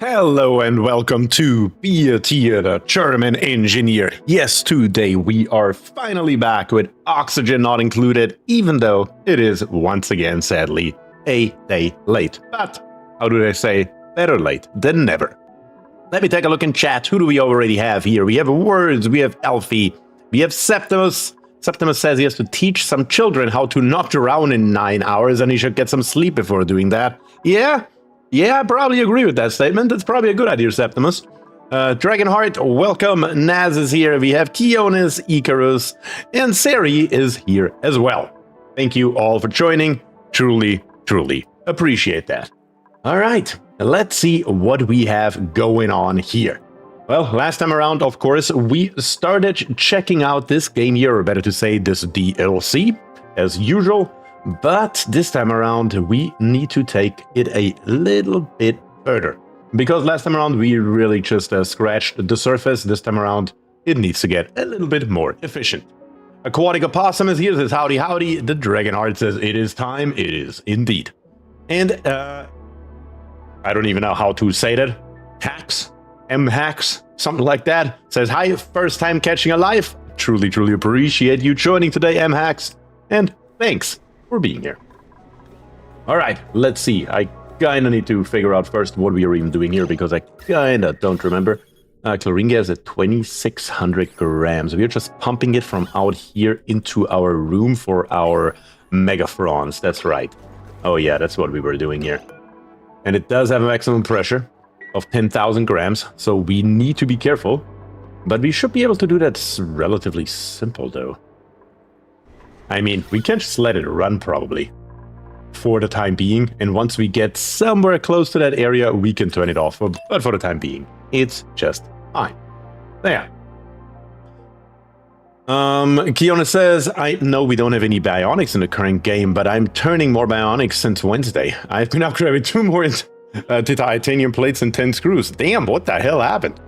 Hello and welcome to BierTier, the German engineer. Yes, today we are finally back with oxygen not included, even though it is once again, sadly, a day late. But, how do they say, better late than never. Let me take a look in chat. Who do we already have here? We have Words, we have Elfie, we have Septimus. Septimus says he has to teach some children how to not drown in 9 hours and he should get some sleep before doing that. Yeah, I probably agree with that statement. It's probably a good idea, Septimus. Dragonheart, welcome. Naz is here. We have Kionis, Icarus, and Sari is here as well. Thank you all for joining. Truly appreciate that. All right, let's see what we have going on here. Well, last time around, of course, we started checking out this game here, or better to say this DLC, as usual. But this time around, we need to take it a little bit further. Because last time around, we really just scratched the surface. This time around, it needs to get a little bit more efficient. Aquatic Opossum is here, says howdy howdy. The Dragonheart says it is time. It is indeed. And I don't even know how to say that. Hacks? M-Hacks? Something like that. Says hi, first time catching a live. Truly appreciate you joining today, M-Hacks. And thanks for being here. All right, let's see. I kind of need to figure out first what we are even doing here because I kind of don't remember. Chlorine gas at 2,600 grams. We are just pumping it from out here into our room for our megafrons. That's right. Oh yeah, that's what we were doing here. And it does have a maximum pressure of 10,000 grams, so we need to be careful. But we should be able to do that relatively simple, though. I mean, we can just let it run, probably, for the time being. And once we get somewhere close to that area, we can turn it off. But for the time being, it's just fine. There. Kiona says, I know we don't have any bionics in the current game, but I'm turning more bionics since Wednesday. I've been upgrading 2 more to titanium plates and 10 screws. Damn, what the hell happened?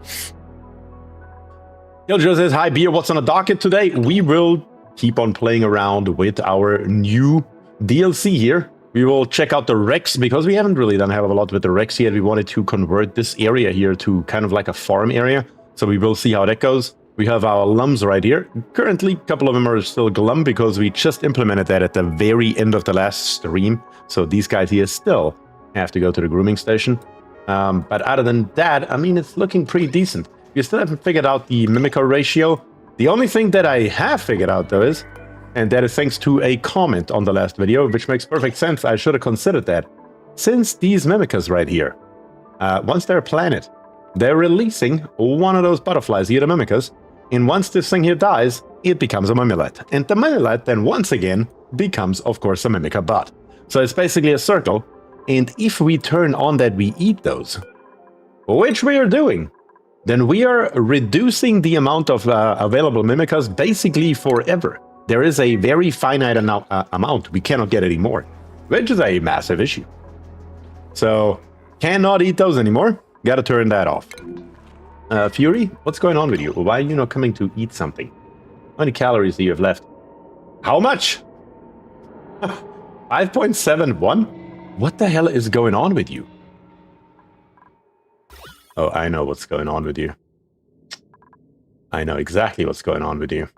Killjoe says, hi, Beer, what's on the docket today? We will keep on playing around with our new DLC here. We will check out the Rex, because we haven't really done a hell of a lot with the Rex yet. We wanted to convert this area here to kind of like a farm area, so we will see how that goes. We have our lums right here. Currently, a couple of them are still glum, because we just implemented that at the very end of the last stream, so these guys here still have to go to the grooming station. But other than that, I mean, it's looking pretty decent. We still haven't figured out the Mimicker ratio. The only thing that I have figured out, though, is, and that is thanks to a comment on the last video, which makes perfect sense, I should have considered that. Since these Mimickers right here, once they're a planet, they're releasing one of those butterflies here, the Mimickers, and once this thing here dies, it becomes a Mimillet. And the Mimillet then once again becomes, of course, a Mimicker bot. So it's basically a circle, and if we turn on that we eat those, which we are doing, then we are reducing the amount of available Mimickers basically forever. There is a very finite amount. We cannot get any more, which is a massive issue. So, cannot eat those anymore. Gotta turn that off. Fury, what's going on with you? Why are you not coming to eat something? How many calories do you have left? How much? 5.71? What the hell is going on with you? Oh, I know what's going on with you. I know exactly what's going on with you.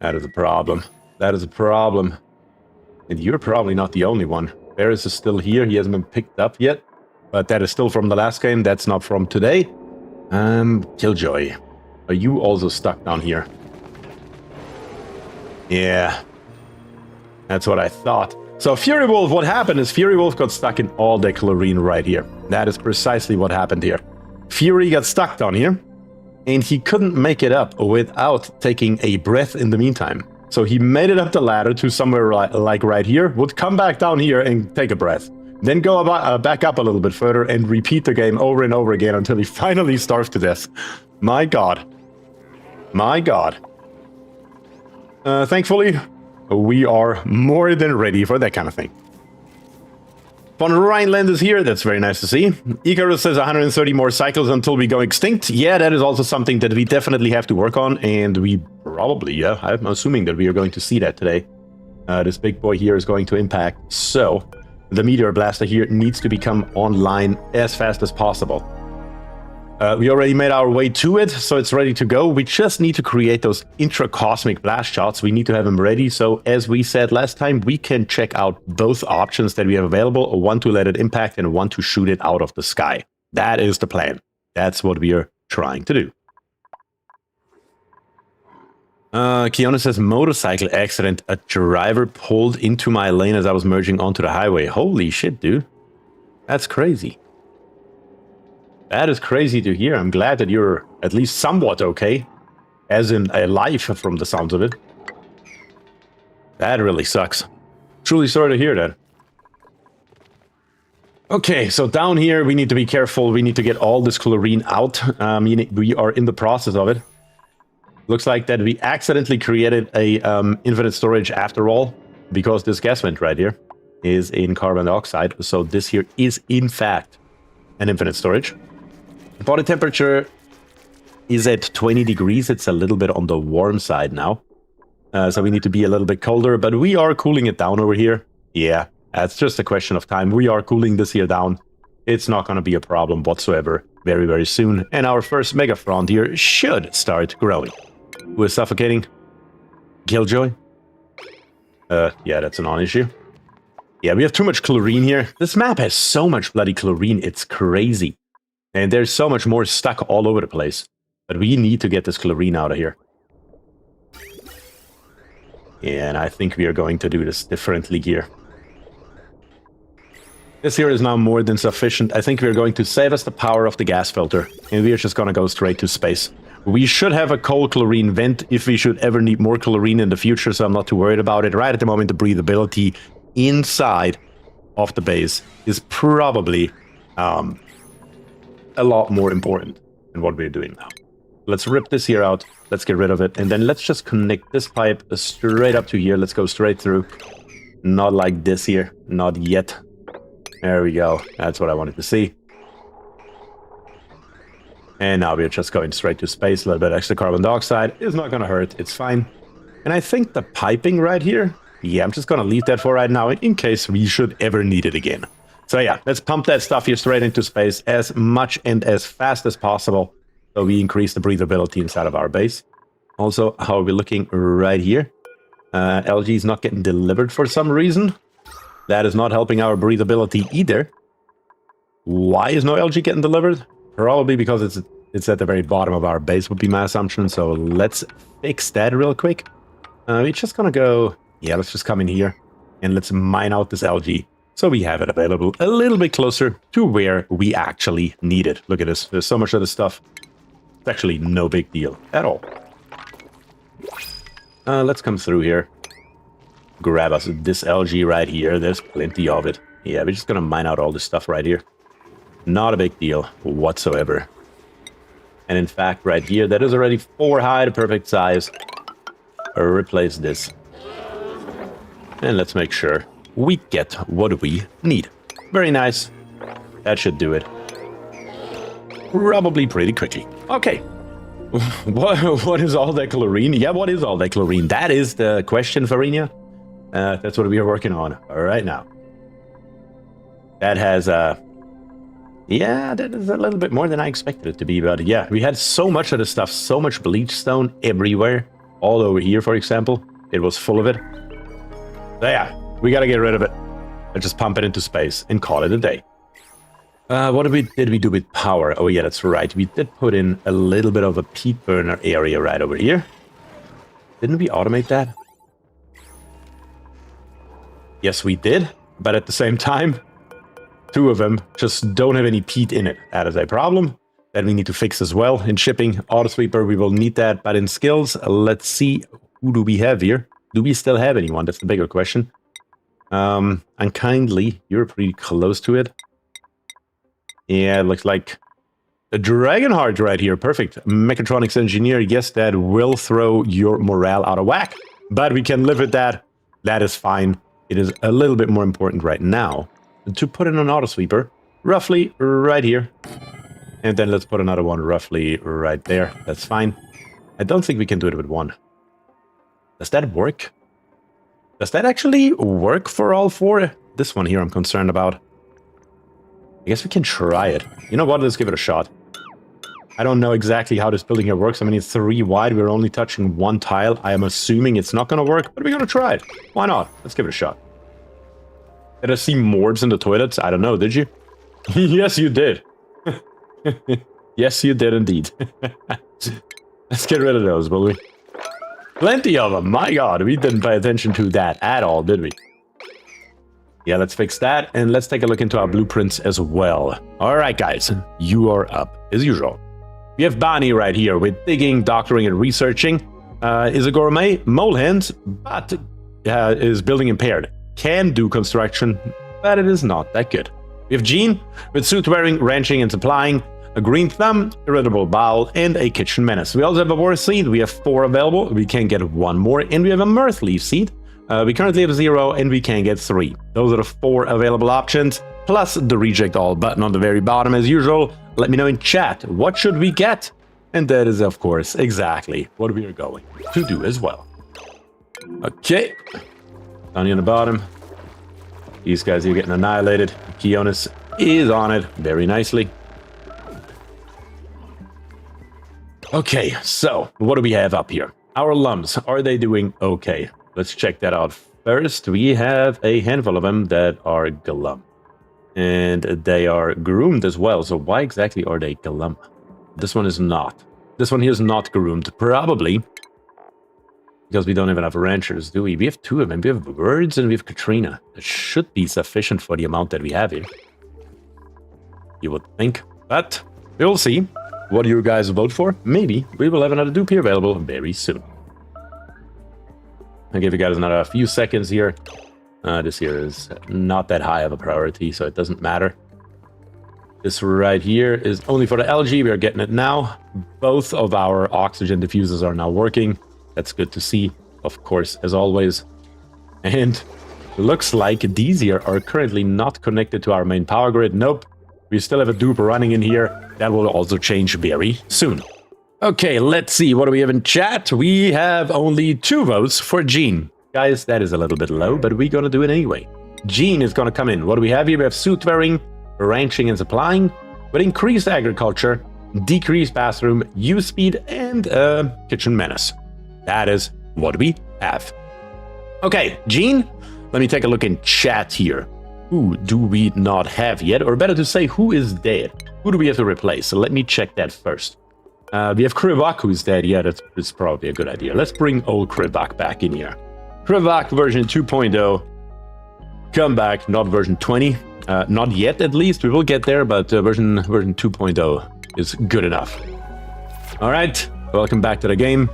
That is a problem. That is a problem. And you're probably not the only one. Barris is still here. He hasn't been picked up yet. But that is still from the last game. That's not from today. Killjoy. Are you also stuck down here? Yeah. That's what I thought. So Fury Wolf, what happened is Fury Wolf got stuck in all the chlorine right here. That is precisely what happened here. Fury got stuck down here, and he couldn't make it up without taking a breath in the meantime. So he made it up the ladder to somewhere like right here, would come back down here and take a breath. Then go back up a little bit further and repeat the game over and over again until he finally starved to death. My god. My god. Thankfully, we are more than ready for that kind of thing. Von Rhineland is here. That's very nice to see. Icarus says 130 more cycles until we go extinct. Yeah, that is also something that we definitely have to work on. And we probably, yeah, I'm assuming that we are going to see that today. This big boy here is going to impact. So the meteor blaster here needs to become online as fast as possible. We already made our way to it, so it's ready to go. We just need to create those intracosmic blast shots. We need to have them ready, so as we said last time, we can check out both options that we have available, one to let it impact and one to shoot it out of the sky. That is the plan. That's what we are trying to do. Keanu says, motorcycle accident. A driver pulled into my lane as I was merging onto the highway. Holy shit, dude. That's crazy. That is crazy to hear. I'm glad that you're at least somewhat okay. As in alive from the sounds of it. That really sucks. Truly sorry to hear that. Okay, so down here we need to be careful. We need to get all this chlorine out. We are in the process of it. Looks like that we accidentally created a infinite storage after all, because this gas vent right here is in carbon dioxide. So this here is in fact an infinite storage. Body temperature is at 20 degrees. It's a little bit on the warm side now. So we need to be a little bit colder, but we are cooling it down over here. Yeah, that's just a question of time. We are cooling this here down. It's not going to be a problem whatsoever very, very soon. And our first Megafront here should start growing. Who is suffocating? Killjoy? Yeah, that's a non-issue. Yeah, we have too much chlorine here. This map has so much bloody chlorine, it's crazy. And there's so much more stuck all over the place. But we need to get this chlorine out of here. And I think we are going to do this differently here. This here is now more than sufficient. I think we're going to save us the power of the gas filter. And we're just going to go straight to space. We should have a cold chlorine vent if we should ever need more chlorine in the future, so I'm not too worried about it. Right at the moment, the breathability inside of the base is probably a lot more important than what we're doing now. Let's rip this here out. Let's get rid of it. And then let's just connect this pipe straight up to here. Let's go straight through. Not like this here. Not yet. There we go. That's what I wanted to see. And now we're just going straight to space. A little bit extra carbon dioxide is not going to hurt. It's fine. And I think the piping right here, yeah, I'm just going to leave that for right now in case we should ever need it again. So yeah, let's pump that stuff here straight into space as much and as fast as possible so we increase the breathability inside of our base. Also, how are we looking right here? LG is not getting delivered for some reason. That is not helping our breathability either. Why is no LG getting delivered? Probably because it's at the very bottom of our base would be my assumption. So let's fix that real quick. We're just gonna go... Yeah, let's just come in here and let's mine out this LG. So we have it available a little bit closer to where we actually need it. Look at this. There's so much of this stuff. It's actually no big deal at all. Let's come through here. Grab us this LG right here. There's plenty of it. Yeah, we're just gonna mine out all this stuff right here. Not a big deal whatsoever. And in fact, right here, that is already 4 high, the perfect size. Replace this. And let's make sure we get what we need. Very nice. That should do it. Probably pretty quickly. Okay. What is all that chlorine? Yeah, what is all that chlorine? That is the question, Farinia. That's what we are working on right now. That has... Yeah, that is a little bit more than I expected it to be, but yeah, we had so much of the stuff, so much bleach stone everywhere, all over here, for example. It was full of it. So yeah, we gotta get rid of it. Let's just pump it into space and call it a day. What did we do with power? Oh yeah, that's right. We did put in a little bit of a peat burner area right over here. Didn't we automate that? Yes, we did, but at the same time, 2 of them just don't have any peat in it. That is a problem that we need to fix as well. In shipping, auto sweeper, we will need that. But in skills, let's see, who do we have here? Do we still have anyone? That's the bigger question. Unkindly, you're pretty close to it. Yeah, it looks like a Dragonheart right here. Perfect. Mechatronics engineer. Yes, that will throw your morale out of whack. But we can live with that. That is fine. It is a little bit more important right now to put in an auto sweeper roughly right here. And then let's put another one roughly right there. That's fine. I don't think we can do it with one. Does that work? Does that actually work for all 4? this one here I'm concerned about. I guess we can try it. You know what? Let's give it a shot. I don't know exactly how this building here works. I mean, it's 3 wide. We're only touching 1 tile. I am assuming it's not going to work, but we're going to try it. Why not? Let's give it a shot. Did I see morbs in the toilets? I don't know. Did you? Yes, you did. Yes, you did indeed. Let's get rid of those, will we? Plenty of them. My God, we didn't pay attention to that at all, did we? Yeah, let's fix that. And let's take a look into our blueprints as well. All right, guys. You are up as usual. We have Bonnie right here with digging, doctoring, and researching. Is a gourmet, mole hands, but is building impaired. Can do construction, but it is not that good. We have Jean with suit wearing, ranching, and supplying. A green thumb, irritable bowel, and a kitchen menace. We also have a war seed. We have 4 available. We can get 1 more, and we have a mirth leaf seed. We currently have 0, and we can get 3. Those are the 4 available options, plus the reject all button on the very bottom as usual. Let me know in chat, what should we get? And that is, of course, exactly what we are going to do as well. Okay. Down on the bottom. These guys are getting annihilated. Keonis is on it very nicely. Okay, so what do we have up here? Our lums, are they doing okay? Let's check that out first. We have a handful of them that are glum. And they are groomed as well. So why exactly are they glum? This one is not. This one here is not groomed. Probably because we don't even have ranchers, do we? We have 2 of them. We have Words and we have Katrina. That should be sufficient for the amount that we have here. You would think. But we'll see. What do you guys vote for? Maybe we will have another dupe here available very soon. I'll give you guys another few seconds here. This here is not that high of a priority, so it doesn't matter. This right here is only for the algae. We are getting it now. Both of our oxygen diffusers are now working. That's good to see, of course, as always. And looks like these here are currently not connected to our main power grid. Nope. We still have a dupe running in here. That will also change very soon. Okay, let's see. What do we have in chat? We have only 2 votes for Jean. Guys, that is a little bit low, but we're going to do it anyway. Jean is going to come in. What do we have here? We have suit wearing, ranching and supplying, with increased agriculture, decreased bathroom, use speed, and kitchen menace. That is what we have. Okay, Jean, let me take a look in chat here. Who do we not have yet? Or better to say, who is dead? Who do we have to replace? So let me check that first. We have Krivak who's dead. Yeah, that's probably a good idea. Let's bring old Krivak back in here. Krivak version 2.0. Come back, not version 20. Not yet, at least. We will get there, but version 2.0 is good enough. All right, welcome back to the game.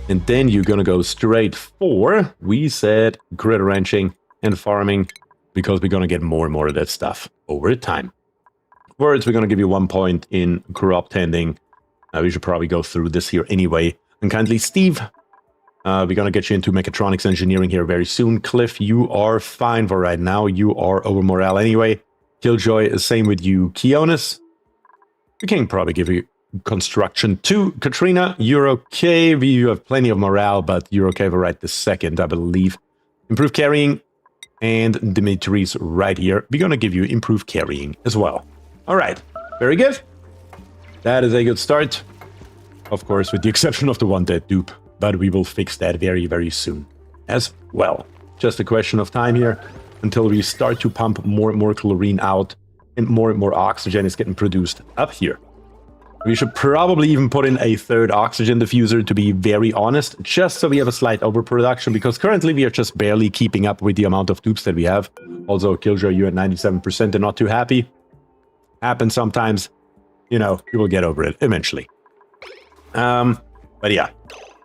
And then you're going to go straight for, we said, grid ranching and farming, because we're going to get more and more of that stuff over time. Words, we're going to give you 1 point in crop tending. We should probably go through this here anyway. And kindly, Steve, we're going to get you into mechatronics engineering here very soon. Cliff, you are fine for right now. You are over morale anyway. Killjoy is same with you. Keonis, we can probably give you construction too. Katrina, you're okay. You have plenty of morale, but you're okay for right this second, I believe. Improved carrying. And Dimitri's right here. We're going to give you improved carrying as well. All right. Very good. That is a good start. Of course, with the exception of the 1 dead dupe. But we will fix that very, very soon as well. Just a question of time here until we start to pump more and more chlorine out and more oxygen is getting produced up here. We should probably even put in a 3rd oxygen diffuser, to be very honest, just so we have a slight overproduction, because currently we are just barely keeping up with the amount of dupes that we have. Also, Killjoy, you at 97% and not too happy. Happens sometimes. You know, you will get over it eventually. But yeah,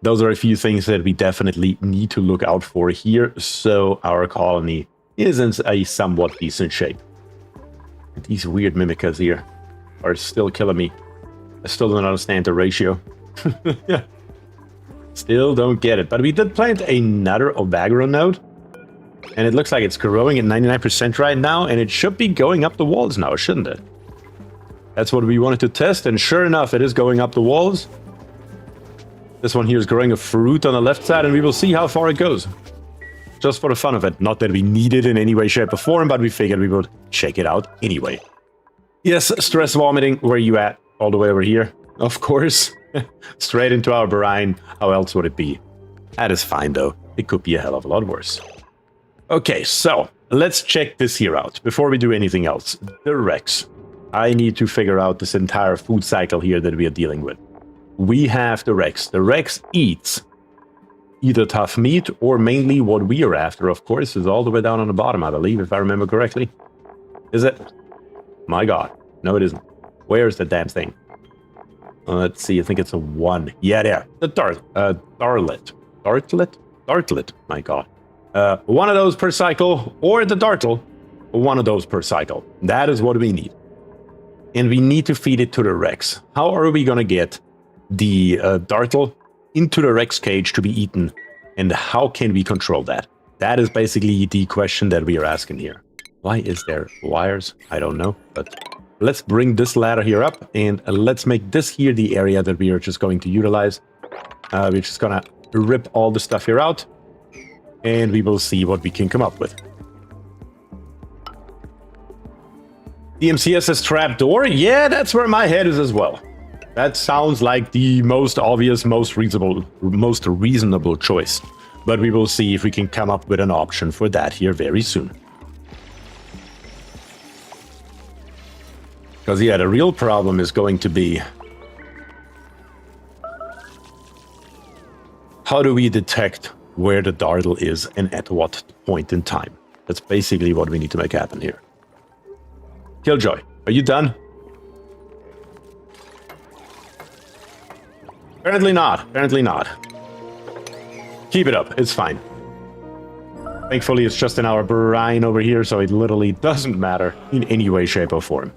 those are a few things that we definitely need to look out for here, so our colony is in a somewhat decent shape. These weird mimicas here are still killing me. I still don't understand the ratio. Still don't get it. But we did plant another Ovagro node. And it looks like it's growing at 99% right now. And it should be going up the walls now, shouldn't it? That's what we wanted to test. And sure enough, it is going up the walls. This one here is growing a fruit on the left side. And we will see how far it goes. just for the fun of it. Not that we need it in any way, shape, or form, but we figured we would check it out anyway. Yes, stress vomiting, where you at? All the way over here, of course. Straight into our brine. How else would it be? That is fine, though. It could be a hell of a lot worse. Okay, so let's check this here out before we do anything else. The Rex. I need to figure out this entire food cycle here that we are dealing with. We have the Rex. The Rex eats either tough meat or mainly what we are after, of course, is all the way down on the bottom, I believe, if I remember correctly. Is it? My god. No, it isn't. Where's the damn thing? Let's see, I think it's a 1. Yeah, there. The Dartlet. Dartlet, my god. One of those per cycle, or the Dartle. One of those per cycle. That is what we need. And we need to feed it to the Rex. How are we gonna get the Dartle into the Rex cage to be eaten? And how can we control that? That is basically the question that we are asking here. Why is there wires? I don't know, but let's bring this ladder here up, and let's make this here the area that we are just going to utilize. We're just gonna rip all the stuff here out, and we will see what we can come up with. DMCS's trapdoor? Yeah, that's where my head is as well. That sounds like the most obvious, most reasonable choice. But we will see if we can come up with an option for that here very soon. Because, yeah, the real problem is going to be... how do we detect where the Dartle is and at what point in time? That's basically what we need to make happen here. Killjoy, are you done? Apparently not. Apparently not. Keep it up. It's fine. Thankfully, it's just in our brine over here, so it literally doesn't matter in any way, shape, or form.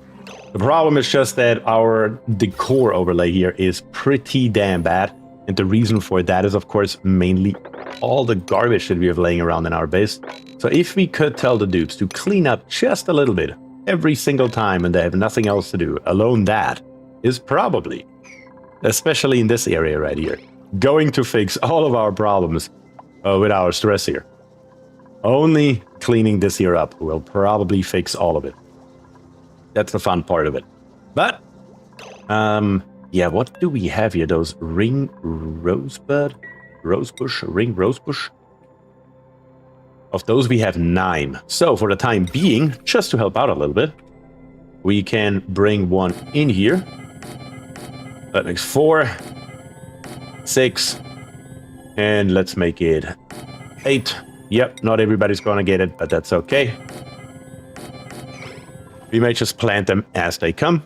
The problem is just that our decor overlay here is pretty damn bad. And the reason for that is, of course, mainly all the garbage that we have laying around in our base. So if we could tell the dupes to clean up just a little bit every single time and they have nothing else to do, alone that is probably, especially in this area right here, going to fix all of our problems with our stress here. Only cleaning this here up will probably fix all of it. That's the fun part of it. But, yeah, what do we have here? Those ring rosebush? Ring rosebush? Of those we have 9. So for the time being, just to help out a little bit, we can bring one in here. That makes 4, 6, and let's make it 8. Yep, not everybody's gonna get it, but that's okay. We may just plant them as they come,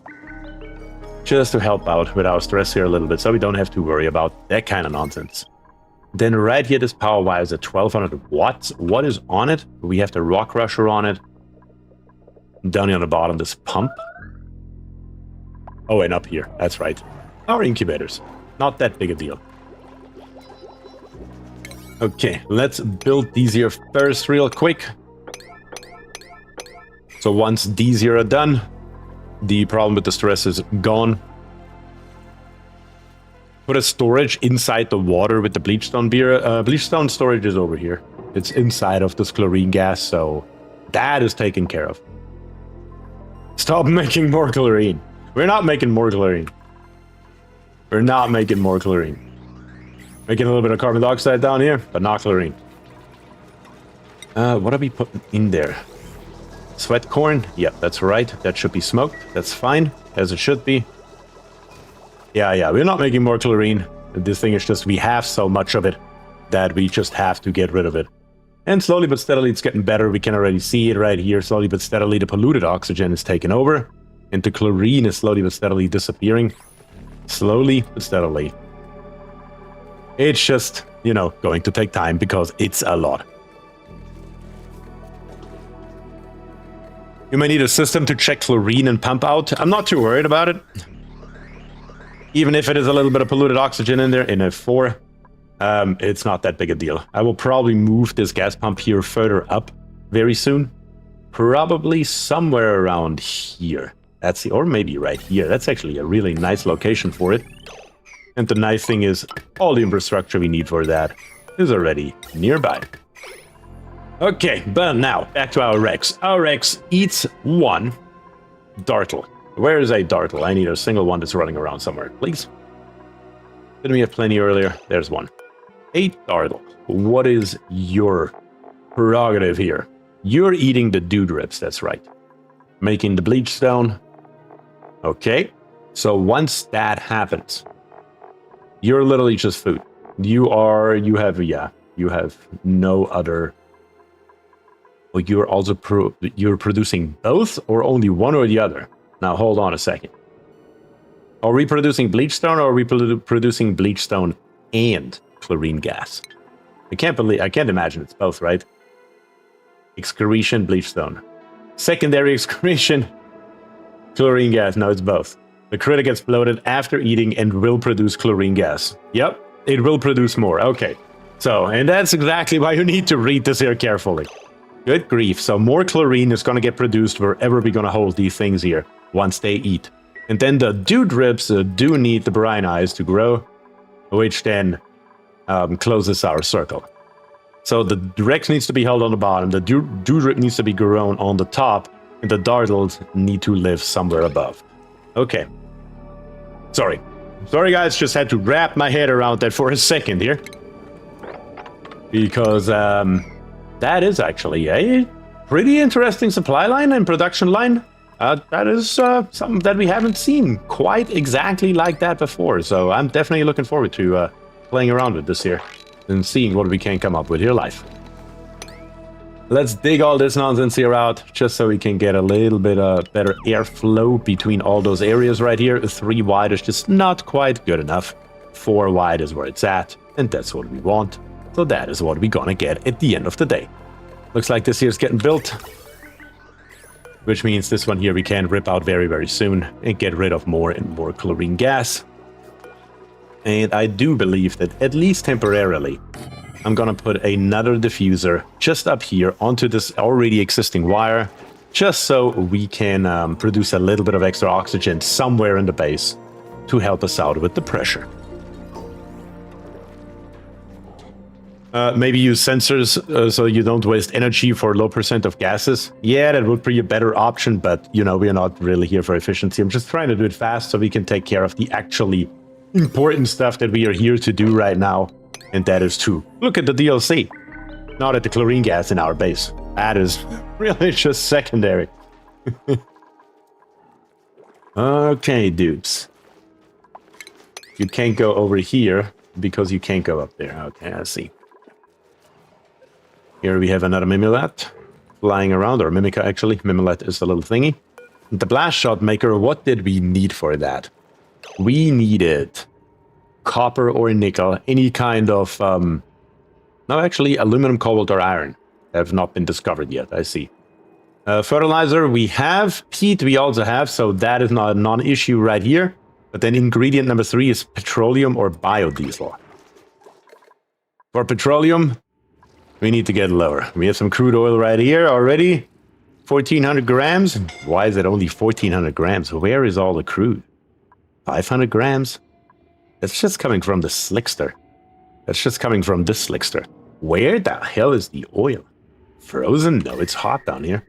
just to help out with our stress here a little bit, so we don't have to worry about that kind of nonsense. Then right here, this power wire is at 1200 watts. What is on it? We have the rock crusher on it. Down here on the bottom, this pump. Oh, and up here, that's right. Our incubators. Not that big a deal. Okay, let's build these here first real quick. So once these here are done, the problem with the stress is gone. Put a storage inside the water with the bleachstone beer. Bleachstone storage is over here. It's inside of this chlorine gas, so that is taken care of. Stop making more chlorine. We're not making more chlorine. We're not making more chlorine. Making a little bit of carbon dioxide down here, but not chlorine. What are we putting in there? Sweat corn? Yep, that's right. That should be smoked. That's fine, as it should be. Yeah, we're not making more chlorine. This thing is just, we have so much of it that we just have to get rid of it. And slowly but steadily, it's getting better. We can already see it right here. Slowly but steadily, the polluted oxygen is taken over. And the chlorine is slowly but steadily disappearing. Slowly but steadily. It's just, you know, going to take time because it's a lot. You may need a system to check chlorine and pump out. I'm not too worried about it. Even if it is a little bit of polluted oxygen in there, in a 4, it's not that big a deal. I will probably move this gas pump here further up very soon. Probably somewhere around here. That's the, or maybe right here. That's actually a really nice location for it. And the nice thing is, all the infrastructure we need for that is already nearby. Okay, but now, back to our Rex. Our Rex eats one dartle. Where is a dartle? I need a single one that's running around somewhere, please. Didn't we have plenty earlier? There's one. 8 dartle. What is your prerogative here? You're eating the dude ribs, that's right. Making the bleach stone. Okay. So once that happens, you're literally just food. You have no other. Well, you're also you're producing both or only one or the other. Now hold on a second. Are we producing bleach stone or are we producing bleach stone and chlorine gas? I can't imagine it's both, right? Excretion, bleach stone. Secondary excretion, chlorine gas. No, it's both. The critter gets bloated after eating and will produce chlorine gas. Yep, it will produce more. Okay. So, and that's exactly why you need to read this here carefully. Good grief. So more chlorine is going to get produced wherever we're going to hold these things here once they eat. And then the dude ribs do need the brine eyes to grow, which then closes our circle. So the Rex needs to be held on the bottom, the dude rib needs to be grown on the top, and the dartles need to live somewhere above. Okay. Sorry guys, just had to wrap my head around that for a second here. Because that is actually a pretty interesting supply line and production line. That is something that we haven't seen quite exactly like that before. So I'm definitely looking forward to playing around with this here and seeing what we can come up with here live. Let's dig all this nonsense here out just so we can get a little bit better airflow between all those areas right here. 3 wide is just not quite good enough. 4 wide is where it's at, and that's what we want. So that is what we're gonna get at the end of the day. Looks like this here's getting built, which means this one here we can rip out very, very soon and get rid of more and more chlorine gas. And I do believe that at least temporarily, I'm gonna put another diffuser just up here onto this already existing wire, just so we can produce a little bit of extra oxygen somewhere in the base to help us out with the pressure. Maybe use sensors so you don't waste energy for low % of gases. Yeah, that would be a better option, but you know, we're not really here for efficiency. I'm just trying to do it fast so we can take care of the actually important stuff that we are here to do right now. And that is to look at the DLC, not at the chlorine gas in our base. That is really just secondary. Okay, dudes. You can't go over here because you can't go up there. Okay, I see. Here we have another Mimilat flying around, or Mimica actually. Mimilat is the little thingy. The blast shot maker, what did we need for that? We needed copper or nickel, any kind of, no, actually, aluminum, cobalt, or iron have not been discovered yet, I see. Fertilizer, we have. Peat, we also have, so that is not a non-issue right here. But then ingredient number 3 is petroleum or biodiesel. For petroleum, we need to get lower. We have some crude oil right here already. 1,400 grams. Why is it only 1,400 grams? Where is all the crude? 500 grams? That's just coming from the slickster. That's just coming from this slickster. Where the hell is the oil? Frozen? No, it's hot down here.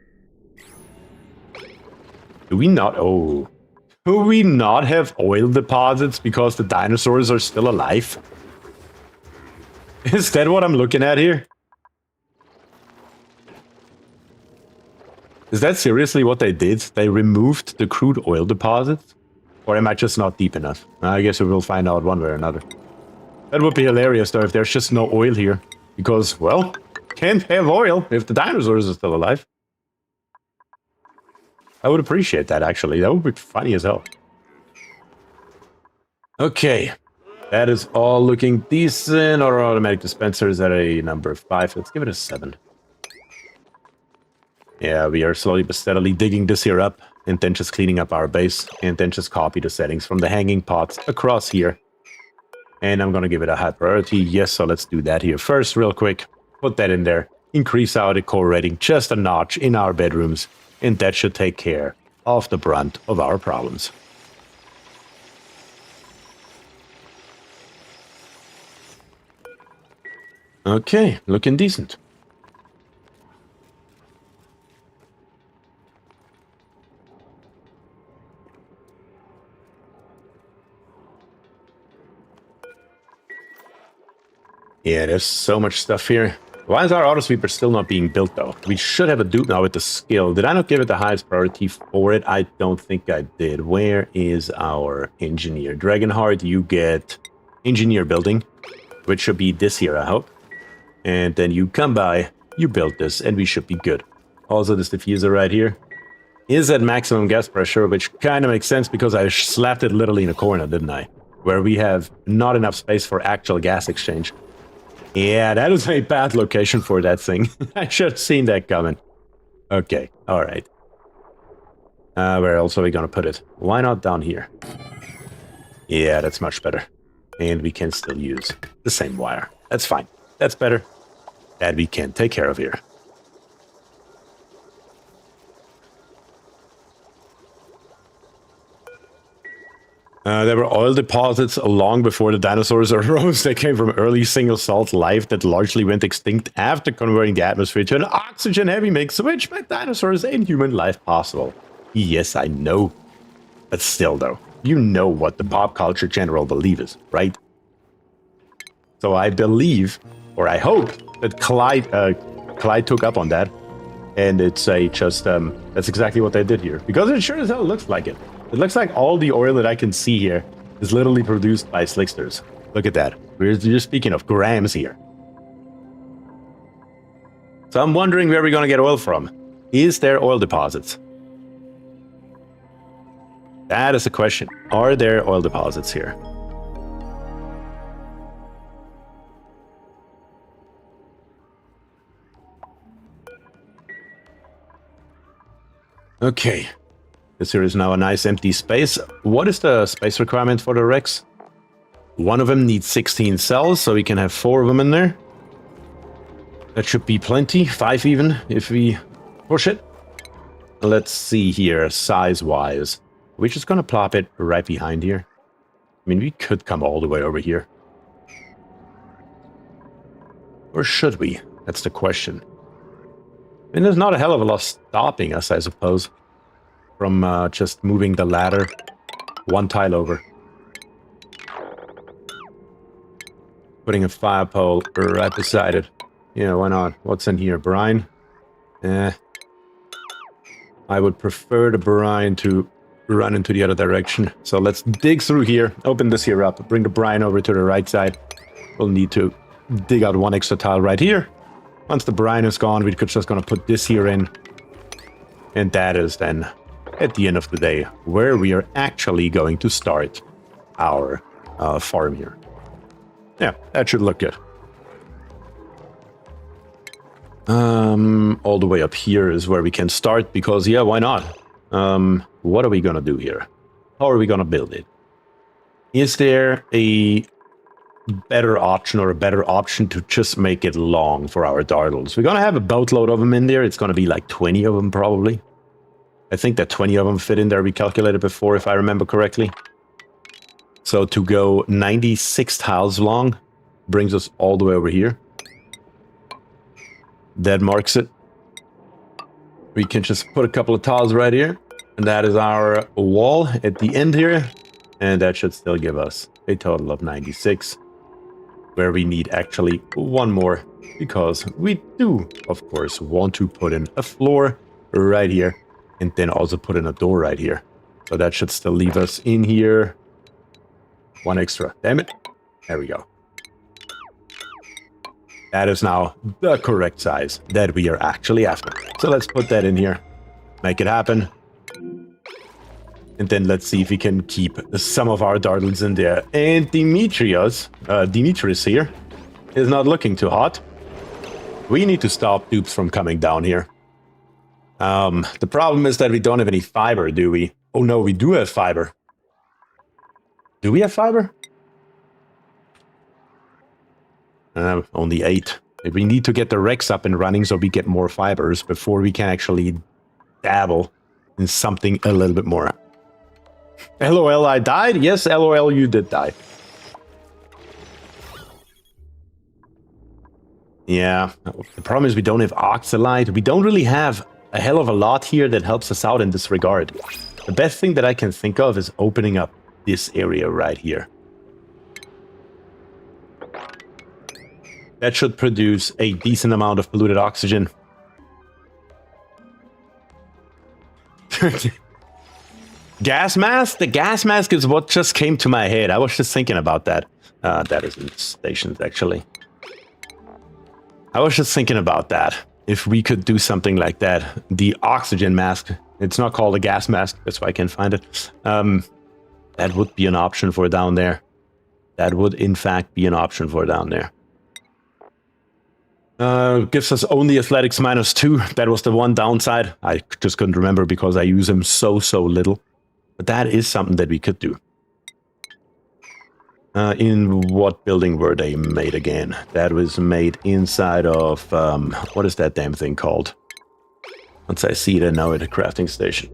Do we not? Oh. Do we not have oil deposits because the dinosaurs are still alive? Is that what I'm looking at here? Is that seriously what they did? They removed the crude oil deposits? Or am I just not deep enough? I guess we will find out one way or another. That would be hilarious though if there's just no oil here. Because, well, can't have oil if the dinosaurs are still alive. I would appreciate that actually. That would be funny as hell. Okay. That is all looking decent. Our automatic dispenser is at a number 5. Let's give it a 7. Yeah, we are slowly but steadily digging this here up, and then just cleaning up our base, and then just copy the settings from the hanging pots across here. And I'm gonna give it a high priority. Yes, so let's do that here first real quick. Put that in there. Increase our decor rating just a notch in our bedrooms, and that should take care of the brunt of our problems. Okay, looking decent. Yeah, there's so much stuff here. Why is our autosweeper still not being built, though? We should have a dude now with the skill. Did I not give it the highest priority for it? I don't think I did. Where is our engineer? Dragonheart, you get engineer building, which should be this here, I hope. And then you come by, you build this, and we should be good. Also, this diffuser right here is at maximum gas pressure, which kind of makes sense because I slapped it literally in a corner, didn't I? Where we have not enough space for actual gas exchange. Yeah, that is a bad location for that thing. I should have seen that coming. Okay, alright. Where else are we gonna put it? Why not down here? Yeah, that's much better. And we can still use the same wire. That's fine. That's better. That we can take care of here. There were oil deposits long before the dinosaurs arose. They came from early single-celled life that largely went extinct after converting the atmosphere to an oxygen-heavy mix, which made dinosaurs and human life possible. Yes, I know. But still, though, you know what the pop culture general belief is, right? So I believe, or I hope, that Clyde took up on that. And it's that's exactly what they did here. Because it sure as hell looks like it. It looks like all the oil that I can see here is literally produced by slicksters. Look at that. We're just speaking of grams here. So I'm wondering where we're going to get oil from. Is there oil deposits? That is the question. Are there oil deposits here? Okay. This here is now a nice empty space. What is the space requirement for the Rex? One of them needs 16 cells, so we can have 4 of them in there. That should be plenty, 5 even, if we push it. Let's see here, size-wise. We're just gonna plop it right behind here. I mean, we could come all the way over here. Or should we? That's the question. I mean, there's not a hell of a lot stopping us, I suppose, from just moving the ladder one tile over. Putting a fire pole right beside it. Yeah, why not? What's in here? Brine? I would prefer the brine to run into the other direction. So let's dig through here, open this here up, bring the brine over to the right side. We'll need to dig out 1 extra tile right here. Once the brine is gone, we're just gonna put this here in. And that is then, at the end of the day, where we are actually going to start our farm here. Yeah, that should look good. All the way up here is where we can start, because, yeah, why not? What are we gonna do here? How are we gonna build it? Is there a better option or a better option to just make it long for our dartles? We're gonna have a boatload of them in there. It's gonna be like 20 of them, probably. I think that 20 of them fit in there. We calculated before, if I remember correctly. So to go 96 tiles long brings us all the way over here. That marks it. We can just put a couple of tiles right here. And that is our wall at the end here. And that should still give us a total of 96. Where we need actually 1 more. Because we do, of course, want to put in a floor right here. And then also put in a door right here. So that should still leave us in here 1 extra. Damn it. There we go. That is now the correct size that we are actually after. So let's put that in here. Make it happen. And then let's see if we can keep some of our dartles in there. And Demetrius here is not looking too hot. We need to stop dupes from coming down here. The problem is that we don't have any fiber, do we? Oh no, we do have fiber. Do we have fiber? Only 8. We need to get the Rex up and running so we get more fibers before we can actually dabble in something a little bit more. LOL, I died? Yes, LOL, you did die. Yeah, the problem is we don't have oxalite. We don't really have a hell of a lot here that helps us out in this regard. The best thing that I can think of is opening up this area right here. That should produce a decent amount of polluted oxygen. Gas mask? The gas mask is what just came to my head. I was just thinking about that. That is in stations, actually. I was just thinking about that. If we could do something like that. The oxygen mask. It's not called a gas mask. That's why I can't find it. That would be an option for down there. That would, in fact, be an option for down there. Gives us only athletics -2. That was the one downside. I just couldn't remember because I use him so little. But that is something that we could do. In what building were they made again? That was made inside of... what is that damn thing called? Once I see it, I know it, a crafting station.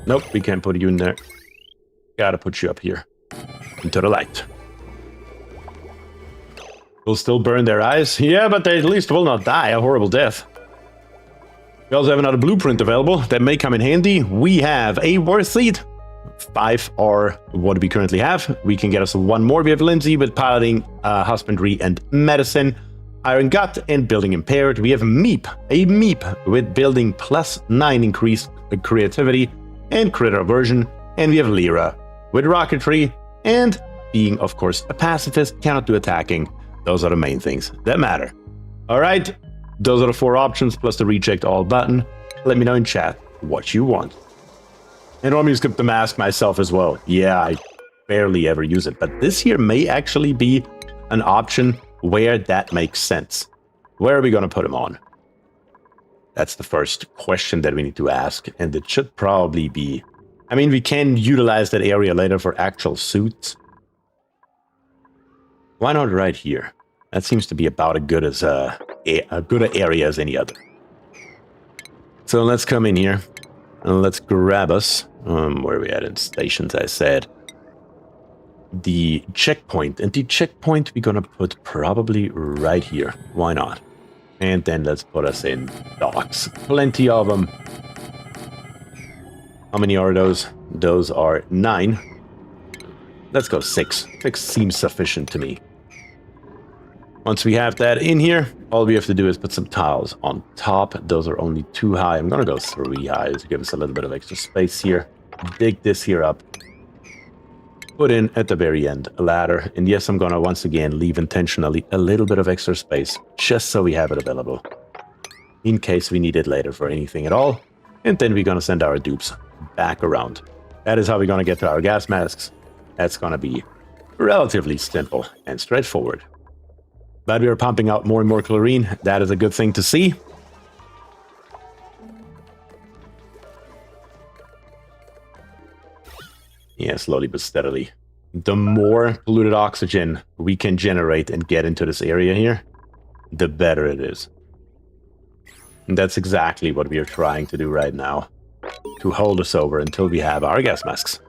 Nope, we can't put you in there. Gotta put you up here. Into the light. Will still burn their eyes? Yeah, but they at least will not die a horrible death. We also have another blueprint available that may come in handy. We have a worth lead. 5 are what we currently have. We can get us 1 more. We have Lindsay with piloting, husbandry and medicine, iron gut and building impaired. We have Meep, a Meep with building +9 increased creativity and critter aversion. And we have Lyra with rocketry and being, of course, a pacifist, cannot do attacking. Those are the main things that matter. All right, those are the 4 options plus the reject all button. Let me know in chat what you want. And let me skip the mask myself as well. Yeah, I barely ever use it, but this here may actually be an option where that makes sense. Where are we going to put him on? That's the first question that we need to ask, and it should probably be... I mean, we can utilize that area later for actual suits. Why not right here? That seems to be about as good an area as any other. So let's come in here and let's grab us. Where are we at in stations? I said the checkpoint, and the checkpoint we're gonna put probably right here. Why not? And then let's put us in docks. Plenty of them. How many are those? Those are 9. Let's go 6. 6 seems sufficient to me. Once we have that in here, all we have to do is put some tiles on top. Those are only 2 high. I'm gonna go 3 high to give us a little bit of extra space here. Dig this here up. Put in, at the very end, a ladder. And yes, I'm gonna once again leave intentionally a little bit of extra space, just so we have it available. In case we need it later for anything at all. And then we're gonna send our dupes back around. That is how we're gonna get to our gas masks. That's gonna be relatively simple and straightforward. But we are pumping out more and more chlorine. That is a good thing to see. Yeah, slowly but steadily. The more polluted oxygen we can generate and get into this area here, the better it is. And that's exactly what we are trying to do right now. To hold us over until we have our gas masks.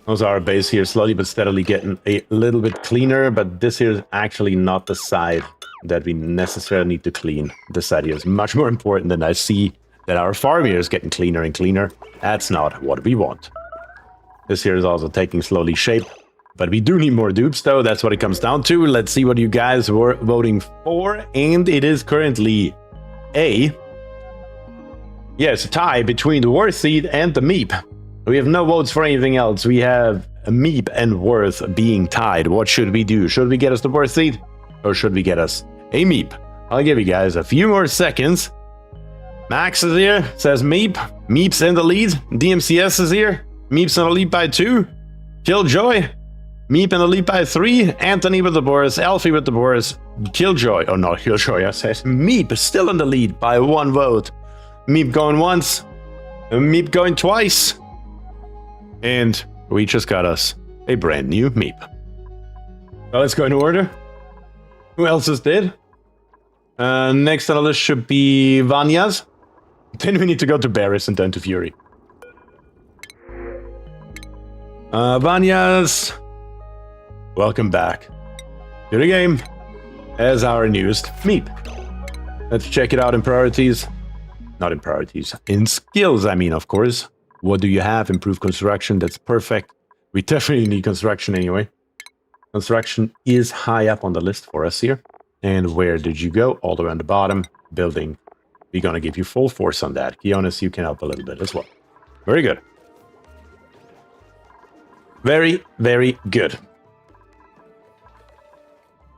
Those are our base here, slowly but steadily getting a little bit cleaner, but this here is actually not the side that we necessarily need to clean. This side here is much more important than I see that our farm here is getting cleaner and cleaner. That's not what we want. This here is also taking slowly shape, but we do need more dupes though. That's what it comes down to. Let's see what you guys were voting for, and it is currently a tie between the Worth Seed and the Meep. We have no votes for anything else. We have a Meep and Worth being tied. What should we do? Should we get us the Worth Seed? Or should we get us a Meep? I'll give you guys a few more seconds. Max is here, says Meep. Meep's in the lead. DMCS is here. Meep's in the lead by 2. Killjoy. Meep in the lead by 3. Anthony with the Boris. Alfie with the Boris. Killjoy. Oh, not Killjoy. I said Meep is still in the lead by 1 vote. Meep going once. Meep going twice. And we just got us a brand new Meep. So let's go in order. Who else is dead? Next on the list should be Vanya's. Then we need to go to Barris and then to Fury. Vanya's. Welcome back to the game as our newest Meep. Let's check it out in priorities. Not in priorities. In skills, I mean, of course. What do you have? Improved construction. That's perfect. We definitely need construction anyway. Construction is high up on the list for us here. And where did you go? All the way on the bottom. Building. We're going to give you full force on that. Kionis, you can help a little bit as well. Very good. Very, very good.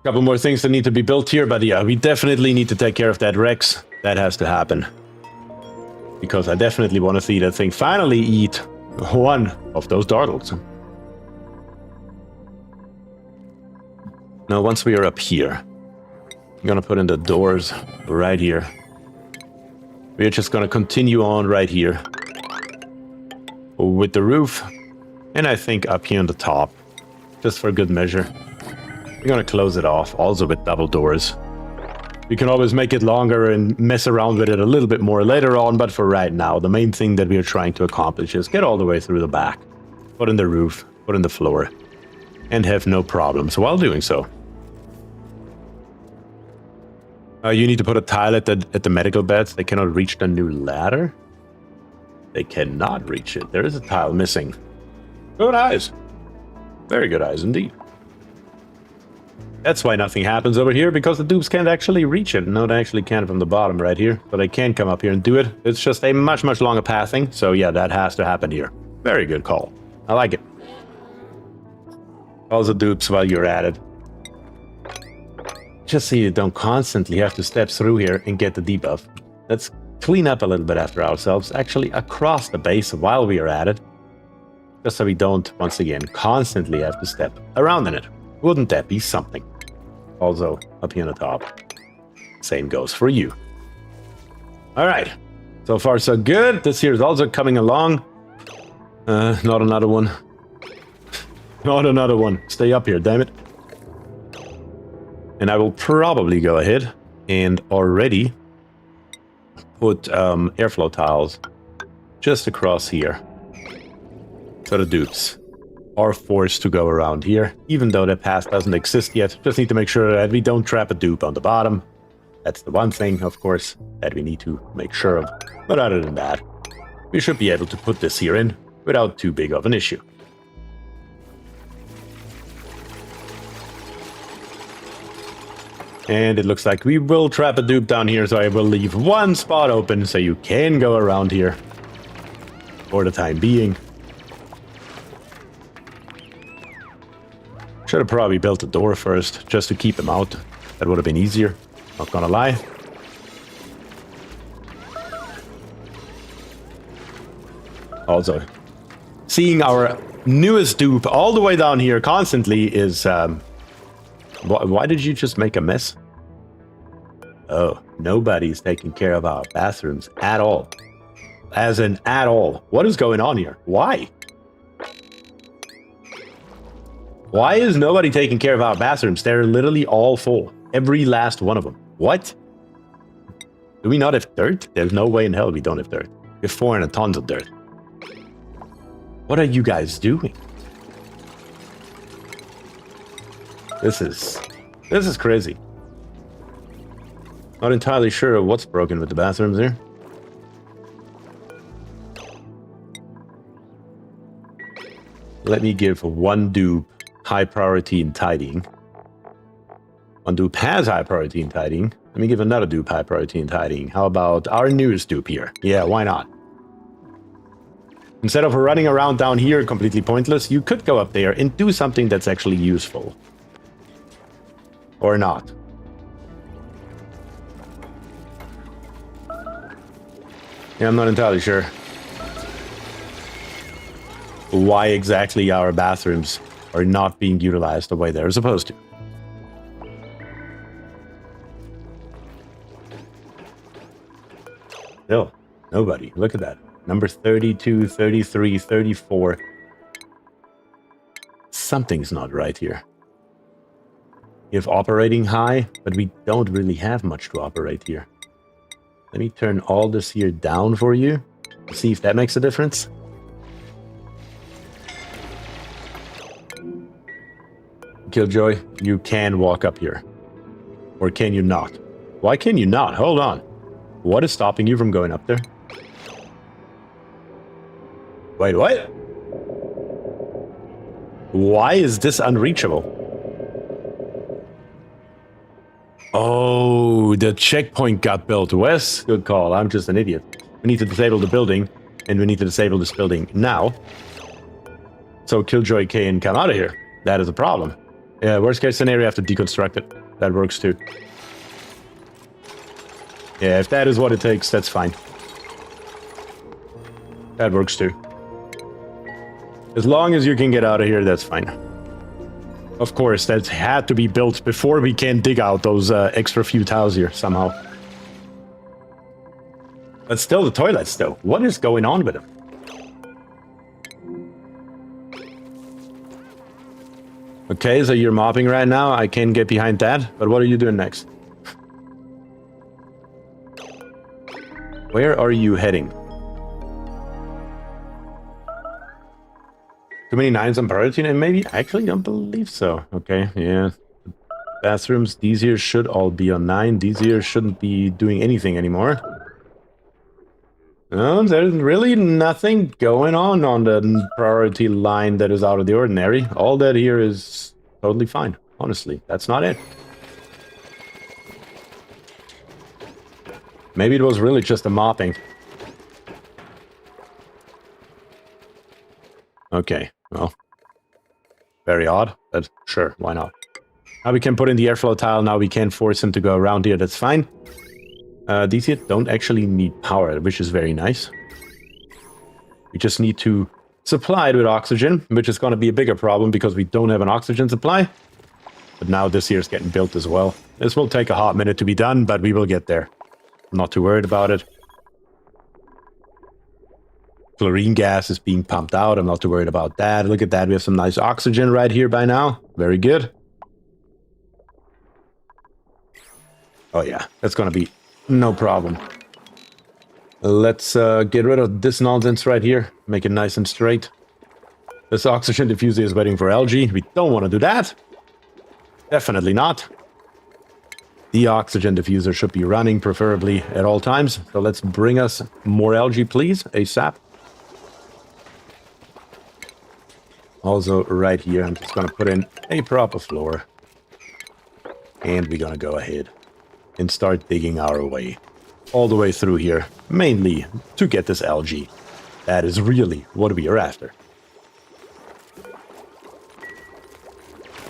Couple more things that need to be built here, but yeah, we definitely need to take care of that Rex. That has to happen. Because I definitely want to see that thing finally eat one of those dartles. Now, once we are up here, I'm going to put in the doors right here. We're just going to continue on right here with the roof. And I think up here on the top, just for good measure, we're going to close it off, also with double doors. We can always make it longer and mess around with it a little bit more later on, but for right now, the main thing that we are trying to accomplish is get all the way through the back, put in the roof, put in the floor, and have no problems while doing so. You need to put a tile at the medical beds. They cannot reach the new ladder. They cannot reach it. There is a tile missing. Good eyes. Very good eyes indeed. That's why nothing happens over here, because the dupes can't actually reach it. No, they actually can from the bottom right here. But they can come up here and do it. It's just a much, much longer pathing. So yeah, that has to happen here. Very good call. I like it. Also dupes while you're at it. Just so you don't constantly have to step through here and get the debuff. Let's clean up a little bit after ourselves, actually across the base while we are at it. Just so we don't, once again, constantly have to step around in it. Wouldn't that be something? Also, up here on the top. Same goes for you. Alright. So far, so good. This here is also coming along. Not another one. Not another one. Stay up here, damn it. And I will probably go ahead and already put airflow tiles just across here. So the dupes are forced to go around here, even though that path doesn't exist yet. Just need to make sure that we don't trap a dupe on the bottom. That's the one thing, of course, that we need to make sure of. But other than that, we should be able to put this here in without too big of an issue. And it looks like we will trap a dupe down here, so I will leave one spot open so you can go around here for the time being. Should have probably built a door first, just to keep him out. That would have been easier, not gonna lie. Also, seeing our newest dupe all the way down here constantly is... Why did you just make a mess? Oh, nobody's taking care of our bathrooms at all. As in, at all. What is going on here? Why? Why is nobody taking care of our bathrooms? They're literally all full. Every last one of them. What? Do we not have dirt? There's no way in hell we don't have dirt. We have 400 tons of dirt. What are you guys doing? This is crazy. Not entirely sure what's broken with the bathrooms here. Let me give one dupe high priority in tidying. One dupe has high priority in tidying. Let me give another dupe high priority in tidying. How about our newest dupe here? Yeah, why not? Instead of running around down here completely pointless, you could go up there and do something that's actually useful. Or not. Yeah, I'm not entirely sure why exactly our bathrooms are not being utilized the way they're supposed to. Still, nobody. Look at that. Number 32, 33, 34. Something's not right here. We have operating high, but we don't really have much to operate here. Let me turn all this here down for you. See if that makes a difference. Killjoy, you can walk up here. Or can you not? Why can you not? Hold on. What is stopping you from going up there? Wait, what? Why is this unreachable? Oh, the checkpoint got built. Wes, good call. I'm just an idiot. We need to disable the building, and we need to disable this building now. So Killjoy can come out of here. That is a problem. Yeah, worst case scenario, I have to deconstruct it. That works too. Yeah, if that is what it takes, that's fine. That works too. As long as you can get out of here, that's fine. Of course, that had to be built before we can dig out those extra few tiles here somehow. But still, the toilets, though. What is going on with them? Okay, so you're mopping right now. I can get behind that. But what are you doing next? Where are you heading? Too many 9s on priority, and maybe? I actually don't believe so. Okay, yeah. Bathrooms, these here should all be on 9. These here shouldn't be doing anything anymore. No, there's really nothing going on the priority line that is out of the ordinary. All that here is totally fine. Honestly, that's not it. Maybe it was really just a mopping. Okay, well. Very odd, but sure, why not? Now we can put in the airflow tile, now we can force him to go around here, that's fine. These here don't actually need power, which is very nice. We just need to supply it with oxygen, which is going to be a bigger problem because we don't have an oxygen supply. But now this here is getting built as well. This will take a hot minute to be done, but we will get there. I'm not too worried about it. Chlorine gas is being pumped out. I'm not too worried about that. Look at that. We have some nice oxygen right here by now. Very good. Oh yeah, that's going to be no problem. Let's get rid of this nonsense right here. Make it nice and straight. This oxygen diffuser is waiting for algae. We don't want to do that. Definitely not. The oxygen diffuser should be running, preferably at all times. So let's bring us more algae, please, ASAP. Also, right here, I'm just going to put in a proper floor. And we're going to go ahead and start digging our way all the way through here, mainly to get this algae. That is really what we are after.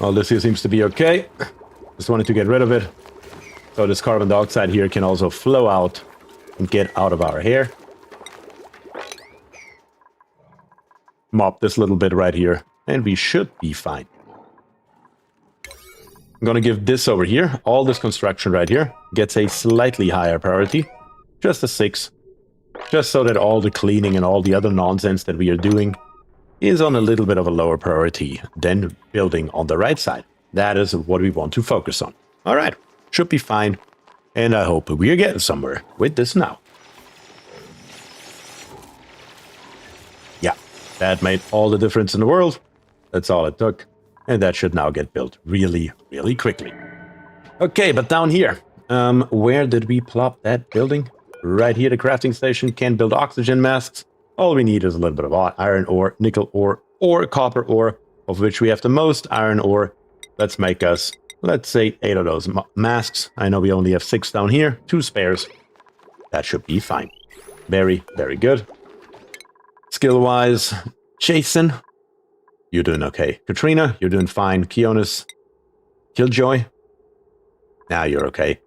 Well, this here seems to be okay. Just wanted to get rid of it. So this carbon dioxide here can also flow out and get out of our hair. Mop this little bit right here, and we should be fine. I'm going to give this over here, all this construction right here, gets a slightly higher priority, just a 6, just so that all the cleaning and all the other nonsense that we are doing is on a little bit of a lower priority than building on the right side. That is what we want to focus on. All right, should be fine, and I hope we are getting somewhere with this now. Yeah, that made all the difference in the world. That's all it took. And that should now get built really, really quickly. Okay, but down here, where did we plop that building? Right here, the crafting station can build oxygen masks. All we need is a little bit of iron ore, nickel ore, or copper ore, of which we have the most iron ore. Let's make us, let's say, 8 of those masks. I know we only have 6 down here, 2 spares. That should be fine. Very, very good. Skill-wise, Jason. You're doing okay. Katrina, you're doing fine. Kionis, Killjoy, now you're okay.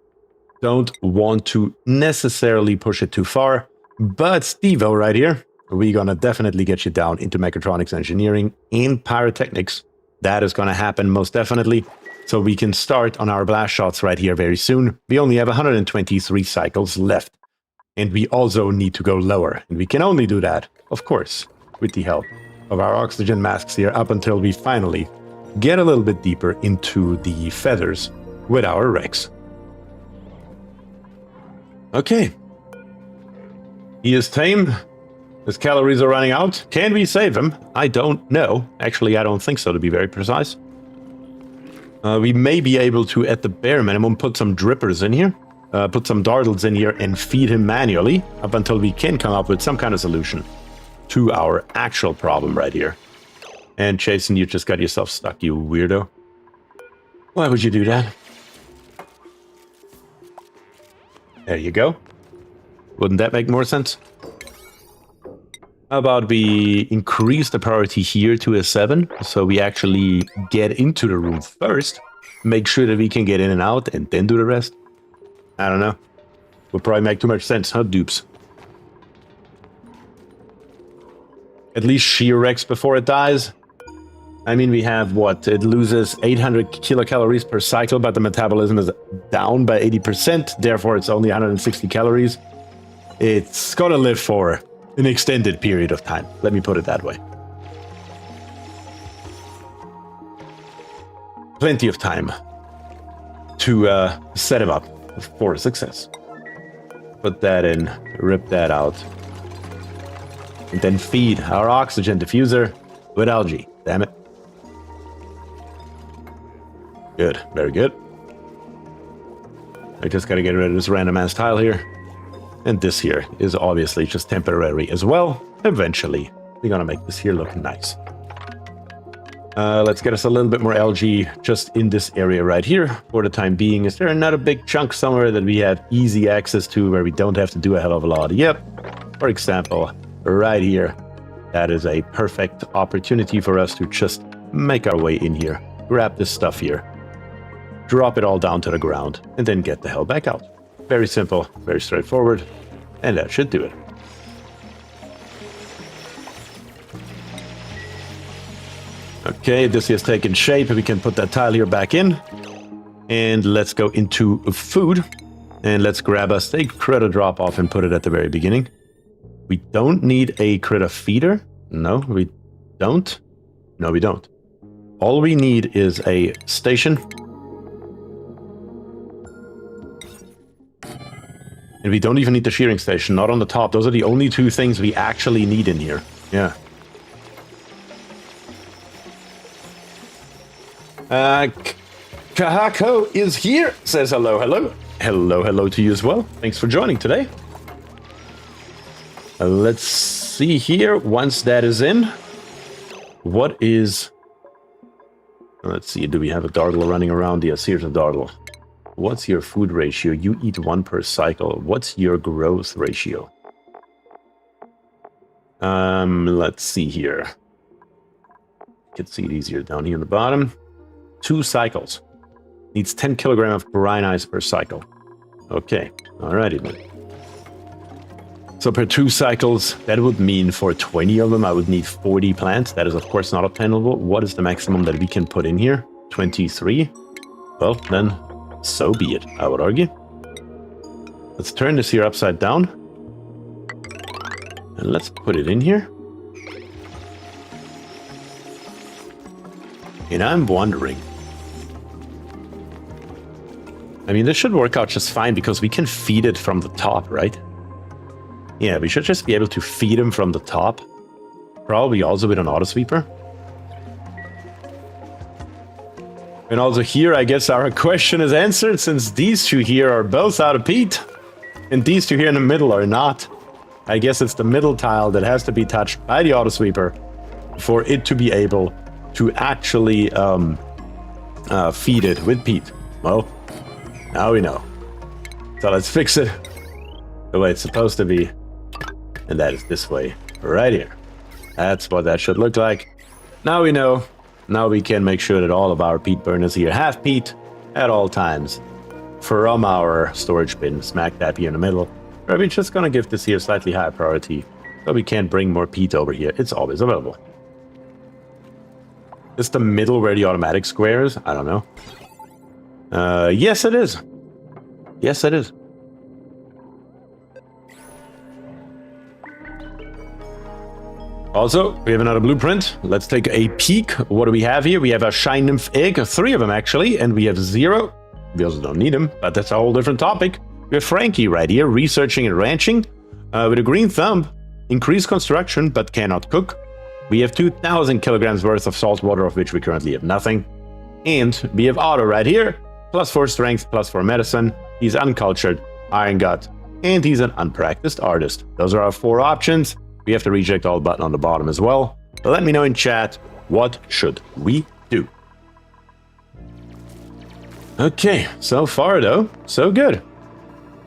Don't want to necessarily push it too far, but Stevo right here, we're gonna definitely get you down into mechatronics engineering and pyrotechnics. That is gonna happen most definitely, so we can start on our blast shots right here very soon. We only have 123 cycles left, and we also need to go lower, and we can only do that, of course, with the help of our oxygen masks here up until we finally get a little bit deeper into the feathers with our Rex. Okay. He is tame. His calories are running out. Can we save him? I don't know. Actually, I don't think so, to be very precise. We may be able to, at the bare minimum, put some drippers in here. Put some dardles in here and feed him manually up until we can come up with some kind of solution to our actual problem right here. And Jason, you just got yourself stuck, you weirdo. Why would you do that? There you go. Wouldn't that make more sense? How about we increase the priority here to a 7, so we actually get into the room first, make sure that we can get in and out, and then do the rest? I don't know. Would probably make too much sense, huh, dupes? At least shear wrecks before it dies. I mean, we have what? It loses 800 kilocalories per cycle, but the metabolism is down by 80%. Therefore, it's only 160 calories. It's gonna live for an extended period of time. Let me put it that way. Plenty of time to set him up for success. Put that in, rip that out. And then feed our oxygen diffuser with algae. Damn it. Good. Very good. I just gotta get rid of this random ass tile here. And this here is obviously just temporary as well. Eventually, we're gonna make this here look nice. Let's get us a little bit more algae just in this area right here for the time being. Is there another big chunk somewhere that we have easy access to where we don't have to do a hell of a lot? Yep. For example, right here. That is a perfect opportunity for us to just make our way in here. Grab this stuff here. Drop it all down to the ground. And then get the hell back out. Very simple. Very straightforward. And that should do it. Okay, this has taken shape. We can put that tile here back in. And let's go into food. And let's grab us a critter drop off and put it at the very beginning. We don't need a critter feeder. No, we don't. No, we don't. All we need is a station. And we don't even need the shearing station, not on the top. Those are the only two things we actually need in here. Yeah. Kahako is here, says hello, hello. Hello, hello to you as well. Thanks for joining today. Let's see here. Once that is in, what is... Let's see, do we have a Dartle running around? Yes, here's a Dartle. What's your food ratio? You eat 1 per cycle. What's your growth ratio? Let's see here. You can see it easier down here on the bottom. 2 cycles. Needs 10 kilograms of brine ice per cycle. Okay, alrighty then. So per 2 cycles, that would mean for 20 of them, I would need 40 plants. That is, of course, not obtainable. What is the maximum that we can put in here? 23? Well, then, so be it, I would argue. Let's turn this here upside down. And let's put it in here. And I'm wondering... I mean, this should work out just fine because we can feed it from the top, right? Yeah, we should just be able to feed them from the top. Probably also with an auto sweeper. And also here, I guess our question is answered since these two here are both out of peat. And these two here in the middle are not. I guess it's the middle tile that has to be touched by the auto sweeper for it to be able to actually feed it with peat. Well, now we know. So let's fix it the way it's supposed to be. And that is this way, right here. That's what that should look like. Now we know. Now we can make sure that all of our peat burners here have peat at all times from our storage bin. Smack dab here in the middle. Or we're just gonna give this here slightly higher priority so we can bring more peat over here. It's always available. Is the middle where the automatic square is? I don't know. Yes, it is. Yes, it is. Also, we have another blueprint. Let's take a peek. What do we have here? We have a Shine Nymph egg, 3 of them actually, and we have 0. We also don't need them, but that's a whole different topic. We have Frankie right here, researching and ranching, with a green thumb. Increased construction, but cannot cook. We have 2,000 kilograms worth of salt water, of which we currently have nothing. And we have Otto right here, +4 strength, +4 medicine. He's uncultured, iron gut, and he's an unpracticed artist. Those are our 4 options. We have the reject all button on the bottom as well. But let me know in chat, what should we do? Okay, so far though, so good.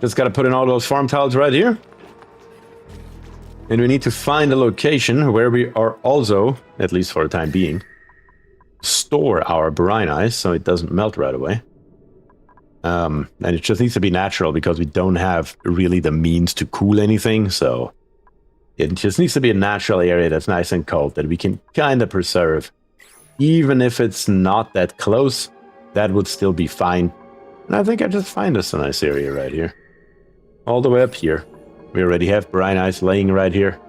Just gotta put in all those farm tiles right here. And we need to find a location where we are also, at least for the time being, store our brine ice so it doesn't melt right away. And it just needs to be natural because we don't have really the means to cool anything, so it just needs to be a natural area that's nice and cold that we can kind of preserve. Even if it's not that close, that would still be fine. And I think I just find us a nice area right here. All the way up here. We already have brine ice laying right here.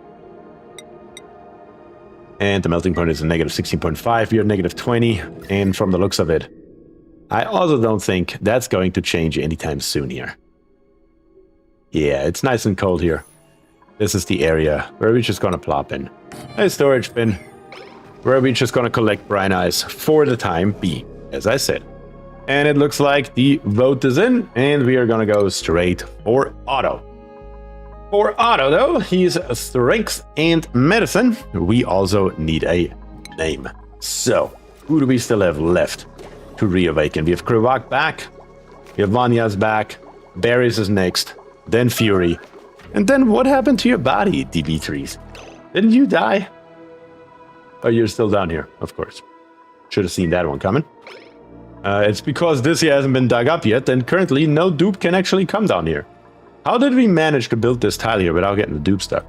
And the melting point is a negative 16.5. We're negative 20. And from the looks of it, I also don't think that's going to change anytime soon here. Yeah, it's nice and cold here. This is the area where we're just going to plop in a storage bin, where we're just going to collect brine ice for the time being, as I said. And it looks like the vote is in, and we are going to go straight for Otto. For Otto, though, he's strength and medicine. We also need a name. So, who do we still have left to reawaken? We have Krivak back. We have Vanya's back. Barry's is next. Then Fury. And then what happened to your body, Dimitris? Didn't you die? Oh, you're still down here, of course. Should have seen that one coming. It's because this here hasn't been dug up yet, and currently no dupe can actually come down here. How did we manage to build this tile here without getting the dupe stuck?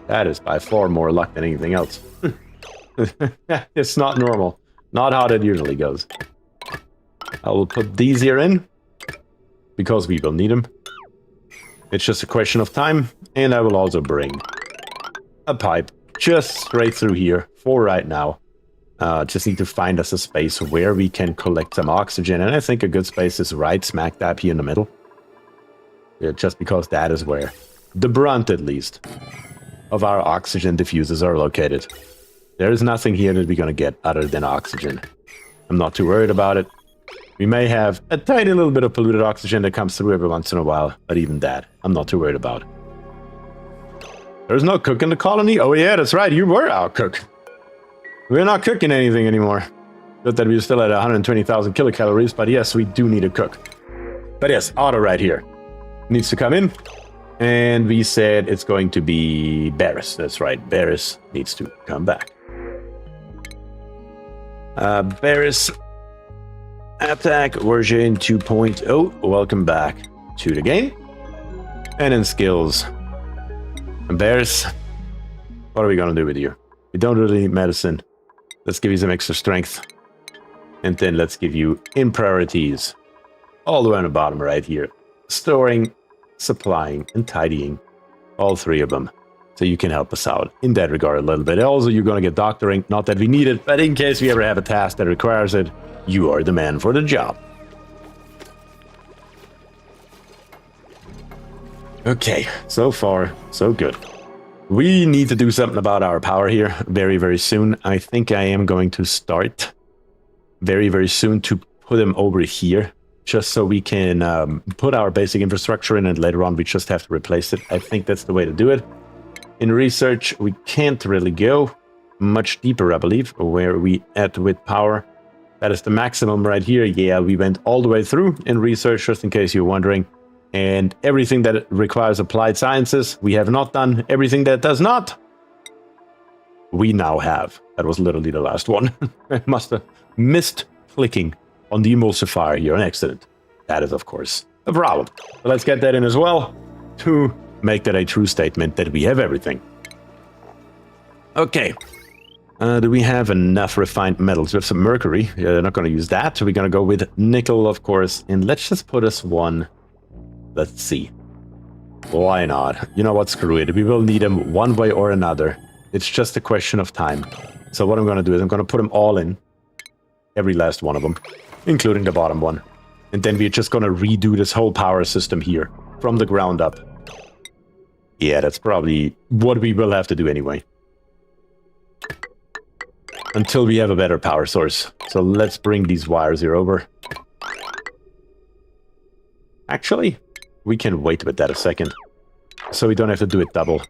That is by far more luck than anything else. It's not normal. Not how that usually goes. I will put these here in, because we will need them. It's just a question of time, and I will also bring a pipe just straight through here for right now. Just need to find us a space where we can collect some oxygen, and I think a good space is right smack dab here in the middle. Yeah, just because that is where the brunt, at least, of our oxygen diffusers are located. There is nothing here that we're going to get other than oxygen. I'm not too worried about it. We may have a tiny little bit of polluted oxygen that comes through every once in a while, but even that, I'm not too worried about. There's no cook in the colony? Oh yeah, that's right, you were our cook. We're not cooking anything anymore. Good that we're still at 120,000 kilocalories, but yes, we do need a cook. But yes, Otto right here needs to come in. And we said it's going to be Barris. That's right, Barris needs to come back. Barris, attack version 2.0. Welcome back to the game. And in skills, Barris, what are we going to do with you? We don't really need medicine. Let's give you some extra strength. And then let's give you in priorities all the way on the bottom right here. Storing, supplying, and tidying. All three of them. So you can help us out in that regard a little bit. Also, you're going to get doctoring. Not that we need it, but in case we ever have a task that requires it, you are the man for the job. Okay, so far, so good. We need to do something about our power here very, very soon. I think I am going to start very, very soon to put them over here, just so we can put our basic infrastructure in, and later on we just have to replace it. I think that's the way to do it. In research, we can't really go much deeper, I believe, where we at with power. That is the maximum right here. Yeah, we went all the way through in research, just in case you're wondering. And everything that requires applied sciences, we have not done. Everything that does not, we now have. That was literally the last one. I must have missed clicking on the emulsifier here, an accident. That is, of course, a problem. But let's get that in as well to make that a true statement that we have everything. Okay. Do we have enough refined metals? We have some mercury. Yeah, they're not going to use that. So we're going to go with nickel, of course. And let's just put us one. Let's see. Why not? You know what? Screw it. We will need them one way or another. It's just a question of time. So what I'm going to do is I'm going to put them all in. Every last one of them. Including the bottom one. And then we're just going to redo this whole power system here. From the ground up. Yeah, that's probably what we will have to do anyway. Until we have a better power source. So let's bring these wires here over. Actually, we can wait with that a second. So we don't have to do it double.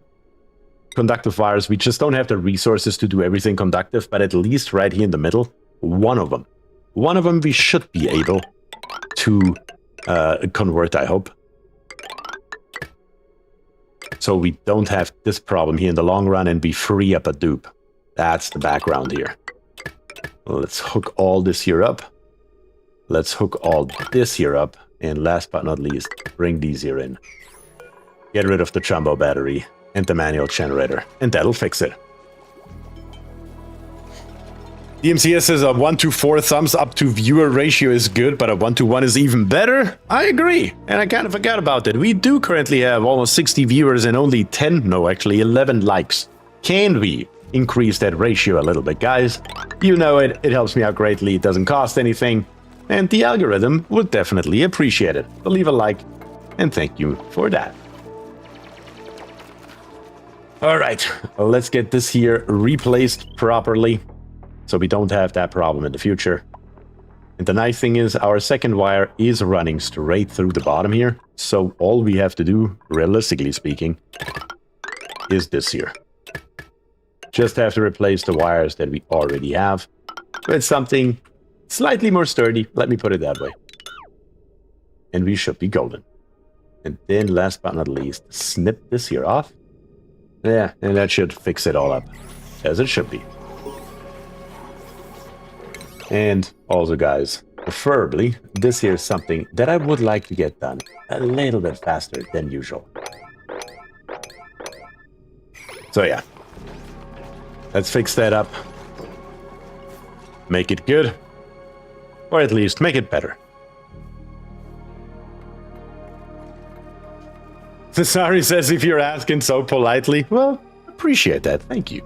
Conductive wires, we just don't have the resources to do everything conductive, but at least right here in the middle, one of them. One of them we should be able to convert, I hope. so we don't have this problem here in the long run and we free up a dupe. That's the background here. Let's hook all this here up. Let's hook all this here up. And last but not least, bring these here in. Get rid of the jumbo battery and the manual generator, and that'll fix it. DMCS says a 1-to-4 thumbs up to viewer ratio is good, but a 1-to-1 is even better. I agree, and I kind of forgot about it. We do currently have almost 60 viewers and only 11 likes. Can we increase that ratio a little bit, guys? You know it, it helps me out greatly, it doesn't cost anything, and the algorithm would definitely appreciate it. So leave a like, and thank you for that. Alright, let's get this here replaced properly, so we don't have that problem in the future. And the nice thing is our second wire is running straight through the bottom here, so all we have to do, realistically speaking, is this here. Just have to replace the wires that we already have with something slightly more sturdy, let me put it that way. And we should be golden. And then last but not least, snip this here off. Yeah, and that should fix it all up, as it should be. And also, guys, preferably, this here is something that I would like to get done a little bit faster than usual. So yeah, let's fix that up. Make it good, or at least make it better. Cesari says, if you're asking so politely, well, appreciate that, thank you.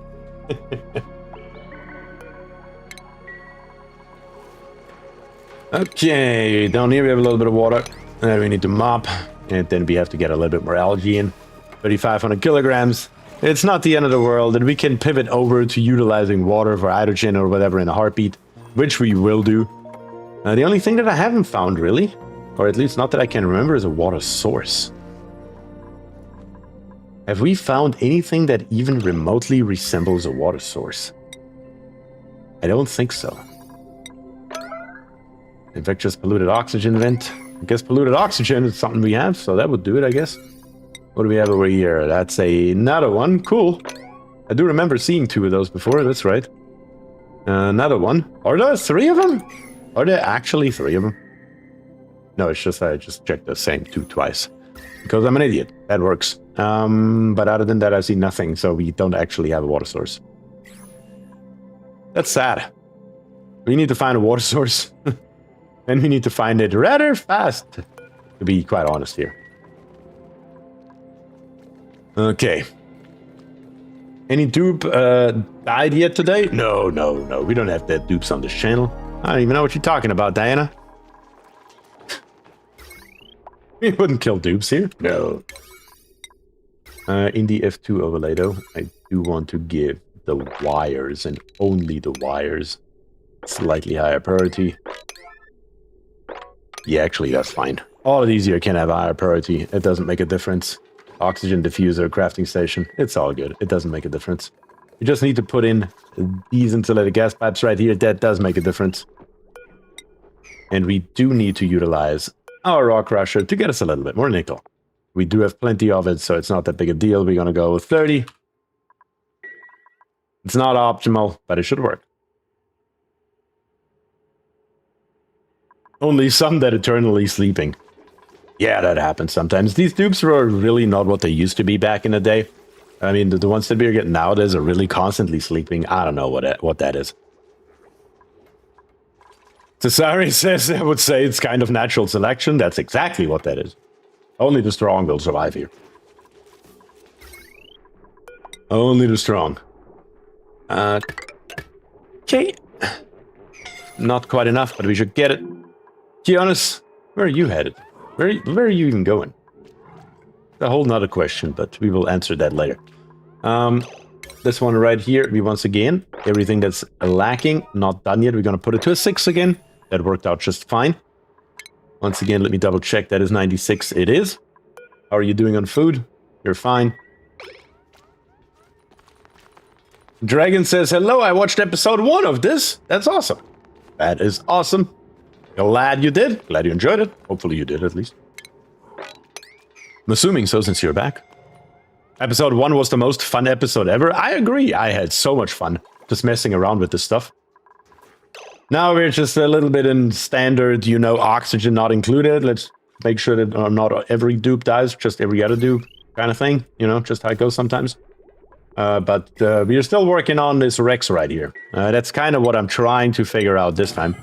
Okay, down here we have a little bit of water, and we need to mop, and then we have to get a little bit more algae in. 3,500 kilograms. It's not the end of the world, and we can pivot over to utilizing water for hydrogen or whatever in a heartbeat, which we will do. The only thing that I haven't found, really, or at least not that I can remember, is a water source. Have we found anything that even remotely resembles a water source? I don't think so. Infectious polluted oxygen vent. I guess polluted oxygen is something we have, so that would do it, I guess. What do we have over here? That's another one. Cool. I do remember seeing 2 of those before, that's right. Another one. Are there 3 of them? Are there actually 3 of them? No, it's just I just checked the same 2 twice. Because I'm an idiot. That works. But other than that, I see nothing, so we don't actually have a water source. That's sad. We need to find a water source. And we need to find it rather fast, to be quite honest here. Okay. Any dupe died yet today? No. We don't have dead dupes on this channel. I don't even know what you're talking about, Diana. We wouldn't kill dupes here. No. In the F2 overlay, though, I do want to give the wires, and only the wires, slightly higher priority. Yeah, actually, that's fine. All of these here can have higher priority. It doesn't make a difference. Oxygen diffuser, crafting station, it's all good. It doesn't make a difference. You just need to put in these insulated gas pipes right here. That does make a difference. And we do need to utilize our rock crusher to get us a little bit more nickel. We do have plenty of it, so it's not that big a deal. We're going to go with 30. It's not optimal, but it should work. Only some that eternally sleeping. Yeah, that happens sometimes. These dupes were really not what they used to be back in the day. I mean, the ones that we're getting nowadays are really constantly sleeping. I don't know what that is. Cesari says, I would say it's kind of natural selection. That's exactly what that is. Only the strong will survive here. Only the strong. Okay. Not quite enough, but we should get it. Giannis, where are you headed? Where are you even going? A whole nother question, but we will answer that later. This one right here, we once again, everything that's lacking, not done yet. We're going to put it to a 6 again. That worked out just fine. Once again, let me double check. That is 96. It is. How are you doing on food? You're fine. Dragon says, hello, I watched episode 1 of this. That's awesome. That is awesome. Glad you did. Glad you enjoyed it. Hopefully you did, at least. I'm assuming so, since you're back. Episode 1 was the most fun episode ever. I agree. I had so much fun just messing around with this stuff. Now we're just a little bit in standard, you know, oxygen not included. Let's make sure that not every dupe dies, just every other dupe kind of thing. You know, just how it goes sometimes. But we're still working on this Rex right here. That's kind of what I'm trying to figure out this time.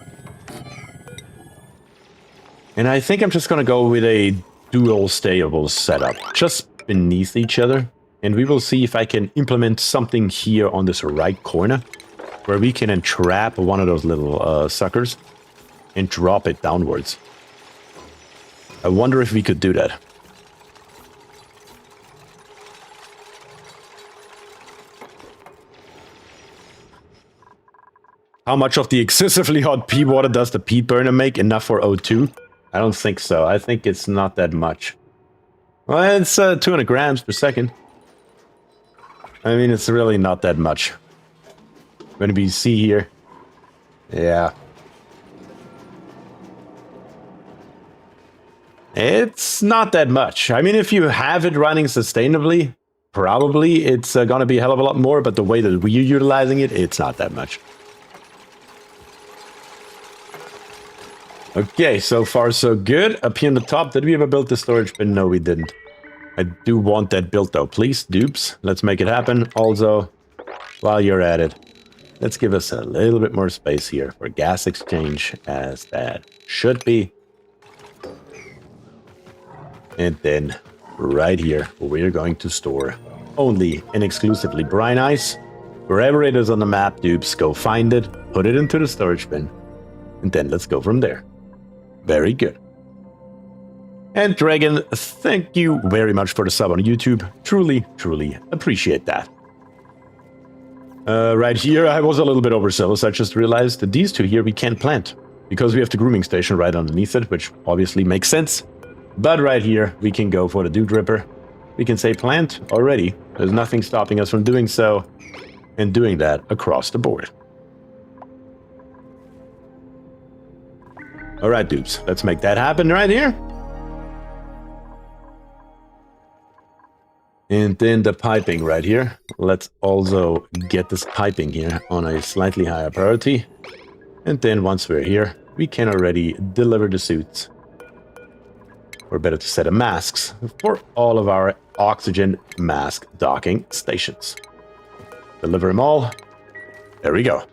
And I think I'm just going to go with a dual stable setup, just beneath each other. And we will see if I can implement something here on this right corner, where we can entrap one of those little suckers and drop it downwards. I wonder if we could do that. How much of the excessively hot pea water does the peat burner make? Enough for O2? I don't think so. I think it's not that much. Well, it's 200 grams per second. I mean, it's really not that much. When we see here. Yeah. It's not that much. I mean, if you have it running sustainably, probably it's going to be a hell of a lot more, but the way that we're utilizing it, it's not that much. Okay, so far so good. Up here on the top, did we ever build the storage bin? No, we didn't. I do want that built though. Please, dupes, let's make it happen. Also, while you're at it, let's give us a little bit more space here for gas exchange, as that should be. And then right here, we're going to store only and exclusively brine ice. Wherever it is on the map, dupes, go find it, put it into the storage bin, and then let's go from there. Very good. And Dragon, thank you very much for the sub on YouTube. Truly, truly appreciate that. Right here, I was a little bit overzealous. I just realized that these two here we can't plant, because we have the grooming station right underneath it, which obviously makes sense. But right here, we can go for the dew dripper. We can say plant already. There's nothing stopping us from doing so, and doing that across the board. Alright, dupes, let's make that happen right here. And then the piping right here. Let's also get this piping here on a slightly higher priority. And then once we're here, we can already deliver the suits. Or better to say the masks for all of our oxygen mask docking stations. Deliver them all. There we go.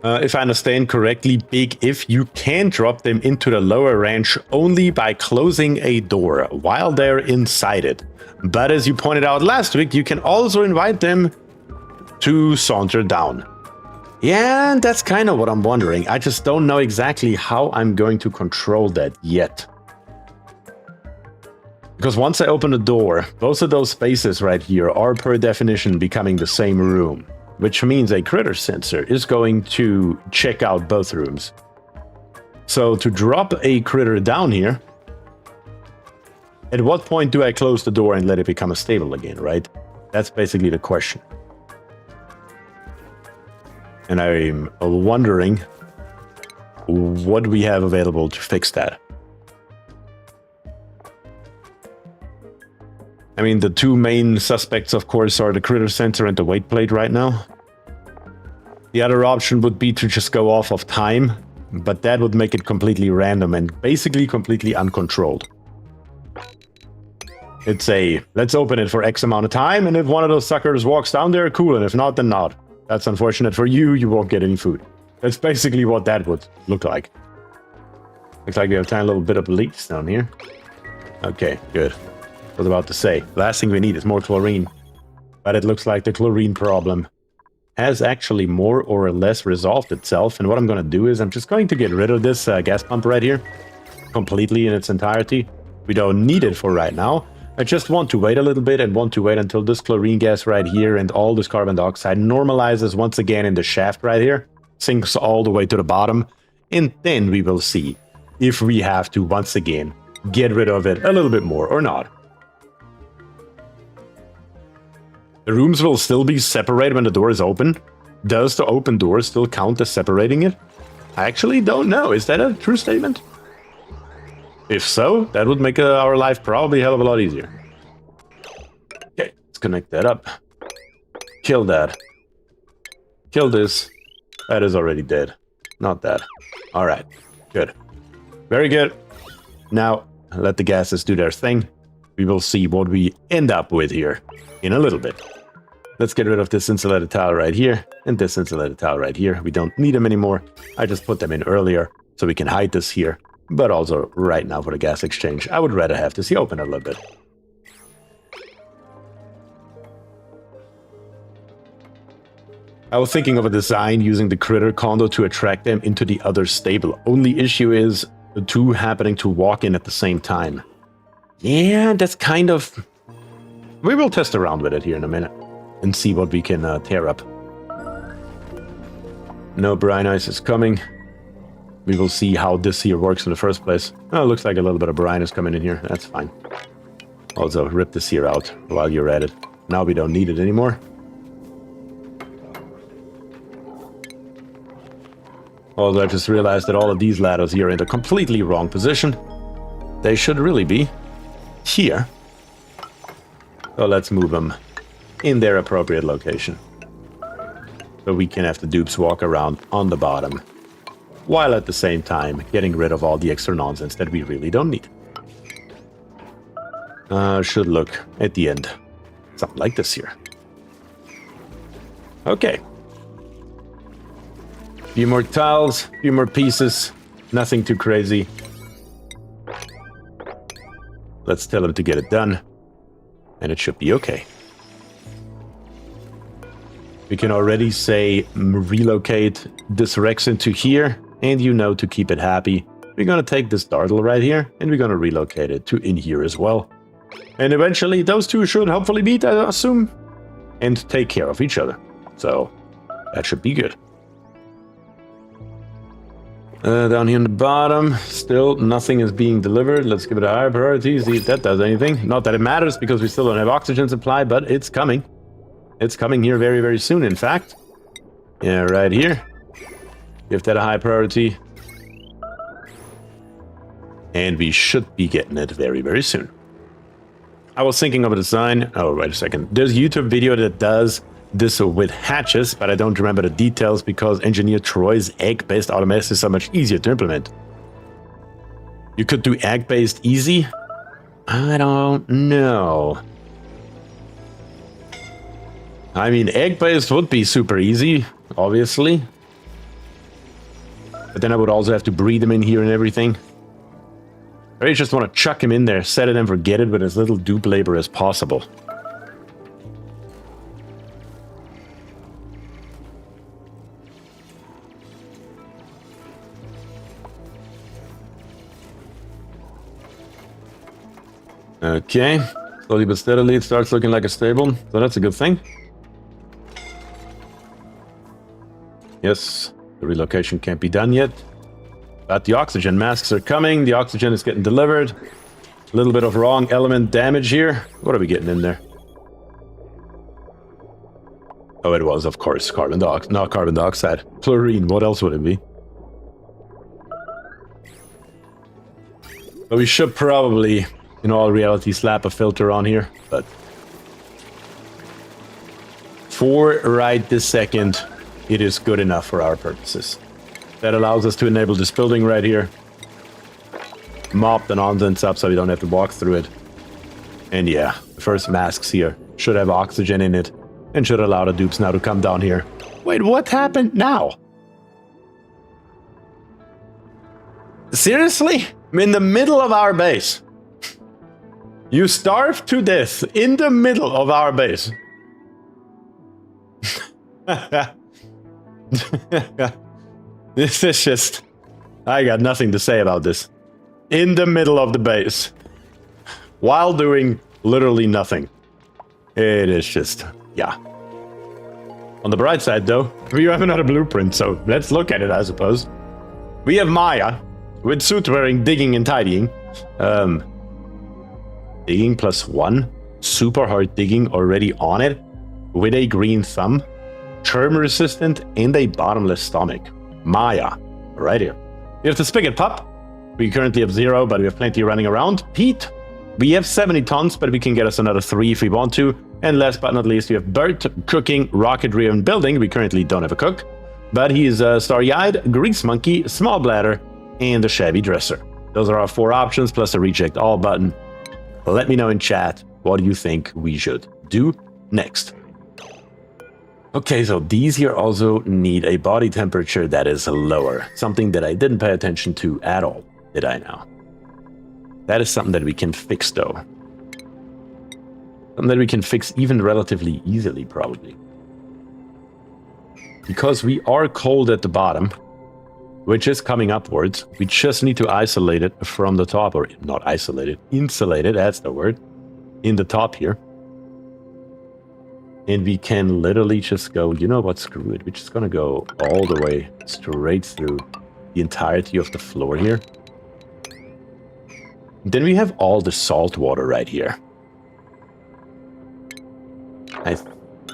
If I understand correctly, Big If, you can drop them into the lower ranch only by closing a door while they're inside it. But as you pointed out last week, you can also invite them to saunter down. Yeah, and that's kind of what I'm wondering. I just don't know exactly how I'm going to control that yet. Because once I open the door, both of those spaces right here are per definition becoming the same room. Which means a critter sensor is going to check out both rooms. So to drop a critter down here, at what point do I close the door and let it become a stable again, right? That's basically the question. And I'm wondering what we have available to fix that. I mean, the two main suspects, of course, are the critter sensor and the weight plate right now. The other option would be to just go off of time, but that would make it completely random and basically completely uncontrolled. It's a, let's open it for X amount of time, and if one of those suckers walks down there, cool, and if not, then not. That's unfortunate for you, you won't get any food. That's basically what that would look like. Looks like we have a tiny little bit of leaks down here. Okay, good. I was about to say, the last thing we need is more chlorine. But it looks like the chlorine problem has actually more or less resolved itself. And what I'm going to do is I'm just going to get rid of this gas pump right here. Completely in its entirety. We don't need it for right now. I just want to wait a little bit and want to wait until this chlorine gas right here and all this carbon dioxide normalizes once again in the shaft right here. Sinks all the way to the bottom. And then we will see if we have to once again get rid of it a little bit more or not. The rooms will still be separated when the door is open. Does the open door still count as separating it? I actually don't know. Is that a true statement? If so, that would make our life probably a hell of a lot easier. Okay, let's connect that up. Kill that. Kill this. That is already dead. Not that. Alright, good. Very good. Now, let the gases do their thing. We will see what we end up with here in a little bit. Let's get rid of this insulated tile right here and this insulated tile right here. We don't need them anymore. I just put them in earlier so we can hide this here. But also right now for the gas exchange, I would rather have this here open a little bit. I was thinking of a design using the critter condo to attract them into the other stable. Only issue is the two happening to walk in at the same time. Yeah, that's kind of... We will test around with it here in a minute and see what we can tear up. No brine ice is coming. We will see how this here works in the first place. Oh, it looks like a little bit of brine is coming in here. That's fine. Also, rip this here out while you're at it. Now we don't need it anymore. Although I just realized that all of these ladders here are in the completely wrong position. They should really be here. So let's move them in their appropriate location. So we can have the dupes walk around on the bottom, while at the same time getting rid of all the extra nonsense that we really don't need. Should look at the end something like this here. Okay. Few more tiles, few more pieces, nothing too crazy. Let's tell him to get it done, and it should be okay. We can already say relocate this Rex into here, and you know to keep it happy, we're gonna take this Dartle right here, and we're gonna relocate it to in here as well. And eventually those two should hopefully meet, I assume, and take care of each other. So that should be good. Down here on the bottom, still nothing is being delivered. Let's give it a higher priority, see if that does anything. Not that it matters because we still don't have oxygen supply, but it's coming. It's coming here very, very soon, in fact. Yeah, right here. Give that a high priority. And we should be getting it very, very soon. I was thinking of a design. Oh, wait a second. There's a YouTube video that does this with hatches, but I don't remember the details because engineer Troy's egg-based automation is so much easier to implement. You could do egg-based easy? I don't know. I mean, egg-based would be super easy, obviously. But then I would also have to breed them in here and everything. I just want to chuck him in there, set it and forget it with as little dupe labor as possible. Okay, slowly but steadily it starts looking like a stable, so that's a good thing. Yes, the relocation can't be done yet. But the oxygen masks are coming, the oxygen is getting delivered. A little bit of wrong element damage here. What are we getting in there? Oh, it was, of course, not carbon dioxide. Chlorine, what else would it be? But we should probably, in all reality, slap a filter on here, but for right this second, it is good enough for our purposes. That allows us to enable this building right here. Mop the nonsense up so we don't have to walk through it. And yeah, the first masks here should have oxygen in it and should allow the dupes now to come down here. Wait, what happened now? Seriously? I'm in the middle of our base. You starved to death in the middle of our base. This is just... I got nothing to say about this. In the middle of the base. While doing literally nothing. It is just... yeah. On the bright side, though, we have another blueprint, so let's look at it, I suppose. We have Maya, with suit wearing, digging and tidying. Digging +1. Super hard digging already on it. With a green thumb. Germ resistant and a bottomless stomach. Maya. right here. We have the spigot pup. We currently have 0, but we have plenty running around. Pete. We have 70 tons, but we can get us another 3 if we want to. And last but not least, we have Bert, cooking, rocketry, and building. We currently don't have a cook, but he is a starry-eyed, grease monkey, small bladder, and a shabby dresser. Those are our 4 options, plus a reject all button. Let me know in chat, what do you think we should do next? Okay, so these here also need a body temperature that is lower. Something that I didn't pay attention to at all, did I now? That is something that we can fix, though. Something that we can fix even relatively easily, probably. Because we are cold at the bottom, which is coming upwards. We just need to isolate it from the top, or not isolate it, insulate it, that's the word, in the top here. And we can literally just go, you know what, screw it. We're just gonna go all the way straight through the entirety of the floor here. Then we have all the salt water right here. I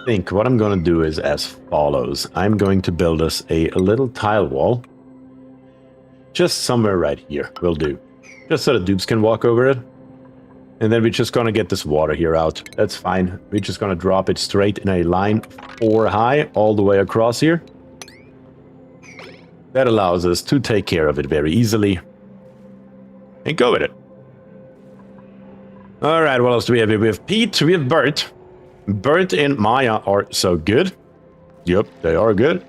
think what I'm going to do is as follows. I'm going to build us a little tile wall. Just somewhere right here will do. Just so the dupes can walk over it. And then we're just going to get this water here out. That's fine. We're just going to drop it straight in a line 4 high all the way across here. That allows us to take care of it very easily. And go with it. Alright, what else do we have here? We have Pete, we have Bert. Bert and Maya are so good. Yep, they are good.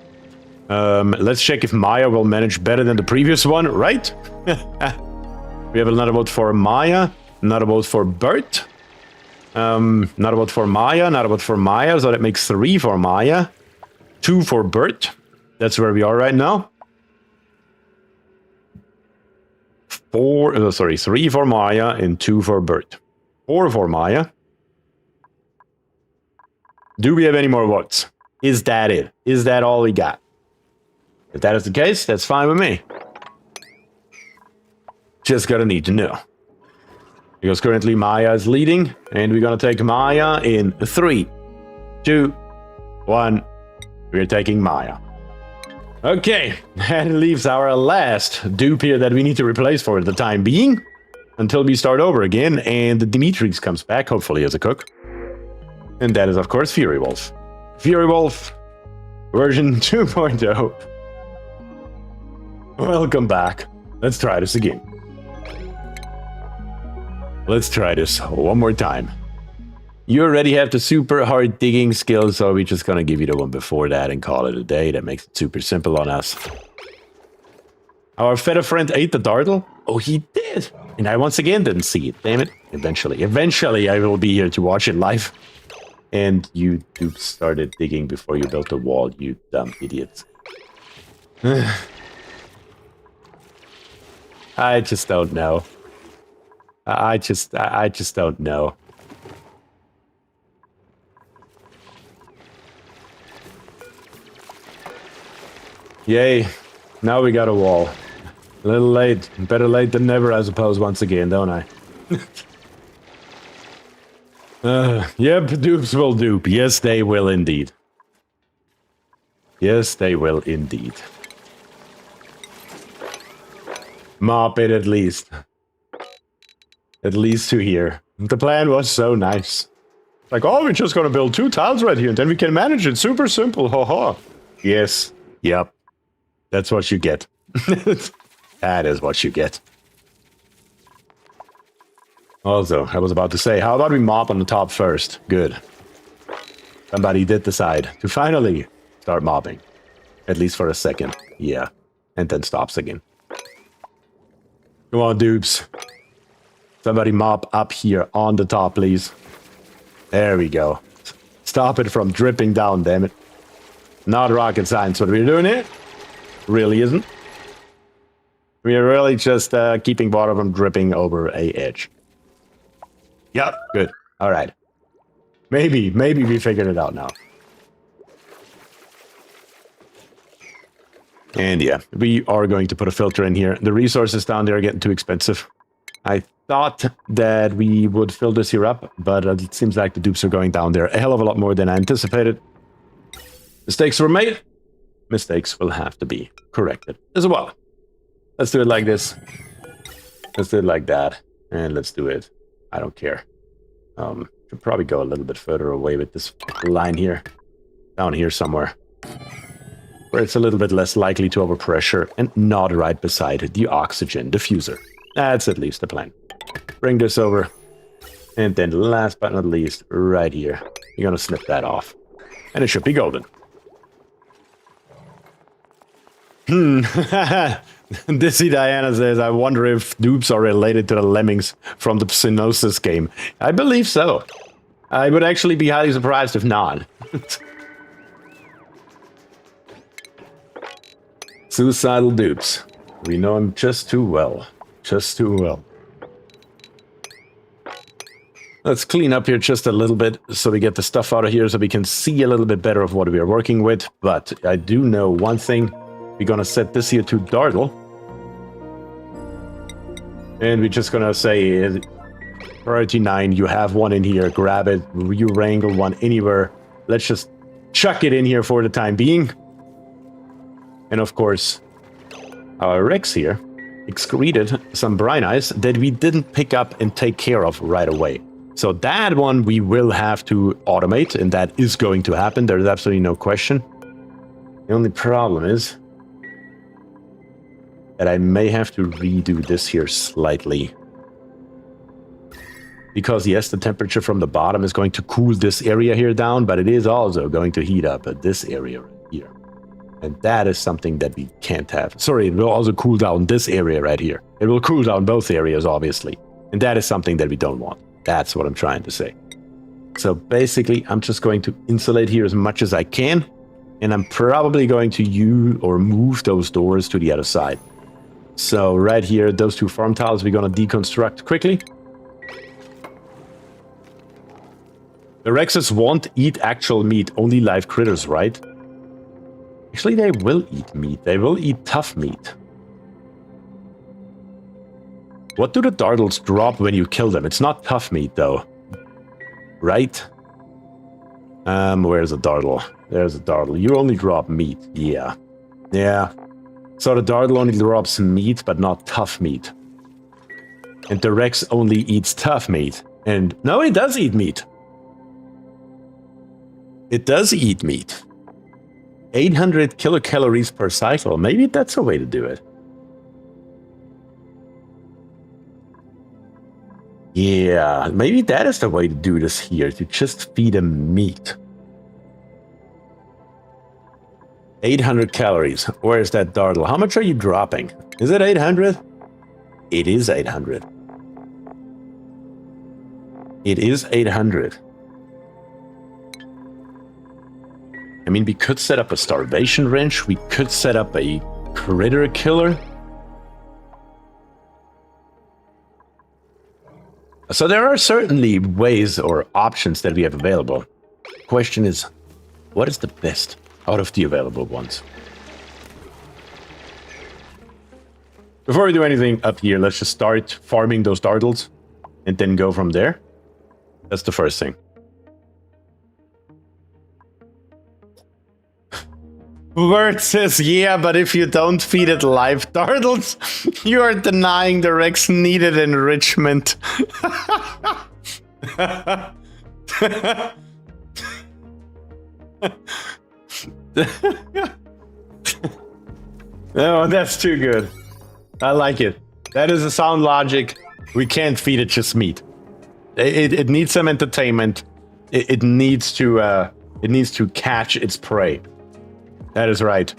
Let's check if Maya will manage better than the previous one, right? We have another vote for Maya, another vote for Bert. Another vote for Maya, another vote for Maya, so that makes 3 for Maya. 2 for Bert. That's where we are right now. 3 for Maya and 2 for Bert. 4 for Maya. Do we have any more votes? Is that it? Is that all we got? If that is the case, that's fine with me. Just gotta need to know. Because currently Maya is leading, and we're gonna take Maya in 3, 2, 1. We're taking Maya. Okay, that leaves our last dupe here that we need to replace for the time being. Until we start over again, and Dimitris comes back, hopefully as a cook. And that is, of course, Fury Wolf. Fury Wolf, version 2.0. Welcome back. Let's try this again. Let's try this one more time. You already have the super hard digging skills, so we're just gonna give you the one before that and call it a day. That makes it super simple on us. Our feather friend ate the dartle? Oh, he did! And I once again didn't see it. Damn it. Eventually I will be here to watch it live. And you started digging before you built the wall, you dumb idiots. I just don't know. I just don't know. Yay. Now we got a wall. A little late. Better late than never, I suppose, once again, don't I? Yep, dupes will dupe. Yes, they will indeed. Yes, they will indeed. Mop it at least. At least to here. The plan was so nice. Like, oh, we're just gonna build 2 tiles right here, and then we can manage it. Super simple, haha. Yes. Yep. That's what you get. That is what you get. Also, I was about to say, how about we mop on the top first? Good. Somebody did decide to finally start mopping. At least for a second. Yeah. And then stops again. Come on, dupes. Somebody mop up here on the top, please. There we go. Stop it from dripping down, damn it. Not rocket science what we're doing here. Really isn't. We are really just keeping water from dripping over a edge. Yep, good. All right. Maybe we figured it out now. And yeah, we are going to put a filter in here. The resources down there are getting too expensive. I thought that we would fill this here up, but it seems like the dupes are going down there a hell of a lot more than I anticipated. Mistakes were made. Mistakes will have to be corrected as well. Let's do it like this. Let's do it like that. And let's do it. I don't care. Should probably go a little bit further away with this line here. Down here somewhere. Where it's a little bit less likely to overpressure and not right beside the oxygen diffuser. That's at least the plan. Bring this over. And then last but not least, right here. You're gonna snip that off. And it should be golden. Dizzy Diana says, I wonder if dupes are related to the lemmings from the Psygnosis game. I believe so. I would actually be highly surprised if not. Suicidal dupes. We know him just too well. Just too well. Let's clean up here just a little bit so we get the stuff out of here so we can see a little bit better of what we are working with. But I do know one thing. We're gonna set this here to Dartle. And we're just gonna say, priority 9, you have one in here, grab it, you wrangle one anywhere. Let's just chuck it in here for the time being. And of course, our Rex here excreted some brine ice that we didn't pick up and take care of right away. So that one we will have to automate, and that is going to happen. There's absolutely no question. The only problem is that I may have to redo this here slightly. Because yes, the temperature from the bottom is going to cool this area here down, but it is also going to heat up this area right here. And that is something that we can't have. Sorry, it will also cool down this area right here. It will cool down both areas, obviously. And that is something that we don't want. That's what I'm trying to say. So basically, I'm just going to insulate here as much as I can. And I'm probably going to use or move those doors to the other side. So right here, those two farm tiles we're going to deconstruct quickly. The Rexes won't eat actual meat, only live critters, right? Actually, they will eat meat. They will eat tough meat. What do the Dartles drop when you kill them? It's not tough meat, though. Right? Where's the Dartle? There's a Dartle. You only drop meat. Yeah. Yeah. So the Dartle only drops meat, but not tough meat. And the Rex only eats tough meat. And no, it does eat meat. It does eat meat. 800 kilocalories per cycle. Maybe that's a way to do it. Yeah, maybe that is the way to do this here, to just feed them meat. 800 calories. Where is that Dartle? How much are you dropping? Is it 800? It is 800. It is 800. I mean, we could set up a starvation wrench. We could set up a critter killer. So there are certainly ways or options that we have available. Question is, what is the best out of the available ones? Before we do anything up here, let's just start farming those Dartles and then go from there. That's the first thing. Word says, yeah, but if you don't feed it live Dartles, you are denying the Rex needed enrichment. Oh, that's too good. I like it. That is a sound logic. We can't feed it just meat. It needs some entertainment. It needs to catch its prey. That is right.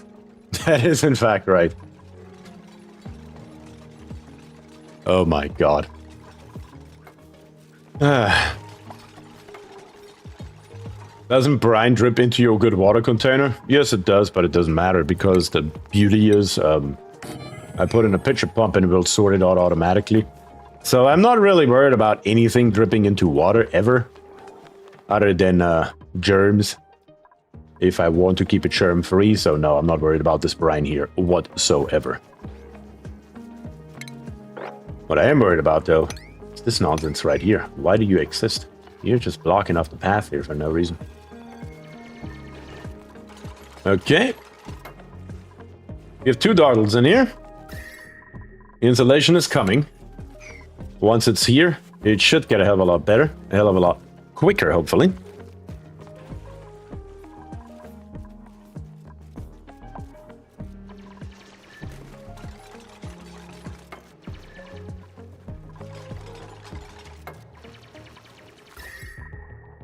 That is in fact right. Oh my god. Doesn't brine drip into your good water container? Yes, it does, but it doesn't matter because the beauty is I put in a pitcher pump and it will sort it out automatically. So I'm not really worried about anything dripping into water ever, other than germs. If I want to keep it germ-free, so no, I'm not worried about this brine here whatsoever. What I am worried about, though, is this nonsense right here. Why do you exist? You're just blocking off the path here for no reason. Okay. We have two Dartles in here. Insulation is coming. Once it's here, it should get a hell of a lot better. A hell of a lot quicker, hopefully.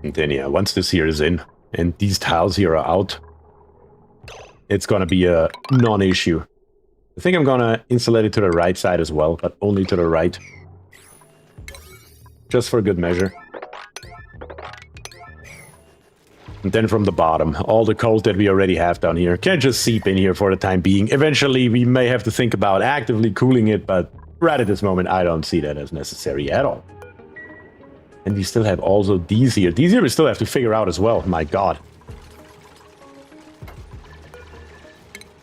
And then, yeah, once this here is in, and these tiles here are out, it's gonna be a non-issue. I think I'm gonna insulate it to the right side as well, but only to the right. Just for good measure. And then from the bottom, all the cold that we already have down here can just seep in here for the time being. Eventually, we may have to think about actively cooling it, but right at this moment, I don't see that as necessary at all. And we still have also these here. These here we still have to figure out as well. My god.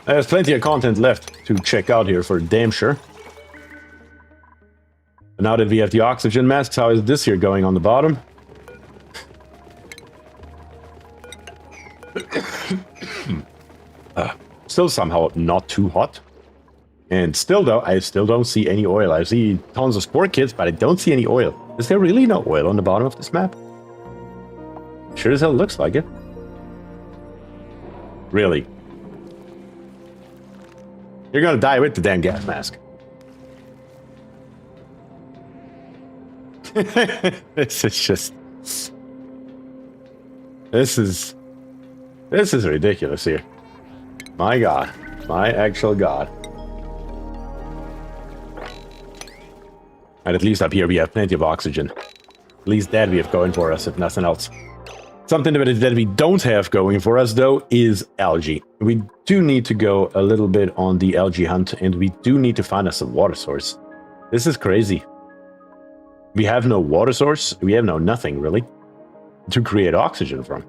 There's plenty of content left to check out here for damn sure. And now that we have the oxygen masks, how is this here going on the bottom? Still somehow not too hot. And still though, I still don't see any oil. I see tons of spore kits, but I don't see any oil. Is there really no oil on the bottom of this map? Sure as hell looks like it. Really? You're gonna die with the damn gas mask. This is just... This is ridiculous here. My god. My actual god. And at least up here we have plenty of oxygen. At least that we have going for us, if nothing else. Something that we don't have going for us, though, is algae. We do need to go a little bit on the algae hunt, and we do need to find us a water source. This is crazy. We have no water source. We have no nothing, really, to create oxygen from.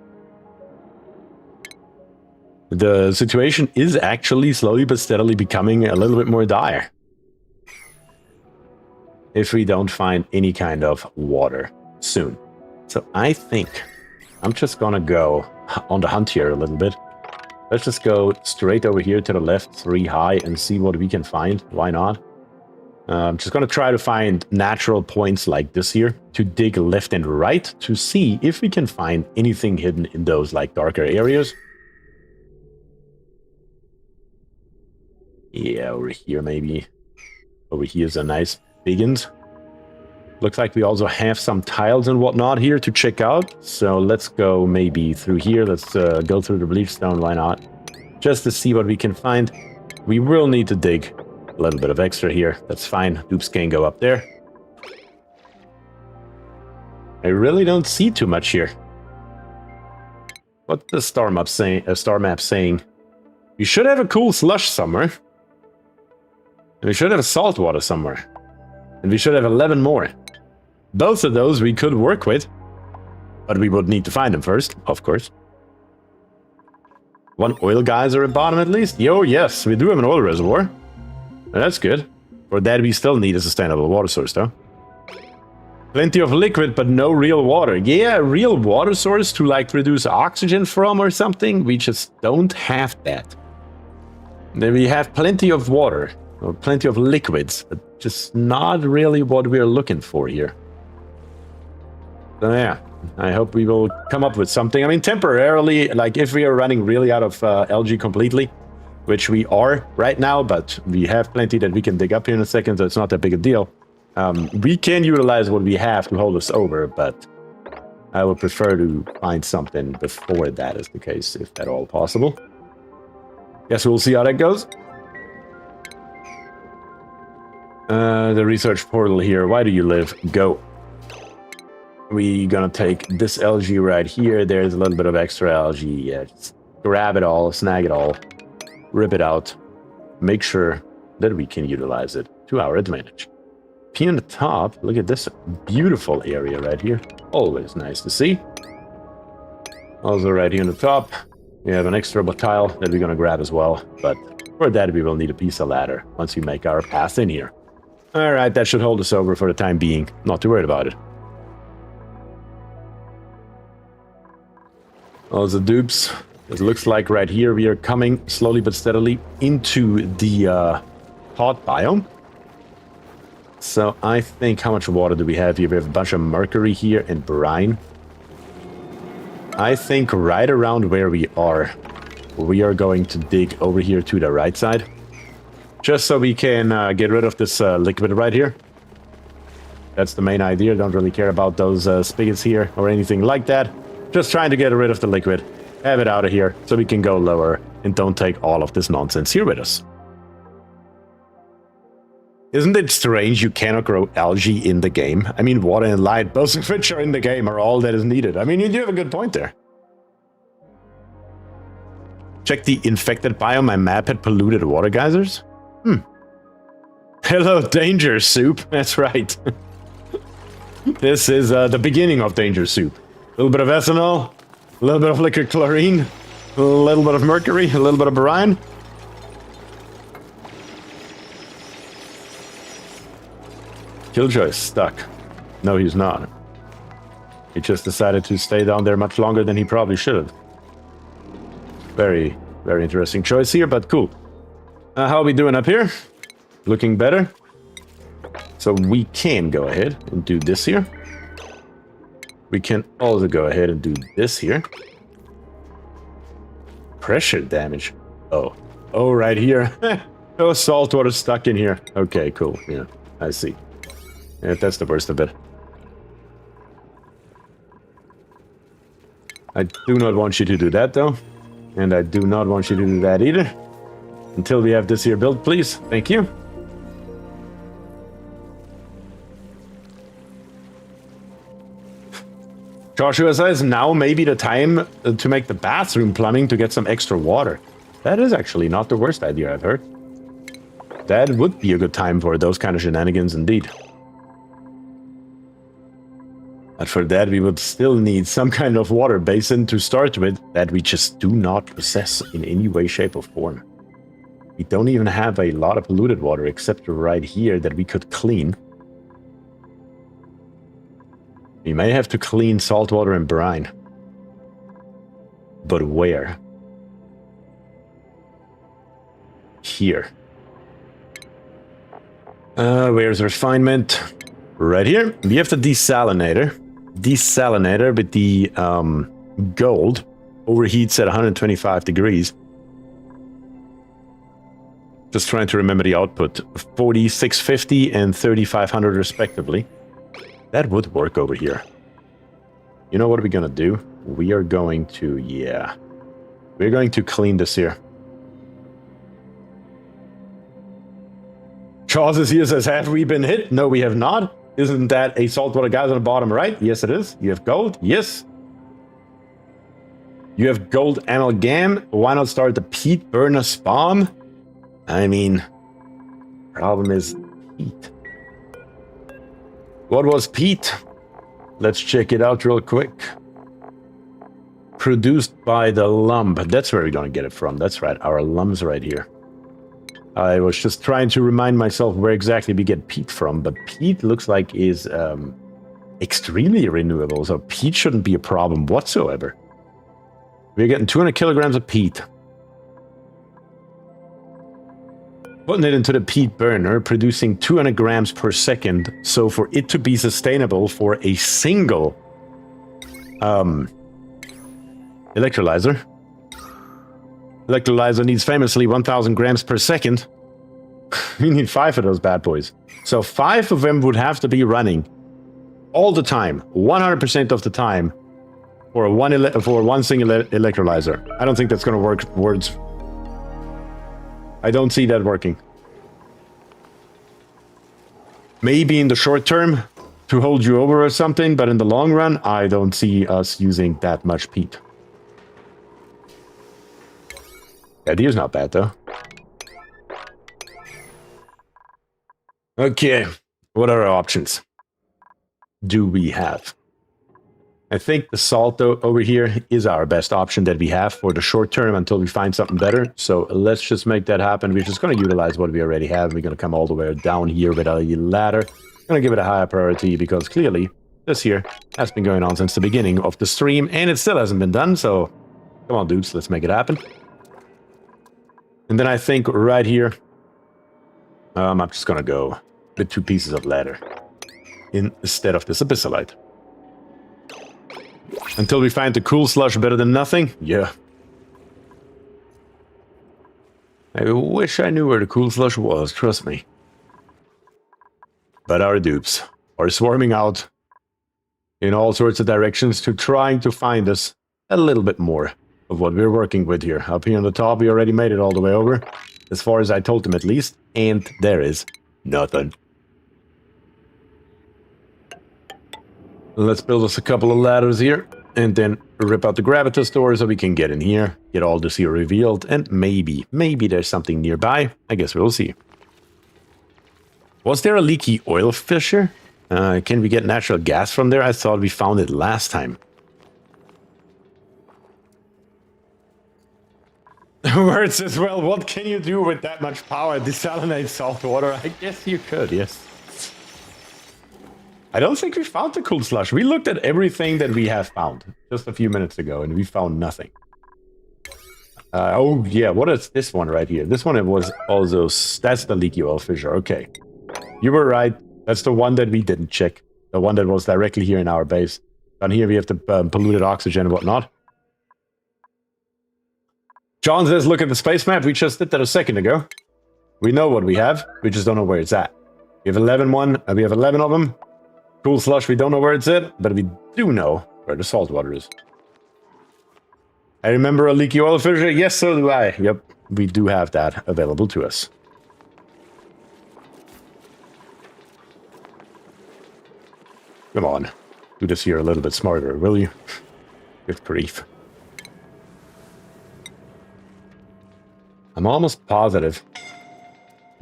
The situation is actually slowly but steadily becoming a little bit more dire. If we don't find any kind of water soon. So I think I'm just gonna go on the hunt here a little bit. Let's just go straight over here to the left, 3 high, and see what we can find. Why not? I'm just gonna try to find natural points like this here to dig left and right to see if we can find anything hidden in those like darker areas. Yeah, over here maybe. Over here is a nice biggins. Looks like we also have some tiles and whatnot here to check out. So let's go maybe through here. Let's go through the bleach stone. Why not? Just to see what we can find. We will need to dig a little bit of extra here. That's fine. Dupes can go up there. I really don't see too much here. What's the star map saying? We should have a cool slush somewhere. And we should have a salt water somewhere. And we should have 11 more. Both of those we could work with. But we would need to find them first, of course. 1 oil geyser at bottom at least. Yo, yes, we do have an oil reservoir. That's good. For that we still need a sustainable water source though. Plenty of liquid, but no real water. Yeah, a real water source to like produce oxygen from or something. We just don't have that. Then we have plenty of water. Or plenty of liquids, but just not really what we're looking for here. So yeah, I hope we will come up with something. I mean, temporarily, like if we are running really out of algae completely, which we are right now, but we have plenty that we can dig up here in a second, so it's not that big a deal. We can utilize what we have to hold us over, but I would prefer to find something before that is the case, if at all possible. Guess we'll see how that goes. The research portal here. Why do you live? Go. We gonna take this algae right here. There's a little bit of extra algae. Yeah, just grab it all, snag it all, rip it out. Make sure that we can utilize it to our advantage. P on the top. Look at this beautiful area right here. Always nice to see. Also right here on the top, we have an extra tile that we're gonna grab as well. But for that, we will need a piece of ladder once we make our path in here. Alright, that should hold us over for the time being. Not too worried about it. Also dupes. It looks like right here we are coming slowly but steadily into the hot biome. So I think, how much water do we have here? We have a bunch of mercury here and brine. I think right around where we are going to dig over here to the right side. Just so we can get rid of this liquid right here. That's the main idea. Don't really care about those spigots here or anything like that. Just trying to get rid of the liquid. Have it out of here so we can go lower and don't take all of this nonsense here with us. Isn't it strange you cannot grow algae in the game? I mean, water and light, both of which are in the game, are all that is needed. I mean, you do have a good point there. Check the infected biome. My map had polluted water geysers. Hello, Danger Soup. That's right. This is the beginning of Danger Soup. A little bit of ethanol, a little bit of liquid chlorine, a little bit of mercury, a little bit of brine. Killjoy is stuck. No, he's not. He just decided to stay down there much longer than he probably should have. Very, very interesting choice here, but cool. How are we doing up here? Looking better. So we can go ahead and do this here. We can also go ahead and do this here. Pressure damage. Oh, right here. No salt water stuck in here. Okay, cool. Yeah, I see. Yeah, that's the worst of it. I do not want you to do that, though. And I do not want you to do that either. Until we have this here built, please. Thank you. Joshua says now maybe the time to make the bathroom plumbing to get some extra water. That is actually not the worst idea I've heard. That would be a good time for those kind of shenanigans indeed. But for that, we would still need some kind of water basin to start with that we just do not possess in any way, shape, or form. We don't even have a lot of polluted water except right here that we could clean. We may have to clean salt water and brine. But where? Here. Where's refinement? Right here. We have the desalinator. Desalinator with the gold overheats at 125 degrees. Just trying to remember the output. 4650 and 3500 respectively. That would work over here. You know what are we going to do? We are going to, yeah. We're going to clean this here. Charles is here, says, have we been hit? No, we have not. Isn't that a saltwater geyser on the bottom right? Yes, it is. You have gold? Yes. You have gold amalgam. Why not start the peat burner spawn? I mean, problem is peat. What was peat? Let's check it out real quick. Produced by the lump. That's where we're going to get it from. That's right. Our lump's right here. I was just trying to remind myself where exactly we get peat from, but peat looks like is extremely renewable, so peat shouldn't be a problem whatsoever. We're getting 200 kilograms of peat. Putting it into the peat burner, producing 200 grams per second, so for it to be sustainable for a single electrolyzer. Electrolyzer needs famously 1000 grams per second. We need 5 of those bad boys. So 5 of them would have to be running all the time, 100% of the time, for one single electrolyzer. I don't think that's going to work. Words. I don't see that working. Maybe in the short term to hold you over or something, but in the long run, I don't see us using that much peat. The idea's not bad, though. Okay, what other options do we have? I think the salt over here is our best option that we have for the short term until we find something better. So let's just make that happen. We're just going to utilize what we already have. We're going to come all the way down here with a ladder. I'm going to give it a higher priority because clearly this here has been going on since the beginning of the stream and it still hasn't been done. So come on, dudes, let's make it happen. And then I think right here, I'm just going to go with 2 pieces of ladder instead of this abyssalite. Until we find the cool slush better than nothing? Yeah. I wish I knew where the cool slush was, trust me. But our dupes are swarming out in all sorts of directions to trying to find us a little bit more of what we're working with here. Up here on the top, we already made it all the way over, as far as I told them at least, and there is nothing. Let's build us a couple of ladders here, and then rip out the gravitas door so we can get in here, get all this here revealed, and maybe there's something nearby. I guess we'll see. Was there a leaky oil fissure? Can we get natural gas from there? I thought we found it last time. Words as well. What can you do with that much power? Desalinate salt water? I guess you could, yes. I don't think we found the cool slush. We looked at everything that we have found just a few minutes ago, and we found nothing. Oh, yeah, what is this one right here? This one, it was also... That's the leaky oil fissure, okay. You were right. That's the one that we didn't check. The one that was directly here in our base. Down here we have the polluted oxygen and whatnot. John says, look at the space map. We just did that a second ago. We know what we have. We just don't know where it's at. We have 11 of them. Cool slush, we don't know where it's at, but we do know where the salt water is. I remember a leaky oil fissure. Yes, so do I. Yep, we do have that available to us. Come on. Do this here a little bit smarter, will you? Good grief. I'm almost positive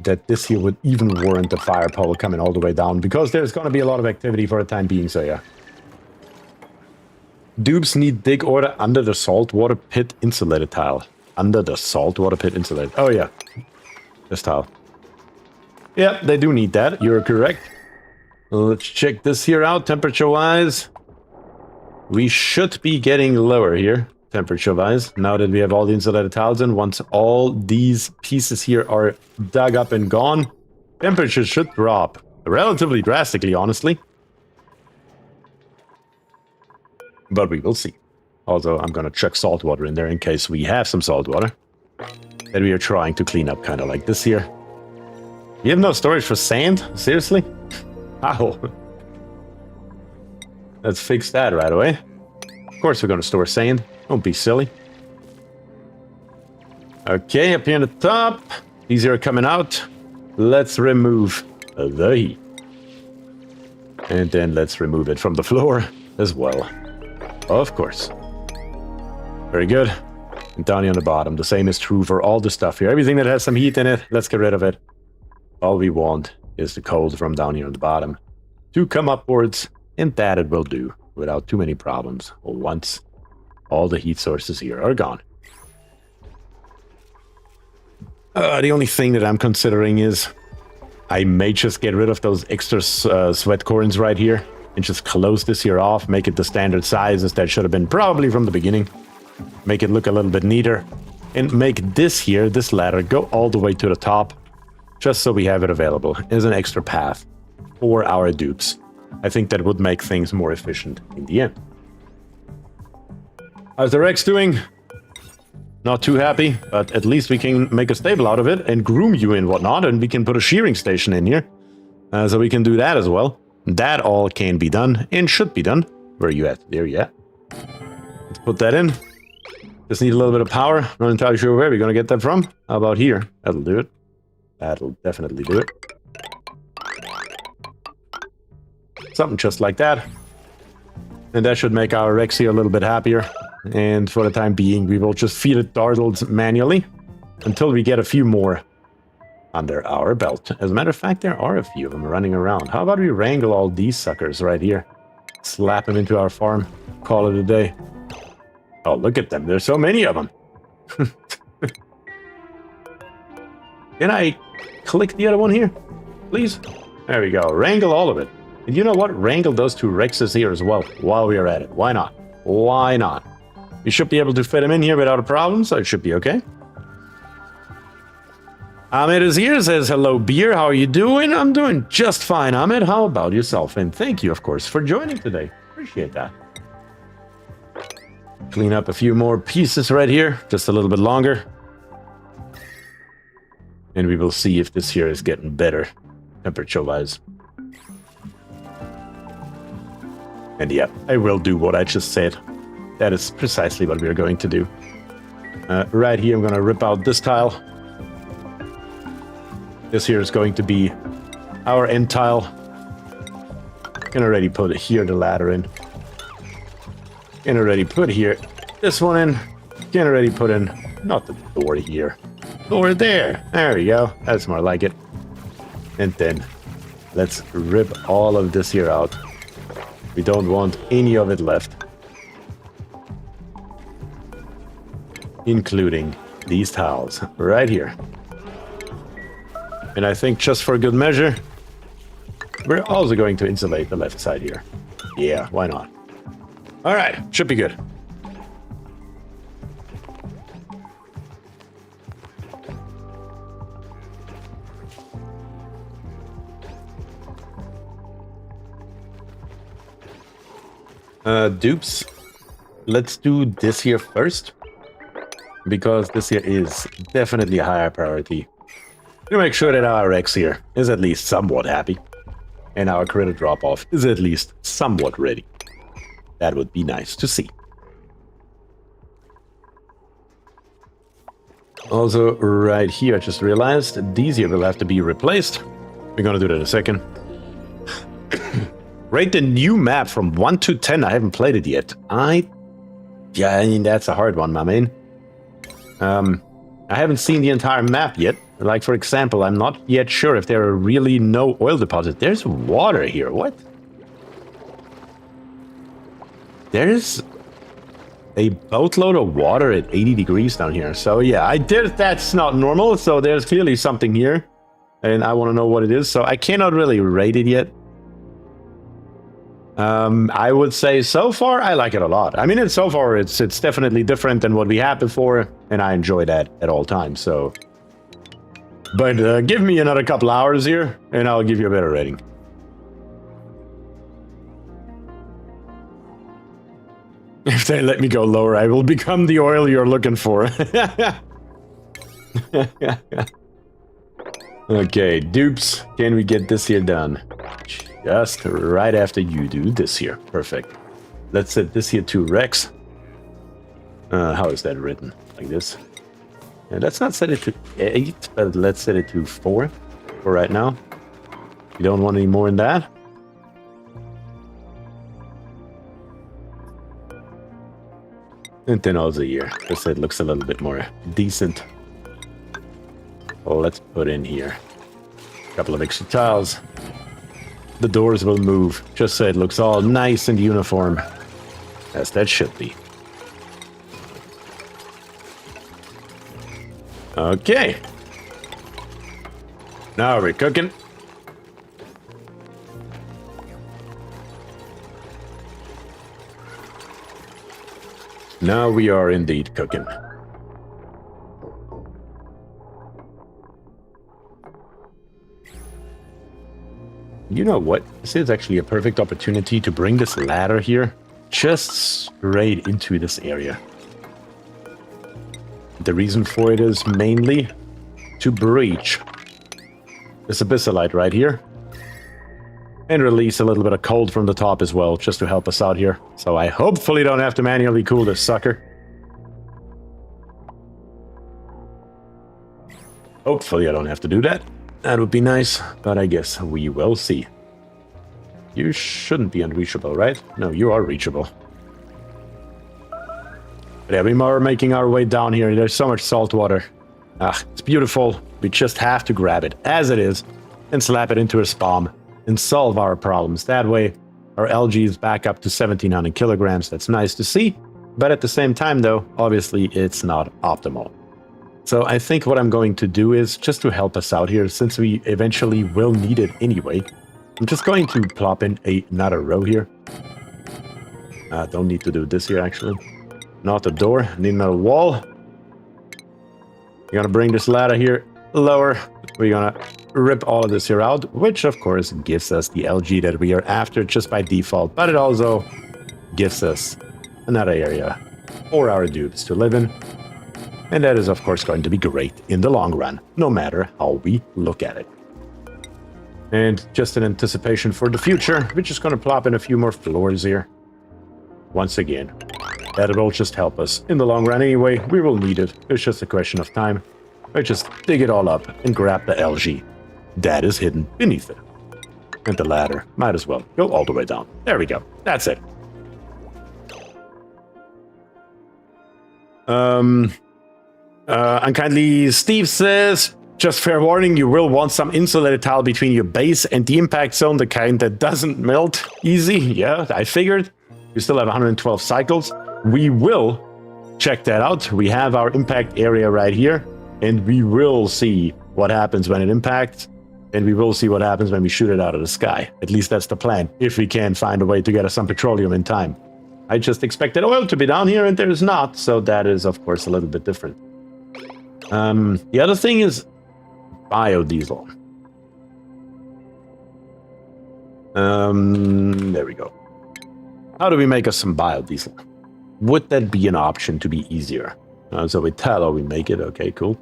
that this here would even warrant the firepower coming all the way down, because there's going to be a lot of activity for the time being, so yeah. Dupes need dig order under the saltwater pit insulated tile. Under the saltwater pit insulated. Oh, yeah. This tile. Yeah, they do need that. You're correct. Let's check this here out, temperature-wise. We should be getting lower here, temperature-wise, now that we have all the insulated tiles in. Once all these pieces here are dug up and gone, temperature should drop relatively drastically, honestly. But we will see. Also, I'm gonna chuck salt water in there in case we have some salt water that we are trying to clean up, kind of like this here. We have no storage for sand? Seriously? How? Let's fix that right away. Of course we're gonna store sand. Don't be silly. Okay, up here on the top. These are coming out. Let's remove the heat. And then let's remove it from the floor as well. Of course. Very good. And down here on the bottom, the same is true for all the stuff here. Everything that has some heat in it, let's get rid of it. All we want is the cold from down here on the bottom to come upwards, and that it will do without too many problems once all the heat sources here are gone. The only thing that I'm considering is I may just get rid of those extra sweat corns right here and just close this here off, make it the standard size as that should have been probably from the beginning. Make it look a little bit neater, and make this here, this ladder, go all the way to the top, just so we have it available as an extra path for our dupes. I think that would make things more efficient in the end. How's the Rex doing? Not too happy, but at least we can make a stable out of it and groom you and whatnot, and we can put a shearing station in here. So we can do that as well. That all can be done and should be done. Where are you at? There you at. Let's put that in. Just need a little bit of power. Not entirely sure where we're going to get that from. How about here? That'll do it. That'll definitely do it. Something just like that. And that should make our Rex here a little bit happier. And for the time being, we will just feed it dardles manually until we get a few more under our belt. As a matter of fact, there are a few of them running around. How about we wrangle all these suckers right here? Slap them into our farm. Call it a day. Oh, look at them. There's so many of them. Can I click the other one here? Please? There we go. Wrangle all of it. And you know what? Wrangle those two Rexes here as well while we are at it. Why not? Why not? We should be able to fit them in here without a problem, so it should be okay. Ahmed is here, says, hello, Beer. How are you doing? I'm doing just fine, Ahmed. How about yourself? And thank you, of course, for joining today. Appreciate that. Clean up a few more pieces right here, just a little bit longer. And we will see if this here is getting better, temperature-wise. And yeah, I will do what I just said. That is precisely what we are going to do. Right here, I'm going to rip out this tile. This here is going to be our end tile. Can already put here the ladder in. Can already put here this one in. Can already put in, not the door here. Door there. There we go. That's more like it. And then let's rip all of this here out. We don't want any of it left. Including these tiles right here. And I think just for good measure, we're also going to insulate the left side here. Yeah, why not? All right, should be good. Dupes, let's do this here first, because this here is definitely a higher priority. To make sure that our Rex here is at least somewhat happy, and our critter drop-off is at least somewhat ready. That would be nice to see. Also, right here, I just realized these here will have to be replaced. We're gonna do that in a second. Rate the new map from 1 to 10. I haven't played it yet. Yeah, I mean, that's a hard one, my man. I haven't seen the entire map yet. Like, for example, I'm not yet sure if there are really no oil deposits. There's water here. What? There's a boatload of water at 80 degrees down here. So, yeah, that's not normal. So, there's clearly something here. And I want to know what it is. So, I cannot really rate it yet. I would say so far, I like it a lot. I mean, so far, it's definitely different than what we had before, and I enjoy that at all times, so... But give me another couple hours here, and I'll give you a better rating. If they let me go lower, I will become the oil you're looking for. Okay, dupes, can we get this here done? Just right after you do this here. Perfect. Let's set this here to Rex. How is that written? Like this? Yeah, let's not set it to 8, but let's set it to 4 for right now. You don't want any more than that. And then also here. This side looks a little bit more decent. Well, let's put in here a couple of extra tiles. The doors will move, just so it looks all nice and uniform, as that should be. Okay. Now we're cooking. Now we are indeed cooking. You know what? This is actually a perfect opportunity to bring this ladder here just straight into this area. The reason for it is mainly to breach this abyssalite right here and release a little bit of cold from the top as well, just to help us out here. So I hopefully don't have to manually cool this sucker. Hopefully I don't have to do that. That would be nice, but I guess we will see. You shouldn't be unreachable, right? No, you are reachable. But yeah, we are making our way down here. There's so much salt water. Ah, it's beautiful. We just have to grab it as it is and slap it into a spawn and solve our problems. That way, our algae is back up to 1,700 kilograms. That's nice to see. But at the same time, though, obviously, it's not optimal. So I think what I'm going to do is, just to help us out here, since we eventually will need it anyway, I'm just going to plop in another row here. Don't need to do this here, actually. Not the door, need another wall. You're gonna bring this ladder here lower. We're gonna rip all of this here out, which of course gives us the LG that we are after just by default, but it also gives us another area for our dupes to live in. And that is of course going to be great in the long run, no matter how we look at it. And just in anticipation for the future, we're just gonna plop in a few more floors here. Once again, that will just help us in the long run anyway. We will need it. It's just a question of time. I just dig it all up and grab the LG that is hidden beneath it. And the ladder might as well go all the way down. There we go. That's it. Unkindly Steve says, just fair warning, you will want some insulated tile between your base and the impact zone, the kind that doesn't melt easy. Yeah, I figured. You still have 112 cycles. We will check that out. We have our impact area right here, and we will see what happens when it impacts, and we will see what happens when we shoot it out of the sky. At least that's the plan, if we can find a way to get us some petroleum in time. I just expected oil to be down here, and there's not, so that is, of course, a little bit different. The other thing is biodiesel. There we go. How do we make us some biodiesel? Would that be an option to be easier? So we tell how we make it. Okay, cool.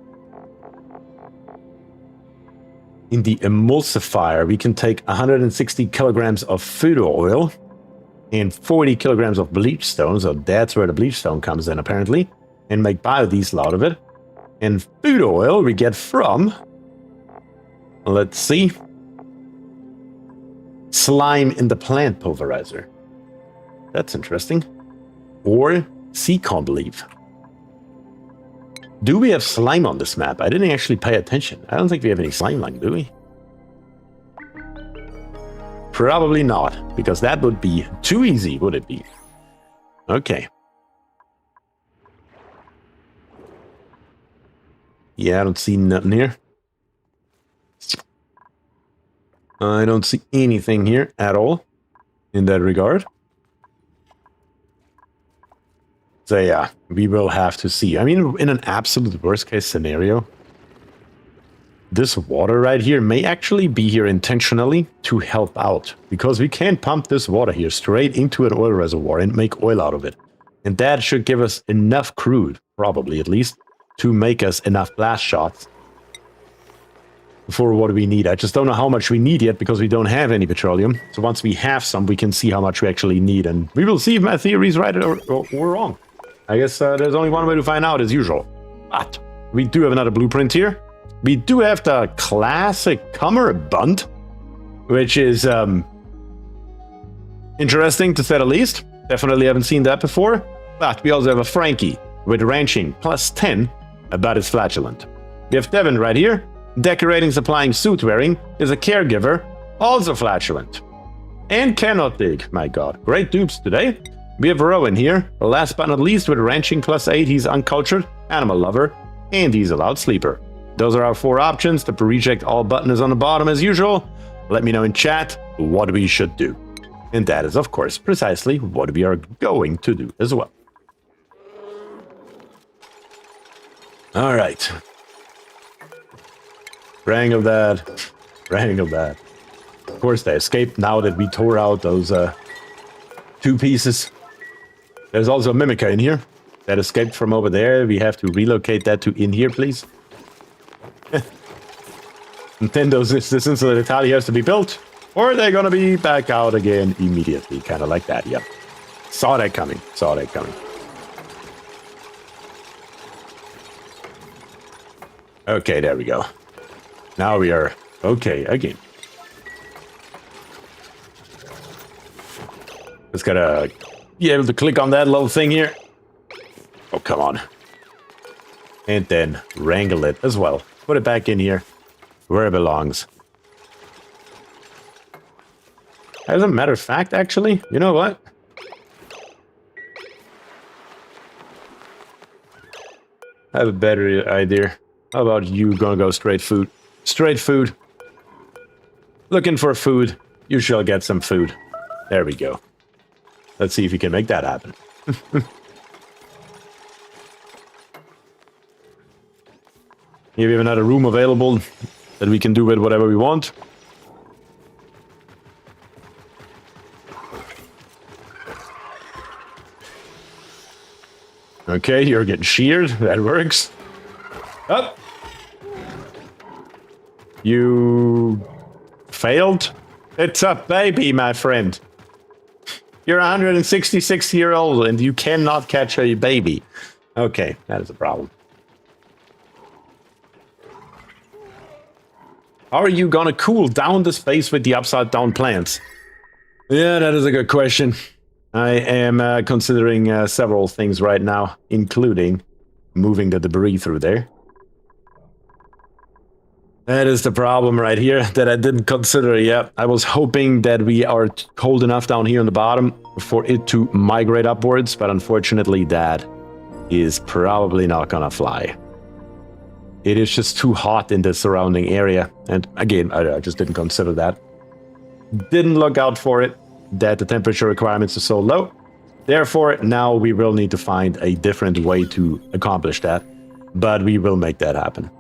In the emulsifier, we can take 160 kilograms of food oil and 40 kilograms of bleach stone. So that's where the bleach stone comes in, apparently, and make biodiesel out of it. And food oil we get from, let's see, slime in the plant pulverizer. That's interesting. Or sea comb leaf. Do we have slime on this map? I didn't actually pay attention. I don't think we have any slime lung, do we? Probably not, because that would be too easy, would it be? Okay. Yeah, I don't see nothing here. I don't see anything here at all in that regard. So yeah, we will have to see. I mean, in an absolute worst case scenario, this water right here may actually be here intentionally to help out, because we can pump this water here straight into an oil reservoir and make oil out of it. And that should give us enough crude, probably at least, to make us enough blast shots for what we need. I just don't know how much we need yet, because we don't have any petroleum. So once we have some, we can see how much we actually need, and we will see if my theory is right or wrong. I guess there's only one way to find out, as usual. But we do have another blueprint here. We do have the classic cummerbund, which is interesting to say the least. Definitely haven't seen that before. But we also have a Frankie with ranching plus 10, but it's flatulent. We have Devin right here. Decorating, supplying, suit wearing, is a caregiver, also flatulent. And cannot dig, my god. Great dupes today. We have Rowan here, last but not least, with ranching plus 8, he's uncultured, animal lover, and he's a loud sleeper. Those are our 4 options. The reject all button is on the bottom as usual. Let me know in chat what we should do. And that is, of course, precisely what we are going to do as well. Alright. Wrangle that. Wrangle that. Of course, they escaped now that we tore out those 2 pieces. There's also a Mimica in here that escaped from over there. We have to relocate that to in here, please. Nintendo's this insulated tile has to be built, or they're gonna be back out again immediately. Kind of like that, yep. Saw that coming. Saw that coming. Okay, there we go. Now we are okay again. Just gotta be able to click on that little thing here. Oh, come on. And then wrangle it as well. Put it back in here where it belongs. As a matter of fact, actually, you know what? I have a better idea. How about you gonna go straight food? Straight food. Looking for food. You shall get some food. There we go. Let's see if we can make that happen. Here we have another room available that we can do with whatever we want. Okay, you're getting sheared. That works. Up. You failed? It's a baby, my friend. You're 166-year-old and you cannot catch a baby. Okay, that is a problem. How are you gonna cool down the space with the upside-down plants? Yeah, that is a good question. I am considering several things right now, including moving the debris through there. That is the problem right here that I didn't consider yet. I was hoping that we are cold enough down here on the bottom for it to migrate upwards, but unfortunately that is probably not gonna fly. It is just too hot in the surrounding area. And again, I just didn't consider that. Didn't look out for it, that the temperature requirements are so low. Therefore, now we will need to find a different way to accomplish that. But we will make that happen.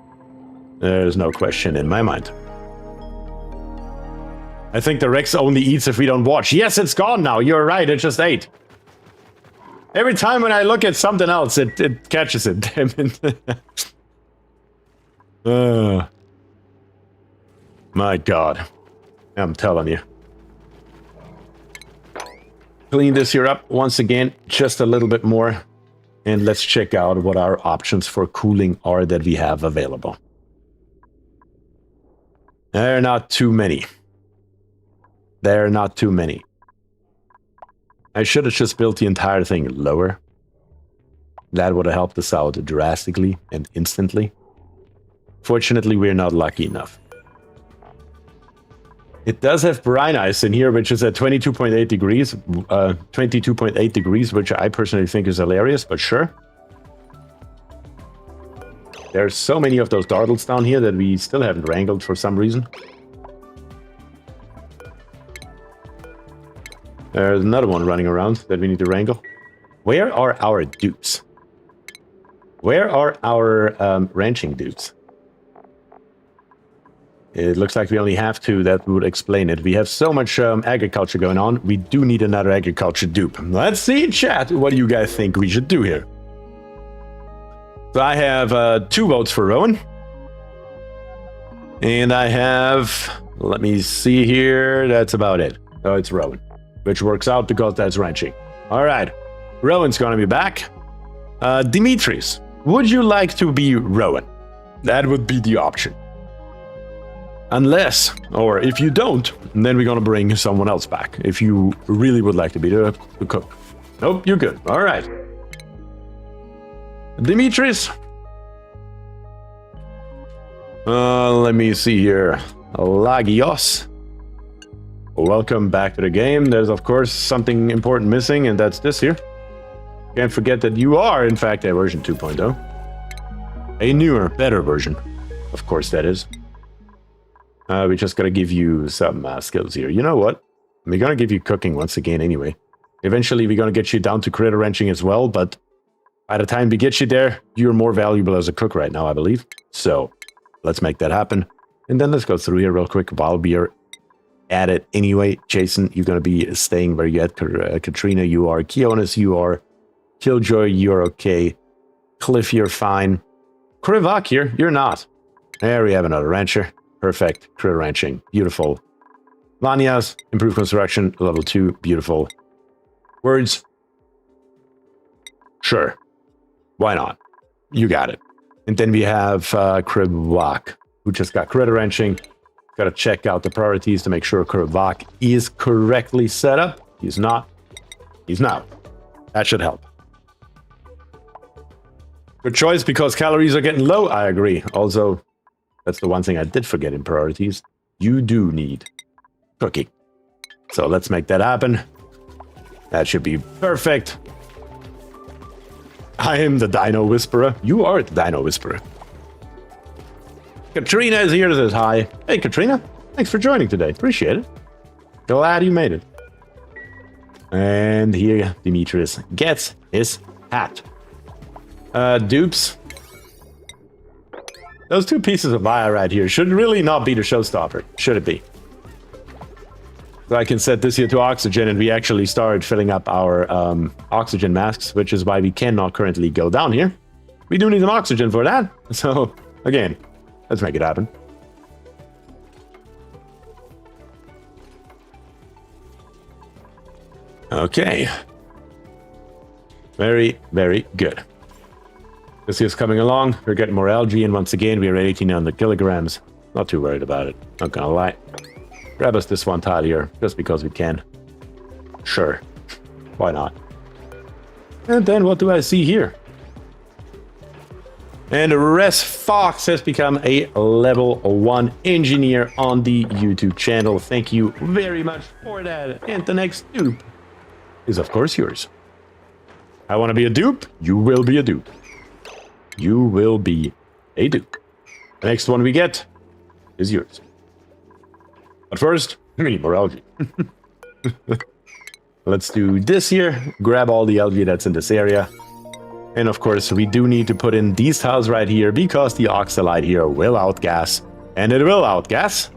There's no question in my mind. I think the Rex only eats if we don't watch. Yes, it's gone now. You're right. It just ate. Every time when I look at something else, it catches it. Damn it. My God. I'm telling you. Clean this here up once again, just a little bit more. And let's check out what our options for cooling are that we have available. There are not too many. There are not too many. I should have just built the entire thing lower. That would have helped us out drastically and instantly. Fortunately, we're not lucky enough. It does have brine ice in here, which is at 22.8 degrees. 22.8 degrees, which I personally think is hilarious, but sure. There's so many of those dartles down here that we still haven't wrangled for some reason. There's another one running around that we need to wrangle. Where are our dupes? Where are our ranching dupes? It looks like we only have two. That would explain it. We have so much agriculture going on. We do need another agriculture dupe. Let's see in chat. What do you guys think we should do here? So I have 2 votes for Rowan. And I have... Let me see here. That's about it. Oh, it's Rowan. Which works out because that's ranching. All right. Rowan's going to be back. Dimitris, would you like to be Rowan? That would be the option. Unless, or if you don't, then we're going to bring someone else back. If you really would like to be the cook. Nope, you're good. All right. Dimitris. Let me see here. Lagios. Welcome back to the game. There's, of course, something important missing, and that's this here. Can't forget that you are, in fact, a version 2.0. A newer, better version. Of course, that is. We're just going to give you some skills here. You know what? We're going to give you cooking once again anyway. Eventually, we're going to get you down to critter ranching as well, but by the time we get you there, you're more valuable as a cook right now, I believe. So, let's make that happen. And then let's go through here real quick while we are at it anyway. Jason, you're going to be staying where you're at. Katrina, you are. Keonis, you are. Killjoy, you're okay. Cliff, you're fine. Krivak here, you're not. There we have another rancher. Perfect. Critter ranching. Beautiful. Vanyas, improved construction, level 2. Beautiful. Words. Sure. Why not? You got it. And then we have Krivak, who just got critter ranching. Got to check out the priorities to make sure Krivak is correctly set up. He's not. He's not. That should help. Good choice because calories are getting low. I agree. Also, that's the one thing I did forget in priorities. You do need cooking. So let's make that happen. That should be perfect. I am the Dino Whisperer. You are the Dino Whisperer. Katrina is here to say hi. Hey, Katrina. Thanks for joining today. Appreciate it. Glad you made it. And here Demetrius gets his hat. Dupes. Those two pieces of wire right here should really not be the showstopper, should it be? So I can set this here to oxygen, and we actually start filling up our oxygen masks, which is why we cannot currently go down here. We do need some oxygen for that. So, again, let's make it happen. Okay. Very, very good. This is coming along. We're getting more algae, and once again, we are at 1,800 kilograms. Not too worried about it. Not gonna lie. Grab us this one tile here, just because we can. Sure. Why not? And then what do I see here? And Res Fox has become a level 1 engineer on the YouTube channel. Thank you very much for that. And the next dupe is, of course, yours. I want to be a dupe. You will be a dupe. You will be a dupe. The next one we get is yours. But first, we need more algae. Let's do this here. Grab all the algae that's in this area. And of course, we do need to put in these tiles right here because the oxalite here will outgas. And it will outgas.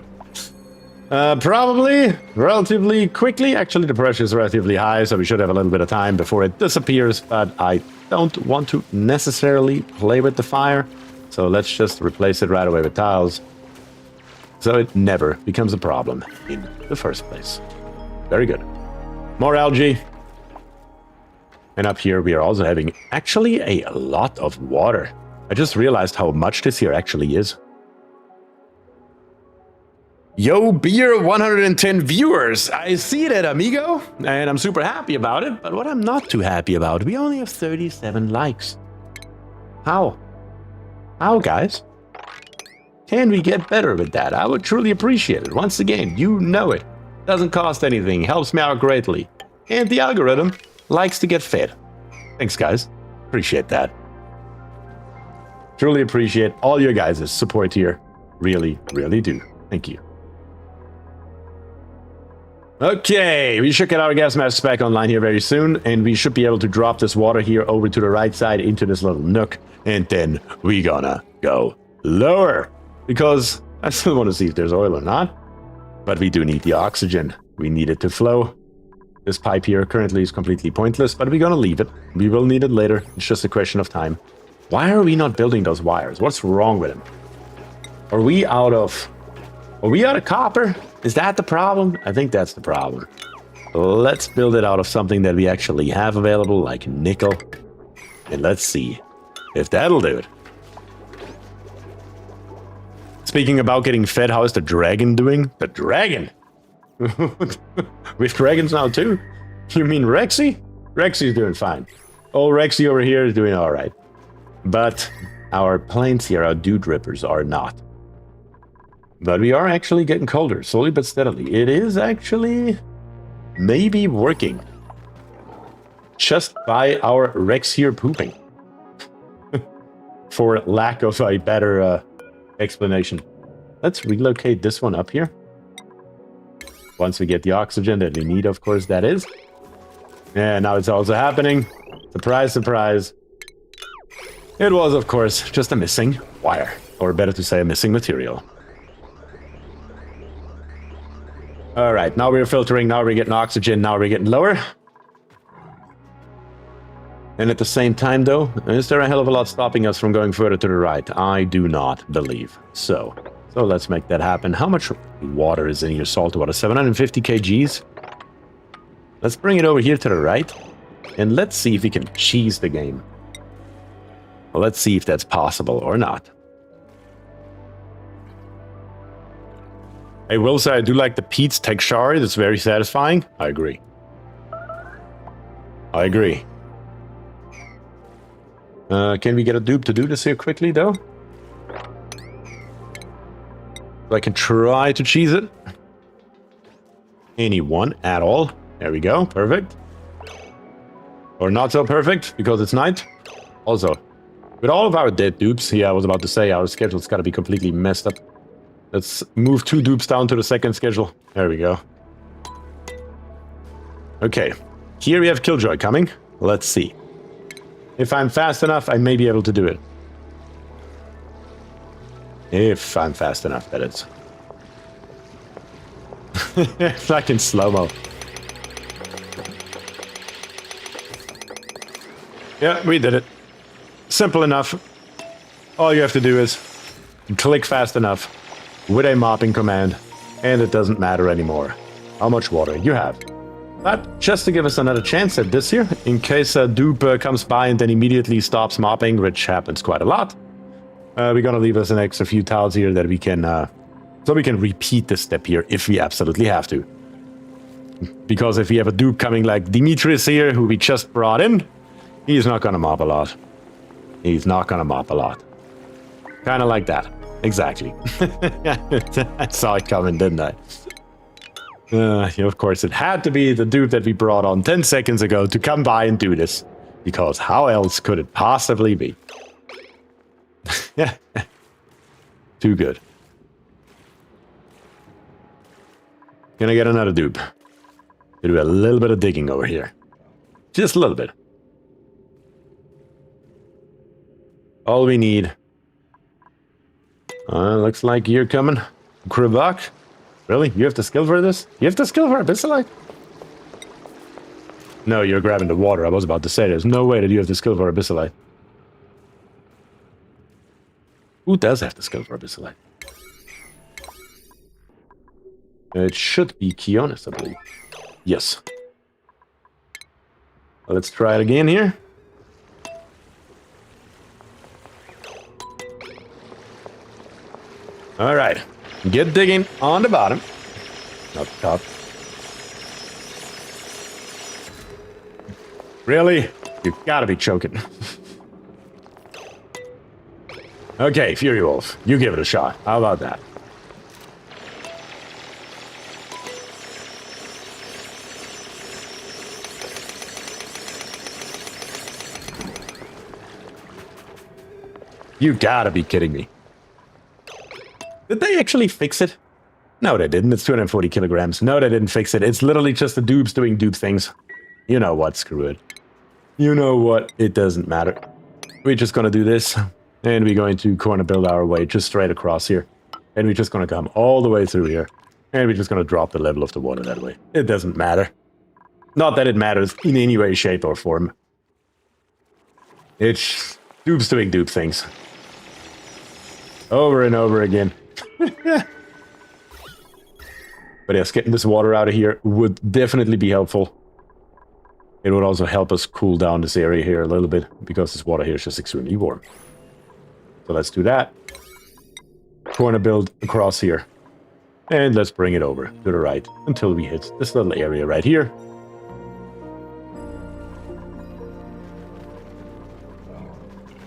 Probably relatively quickly. Actually, the pressure is relatively high, so we should have a little bit of time before it disappears. But I don't want to necessarily play with the fire. So let's just replace it right away with tiles. So it never becomes a problem in the first place. Very good. More algae. And up here we are also having actually a lot of water. I just realized how much this here actually is. Yo, Beer 110 viewers. I see that, amigo. And I'm super happy about it. But what I'm not too happy about, we only have 37 likes. How? How, guys? Can we get better with that? I would truly appreciate it. Once again, you know it. Doesn't cost anything. Helps me out greatly. And the algorithm likes to get fed. Thanks, guys. Appreciate that. Truly appreciate all your guys' support here. Really, really do. Thank you. Okay, we should get our gas masks back online here very soon, and we should be able to drop this water here over to the right side into this little nook, and then we gonna go lower, because I still want to see if there's oil or not, but we do need the oxygen. We need it to flow. This pipe here currently is completely pointless, but we're gonna leave it. We will need it later. It's just a question of time. Why are we not building those wires? What's wrong with them? Are we out of copper? Is that the problem? I think that's the problem. Let's build it out of something that we actually have available, like nickel. And let's see if that'll do it. Speaking about getting fed, how is the dragon doing? The dragon? We have dragons now too? You mean Rexy? Rexy's doing fine. Oh, Rexy over here is doing alright. But our planes here, our dew drippers, are not. But we are actually getting colder, slowly but steadily. It is actually maybe working. Just by our Rex here pooping. For lack of a better explanation. Let's relocate this one up here. Once we get the oxygen that we need, of course, that is. And now it's also happening. Surprise, surprise. It was, of course, just a missing wire. Or better to say, a missing material. Alright, now we're filtering, now we're getting oxygen, now we're getting lower. And at the same time, though, is there a hell of a lot stopping us from going further to the right? I do not believe so. So let's make that happen. How much water is in your salt water? 750 kgs? Let's bring it over here to the right. And let's see if we can cheese the game. Well, let's see if that's possible or not. I will say I do like the Pete's texture. It's very satisfying. I agree. I agree. Can we get a dupe to do this here quickly, though? So I can try to cheese it. Anyone at all. There we go. Perfect. Or not so perfect, because it's night. Also, with all of our dead dupes, yeah, I was about to say, our schedule's got to be completely messed up. Let's move 2 dupes down to the second schedule. There we go. Okay. Here we have Killjoy coming. Let's see. If I'm fast enough, I may be able to do it. If I'm fast enough, that is. It's like in slow-mo. Yeah, we did it. Simple enough. All you have to do is click fast enough with a mopping command, and it doesn't matter anymore how much water you have. But just to give us another chance at this here, in case a dupe comes by and then immediately stops mopping, which happens quite a lot, we're gonna leave us an extra few tiles here that we can, so we can repeat this step here if we absolutely have to. Because if we have a dupe coming like Demetrius here, who we just brought in, he's not gonna mop a lot. He's not gonna mop a lot. Kind of like that. Exactly. I saw it coming, didn't I? Of course, it had to be the dude that we brought on 10 seconds ago to come by and do this. Because how else could it possibly be? Too good. Gonna get another dupe. Gonna do a little bit of digging over here. Just a little bit. All we need. Looks like you're coming. Krivak? Really? You have the skill for this? You have the skill for Abyssalite? No, you're grabbing the water. I was about to say there's no way that you have the skill for Abyssalite. Who does have the skill for Abyssalite? It should be Kionis, I believe. Yes. Well, let's try it again here. All right. Get digging on the bottom. Not the top. Really? You gotta be choking. Okay, Fury Wolf. You give it a shot. How about that? You gotta be kidding me. Did they actually fix it? No, they didn't. It's 240 kilograms. No, they didn't fix it. It's literally just the dupes doing dupe things. You know what? Screw it. You know what? It doesn't matter. We're just gonna do this. And we're going to corner build our way just straight across here. And we're just gonna come all the way through here. And we're just gonna drop the level of the water that way. It doesn't matter. Not that it matters in any way, shape, or form. It's dupes doing dupe things. Over and over again. But yes, getting this water out of here would definitely be helpful. It would also help us cool down this area here a little bit, because this water here is just extremely warm. So let's do that. Corner build across here. And let's bring it over to the right until we hit this little area right here.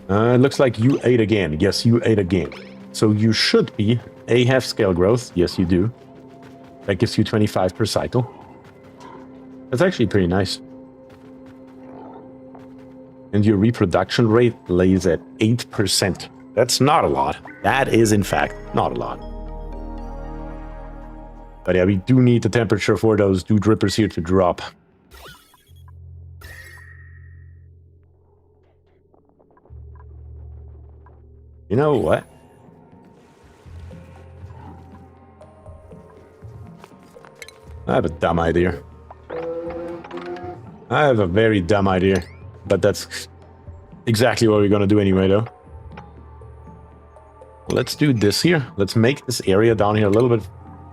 It looks like you ate again. Yes, you ate again. So you should be a half scale growth. Yes, you do. That gives you 25 per cycle. That's actually pretty nice. And your reproduction rate lays at 8%. That's not a lot. That is, in fact, not a lot. But yeah, we do need the temperature for those dew drippers here to drop. You know what? I have a dumb idea. I have a very dumb idea. But that's exactly what we're gonna do anyway, though. Let's do this here. Let's make this area down here a little bit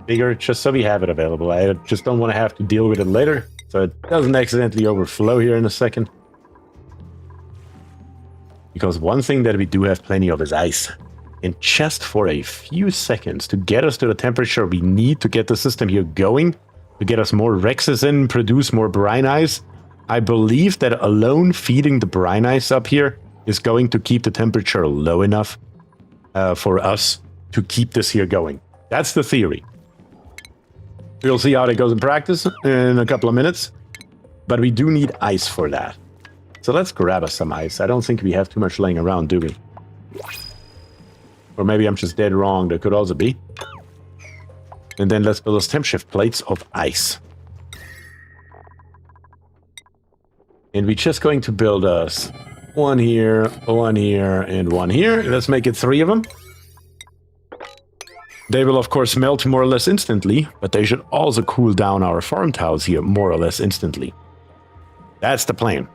bigger, just so we have it available. I just don't want to have to deal with it later, so it doesn't accidentally overflow here in a second. Because one thing that we do have plenty of is ice. And just for a few seconds, to get us to the temperature we need to get the system here going, to get us more Rexes in, produce more brine ice, I believe that alone feeding the brine ice up here is going to keep the temperature low enough for us to keep this here going. That's the theory. We'll see how it goes in practice in a couple of minutes. But we do need ice for that. So let's grab us some ice. I don't think we have too much laying around, do we? Or maybe I'm just dead wrong. There could also be. And then let's build us temp shift plates of ice. And we're just going to build us one here, and one here. Let's make it 3 of them. They will, of course, melt more or less instantly, but they should also cool down our farm tiles here more or less instantly. That's the plan.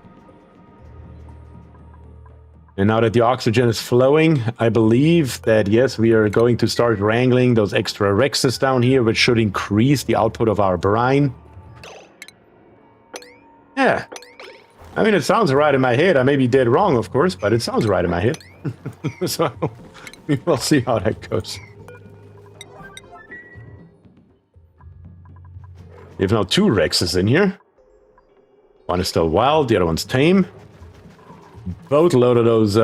And now that the oxygen is flowing, I believe that, yes, we are going to start wrangling those extra Rexes down here, which should increase the output of our brine. Yeah. I mean, it sounds right in my head. I may be dead wrong, of course, but it sounds right in my head. So, we will see how that goes. We have now 2 Rexes in here. One is still wild, the other one's tame. Boatload of those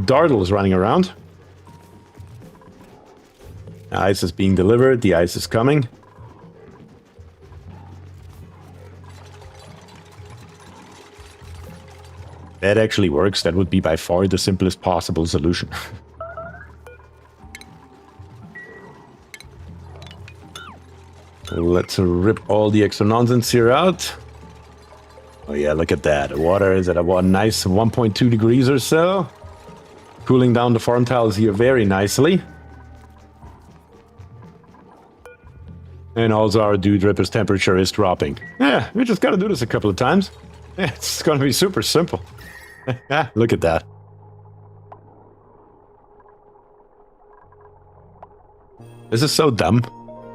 dardles running around. The ice is being delivered, the ice is coming. That actually works. That would be by far the simplest possible solution. Let's rip all the extra nonsense here out. Oh yeah, look at that. The water is at a nice 1.2 degrees or so. Cooling down the farm tiles here very nicely. And also our dew dripper's temperature is dropping. Yeah, we just gotta do this a couple of times. Yeah, it's gonna be super simple. Look at that. This is so dumb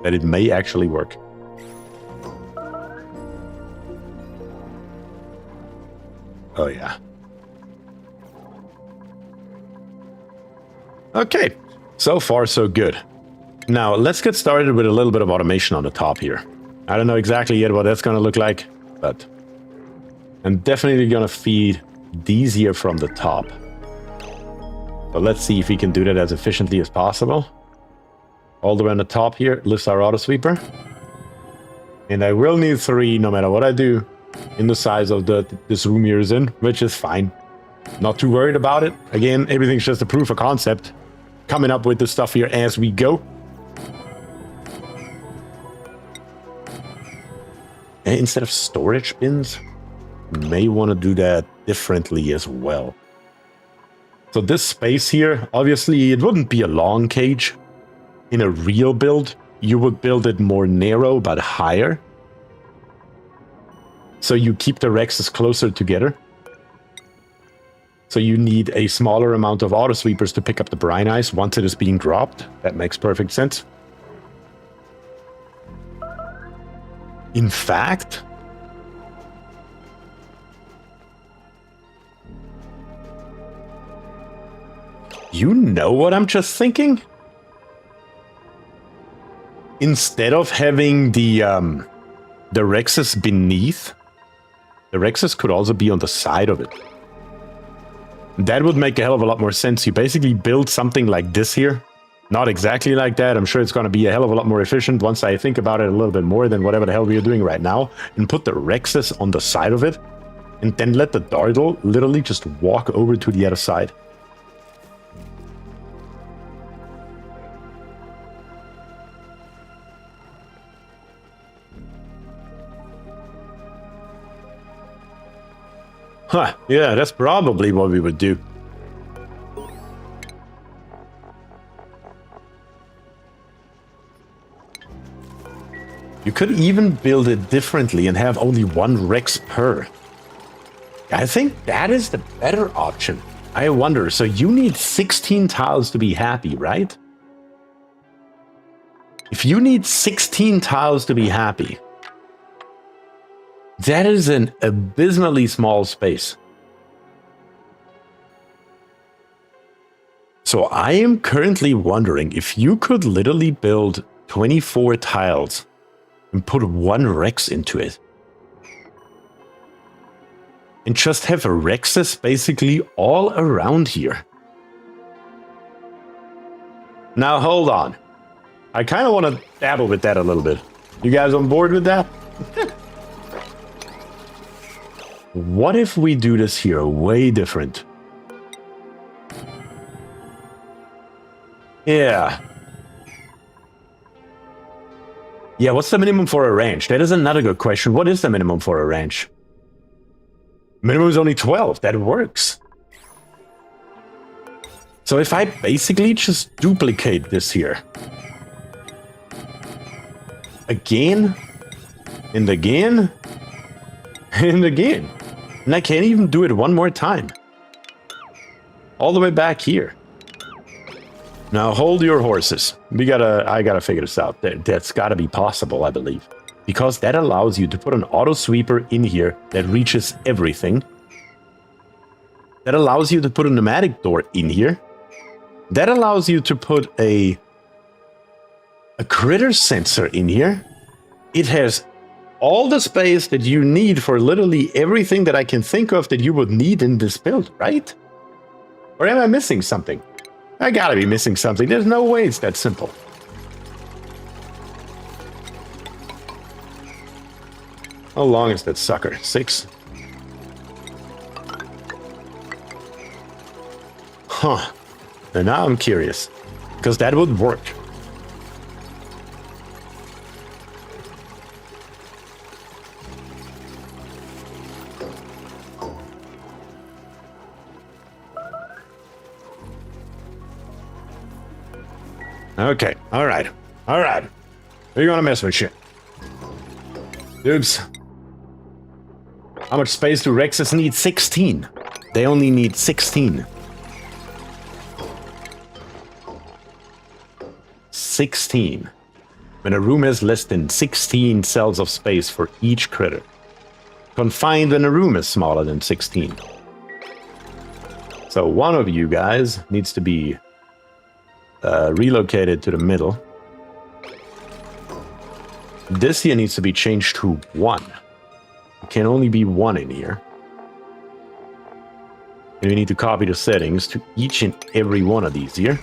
that it may actually work. Oh yeah. Okay, so far so good. Now let's get started with a little bit of automation on the top here. I don't know exactly yet what that's gonna look like, but I'm definitely gonna feed these here from the top. So let's see if we can do that as efficiently as possible. All the way on the top here lifts our auto sweeper. And I will need 3 no matter what I do in the size of this room here is in, which is fine. Not too worried about it. Again, everything's just a proof of concept. Coming up with the stuff here as we go. And instead of storage bins, may want to do that differently as well. So this space here, obviously it wouldn't be a long cage. In a real build, you would build it more narrow but higher. So you keep the Rexes closer together. So you need a smaller amount of auto sweepers to pick up the brine ice once it is being dropped. That makes perfect sense. In fact, you know what I'm just thinking? Instead of having the Rexes beneath, the Rexes could also be on the side of it. That would make a hell of a lot more sense. You basically build something like this here. Not exactly like that. I'm sure it's going to be a hell of a lot more efficient once I think about it a little bit more than whatever the hell we are doing right now. And put the Rexes on the side of it. And then let the Dardle literally just walk over to the other side. Huh, yeah, that's probably what we would do. You could even build it differently and have only 1 Rex per. I think that is the better option. I wonder, so you need 16 tiles to be happy, right? If you need 16 tiles to be happy, that is an abysmally small space. So I am currently wondering if you could literally build 24 tiles and put 1 Rex into it. And just have Rexes basically all around here. Now hold on. I kind of want to dabble with that a little bit. You guys on board with that? What if we do this here way different? Yeah. Yeah, what's the minimum for a ranch? That is another good question. What is the minimum for a ranch? Minimum is only 12. That works. So if I basically just duplicate this here Again? And again? And again. And I can't even do it one more time. All the way back here. Now hold your horses. I gotta figure this out. That's gotta be possible, I believe. Because that allows you to put an auto sweeper in here that reaches everything. That allows you to put a pneumatic door in here. That allows you to put a critter sensor in here. It has all the space that you need for literally everything that I can think of that you would need in this build, right? Or am I missing something? I gotta be missing something. There's no way it's that simple. How long is that sucker? 6? Huh. And now I'm curious. Because that would work. Okay, alright. Alright. We're gonna mess with shit. Oops. How much space do Rexes need? 16. They only need 16. 16. When a room has less than 16 cells of space for each critter. Confined when a room is smaller than 16. So one of you guys needs to be relocated to the middle. This here needs to be changed to 1. It can only be 1 in here. And we need to copy the settings to each and every one of these here.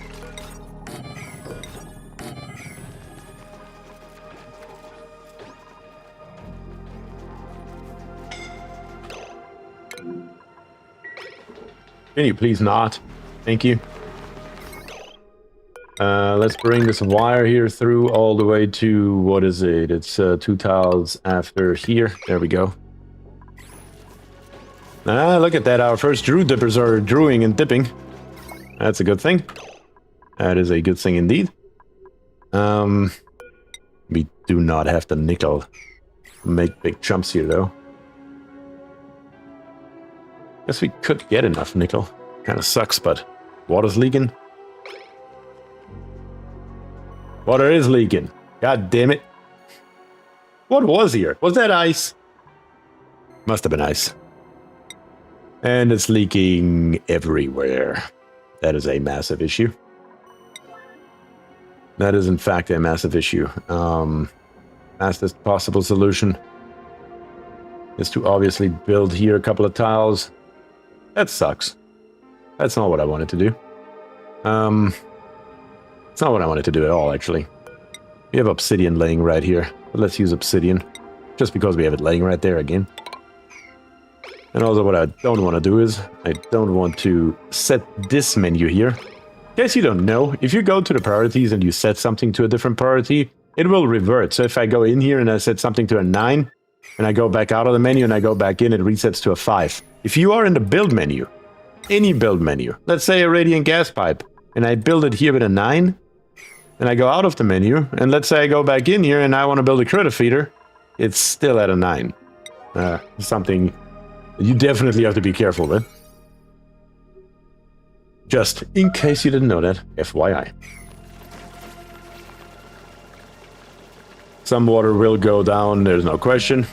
Can you please not? Thank you. Let's bring this wire here through all the way to, what is it? It's 2 tiles after here. There we go. Ah, look at that. Our first Drew dippers are drewing and dipping. That's a good thing. That is a good thing indeed. We do not have the nickel. Make big chumps here, though. Guess we could get enough nickel. Kind of sucks, but water's leaking. Water is leaking. God damn it. What was here? Was that ice? Must have been ice. And it's leaking everywhere. That is a massive issue. That is, in fact, a massive issue. Fastest possible solution is to obviously build here a couple of tiles. That sucks. That's not what I wanted to do. It's not what I wanted to do at all, actually. We have obsidian laying right here. But let's use obsidian. Just because we have it laying right there again. And also what I don't want to do is, I don't want to set this menu here. In case you don't know, if you go to the priorities and you set something to a different priority, it will revert. So if I go in here and I set something to a 9, and I go back out of the menu and I go back in, it resets to a 5. If you are in the build menu, any build menu, let's say a radiant gas pipe, and I build it here with a 9, and I go out of the menu, and let's say I go back in here and I want to build a critter feeder, it's still at a 9. Something you definitely have to be careful with. Just in case you didn't know that, FYI. Some water will go down, there's no question.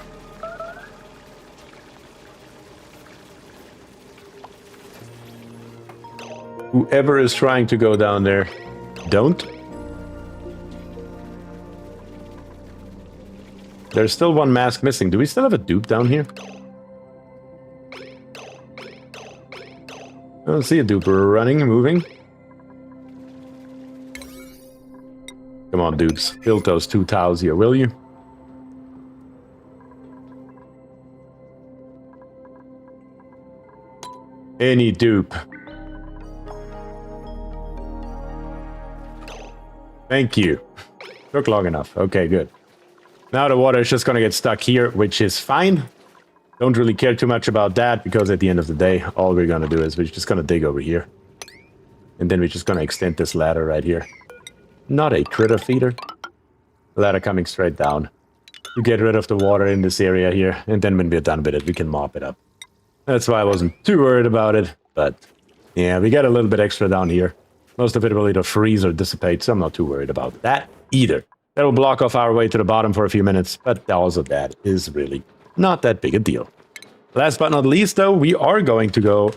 Whoever is trying to go down there, don't. There's still one mask missing. Do we still have a dupe down here? I don't see a duper running, moving. Come on, dupes. Build those 2 tiles here, will you? Any dupe. Thank you. Took long enough. Okay, good. Now the water is just gonna get stuck here, which is fine. Don't really care too much about that, because at the end of the day, all we're gonna do is we're just gonna dig over here. And then we're just gonna extend this ladder right here. Not a critter feeder. ladder coming straight down to get rid of the water in this area here. And then when we're done with it, we can mop it up. That's why I wasn't too worried about it. But yeah, we got a little bit extra down here. Most of it will either freeze or dissipate, so I'm not too worried about that either. That'll block off our way to the bottom for a few minutes, but also that is really not that big a deal. Last but not least, though, we are going to go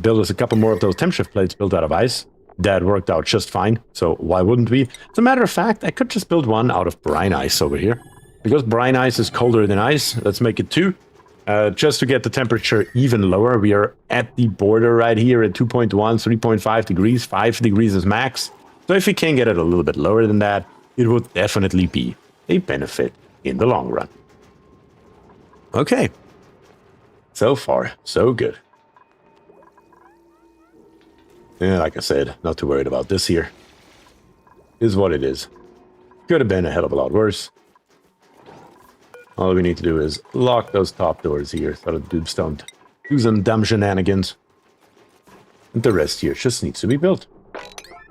build us a couple more of those temp shift plates built out of ice. That worked out just fine, so why wouldn't we? As a matter of fact, I could just build one out of brine ice over here. Because brine ice is colder than ice, let's make it 2. Just to get the temperature even lower, we are at the border right here at 2.1, 3.5 degrees, 5 degrees is max. So if we can get it a little bit lower than that, it would definitely be a benefit in the long run. Okay. So far, so good. Yeah, like I said, not too worried about this here. Is what it is. Could have been a hell of a lot worse. All we need to do is lock those top doors here so the dupes don't do some dumb shenanigans. And the rest here just needs to be built.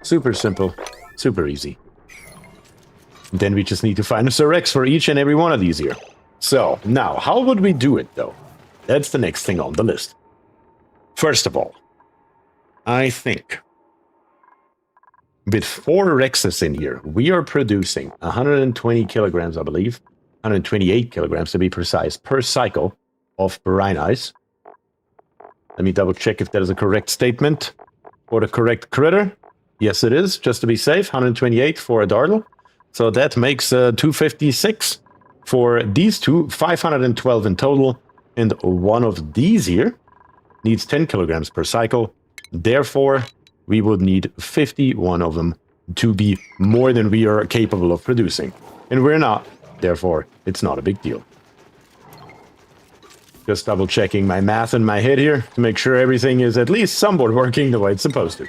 Super simple, super easy. And then we just need to find a Rex for each and every one of these here. So, now, how would we do it, though? That's the next thing on the list. First of all, I think with 4 Rexes in here, we are producing 120 kilograms, I believe, 128 kilograms to be precise, per cycle of brine ice. Let me double check if that is a correct statement for the correct critter. Yes, it is, just to be safe, 128 for a dartle. So that makes 256 for these two, 512 in total. And one of these here needs 10 kilograms per cycle. Therefore, we would need 51 of them to be more than we are capable of producing. And we're not. Therefore, it's not a big deal. Just double checking my math in my head here to make sure everything is at least somewhat working the way it's supposed to.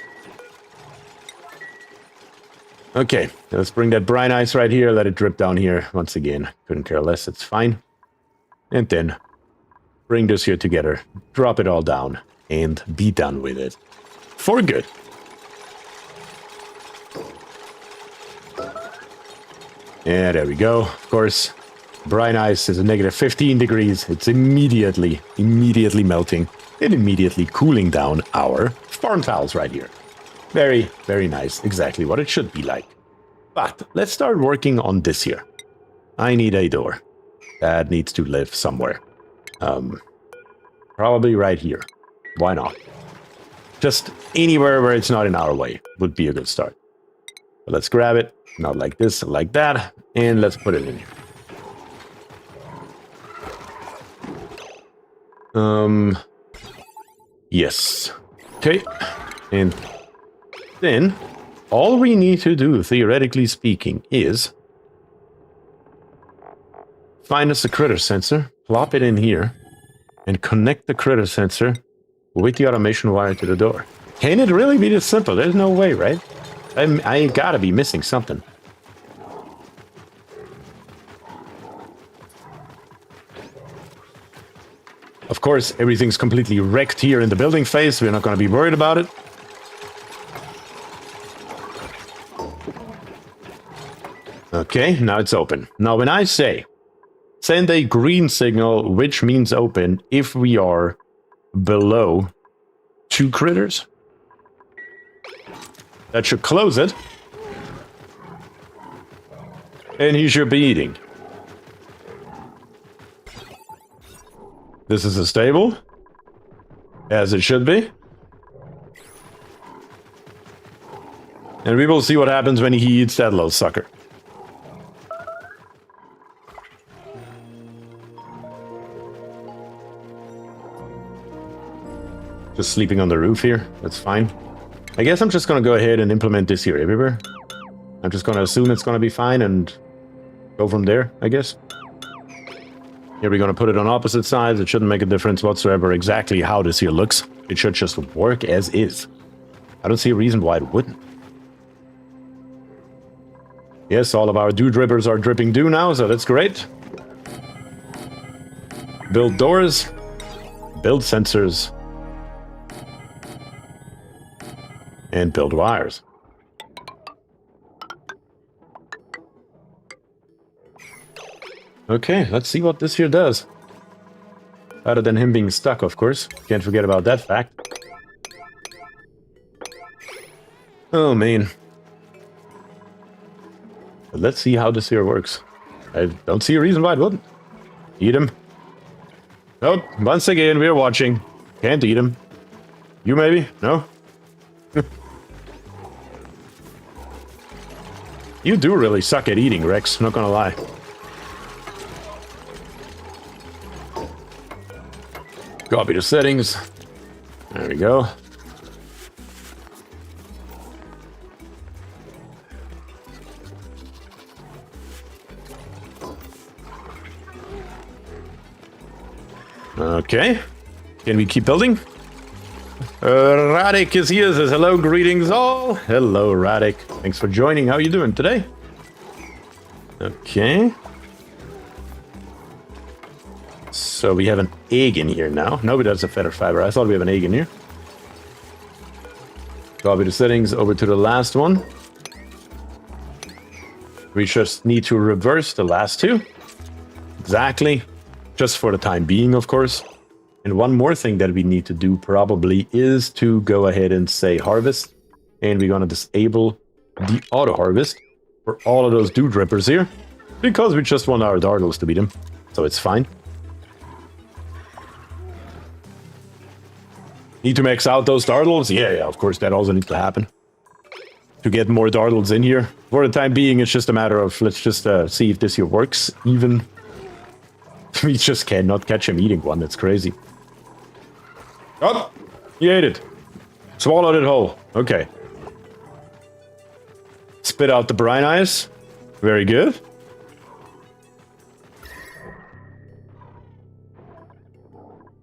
Okay, let's bring that brine ice right here, let it drip down here. Once again, couldn't care less, it's fine. And then bring this here together, drop it all down, and be done with it. For good. Yeah, there we go. Of course, brine ice is a negative 15 degrees. It's immediately melting and immediately cooling down our farm tiles right here. Very, very nice. Exactly what it should be like. But let's start working on this here. I need a door. That needs to live somewhere. Probably right here. Why not? Just anywhere where it's not in our way would be a good start. But let's grab it. Not like this, like that. And let's put it in here. Yes. Okay. And then all we need to do, theoretically speaking, is find us a critter sensor, plop it in here, and connect the critter sensor with the automation wire to the door. Can it really be this simple? There's no way, right? I gotta be missing something. Of course, everything's completely wrecked here in the building phase. We're not going to be worried about it. Okay, now it's open. Now, when I say send a green signal, which means open, if we are below 2 critters, that should close it. And he should be eating. This is a stable, as it should be. And we will see what happens when he eats that little sucker. Just sleeping on the roof here, that's fine. I guess I'm just going to go ahead and implement this here everywhere. I'm just going to assume it's going to be fine and go from there, I guess. Here we're going to put it on opposite sides. It shouldn't make a difference whatsoever exactly how this here looks. It should just work as is. I don't see a reason why it wouldn't. Yes, all of our dew drippers are dripping dew now, so that's great. Build doors. Build sensors. And build wires. Okay, let's see what this here does. Other than him being stuck, of course. Can't forget about that fact. Oh, man. But let's see how this here works. I don't see a reason why it wouldn't. Eat him. Nope, once again, we're watching. Can't eat him. You maybe? No? You do really suck at eating, Rex, not gonna lie. Copy the settings. There we go. Okay. Can we keep building? Radek is here, says hello, greetings all. Hello, Radek. Thanks for joining. How are you doing today? Okay. So we have an egg in here now. No, that's a feather fiber. I thought we have an egg in here. Copy the settings over to the last one. We just need to reverse the last two. Exactly. Just for the time being, of course. And one more thing that we need to do probably is to go ahead and say harvest. And we're going to disable the auto harvest for all of those dew drippers here. Because we just want our dartles to beat them. So it's fine. Need to max out those dartles? Yeah, of course that also needs to happen. To get more dartles in here. For the time being, it's just a matter of, let's just see if this here works. Even we just cannot catch him eating one. That's crazy. Oh, he ate it. Swallowed it whole. Okay. Spit out the brine ice. Very good.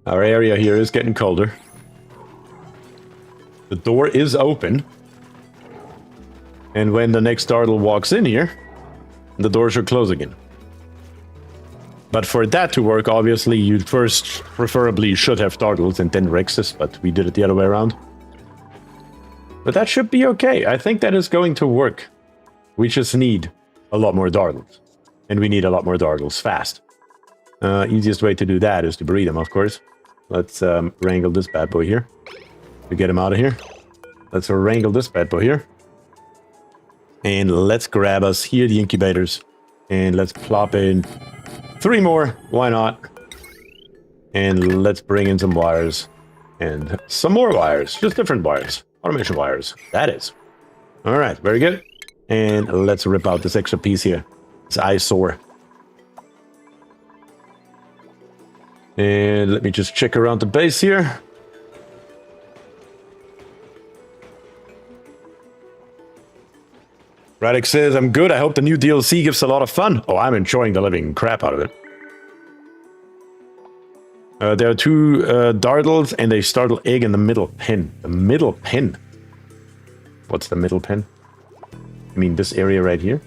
Our area here is getting colder. The door is open. And when the next dartle walks in here, the door should close again. But for that to work, obviously, you first preferably should have dartles and then Rexes, but we did it the other way around. But that should be okay. I think that is going to work. We just need a lot more dartles. And we need a lot more dartles fast. Easiest way to do that is to breed them, of course. Let's wrangle this bad boy here. To get him out of here. Let's wrangle this bad boy here. And let's grab us here the incubators. And let's plop in 3 more, why not? And let's bring in some wires. And some more wires, just different wires. Automation wires, that is. Alright, very good. And let's rip out this extra piece here. This eyesore. And let me just check around the base here. Radek says, I'm good. I hope the new DLC gives a lot of fun. Oh, I'm enjoying the living crap out of it. There are 2 dartles and a startled egg in the middle pen. The middle pen? What's the middle pen? I mean, this area right here?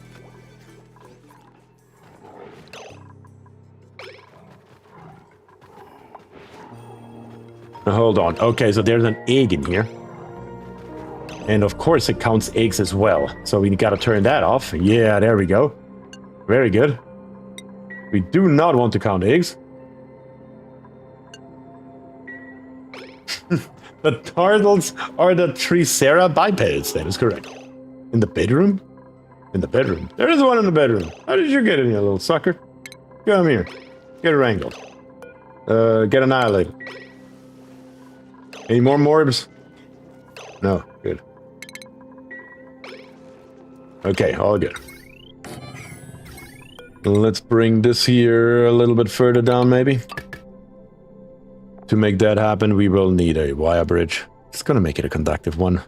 Hold on. Okay, so there's an egg in here. And of course it counts eggs as well. So we gotta turn that off. Yeah, there we go. Very good. We do not want to count eggs. The turtles are the Tricera bipeds. That is correct. In the bedroom? In the bedroom. There is one in the bedroom. How did you get in here, little sucker? Come here. Get wrangled. Get annihilated. Any more morbs? No. Good. Okay, all good. Let's bring this here a little bit further down, maybe. To make that happen, we will need a wire bridge. It's gonna make it a conductive one.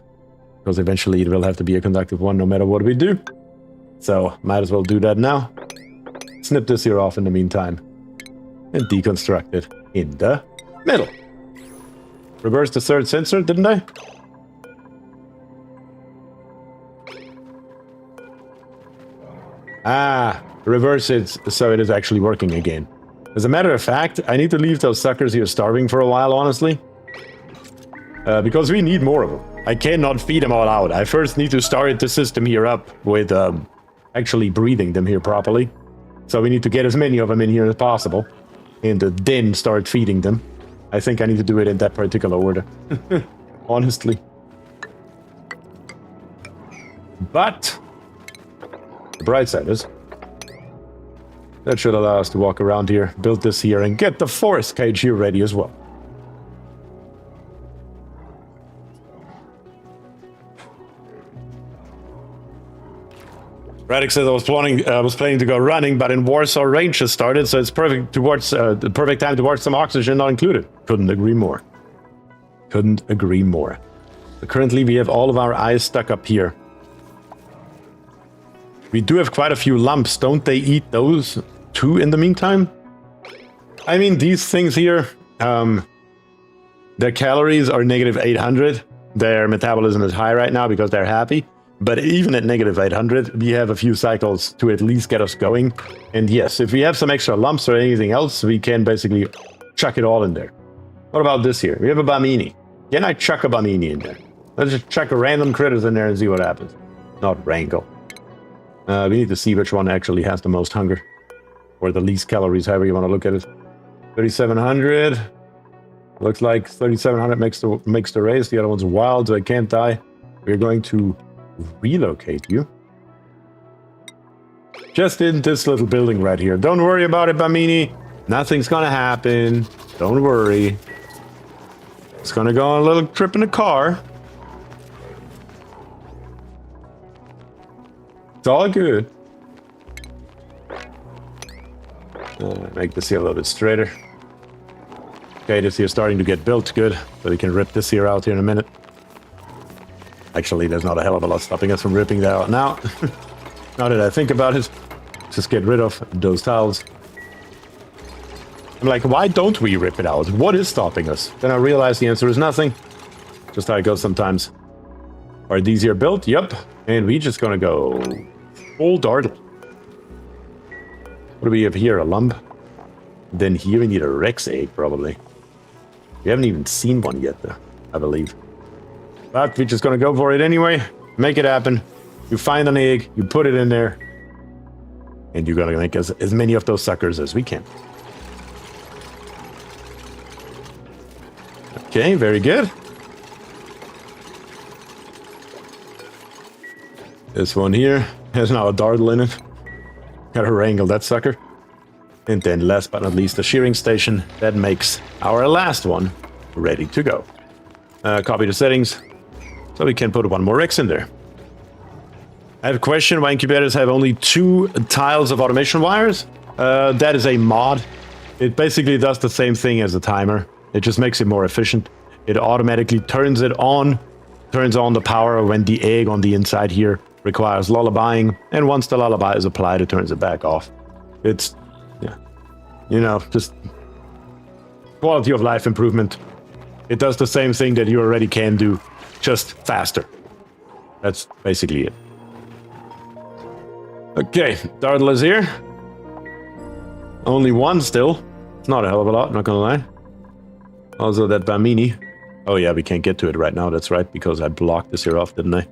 Because eventually it will have to be a conductive one no matter what we do. So, might as well do that now. Snip this here off in the meantime. And deconstruct it in the middle. Reverse the third sensor, didn't I? Ah, reverse it so it is actually working again. As a matter of fact, I need to leave those suckers here starving for a while, honestly. Because we need more of them. I cannot feed them all out. I first need to start the system here up with actually breathing them here properly. So we need to get as many of them in here as possible. And then start feeding them. I think I need to do it in that particular order. Honestly. But the bright side is that should allow us to walk around here, build this here, and get the forest cage here ready as well. Radix says I was planning to go running, but in Warsaw range has started, so it's perfect towards the perfect time to watch some oxygen not included. Couldn't agree more. Couldn't agree more. So currently we have all of our eyes stuck up here. We do have quite a few lumps. Don't they eat those too in the meantime? I mean, these things here, their calories are negative 800. Their metabolism is high right now because they're happy. But even at negative 800, we have a few cycles to at least get us going. And yes, if we have some extra lumps or anything else, we can basically chuck it all in there. What about this here? We have a Bamini. Can I chuck a Bamini in there? Let's just chuck a random critters in there and see what happens. Not wrangle. We need to see which one actually has the most hunger. Or the least calories, however you want to look at it. 3,700. Looks like 3,700 makes the race. The other one's wild, so I can't die. We're going to relocate you. Just in this little building right here. Don't worry about it, Bamini. Nothing's gonna happen. Don't worry. It's gonna go on a little trip in the car. It's all good. Make this here a little bit straighter. Okay, this here is starting to get built good, so we can rip this here out here in a minute. Actually, there's not a hell of a lot stopping us from ripping that out now. Now that I think about it, just get rid of those tiles. I'm like, why don't we rip it out? What is stopping us? Then I realize the answer is nothing. Just how it goes sometimes. Are these here built? Yep. And we just gonna go full dartle. What do we have here? A lump? Then here we need a Rex egg, probably. We haven't even seen one yet, though, I believe. But we're just gonna go for it anyway. Make it happen. You find an egg, you put it in there, and you're gonna make as many of those suckers as we can. Okay, very good. This one here has now a dartle in it. Gotta wrangle that sucker. And then last but not least, the shearing station. That makes our last one ready to go. Copy the settings, so we can put one more Rex in there. I have a question. Why incubators have only 2 tiles of automation wires? That is a mod. It basically does the same thing as a timer. It just makes it more efficient. It automatically turns it on, turns on the power when the egg on the inside here requires lullabying, and once the lullaby is applied, it turns it back off. It's, yeah, you know, just quality of life improvement. It does the same thing that you already can do, just faster. That's basically it. Okay, Dartle is here. Only one still. It's not a hell of a lot, not gonna lie. Also that Bamini. Oh yeah, we can't get to it right now, that's right, because I blocked this here off, didn't I?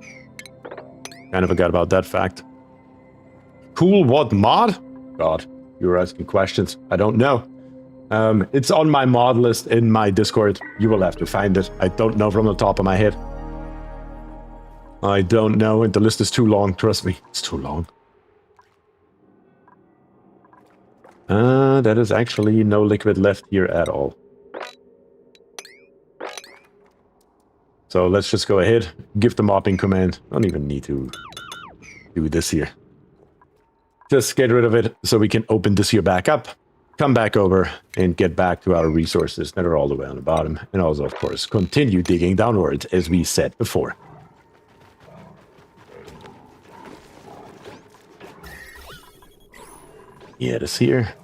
Kind of forgot about that fact. Cool, what mod? God, you were asking questions. I don't know. It's on my mod list in my Discord. You will have to find it. I don't know from the top of my head. I don't know, and the list is too long, trust me. It's too long. That is actually no liquid left here at all. So let's just go ahead, give the mopping command. Don't even need to do this here. Just get rid of it so we can open this here back up, come back over, and get back to our resources that are all the way on the bottom. And also, of course, continue digging downwards, as we said before. Yeah, this here.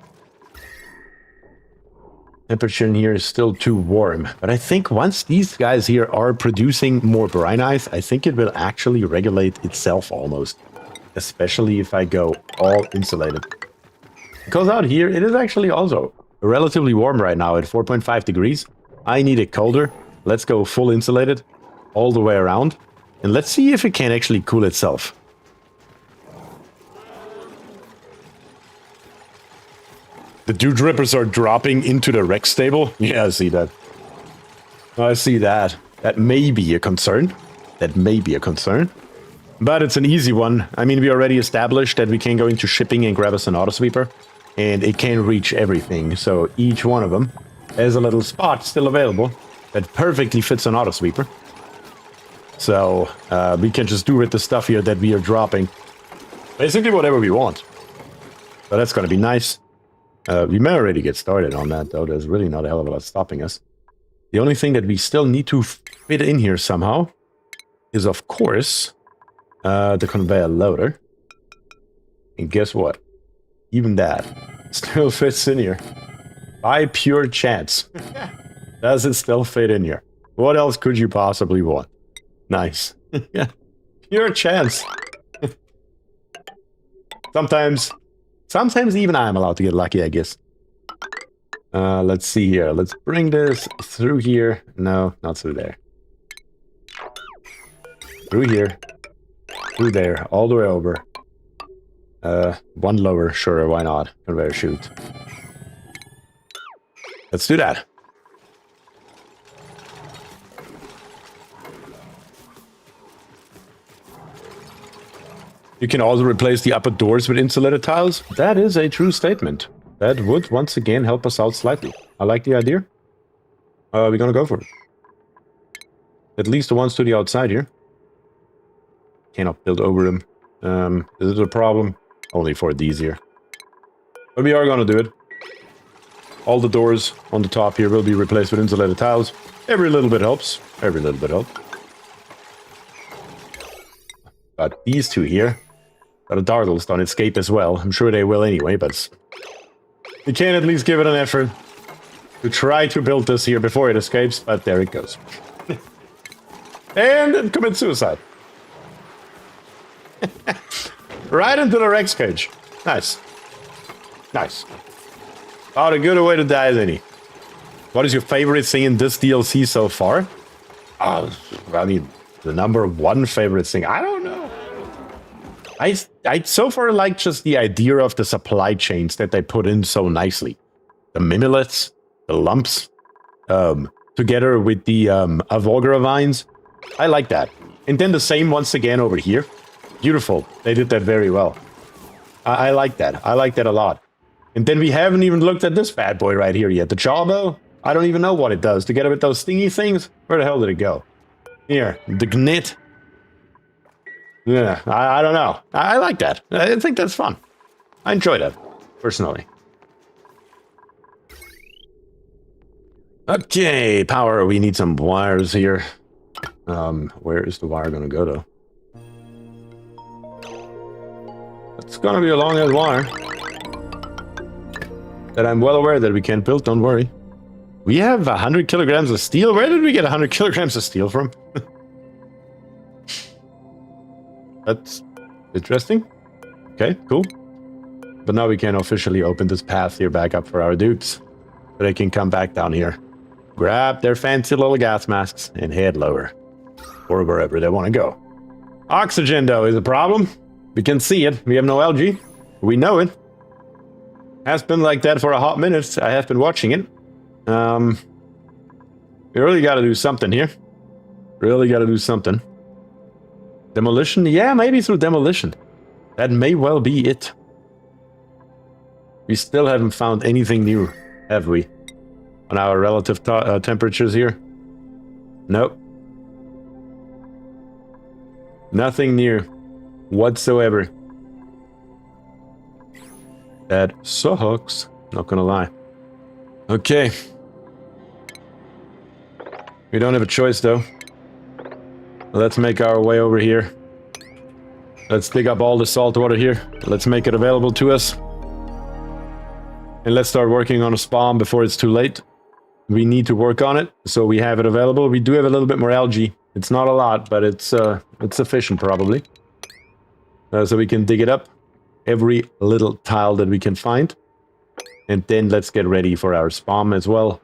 Temperature in here is still too warm, but I think once these guys here are producing more brine ice, I think it will actually regulate itself almost, especially if I go all insulated. Because out here, it is actually also relatively warm right now at 4.5 degrees. I need it colder. Let's go full insulated all the way around, and let's see if it can actually cool itself. The dew drippers are dropping into the wreck stable? Yeah, I see that. I see that. That may be a concern. That may be a concern. But it's an easy one. I mean, we already established that we can go into shipping and grab us an autosweeper. And it can reach everything. So each one of them has a little spot still available that perfectly fits an autosweeper. So we can just do with the stuff here that we are dropping basically whatever we want. So that's going to be nice. We may already get started on that, though. There's really not a hell of a lot stopping us. The only thing that we still need to fit in here somehow is, of course, the conveyor loader. And guess what? Even that still fits in here. By pure chance. Does it still fit in here? What else could you possibly want? Nice. Yeah. Pure chance. Sometimes even I'm allowed to get lucky, I guess. Let's see here. Let's bring this through here. No, not through there. Through here. Through there. All the way over. One lower. Sure, why not? Conveyor chute. Let's do that. You can also replace the upper doors with insulated tiles. That is a true statement. That would once again help us out slightly. I like the idea. We're gonna go for it. At least the ones to the outside here. Cannot build over them. Is it a problem? Only for these here. But we are gonna do it. All the doors on the top here will be replaced with insulated tiles. Every little bit helps. Every little bit helps. But these two here. The Dargles don't escape as well. I'm sure they will anyway, but we can at least give it an effort to try to build this here before it escapes, but there it goes. And it commits suicide. Right into the Rex cage. Nice. Nice. About a good way to die as any. What is your favorite thing in this DLC so far? I mean, the number one favorite thing, I don't know. I so far like just the idea of the supply chains that they put in so nicely. The mimulets, the lumps, together with the Avogera vines. I like that. And then the same once again over here. Beautiful. They did that very well. I like that. I like that a lot. And then we haven't even looked at this bad boy right here yet. The Jawbow? I don't even know what it does. Together with those stingy things? Where the hell did it go? Here. The Gnit. Yeah, I don't know. I like that. I think that's fun. I enjoy that, personally. Okay, power. We need some wires here. Where is the wire gonna go, though? It's gonna be a long-ass wire. That I'm well aware that we can't build, don't worry. We have 100 kilograms of steel? Where did we get 100 kilograms of steel from? That's interesting. Okay, cool. But now we can officially open this path here back up for our dudes. So they can come back down here. Grab their fancy little gas masks and head lower. Or wherever they want to go. Oxygen, though, is a problem. We can see it. We have no algae. We know it. Has been like that for a hot minute. I have been watching it. We really got to do something here. Really got to do something. Demolition? Yeah, maybe through demolition. That may well be it. We still haven't found anything new, have we? On our relative temperatures here? Nope. Nothing new whatsoever. That sucks. Not gonna lie. Okay. We don't have a choice, though. Let's make our way over here. Let's dig up all the salt water here. Let's make it available to us. And let's start working on a spawn before it's too late. We need to work on it, so we have it available. We do have a little bit more algae. It's not a lot, but it's sufficient, probably. So we can dig it up. Every little tile that we can find. And then let's get ready for our spawn as well.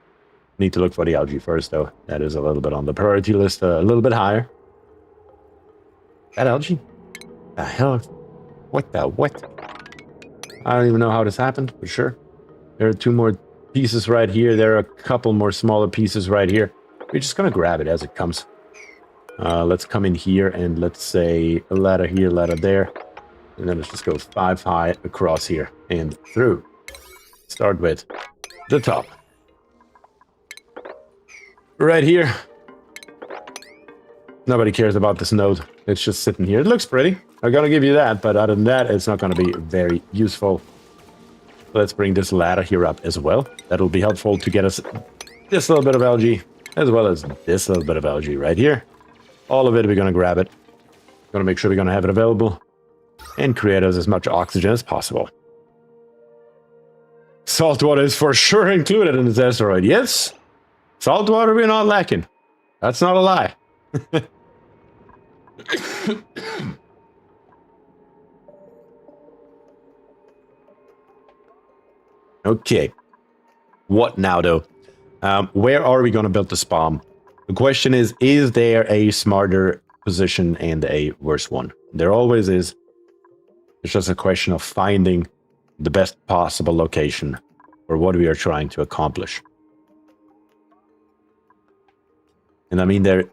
Need to look for the algae first, though. That is a little bit on the priority list, a little bit higher. That algae? The hell? What the what? I don't even know how this happened, but sure. There are 2 more pieces right here. There are a couple more smaller pieces right here. We're just gonna grab it as it comes. Let's come in here and let's say a ladder here, ladder there. And then let's just go 5 high across here and through. Start with the top. Right here. Nobody cares about this node. It's just sitting here. It looks pretty. I'm gonna give you that, but other than that, it's not gonna be very useful. Let's bring this ladder here up as well. That'll be helpful to get us this little bit of algae, as well as this little bit of algae right here. All of it, we're gonna grab it. Gonna make sure we're gonna have it available and create us as much oxygen as possible. Saltwater is for sure included in this asteroid. Yes, saltwater we're not lacking. That's not a lie. Okay. What now, though? Where are we going to build the spawn? The question is there a smarter position and a worse one? There always is. It's just a question of finding the best possible location for what we are trying to accomplish. And I mean, the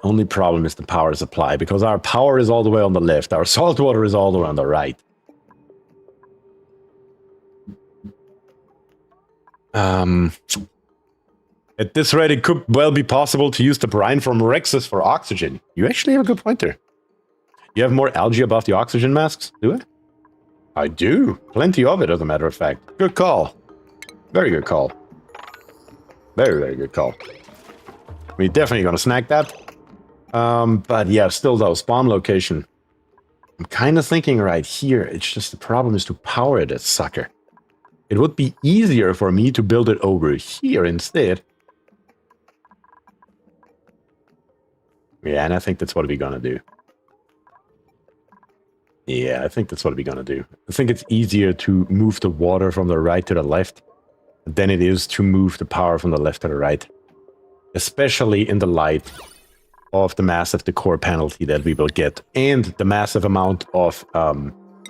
only problem is the power supply, because our power is all the way on the left. Our saltwater is all the way on the right. At this rate, it could well be possible to use the brine from Rexus for oxygen. You actually have a good point there. You have more algae above the oxygen masks, do I? I do. Plenty of it, as a matter of fact. Good call. Very good call. Very, very good call. We're definitely going to snack that. But yeah, still though, spawn location. I'm kind of thinking right here. It's just the problem is to power that sucker. It would be easier for me to build it over here instead. Yeah, and I think that's what we're gonna do. Yeah, I think that's what we're gonna do. I think it's easier to move the water from the right to the left than it is to move the power from the left to the right. Especially in the light of the massive decor penalty that we will get, and the massive amount of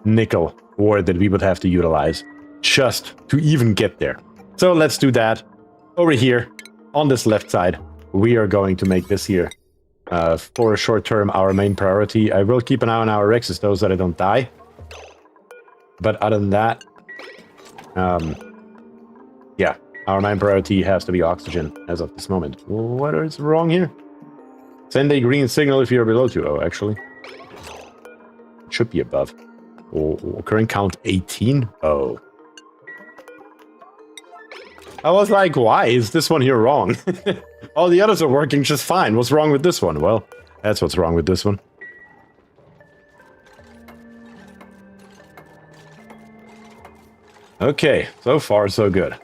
nickel ore that we would have to utilize just to even get there. So let's do that. Over here, on this left side, we are going to make this here, for a short term, our main priority. I will keep an eye on our Rexes, though, so that I don't die. But other than that, yeah, our main priority has to be oxygen as of this moment. What is wrong here? Send a green signal if you're below 2. Actually. It should be above. Oh, current count 18? Oh. I was like, why is this one here wrong? All the others are working just fine. What's wrong with this one? Well, that's what's wrong with this one. Okay, so far so good.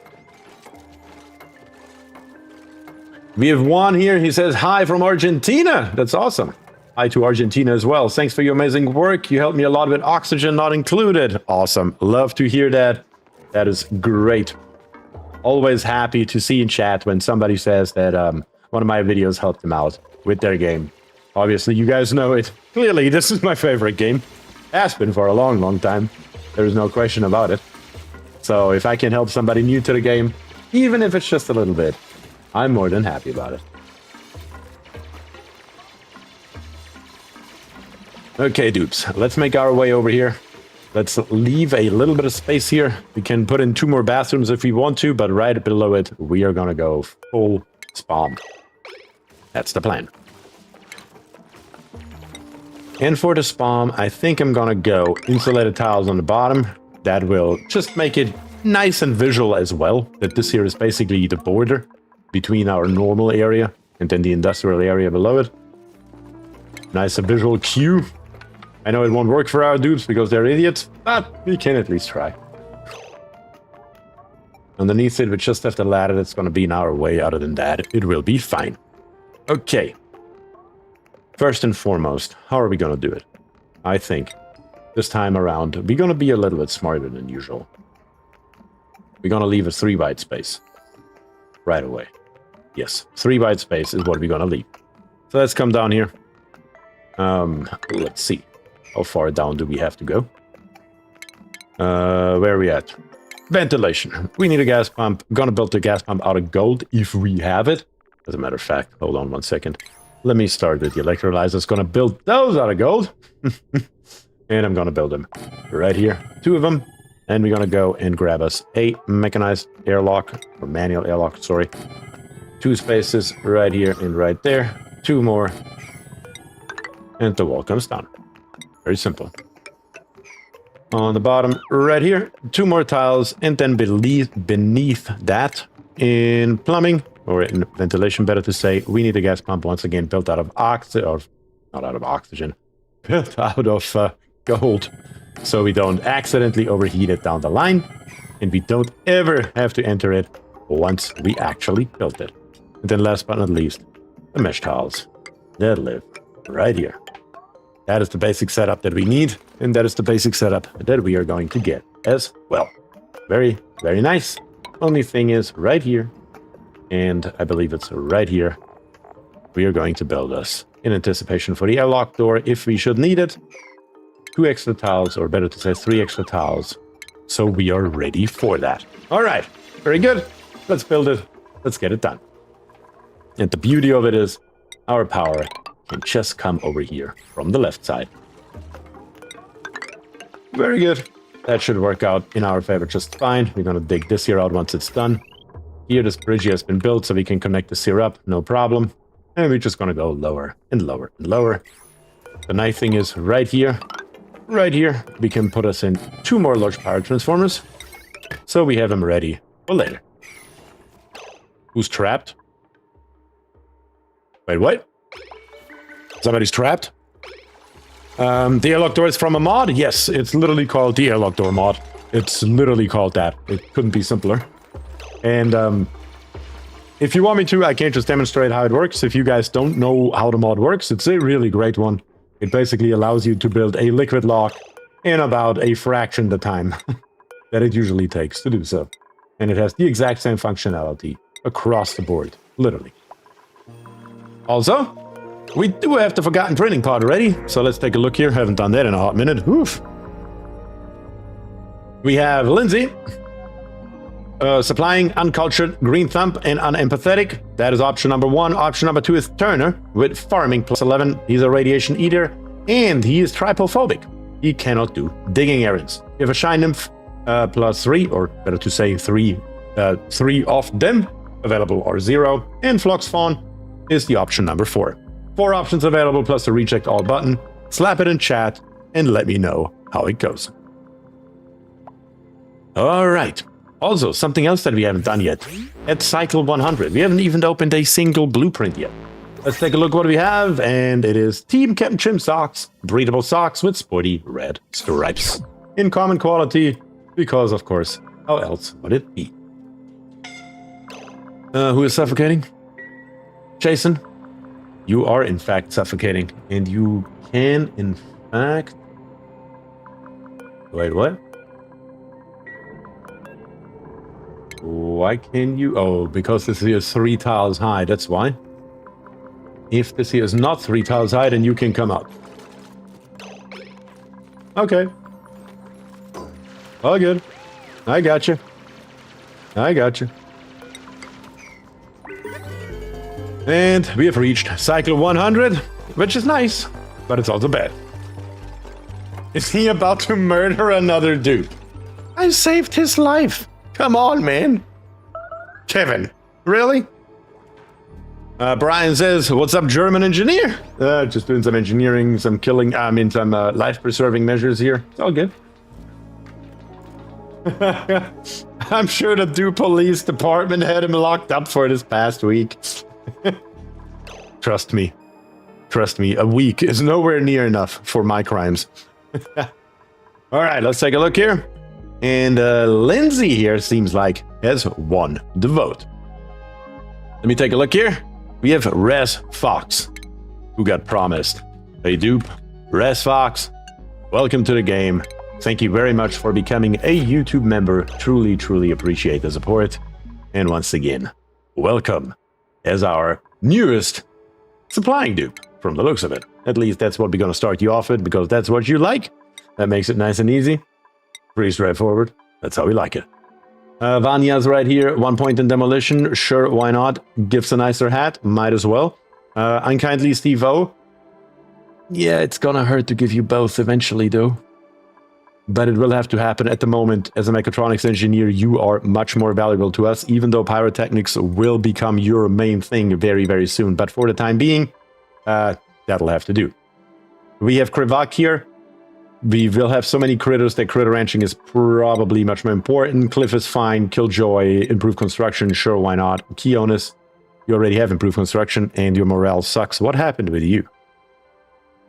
We have one here. He says, hi from Argentina. That's awesome. Hi to Argentina as well. Thanks for your amazing work. You helped me a lot with oxygen not included. Awesome. Love to hear that. That is great. Always happy to see in chat when somebody says that one of my videos helped them out with their game. Obviously, you guys know it. Clearly, this is my favorite game. Has been for a long, long time. There's no question about it. So if I can help somebody new to the game, even if it's just a little bit, I'm more than happy about it. Okay, dupes. Let's make our way over here. Let's leave a little bit of space here. We can put in 2 more bathrooms if we want to, but right below it, we are gonna go full spawn. That's the plan. And for the spawn, I think I'm gonna go insulated tiles on the bottom. That will just make it nice and visual as well, that this here is basically the border between our normal area and then the industrial area below it. Nice and visual cue. I know it won't work for our dudes because they're idiots, but we can at least try. Underneath it, we just have the ladder that's going to be in our way. Other than that, it will be fine. Okay. First and foremost, how are we going to do it? I think this time around, we're going to be a little bit smarter than usual. We're going to leave a 3 byte space right away. Yes, 3 byte space is what we're going to leave. So let's come down here. Let's see. How far down do we have to go? Where are we at? Ventilation. We need a gas pump. I'm gonna build the gas pump out of gold if we have it. As a matter of fact, hold on 1 second. Let me start with the electrolyzers. Gonna build those out of gold. And I'm gonna build them right here. 2 of them. And we're gonna go and grab us a mechanized airlock, or manual airlock, sorry. 2 spaces right here and right there. 2 more. And the wall comes down. Very simple. On the bottom right here, 2 more tiles, and then beneath that, in plumbing, or in ventilation, better to say, we need a gas pump once again built out of not out of oxygen, built out of gold, so we don't accidentally overheat it down the line, and we don't ever have to enter it once we actually built it. And then last but not least, the mesh tiles that live right here. That is the basic setup that we need, and that is the basic setup that we are going to get as well. Very, very nice. Only thing is right here, and I believe it's right here, we are going to build us in anticipation for the airlock door if we should need it. 2 extra tiles, or better to say 3 extra tiles, so we are ready for that. All right, very good. Let's build it. Let's get it done. And the beauty of it is our power can just come over here from the left side. Very good. That should work out in our favor just fine. We're going to dig this here out once it's done. Here, this bridge has been built so we can connect this here up, no problem. And we're just going to go lower and lower and lower. The nice thing is right here, we can put us in 2 more large power transformers. So we have them ready for later. Who's trapped? Wait, what? Somebody's trapped? The airlock door is from a mod? Yes, it's literally called the airlock door mod. It's literally called that. It couldn't be simpler. And if you want me to, I can just demonstrate how it works. If you guys don't know how the mod works, it's a really great one. It basically allows you to build a liquid lock in about a fraction the time that it usually takes to do so. And it has the exact same functionality across the board, literally. Also, we do have the forgotten printing part already, so let's take a look here. Haven't done that in a hot minute. Oof. We have Lindsay supplying uncultured, green thumb, and unempathetic. That is option number 1. Option number 2 is Turner with farming plus 11. He's a radiation eater, and he is trypophobic. He cannot do digging errands. We have a shy nymph plus 3, or better to say 3 of them available are 0, and Flox Fawn is the option number 4. 4 options available plus the reject all button. Slap it in chat and let me know how it goes. All right. Also, something else that we haven't done yet. At Cycle 100, we haven't even opened a single blueprint yet. Let's take a look what we have, and it is Team Captain Chim socks. Breathable socks with sporty red stripes. In common quality, because of course, how else would it be? Who is suffocating? Jason? You are in fact suffocating, and you can in fact... Wait, what? Why can you... Oh, because this here is 3 tiles high, that's why. If this here is not 3 tiles high, then you can come out. Okay. All good. I got you. I got you. And we have reached Cycle 100, which is nice, but it's also bad. Is he about to murder another dude? I saved his life. Come on, man. Kevin, really? Brian says, what's up, German engineer? Just doing some engineering, some killing, some life-preserving measures here. It's all good. I'm sure the Duke Police Department had him locked up for this past week. Trust me. Trust me, a week is nowhere near enough for my crimes. All right, let's take a look here. And Lindsay here seems like has won the vote. Let me take a look here. We have Res Fox, who got promised. Hey, Dupe. Res Fox, welcome to the game. Thank you very much for becoming a YouTube member. Truly, truly appreciate the support. And once again, welcome as our newest supplying dupe, from the looks of it. At least that's what we're going to start you off with, because that's what you like. That makes it nice and easy. Pretty straightforward. That's how we like it. Vanya's right here. 1 point in demolition. Sure, why not? Gives a nicer hat. Might as well. Unkindly Steve-O. Yeah, it's gonna hurt to give you both eventually, though. But it will have to happen at the moment. As a mechatronics engineer, you are much more valuable to us, even though pyrotechnics will become your main thing very, very soon. But for the time being, that'll have to do. We have Krivak here. We will have so many critters that critter ranching is probably much more important. Cliff is fine. Killjoy, improved construction, sure, why not? Keonis, you already have improved construction, and your morale sucks. What happened with you?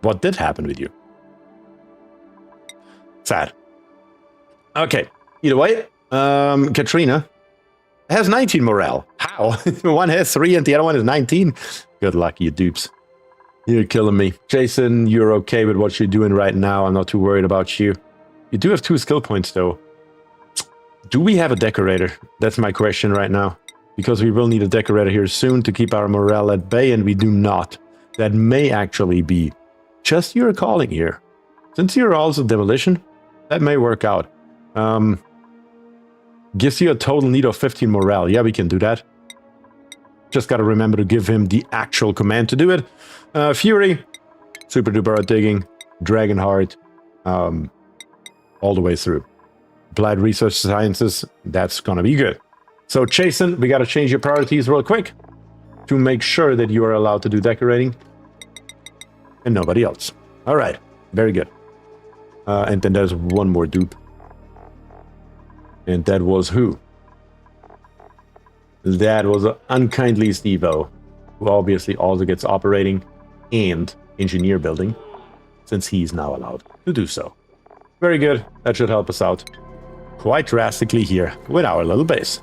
What did happen with you? Sad. Okay, either way, Katrina has 19 morale. How? One has 3 and the other one is 19. Good luck, you dupes. You're killing me. Jason, you're okay with what you're doing right now. I'm not too worried about you. You do have 2 skill points, though. Do we have a decorator? That's my question right now. Because we will need a decorator here soon to keep our morale at bay, and we do not. That may actually be just your calling here. Since you're also demolition, that may work out. Gives you a total need of 15 morale. Yeah, we can do that. Just gotta remember to give him the actual command to do it. Fury, super duper digging, Dragonheart, all the way through. Applied Research Sciences, that's gonna be good. So Jason, we gotta change your priorities real quick to make sure that you are allowed to do decorating and nobody else. All right, very good. And then there's one more dupe. And that was who? That was Unkindly Steve-O, who obviously also gets operating and engineer building, since he's now allowed to do so. Very good. That should help us out quite drastically here with our little base.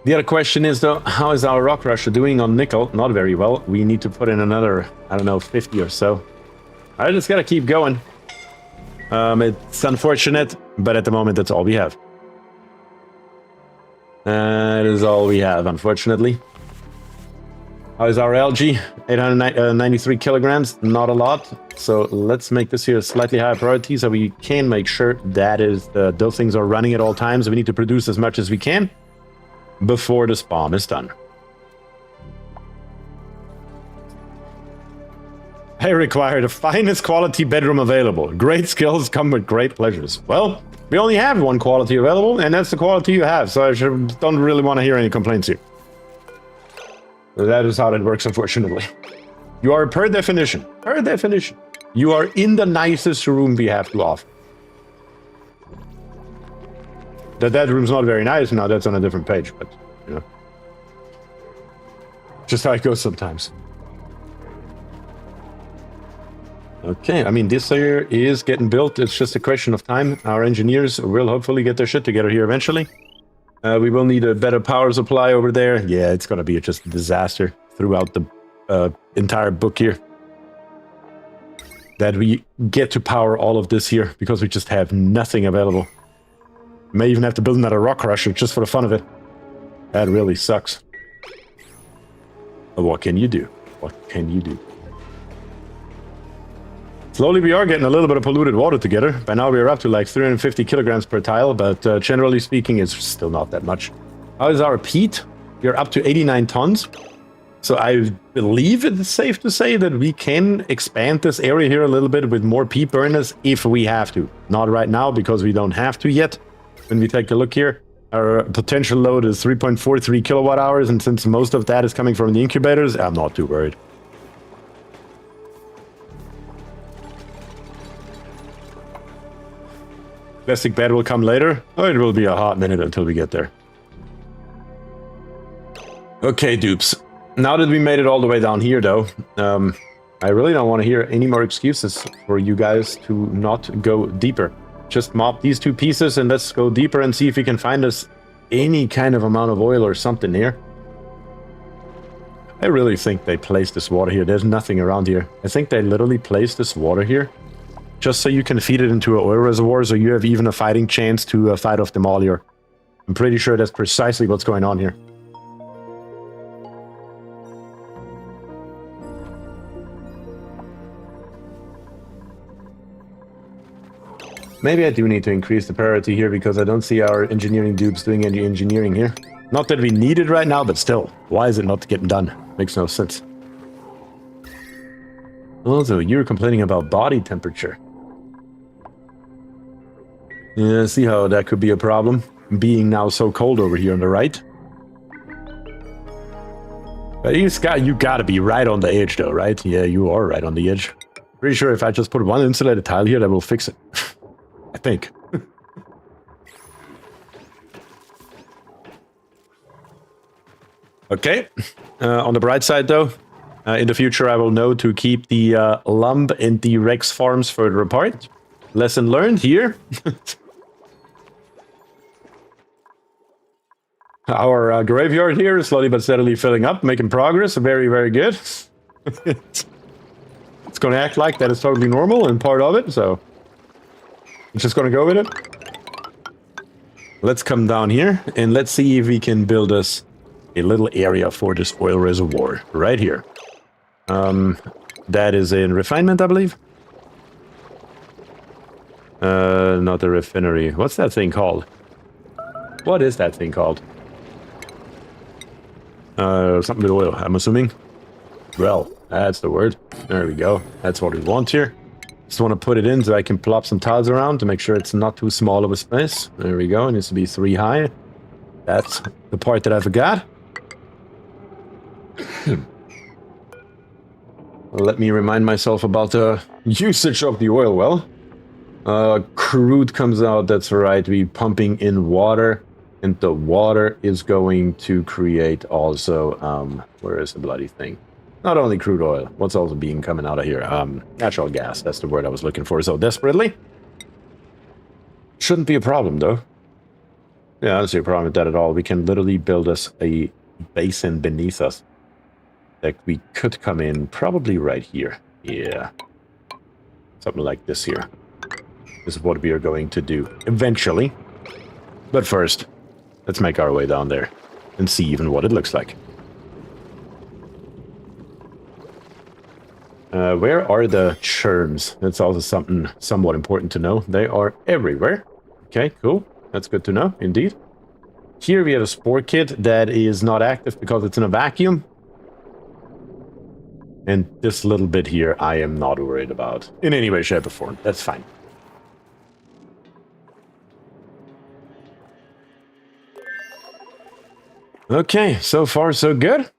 The other question is, though, how is our Rock Rusher doing on nickel? Not very well. We need to put in another, I don't know, 50 or so. I just gotta keep going. It's unfortunate, but at the moment, that's all we have. That is all we have, unfortunately. How is our LG? 893 kilograms, not a lot. So let's make this here a slightly higher priority so we can make sure that those things are running at all times. We need to produce as much as we can before the spawn is done. I require the finest quality bedroom available. Great skills come with great pleasures. Well, we only have one quality available, and that's the quality you have, so I don't really want to hear any complaints here. That is how that works, unfortunately. You are, per definition, you are in the nicest room we have to offer. That room's not very nice now, that's on a different page, but, you know. Just how it goes sometimes. Okay, I mean, this here is getting built. It's just a question of time. Our engineers will hopefully get their shit together here eventually. We will need a better power supply over there. Yeah, it's going to be just a disaster throughout the entire book here. That we get to power all of this here because we just have nothing available. May even have to build another rock crusher just for the fun of it. That really sucks. But what can you do? What can you do? Slowly we are getting a little bit of polluted water together. By now we are up to like 350 kilograms per tile, but generally speaking it's still not that much. How is our peat? We are up to 89 tons. So I believe it's safe to say that we can expand this area here a little bit with more peat burners if we have to. Not right now because we don't have to yet. When we take a look here, our potential load is 3.43 kilowatt hours, and since most of that is coming from the incubators, I'm not too worried. Plastic bed will come later. Oh, it will be a hot minute until we get there. Okay, dupes. Now that we made it all the way down here, though, I really don't want to hear any more excuses for you guys to not go deeper. Just mop these two pieces and let's go deeper and see if we can find us any kind of amount of oil or something here. I really think they placed this water here. There's nothing around here. I think they literally placed this water here just so you can feed it into an oil reservoir so you have even a fighting chance to fight off them all here. I'm pretty sure that's precisely what's going on here. Maybe I do need to increase the priority here because I don't see our engineering dupes doing any engineering here. Not that we need it right now, but still. Why is it not getting done? Makes no sense. Also, you're complaining about body temperature. Yeah, see how that could be a problem. Being now so cold over here on the right. But you gotta be right on the edge though, right? Yeah, you are right on the edge. Pretty sure if I just put one insulated tile here, that will fix it. I think. Okay. On the bright side though, in the future I will know to keep the lump and the Rex farms further apart. Lesson learned here. Our graveyard here is slowly but steadily filling up, making progress. Very, very good. It's going to act like that is totally normal and part of it, so I'm just going to go with it. Let's come down here and let's see if we can build us a little area for this oil reservoir right here. That is in refinement, I believe. Not the refinery. What's that thing called? What is that thing called? Something with oil, I'm assuming. Well, that's the word. There we go. That's what we want here. Just want to put it in so I can plop some tiles around to make sure it's not too small of a space. There we go. It needs to be 3 high. That's the part that I forgot. Let me remind myself about the usage of the oil well. Crude comes out, that's right. We're pumping in water. And the water is going to create also, where is the bloody thing? Not only crude oil, what's also being coming out of here? Natural gas, that's the word I was looking for so desperately. Shouldn't be a problem, though. Yeah, I don't see a problem with that at all. We can literally build us a basin beneath us that we could come in probably right here. Yeah. Something like this here. This is what we are going to do eventually. But first, let's make our way down there and see even what it looks like. Where are the churns? That's also something somewhat important to know. They are everywhere. Okay, cool. That's good to know, indeed. Here we have a spore kit that is not active because it's in a vacuum. And this little bit here, I am not worried about in any way, shape, or form. That's fine. Okay, so far so good.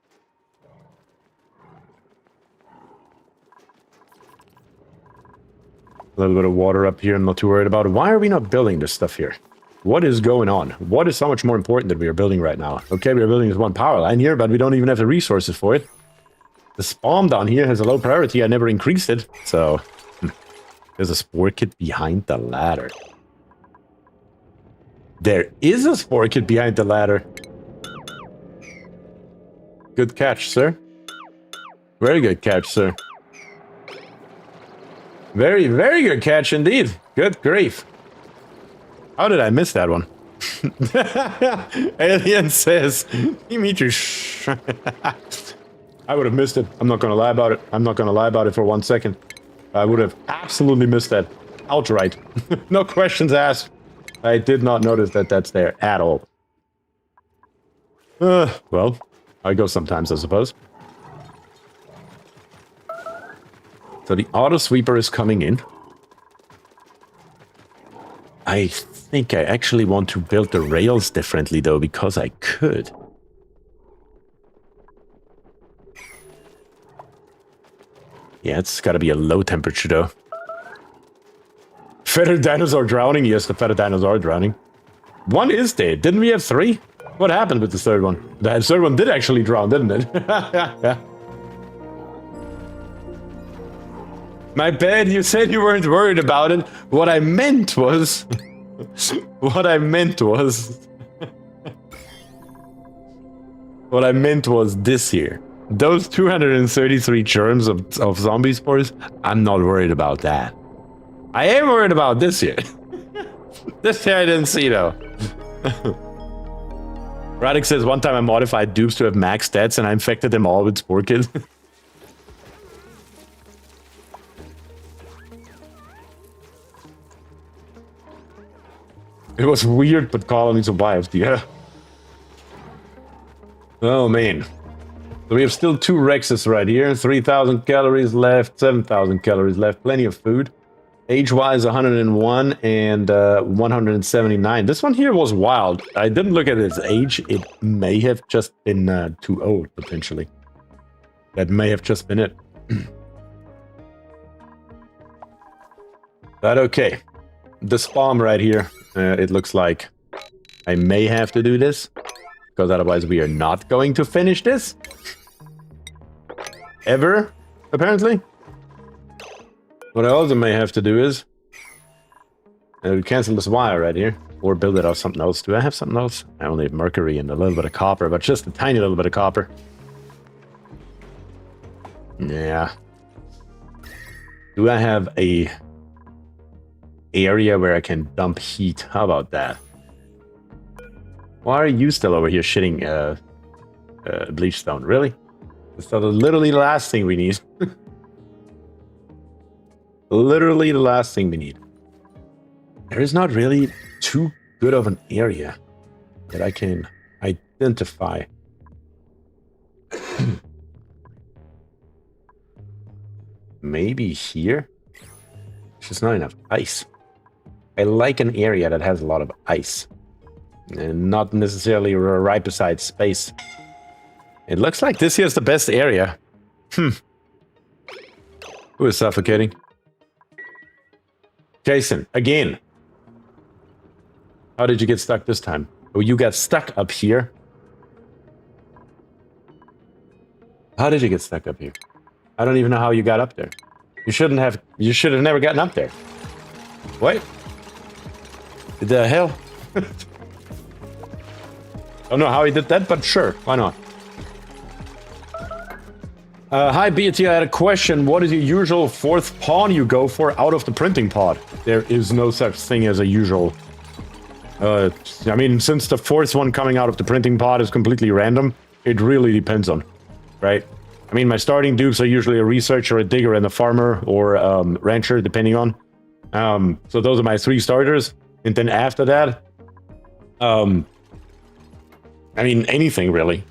A little bit of water up here, I'm not too worried about it. Why are we not building this stuff here? What is going on? What is so much more important that we are building right now? Okay, we are building this one power line here, but we don't even have the resources for it. The spawn down here has a low priority, I never increased it, so... There's a spore kit behind the ladder. There is a spore kit behind the ladder. Good catch, sir. Very good catch, sir. Very, very good catch indeed. Good grief. How did I miss that one? Alien says, Dimitri, shh. I would have missed it. I'm not going to lie about it. I'm not going to lie about it for 1 second. I would have absolutely missed that. Outright. No questions asked. I did not notice that that's there at all. Well, I go sometimes, I suppose. So the auto sweeper is coming in. I think I actually want to build the rails differently, though, because I could. Yeah, it's got to be a low temperature, though. Feathered dinosaur drowning? Yes, the feathered dinosaur are drowning. One is dead. Didn't we have 3? What happened with the third one? The third one did actually drown, didn't it? My bad, you said you weren't worried about it. What I meant was... What I meant was this here. Those 233 germs of zombie spores, I'm not worried about that. I am worried about this here. This here I didn't see, though. Radix says, one time I modified dupes to have max stats and I infected them all with spore kits. It was weird, but colony survived, yeah. Oh, man. So we have still 2 Rexes right here. 3,000 calories left, 7,000 calories left. Plenty of food. Age-wise, 101 and 179. This one here was wild. I didn't look at its age. It may have just been too old, potentially. That may have just been it. But okay. This farm right here, it looks like I may have to do this. Because otherwise we are not going to finish this. Ever, apparently. What I also may have to do is cancel this wire right here. Or build it out something else. Do I have something else? I only have mercury and a little bit of copper, but just a tiny little bit of copper. Yeah. Do I have a area where I can dump heat? How about that? Why are you still over here shitting bleach stone? Really? It's literally the last thing we need. Literally the last thing we need. There is not really too good of an area that I can identify. Maybe here? There's just not enough ice. I like an area that has a lot of ice. And not necessarily right beside space. It looks like this here's the best area. Who is suffocating? Jason, again. How did you get stuck this time? Oh, you got stuck up here. How did you get stuck up here? I don't even know how you got up there. You should have never gotten up there. What? The hell? Don't know how he did that, but sure, why not? Hi, BierTier, I had a question. What is your usual 4th pawn you go for out of the printing pod? There is no such thing as a usual. I mean, since the 4th one coming out of the printing pod is completely random, it really depends on, right? I mean, my starting dupes are usually a researcher, a digger, and a farmer, or rancher, depending on. So those are my 3 starters. And then after that, I mean, anything, really.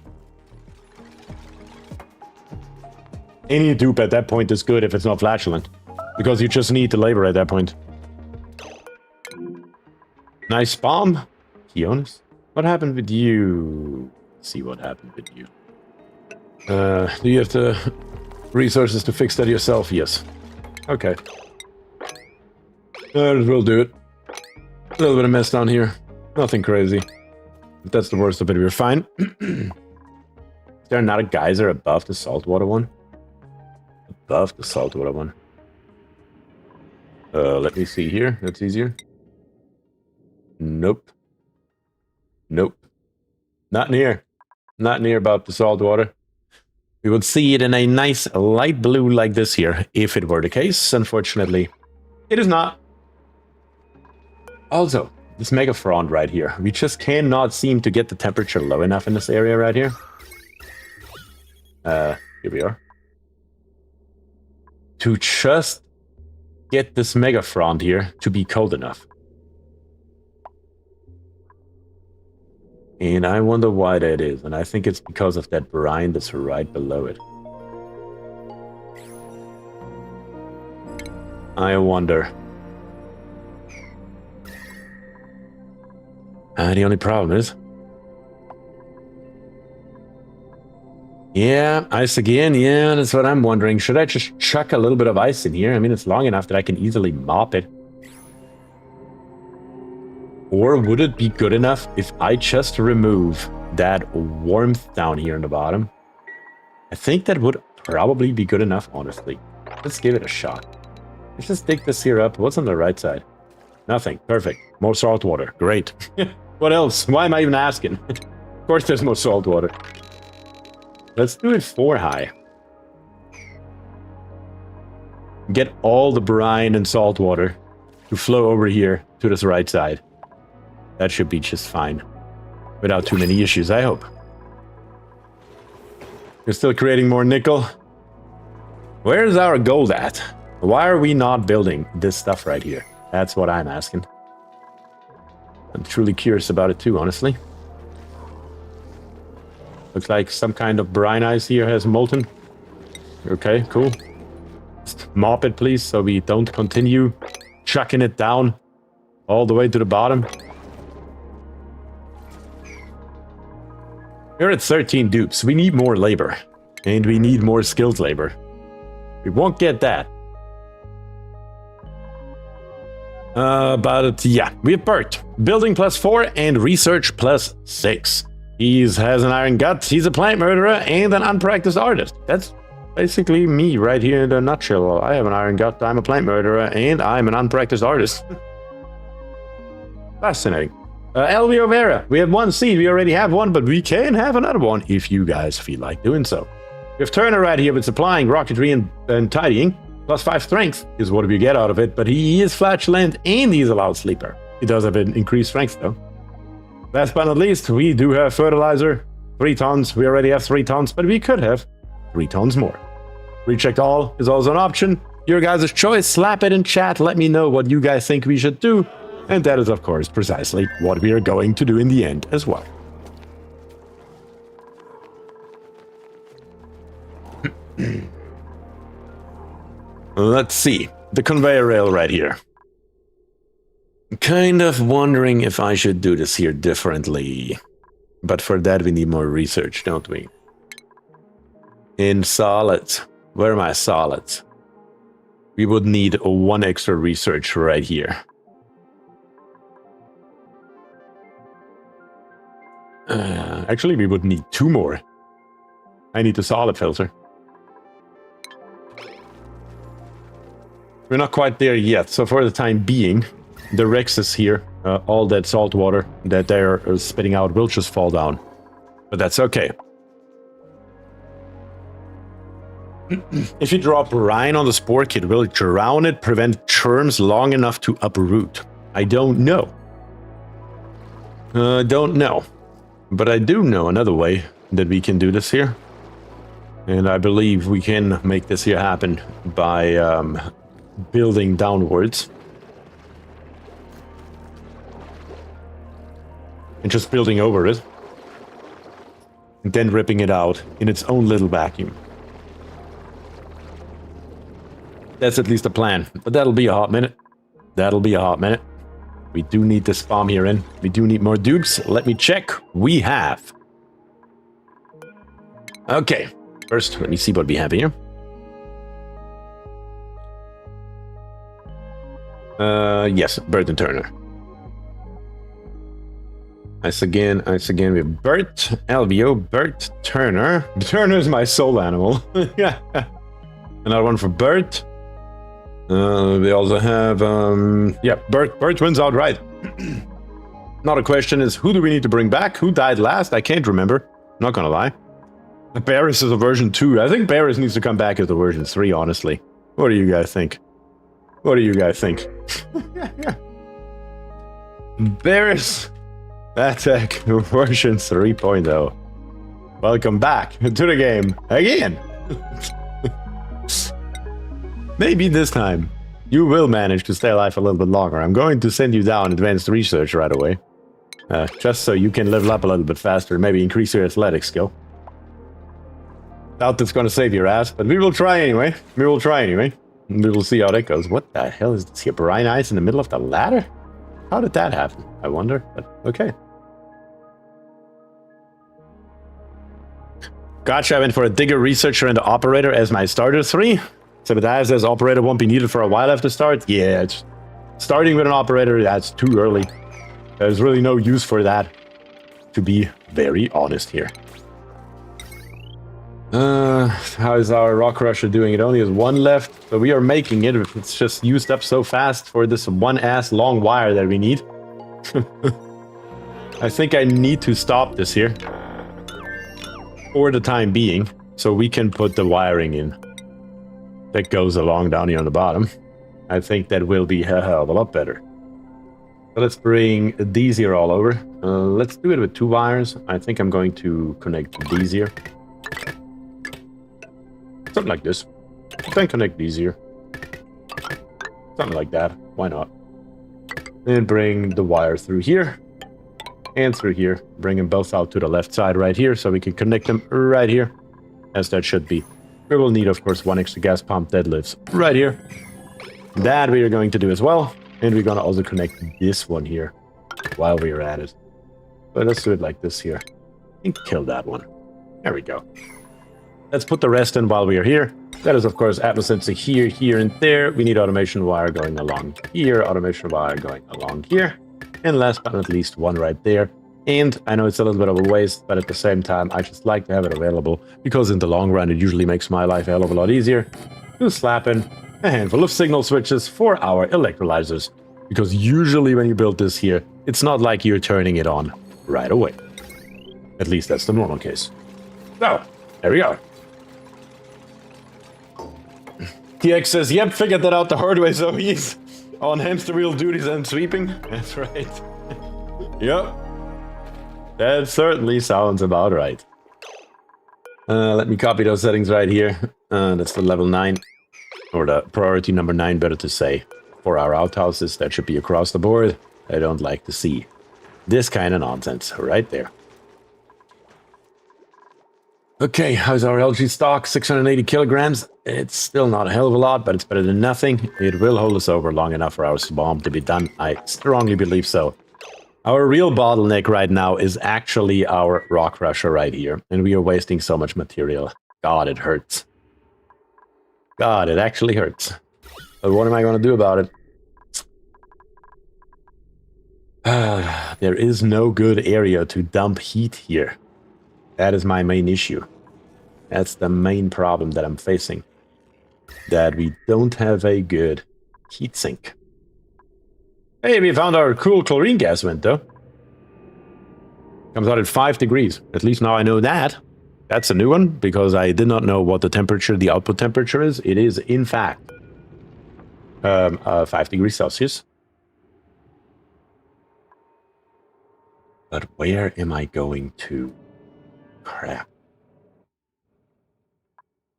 Any dupe at that point is good if it's not flatulent. Because you just need the labor at that point. Nice bomb. Kionis. What happened with you? Let's see what happened with you. Do you have the resources to fix that yourself? Yes. Okay. We'll do it. A little bit of mess down here. Nothing crazy. If that's the worst of it, we're fine. Is there not a geyser above the saltwater one? Above the saltwater one. Let me see here. That's easier. Nope. Nope. Not near. Not near about the saltwater. We would see it in a nice light blue like this here, if it were the case. Unfortunately, it is not. Also, this mega frond right here. We just cannot seem to get the temperature low enough in this area right here. Here we are. To just get this mega frond here to be cold enough. And I wonder why that is. And I think it's because of that brine that's right below it. I wonder. The only problem is... Yeah, ice again. Yeah, that's what I'm wondering. Should I just chuck a little bit of ice in here? I mean, it's long enough that I can easily mop it. Or would it be good enough if I just remove that warmth down here in the bottom? I think that would probably be good enough, honestly. Let's give it a shot. Let's just dig this here up. What's on the right side? Nothing. Perfect. More salt water. Great. What else? Why am I even asking? Of course there's more salt water. Let's do it 4 high. Get all the brine and salt water to flow over here to this right side. That should be just fine. Without too many issues, I hope. We're still creating more nickel. Where's our gold at? Why are we not building this stuff right here? That's what I'm asking. I'm truly curious about it too, honestly. Looks like some kind of brine ice here has molten. Okay, cool. Just mop it, please, so we don't continue chucking it down all the way to the bottom. We're at 13 dupes. We need more labor. And we need more skilled labor. We won't get that. But yeah, we have Bert. Building +4 and research +6. He has an iron gut, he's a plant murderer, and an unpracticed artist. That's basically me right here in a nutshell. I have an iron gut, I'm a plant murderer, and I'm an unpracticed artist. Fascinating. Elvio Vera, we have 1 seed, we already have 1, but we can have another one if you guys feel like doing so. We have Turner right here with supplying, rocketry, and tidying. +5 strength is what we get out of it, but he is flatulent and he's a loud sleeper. He does have an increased strength though. Last but not least, we do have fertilizer, 3 tons. We already have 3 tons, but we could have 3 tons more. Recheck all is also an option. Your guys' choice. Slap it in chat. Let me know what you guys think we should do. And that is, of course, precisely what we are going to do in the end as well. Let's see. The conveyor rail right here. Kind of wondering if I should do this here differently. But for that we need more research, don't we? In solids. Where are my solids? We would need 1 extra research right here. Actually, we would need 2 more. I need a solid filter. We're not quite there yet, so for the time being, the Rexes here, all that salt water that they're spitting out will just fall down. But that's okay. If you drop brine on the spore kit, will it drown it, prevent germs long enough to uproot? I don't know. Don't know. But I do know another way that we can do this here. And I believe we can make this here happen by building downwards. And just building over it. And then ripping it out in its own little vacuum. That's at least a plan. But that'll be a hot minute. That'll be a hot minute. We do need this bomb here in. We do need more dupes. Let me check. We have. Okay. First, let me see what we have here. Yes, Bert and Turner. Nice again. We have Bert, Elvio, Bert, Turner. Turner is my soul animal. Yeah. Another one for Bert. We also have, yeah, Bert wins outright. Not a question is, who do we need to bring back? Who died last? I can't remember. Not gonna lie. Barris is a version 2. I think Barris needs to come back as a version 3, honestly. What do you guys think? What do you guys think? Barris Attack version 3.0. Welcome back to the game again. Maybe this time you will manage to stay alive a little bit longer. I'm going to send you down advanced research right away. Just so you can level up a little bit faster, maybe increase your athletic skill. Doubt that's going to save your ass, but we will try anyway. We will see how that goes. What the hell is this here? Brine ice in the middle of the ladder? How did that happen? I wonder, but okay. Gotcha, I went for a digger, researcher, and the operator as my starter 3. Sebediah says operator won't be needed for a while after start. Yeah, it's starting with an operator, that's too early. There's really no use for that, to be very honest here. How is our rock crusher doing? It only has 1 left, but we are making it. It's just used up so fast for this 1-ass long wire that we need. I think I need to stop this here for the time being, so we can put the wiring in that goes along down here on the bottom. I think that will be a hell of a lot better. So let's bring these here all over. Let's do it with 2 wires. I think I'm going to connect these here. Something like this. Then connect these here. Something like that. Why not? And bring the wire through here. And through here. Bring them both out to the left side right here, so we can connect them right here. As that should be. We will need, of course, one extra gas pump that lives right here. That we are going to do as well. And we're going to also connect this one here while we are at it. But let's do it like this here. And kill that one. There we go. Let's put the rest in while we are here. That is, of course, Atlas sensor here, here, and there. We need automation wire going along here, automation wire going along here. And last but not least, one right there. And I know it's a little bit of a waste, but at the same time, I just like to have it available because in the long run, it usually makes my life a hell of a lot easier to slap in a handful of signal switches for our electrolyzers. Because usually when you build this here, it's not like you're turning it on right away. At least that's the normal case. So, there we go. TX says, yep, figured that out the hard way, so he's on hamster wheel duties and sweeping. That's right. Yep. That certainly sounds about right. Let me copy those settings right here. That's the level 9, or the priority number 9, better to say. For our outhouses, that should be across the board. I don't like to see this kind of nonsense right there. Okay, how's our LG stock? 680 kilograms. It's still not a hell of a lot, but it's better than nothing. It will hold us over long enough for our bomb to be done. I strongly believe so. Our real bottleneck right now is actually our rock crusher right here. And we are wasting so much material. God, it hurts. God, it actually hurts. But what am I going to do about it? There is no good area to dump heat here. That is my main issue. That's the main problem that I'm facing. That we don't have a good heat sink. Hey, we found our cool chlorine gas vent, though. Comes out at 5 degrees. At least now I know that. That's a new one, because I did not know what the temperature, the output temperature is. It is, in fact, 5 degrees Celsius. But where am I going to? Crap.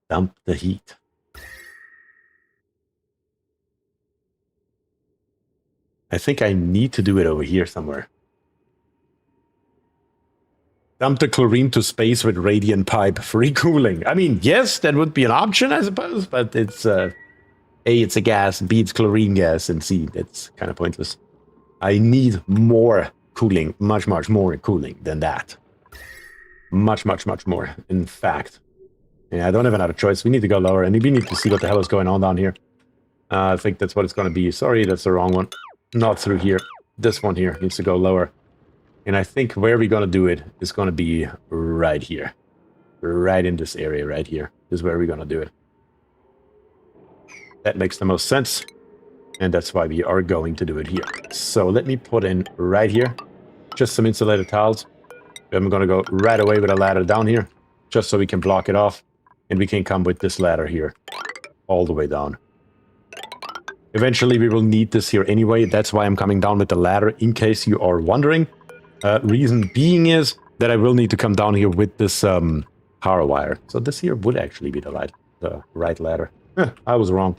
Dump the heat. I think I need to do it over here somewhere. Dump the chlorine to space with radiant pipe. Free cooling. I mean, yes, that would be an option, I suppose, but it's, A, it's a gas, B, it's chlorine gas, and C, it's kind of pointless. I need more cooling, much more cooling than that. Much more, in fact. Yeah, I don't have another choice. We need to go lower, and we need to see what the hell is going on down here. I think that's what it's going to be. Sorry, that's the wrong one. Not through here. This one here needs to go lower. And I think where we're going to do it is going to be right here. Right in this area right here is where we're going to do it. That makes the most sense. And that's why we are going to do it here. So let me put in right here just some insulated tiles. I'm going to go right away with a ladder down here, just so we can block it off. And we can come with this ladder here, all the way down. Eventually we will need this here anyway. That's why I'm coming down with the ladder, in case you are wondering. Reason being is that I will need to come down here with this power wire. So this here would actually be the right ladder. I was wrong.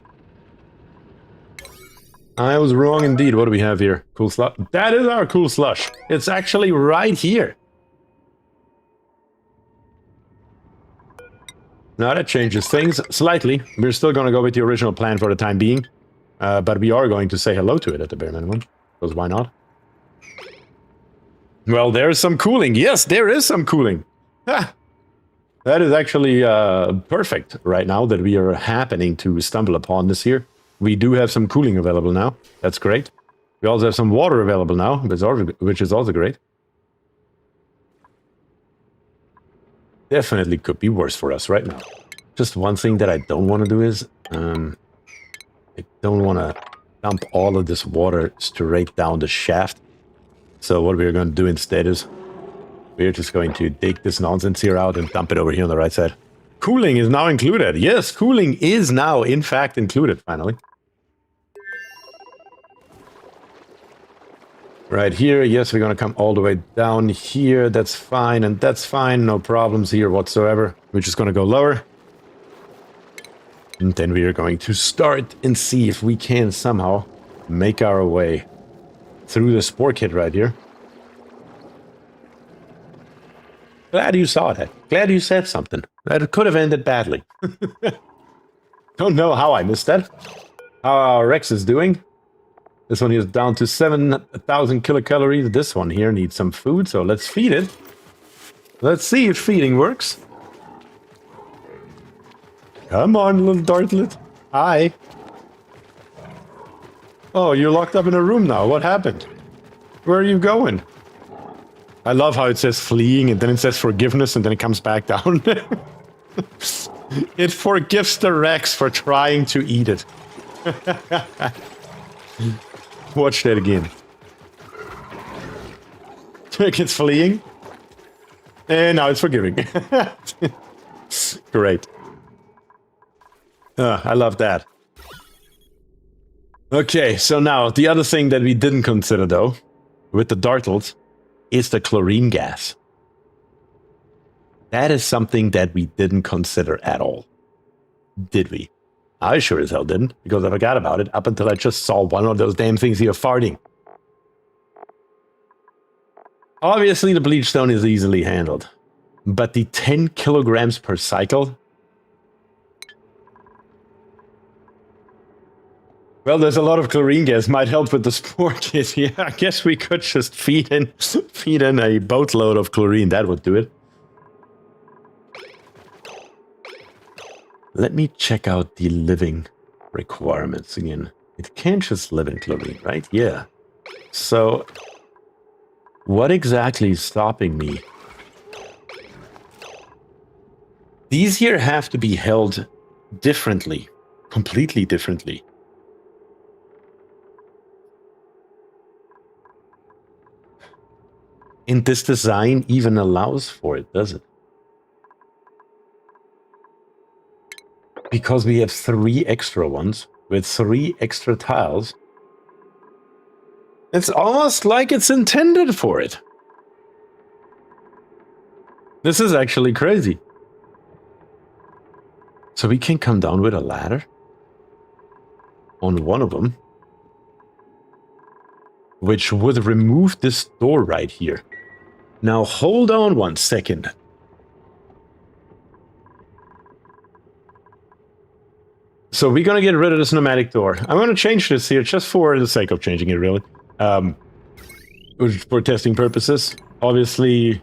I was wrong indeed. What do we have here? Cool slush. That is our cool slush. It's actually right here. Now that changes things slightly. We're still going to go with the original plan for the time being. But we are going to say hello to it at the bare minimum. Because why not? Well, there's some cooling. Yes, there is some cooling. Ha! That is actually perfect right now that we are happening to stumble upon this here. We do have some cooling available now. That's great. We also have some water available now, which is also great. Definitely could be worse for us right now. Just one thing that I don't want to do is, I don't want to dump all of this water straight down the shaft. So what we're going to do instead is, we're just going to take this nonsense here out and dump it over here on the right side. Cooling is now included. Yes, cooling is now, in fact, included, finally. Right here, yes, we're going to come all the way down here. That's fine, and that's fine. No problems here whatsoever. We're just going to go lower. And then we are going to start and see if we can somehow make our way through the spore kit right here. Glad you saw that. Glad you said something. That could have ended badly. Don't know how I missed that. How our Rex is doing. This one is down to 7,000 kilocalories. This one here needs some food, so let's feed it. Let's see if feeding works. Come on, little dartlet. Hi. Oh, you're locked up in a room now. What happened? Where are you going? I love how it says fleeing, and then it says forgiveness, and then it comes back down. It forgives the Rex for trying to eat it. Watch that again. It's fleeing. And now it's forgiving. Great. I love that. Okay, so now the other thing that we didn't consider, though, with the dartles, is the chlorine gas. That is something that we didn't consider at all. Did we? I sure as hell didn't, because I forgot about it up until I just saw one of those damn things here farting. Obviously, the bleach stone is easily handled, but the 10 kilograms per cycle? Well, there's a lot of chlorine gas. Might help with the spore kit. Yeah, I guess we could just feed in a boatload of chlorine. That would do it. Let me check out the living requirements again. It can't just live in chlorine, right? Yeah. So, what exactly is stopping me? These here have to be held differently. Completely differently. And this design even allows for it, does it? Because we have 3 extra ones with 3 extra tiles. It's almost like it's intended for it. This is actually crazy. So we can come down with a ladder on one of them, which would remove this door right here. Now hold on one second. So we're gonna get rid of this pneumatic door. I'm gonna change this here just for the sake of changing it, really. For testing purposes. Obviously,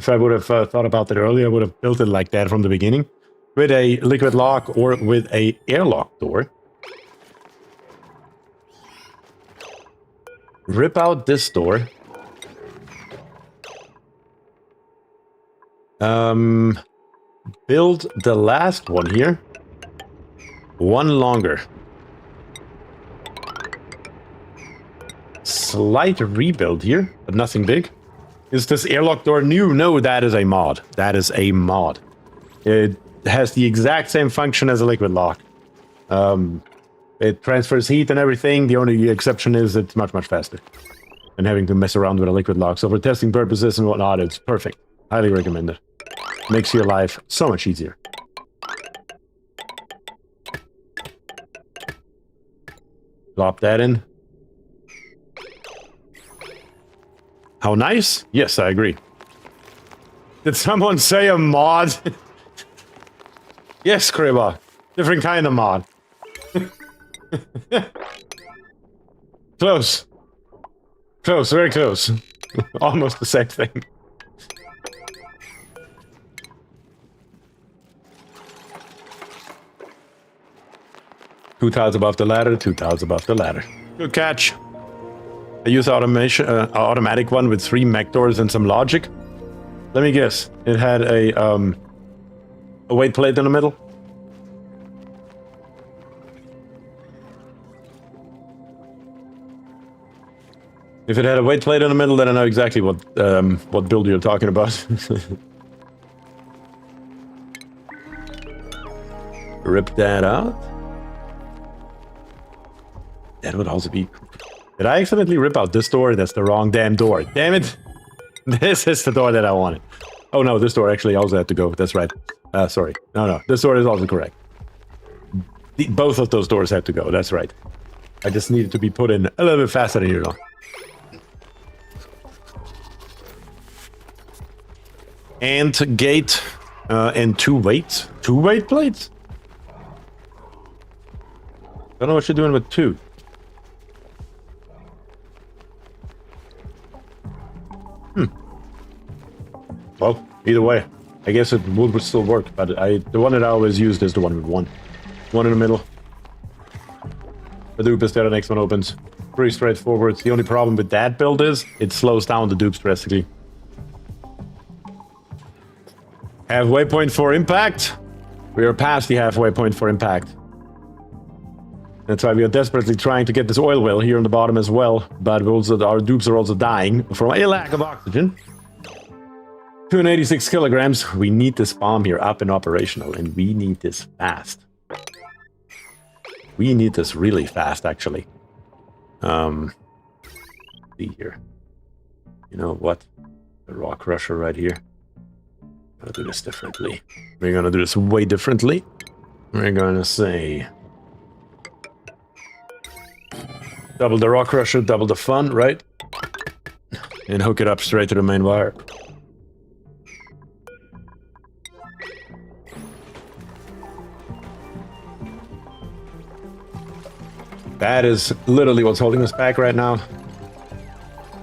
if I would have thought about that earlier, I would have built it like that from the beginning. With a liquid lock or with a airlock door. Rip out this door. Build the last one here. One longer. Slight rebuild here, but nothing big. Is this airlock door new? No, that is a mod. That is a mod. It has the exact same function as a liquid lock. It transfers heat and everything. The only exception is it's much, much faster than having to mess around with a liquid lock. So for testing purposes and whatnot, it's perfect. Highly recommend it. Makes your life so much easier. Plop that in. How nice? Yes, I agree. Did someone say a mod? Yes, Kribba. Different kind of mod. Close. Close, very close. Almost the same thing. Two tiles above the ladder, 2 tiles above the ladder. Good catch. I use automation, automatic one with 3 mech doors and some logic. Let me guess. It had a weight plate in the middle. If it had a weight plate in the middle, then I know exactly what build you're talking about. Rip that out. That would also be... Did I accidentally rip out this door? That's the wrong damn door. Damn it! This is the door that I wanted. Oh no, this door actually also had to go. That's right. Sorry. No. This door is also correct. Both of those doors had to go. That's right. I just needed to be put in a little bit faster here, though. and gate and 2 weights. 2 weight plates? I don't know what you're doing with 2. Well, either way, I guess it would still work, but the one that I always used is the one with 1. 1 in the middle. The dupe is there, the next one opens. Pretty straightforward. The only problem with that build is it slows down the dupes drastically. Halfway point for impact. We are past the halfway point for impact. That's why we are desperately trying to get this oil well here on the bottom as well, but our dupes are also dying from a lack of oxygen. 286 kilograms. We need this bomb here up and operational, and we need this fast. We need this really fast, actually. See here. You know what? The rock crusher right here. I'm gonna do this differently. We're gonna do this way differently. We're gonna say double the rock crusher, double the fun, right? And hook it up straight to the main wire. That is literally what's holding us back right now.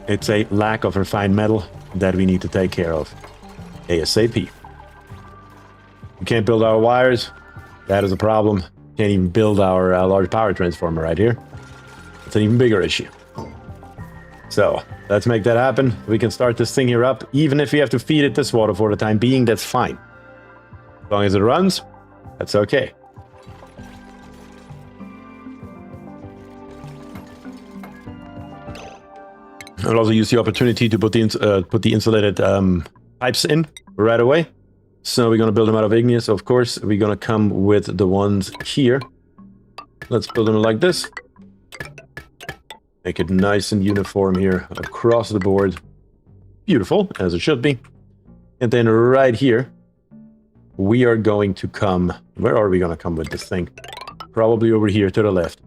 It's a lack of refined metal that we need to take care of ASAP. We can't build our wires. That is a problem. Can't even build our large power transformer right here. It's an even bigger issue. So let's make that happen. We can start this thing here up. Even if we have to feed it this water for the time being, that's fine. As long as it runs, that's okay. I'll also use the opportunity to put the insulated pipes in right away. So we're going to build them out of igneous, of course. We're going to come with the ones here. Let's build them like this. Make it nice and uniform here across the board. Beautiful, as it should be. And then right here, we are going to come... Where are we going to come with this thing? Probably over here to the left.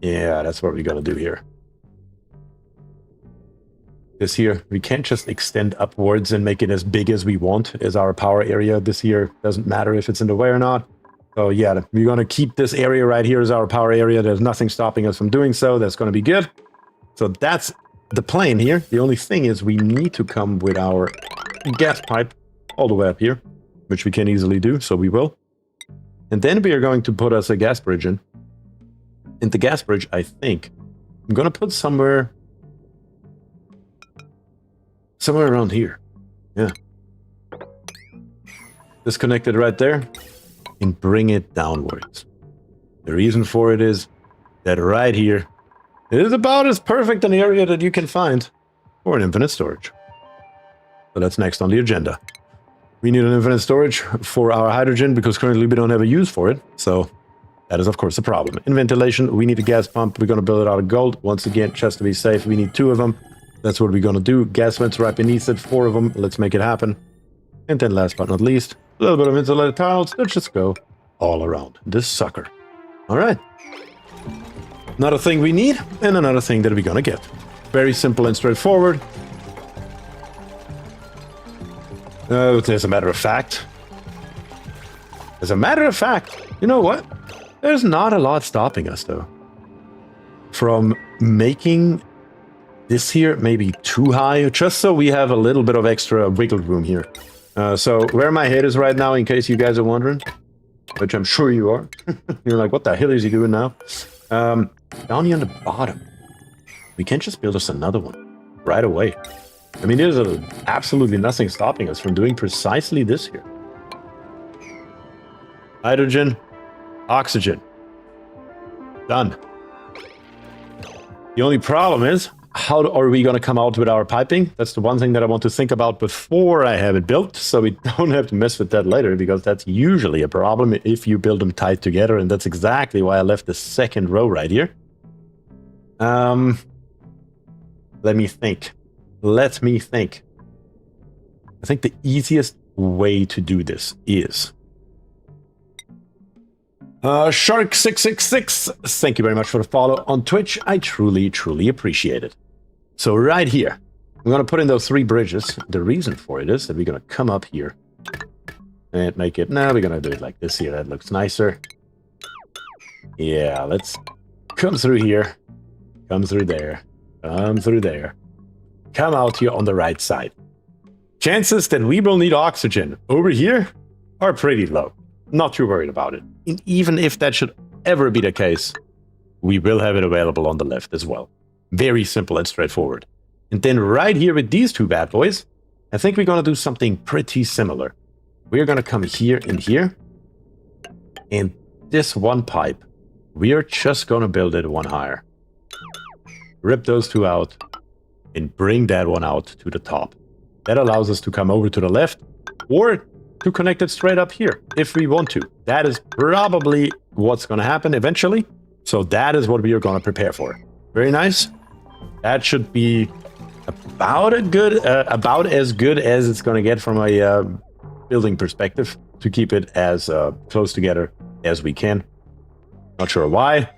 Yeah, that's what we're going to do here. This here, we can't just extend upwards and make it as big as we want as our power area. This here doesn't matter if it's in the way or not. So yeah, we're going to keep this area right here as our power area. There's nothing stopping us from doing so. That's going to be good. So that's the plan here. The only thing is we need to come with our gas pipe all the way up here, which we can easily do, so we will. And then we are going to put us a gas bridge in. And the gas bridge, I think, I'm going to put somewhere around here. Yeah. Disconnect it right there and bring it downwards. The reason for it is that right here, it is about as perfect an area that you can find for an infinite storage. So that's next on the agenda. We need an infinite storage for our hydrogen because currently we don't have a use for it. So that is, of course, a problem. In ventilation, we need a gas pump. We're going to build it out of gold. Once again, just to be safe, we need 2 of them. That's what we're going to do. Gas vents right beneath it, 4 of them. Let's make it happen. And then last but not least, a little bit of insulated tiles. Let's just go all around this sucker. All right. Another thing we need, and another thing that we're going to get. Very simple and straightforward. As a matter of fact, you know what? There's not a lot stopping us, though, from making this here maybe too high, just so we have a little bit of extra wiggle room here. So where my head is right now, in case you guys are wondering, which I'm sure you are. You're like, what the hell is he doing now? Down here on the bottom, we can't just build us another one right away. I mean, there's absolutely nothing stopping us from doing precisely this here. Hydrogen, oxygen. Done. The only problem is, how are we going to come out with our piping? That's the one thing that I want to think about before I have it built, so we don't have to mess with that later, because that's usually a problem if you build them tight together, and that's exactly why I left the second row right here. Let me think. I think the easiest way to do this is... Shark666, thank you very much for the follow on Twitch. I truly, truly appreciate it. So right here, I'm going to put in those 3 bridges. The reason for it is that we're going to come up here and make it... No, we're going to do it like this here. That looks nicer. Yeah, let's come through here. Come through there. Come through there. Come out here on the right side. Chances that we will need oxygen over here are pretty low. Not too worried about it. And even if that should ever be the case, we will have it available on the left as well. Very simple and straightforward. And then right here with these 2 bad boys, I think we're going to do something pretty similar. We're going to come here and here. And this one pipe, we are just going to build it 1 higher. Rip those 2 out and bring that one out to the top. That allows us to come over to the left or to connect it straight up here if we want to. That is probably what's going to happen eventually. So that is what we are going to prepare for. Very nice. That should be about as good as it's going to get from a building perspective to keep it as close together as we can. Not sure why.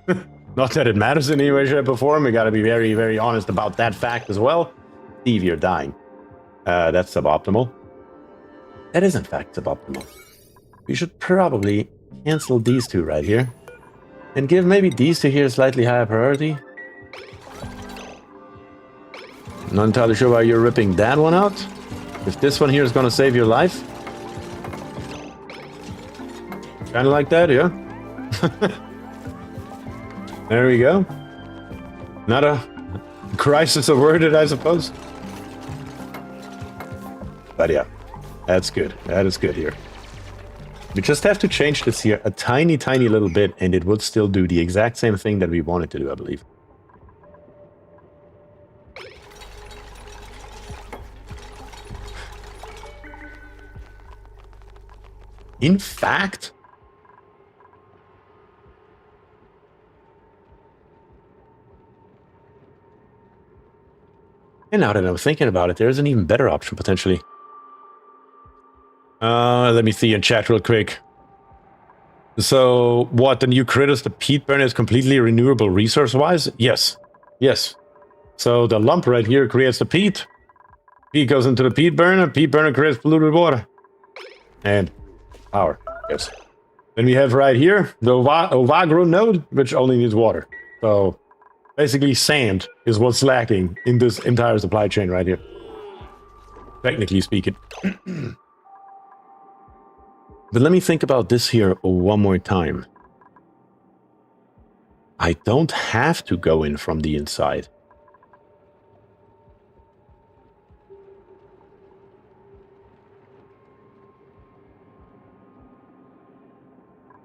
Not that it matters in any way, shape, or form. We got to be very, very honest about that fact as well. Steve, you're dying. That's suboptimal. That is in fact suboptimal. We should probably cancel these 2 right here. And give maybe these 2 here a slightly higher priority. Not entirely sure why you're ripping that one out. If this one here is going to save your life. Kind of like that, yeah? There we go. Not a crisis averted, I suppose. But yeah, that's good. That is good here. We just have to change this here a tiny, tiny little bit, and it would still do the exact same thing that we wanted to do, I believe. In fact... And now that I'm thinking about it, there's an even better option, potentially. Let me see in chat real quick. So, what, the new critters, the peat burner is completely renewable resource-wise? Yes. Yes. So, the lump right here creates the peat. Peat goes into the peat burner creates polluted water. And power, yes. Then we have right here, the Ovagro node, which only needs water. So, basically sand is what's lacking in this entire supply chain right here. Technically speaking. But let me think about this here one more time. I don't have to go in from the inside.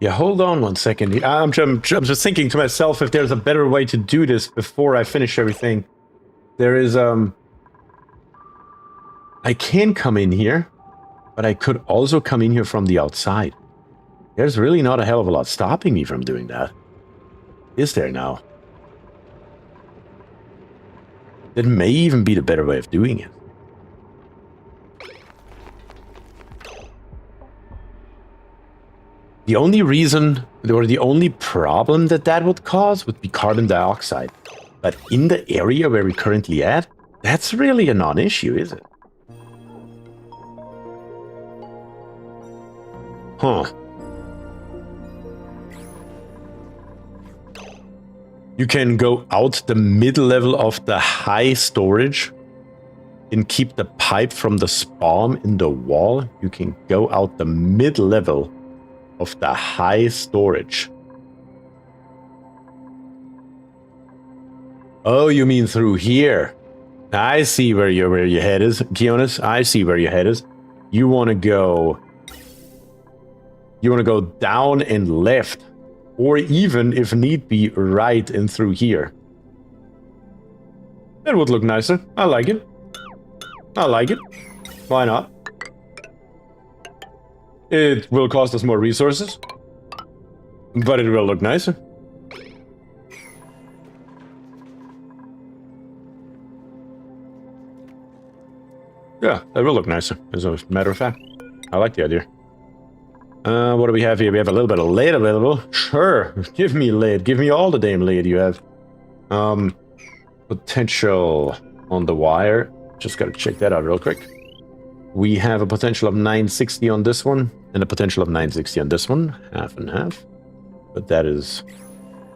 Yeah, hold on one second. I'm just thinking to myself if there's a better way to do this before I finish everything. There is, I can come in here, but I could also come in here from the outside. There's really not a hell of a lot stopping me from doing that. Is there now? That may even be the better way of doing it. The only reason, or the only problem that would cause would be carbon dioxide. But in the area where we're currently at, that's really a non-issue, is it? Huh. You can go out the middle level of the high storage and keep the pipe from the spawn in the wall. You can go out the mid level of the high storage. Oh, you mean through here? I see where your head is, Kionis. I see where your head is. You want to go down and left, or even, if need be, right and through here. That would look nicer. I like it. I like it. Why not? It will cost us more resources, but it will look nicer. Yeah, that will look nicer, as a matter of fact. I like the idea. What do we have here? We have a little bit of lead available. Sure, give me lead. Give me all the damn lead you have. Potential on the wire. just gotta check that out real quick. We have a potential of 960 on this one, and a potential of 960 on this one. Half and half. But that is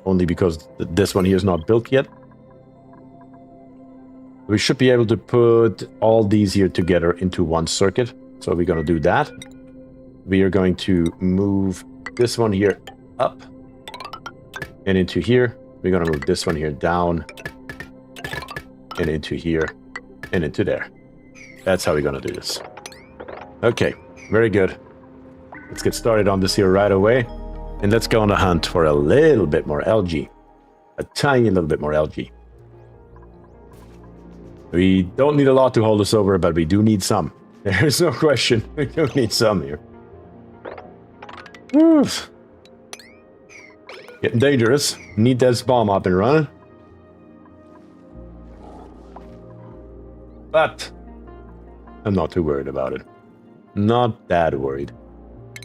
only because this one here is not built yet. We should be able to put all these here together into one circuit. So we're going to do that. We are going to move this one here up and into here. We're going to move this one here down and into here and into there. That's how we're going to do this. Okay, very good. Let's get started on this here right away. And let's go on a hunt for a little bit more algae. A tiny little bit more algae. We don't need a lot to hold us over, but we do need some. There's no question. We do need some here. Oof. Getting dangerous. Need that bomb up and running. But I'm not too worried about it. Not that worried.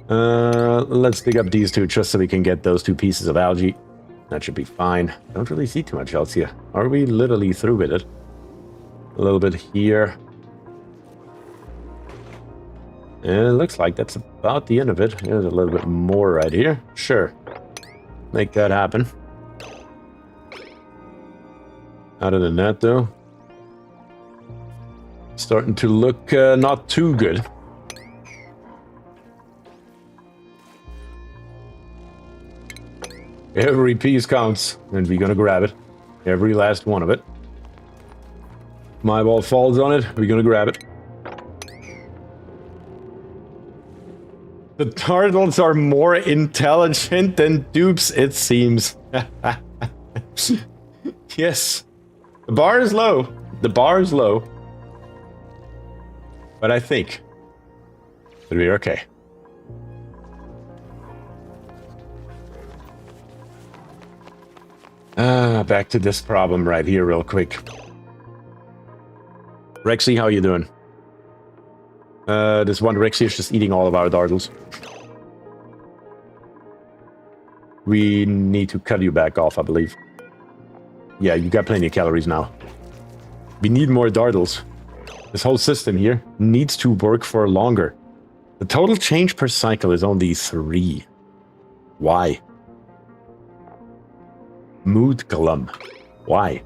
Let's dig up these two just so we can get those two pieces of algae. That should be fine. Don't really see too much else here. Are we literally through with it? A little bit here. And it looks like that's about the end of it. There's a little bit more right here. Sure. Make that happen. Other than that, though, starting to look not too good. Every piece counts, and we're gonna grab it. Every last one of it. My ball falls on it, we're gonna grab it. The turtles are more intelligent than dupes, it seems. Yes. The bar is low. The bar is low. But I think it'll be okay. Back to this problem right here real quick. Rexy, how you doing? This one Rexy is just eating all of our dartles. We need to cut you back off, I believe. Yeah, you got plenty of calories now. We need more dartles. This whole system here needs to work for longer. The total change per cycle is only 3. Why? Mood glum. Why?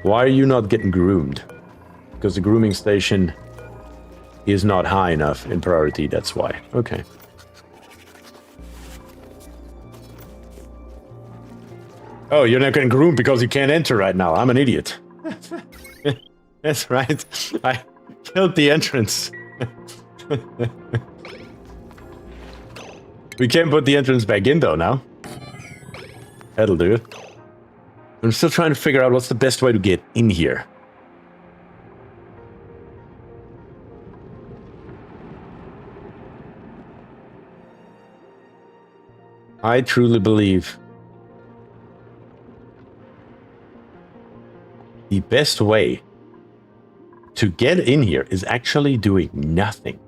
Why are you not getting groomed? Because the grooming station is not high enough in priority, that's why. Okay. Oh, you're not getting groomed because you can't enter right now. I'm an idiot. That's right. I killed the entrance. We can't put the entrance back in though now. That'll do it. I'm still trying to figure out what's the best way to get in here. I truly believe the best way to get in here is actually doing nothing.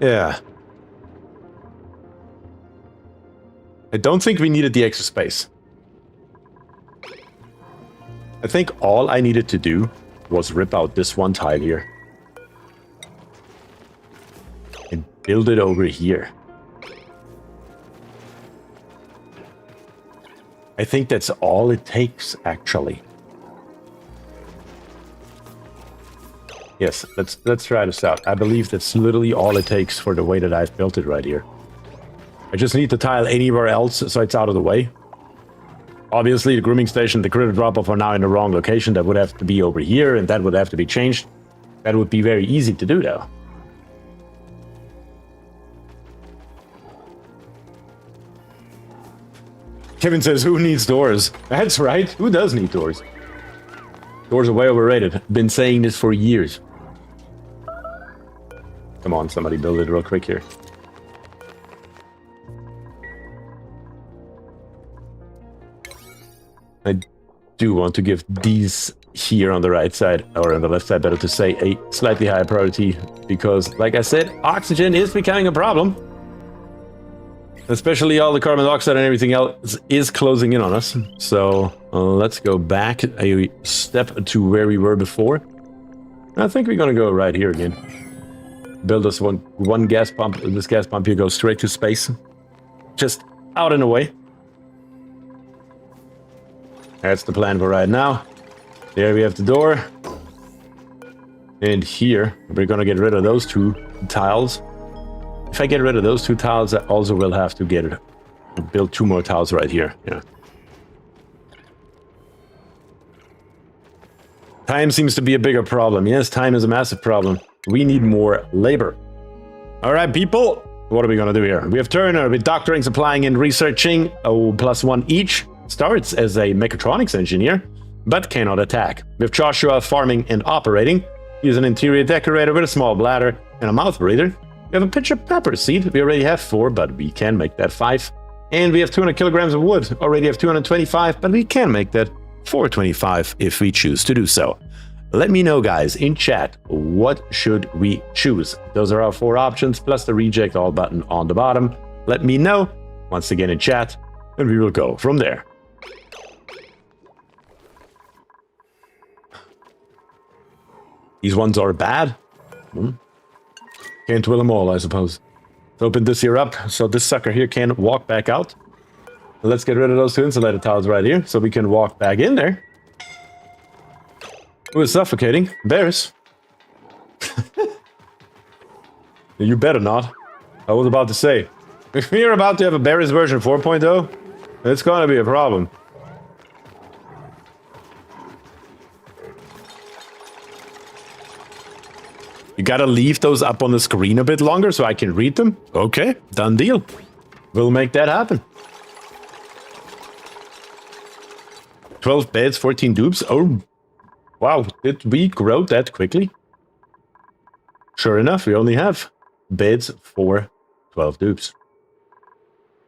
Yeah. I don't think we needed the extra space. I think all I needed to do was rip out this one tile here. And build it over here. I think that's all it takes, actually. Yes, let's try this out. I believe that's literally all it takes for the way that I've built it right here. I just need the tile anywhere else so it's out of the way. Obviously, the grooming station, the critter drop-off are now in the wrong location. That would have to be over here, and that would have to be changed. That would be very easy to do, though. Kevin says, who needs doors? That's right. Who does need doors? Doors are way overrated. Been saying this for years. Come on, somebody build it real quick here. I do want to give these here on the right side, or on the left side, better to say, a slightly higher priority, because, like I said, oxygen is becoming a problem. Especially all the carbon dioxide and everything else is closing in on us. So let's go back a step to where we were before. I think we're gonna go right here again. Build us one gas pump. This gas pump here goes straight to space. Just out and away. That's the plan for right now. There we have the door. And here, we're gonna get rid of those two tiles. If I get rid of those two tiles, I also will have to build 2 more tiles right here. Yeah. Time seems to be a bigger problem. Yes, time is a massive problem. We need more labor. All right, people. What are we going to do here? We have Turner with doctoring, supplying, and researching. Oh, +1 each. Starts as a mechatronics engineer, but cannot attack. We have Joshua farming and operating. He's an interior decorator with a small bladder and a mouth breather. We have a pitcher pepper seed. We already have 4, but we can make that 5. And we have 200 kilograms of wood. Already have 225, but we can make that 425 if we choose to do so. Let me know, guys, in chat, what should we choose? Those are our 4 options, plus the reject all button on the bottom. Let me know, once again in chat, and we will go from there. These ones are bad. Can't will them all, I suppose. Let's open this here up, so this sucker here can walk back out. Let's get rid of those 2 insulated tiles right here, so we can walk back in there. Ooh, it's suffocating. Bears. You better not. I was about to say. If we're about to have a Bears version 4.0, it's gonna be a problem. You gotta leave those up on the screen a bit longer so I can read them? Okay, done deal. We'll make that happen. 12 beds, 14 dupes. Oh, wow, did we grow that quickly? Sure enough, we only have beds for 12 dupes.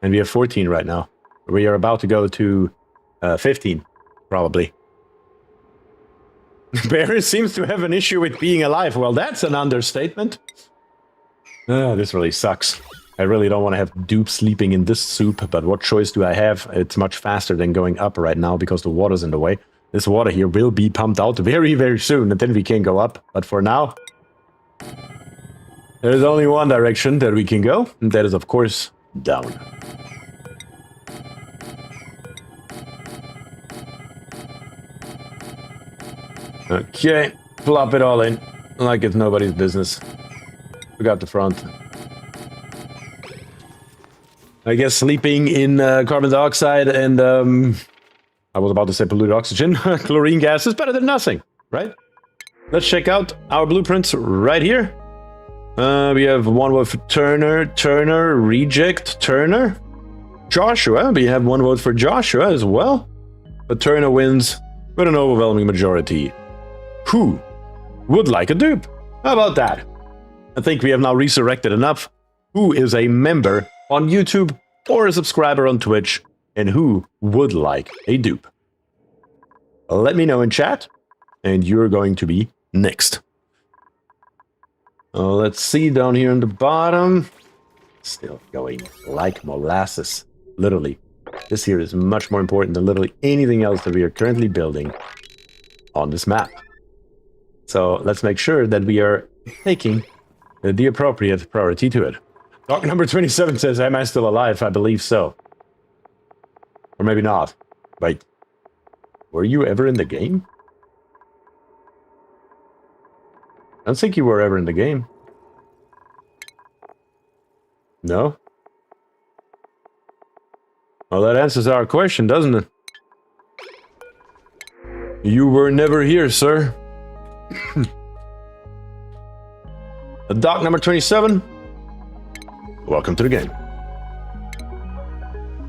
And we have 14 right now. We are about to go to 15, probably. Barry seems to have an issue with being alive. Well, that's an understatement. This really sucks. I really don't want to have dupe sleeping in this soup, but what choice do I have? It's much faster than going up right now because the water's in the way. This water here will be pumped out very, very soon, and then we can go up. But for now, there's only one direction that we can go, and that is, of course, down. Okay, plop it all in, like it's nobody's business. We got the front. I guess sleeping in carbon dioxide and, I was about to say polluted oxygen, chlorine gas is better than nothing, right? Let's check out our blueprints right here. We have one vote for Turner, reject, Turner. Joshua, we have one vote for Joshua as well. But Turner wins with an overwhelming majority. Who would like a dupe? How about that? I think we have now resurrected enough. Who is a member on YouTube or a subscriber on Twitch, and who would like a dupe? Let me know in chat, and you're going to be next. Let's see down here on the bottom. Still going like molasses. Literally. This here is much more important than literally anything else that we are currently building on this map. So let's make sure that we are taking the appropriate priority to it. Doc number 27 says, am I still alive? I believe so. Or maybe not. Wait. Were you ever in the game? I don't think you were ever in the game. No? Well, that answers our question, doesn't it? You were never here, sir. Doc number 27. Welcome to the game.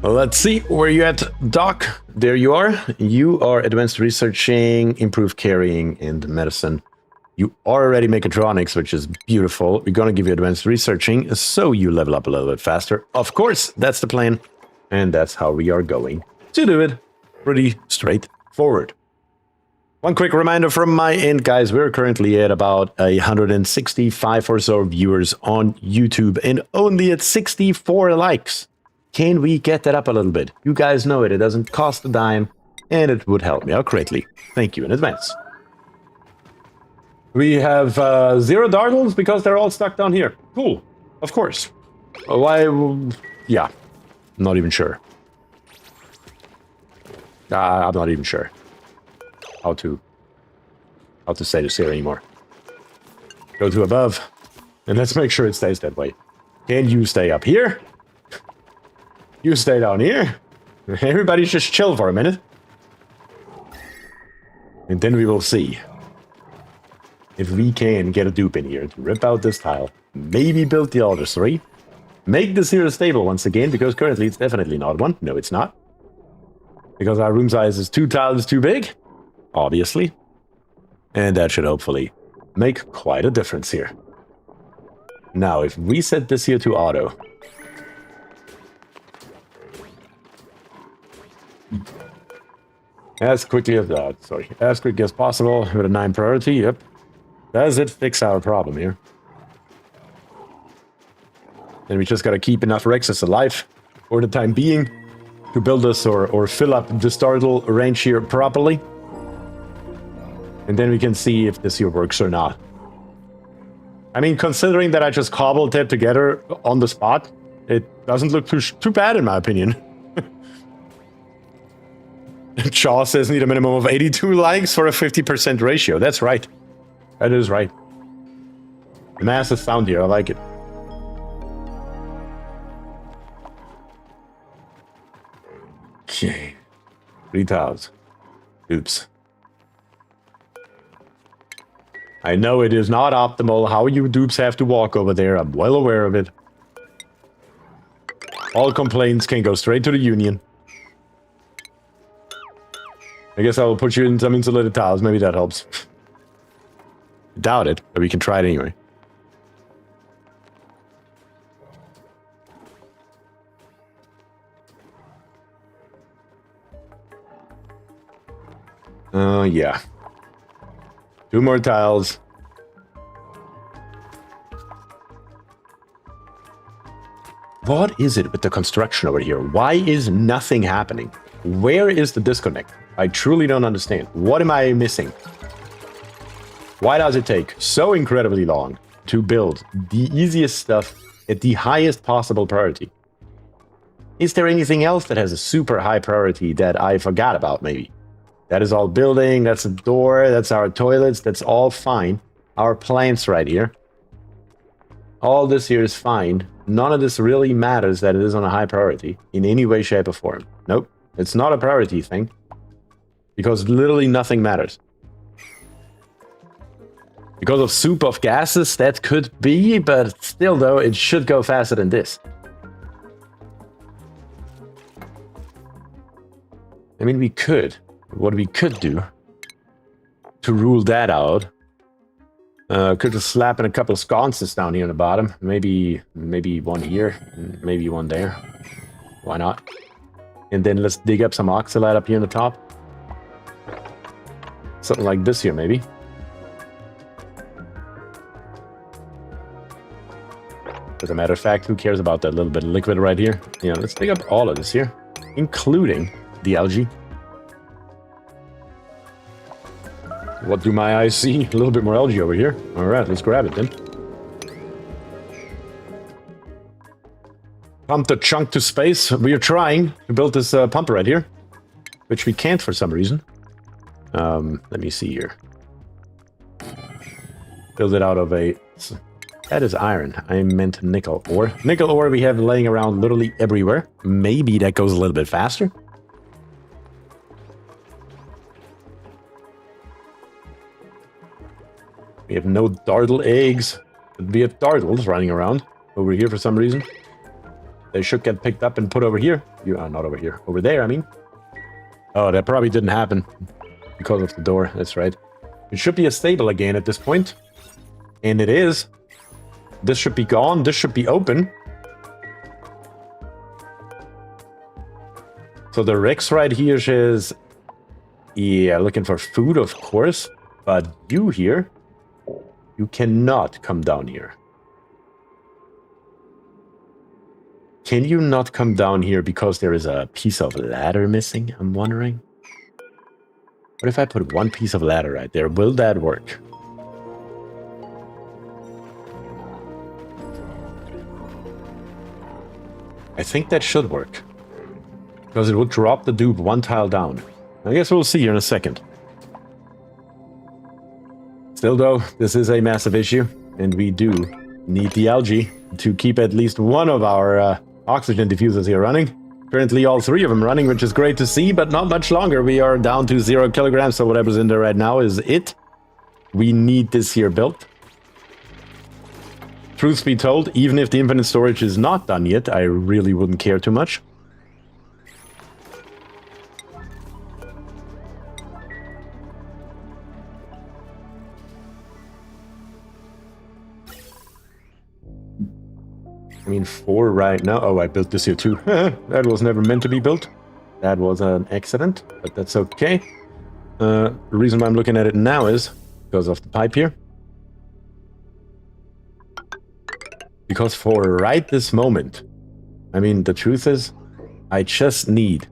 Well, let's see where you at, Doc. There you are. You are advanced researching, improved carrying, and medicine. You are already mechatronics, which is beautiful. We're going to give you advanced researching so you level up a little bit faster. Of course, that's the plan. And that's how we are going to do it. Pretty straightforward. One quick reminder from my end, guys, we're currently at about 165 or so viewers on YouTube and only at 64 likes. Can we get that up a little bit? You guys know it. It doesn't cost a dime, and it would help me out greatly. Thank you in advance. We have 0 dartles because they're all stuck down here. Cool. Of course. Why? Yeah. Not even sure. I'm not even sure how to say this here anymore. Go to above, and let's make sure it stays that way. Can you stay up here? You stay down here. Everybody just chill for a minute. And then we will see if we can get a dupe in here to rip out this tile. Maybe build the other 3. Make this here stable once again, because currently it's definitely not one. No, it's not. Because our room size is 2 tiles too big. Obviously. And that should hopefully make quite a difference here. Now, if we set this here to auto. As quickly as as quick as possible with a 9 priority, yep. Does it fix our problem here? And we just gotta keep enough Rexes alive for the time being to build us or fill up the startle range here properly. And then we can see if this here works or not. I mean, considering that I just cobbled it together on the spot, it doesn't look too bad in my opinion. Shaw says need a minimum of 82 likes for a 50% ratio. That's right. That is right. The math is sound here. I like it. Okay. 3 tiles. Oops. I know it is not optimal how you dupes have to walk over there. I'm well aware of it. All complaints can go straight to the union. I guess I will put you in some insulated tiles. Maybe that helps. Doubt it, but we can try it anyway. Yeah. 2 more tiles. What is it with the construction over here? Why is nothing happening? Where is the disconnect? I truly don't understand. What am I missing? Why does it take so incredibly long to build the easiest stuff at the highest possible priority? Is there anything else that has a super high priority that I forgot about, maybe? That is all building, that's a door, that's our toilets, that's all fine. Our plants right here. All this here is fine. None of this really matters that it is on a high priority in any way, shape, or form. Nope, it's not a priority thing. Because literally nothing matters. Because of soup of gases, that could be, but still though, it should go faster than this. I mean, we could. What we could do to rule that out, could just slap in a couple of sconces down here on the bottom. Maybe one here, maybe one there. Why not? And then let's dig up some oxalate up here on the top. Something like this here, maybe. As a matter of fact, who cares about that little bit of liquid right here? Yeah, let's dig up all of this here, including the algae. What do my eyes see? A little bit more algae over here. All right, let's grab it then. Pump the chunk to space. We are trying to build this pump right here, which we can't for some reason. Let me see here. Build it out of a... That is iron. I meant nickel ore. Nickel ore we have laying around literally everywhere. Maybe that goes a little bit faster. We have no dartle eggs, but we have dartles running around over here for some reason. They should get picked up and put over here. You are not over here. Over there, I mean. Oh, that probably didn't happen because of the door. That's right. It should be a stable again at this point. And it is. This should be gone. This should be open. So the Rex right here is Yeah, looking for food, of course. But you here, you cannot come down here. Can you not come down here because there is a piece of ladder missing? I'm wondering. What if I put one piece of ladder right there? Will that work? I think that should work. Because it would drop the dupe one tile down. I guess we'll see here in a second. Still though, this is a massive issue. And we do need the algae to keep at least one of our oxygen diffusers here running. Currently all three of them running, which is great to see, but not much longer. We are down to 0 kilograms, so whatever's in there right now is it. We need this here built. Truth be told, even if the infinite storage is not done yet, I really wouldn't care too much. I mean, 4 right now. Oh, I built this here too. That was never meant to be built. That was an accident, but that's okay. The reason why I'm looking at it now is because of the pipe here. Because for right this moment, I mean, the truth is, I just need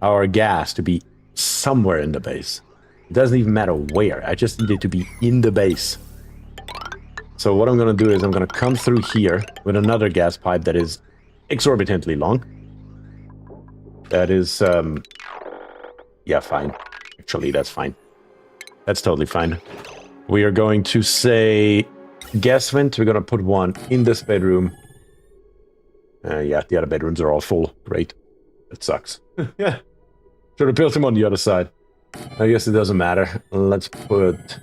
our gas to be somewhere in the base. It doesn't even matter where. I just need it to be in the base. So what I'm going to do is I'm going to come through here with another gas pipe that is exorbitantly long. That is, yeah, fine. Actually, that's fine. That's totally fine. We are going to say gas vent. We're going to put one in this bedroom. Yeah, the other bedrooms are all full. Great. It sucks. Yeah. Should have built them on the other side. I guess it doesn't matter. Let's put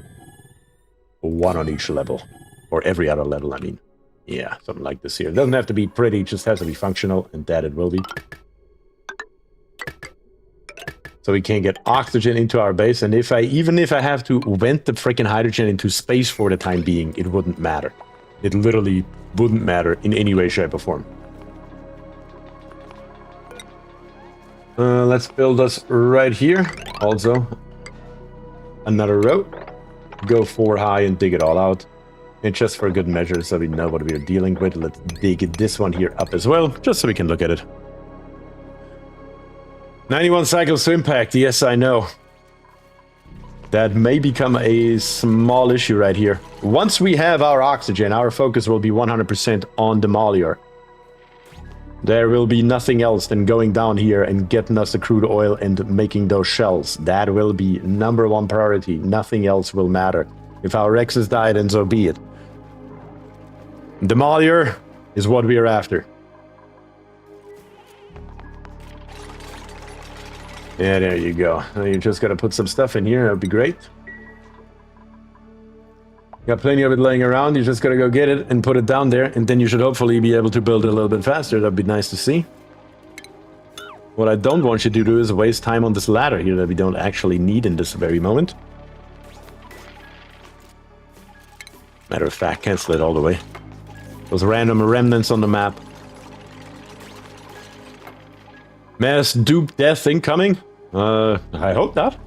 one on each level. Or every other level, I mean. Yeah, something like this here. It doesn't have to be pretty, it just has to be functional, and that it will be. So we can get oxygen into our base, and even if I have to vent the freaking hydrogen into space for the time being, it wouldn't matter. It literally wouldn't matter in any way, shape, or form. Let's build us right here. Also, another row. Go 4 high and dig it all out. And just for good measure, so we know what we're dealing with, let's dig this one here up as well, just so we can look at it. 91 cycles to impact, yes, I know. That may become a small issue right here. Once we have our oxygen, our focus will be 100% on the Demolier. There will be nothing else than going down here and getting us the crude oil and making those shells. That will be #1 priority. Nothing else will matter. If our Rexes die, then so be it. Demolier is what we are after. Yeah, there you go. You just gotta put some stuff in here, that would be great. Got plenty of it laying around, you just gotta go get it and put it down there, and then you should hopefully be able to build it a little bit faster. That'd be nice to see. What I don't want you to do is waste time on this ladder here that we don't actually need in this very moment. Matter of fact, cancel it all the way. Those random remnants on the map. Mass dupe death incoming? I hope not.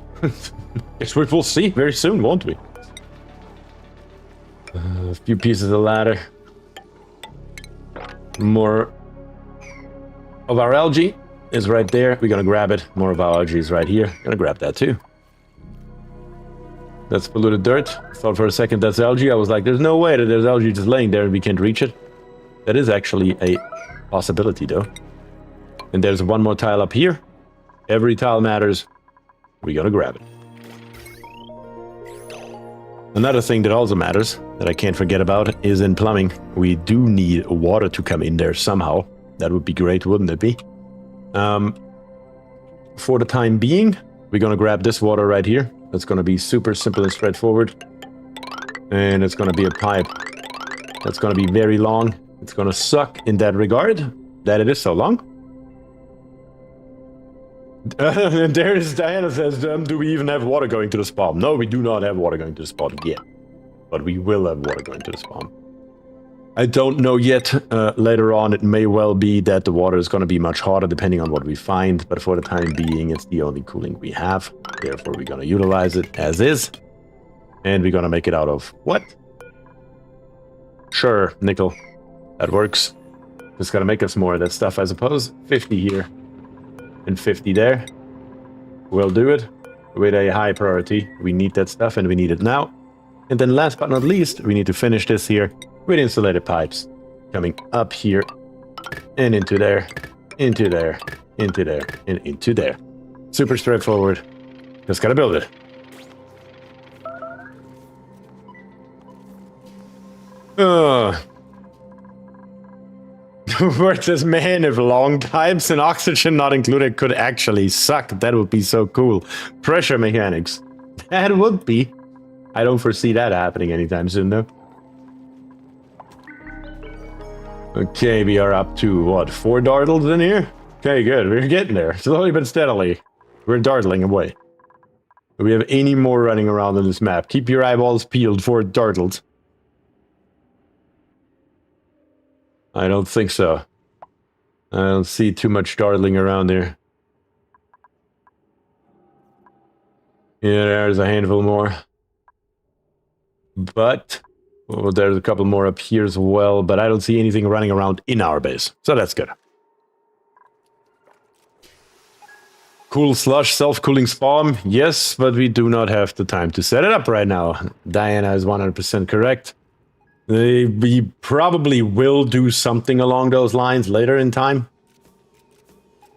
Guess we will see very soon, won't we? A few pieces of ladder. More of our algae is right there. We're gonna grab it. More of our algae is right here. Gonna grab that too. That's polluted dirt. Thought for a second that's algae. I was like, there's no way that there's algae just laying there and we can't reach it. That is actually a possibility though. And there's one more tile up here. Every tile matters. We're gonna grab it. Another thing that also matters, that I can't forget about, is in plumbing. We do need water to come in there somehow. That would be great, wouldn't it be? For the time being, we're gonna grab this water right here. That's gonna be super simple and straightforward. And it's gonna be a pipe that's gonna be very long. It's gonna suck in that regard, that it is so long. And there is Diana says, do we even have water going to the spawn? No, we do not have water going to the spawn yet. But we will have water going to the spawn. I don't know yet. Later on, it may well be that the water is going to be much hotter depending on what we find, but for the time being, it's the only cooling we have. Therefore, we're going to utilize it as is. And we're going to make it out of what? Sure, nickel. That works. Just got to make us more of that stuff, I suppose. 50 here and 50 there. We'll do it with a high priority. We need that stuff and we need it now. And then last but not least, we need to finish this here with insulated pipes coming up here and into there, into there, into there, and into there. Super straightforward. Just gotta build it. Worth this man if long pipes and oxygen not included could actually suck. That would be so cool. Pressure mechanics. That would be. I don't foresee that happening anytime soon, though. Okay, we are up to, what, 4 dartles in here? Okay, good. We're getting there. Slowly but steadily. We're dartling away. Do we have any more running around on this map? Keep your eyeballs peeled for dartles. I don't think so. I don't see too much dartling around here. Yeah, there's a handful more. But well, there's a couple more up here as well, but I don't see anything running around in our base. So that's good. Cool slush, self-cooling spawn. Yes, but we do not have the time to set it up right now. Diana is 100% correct. We probably will do something along those lines later in time.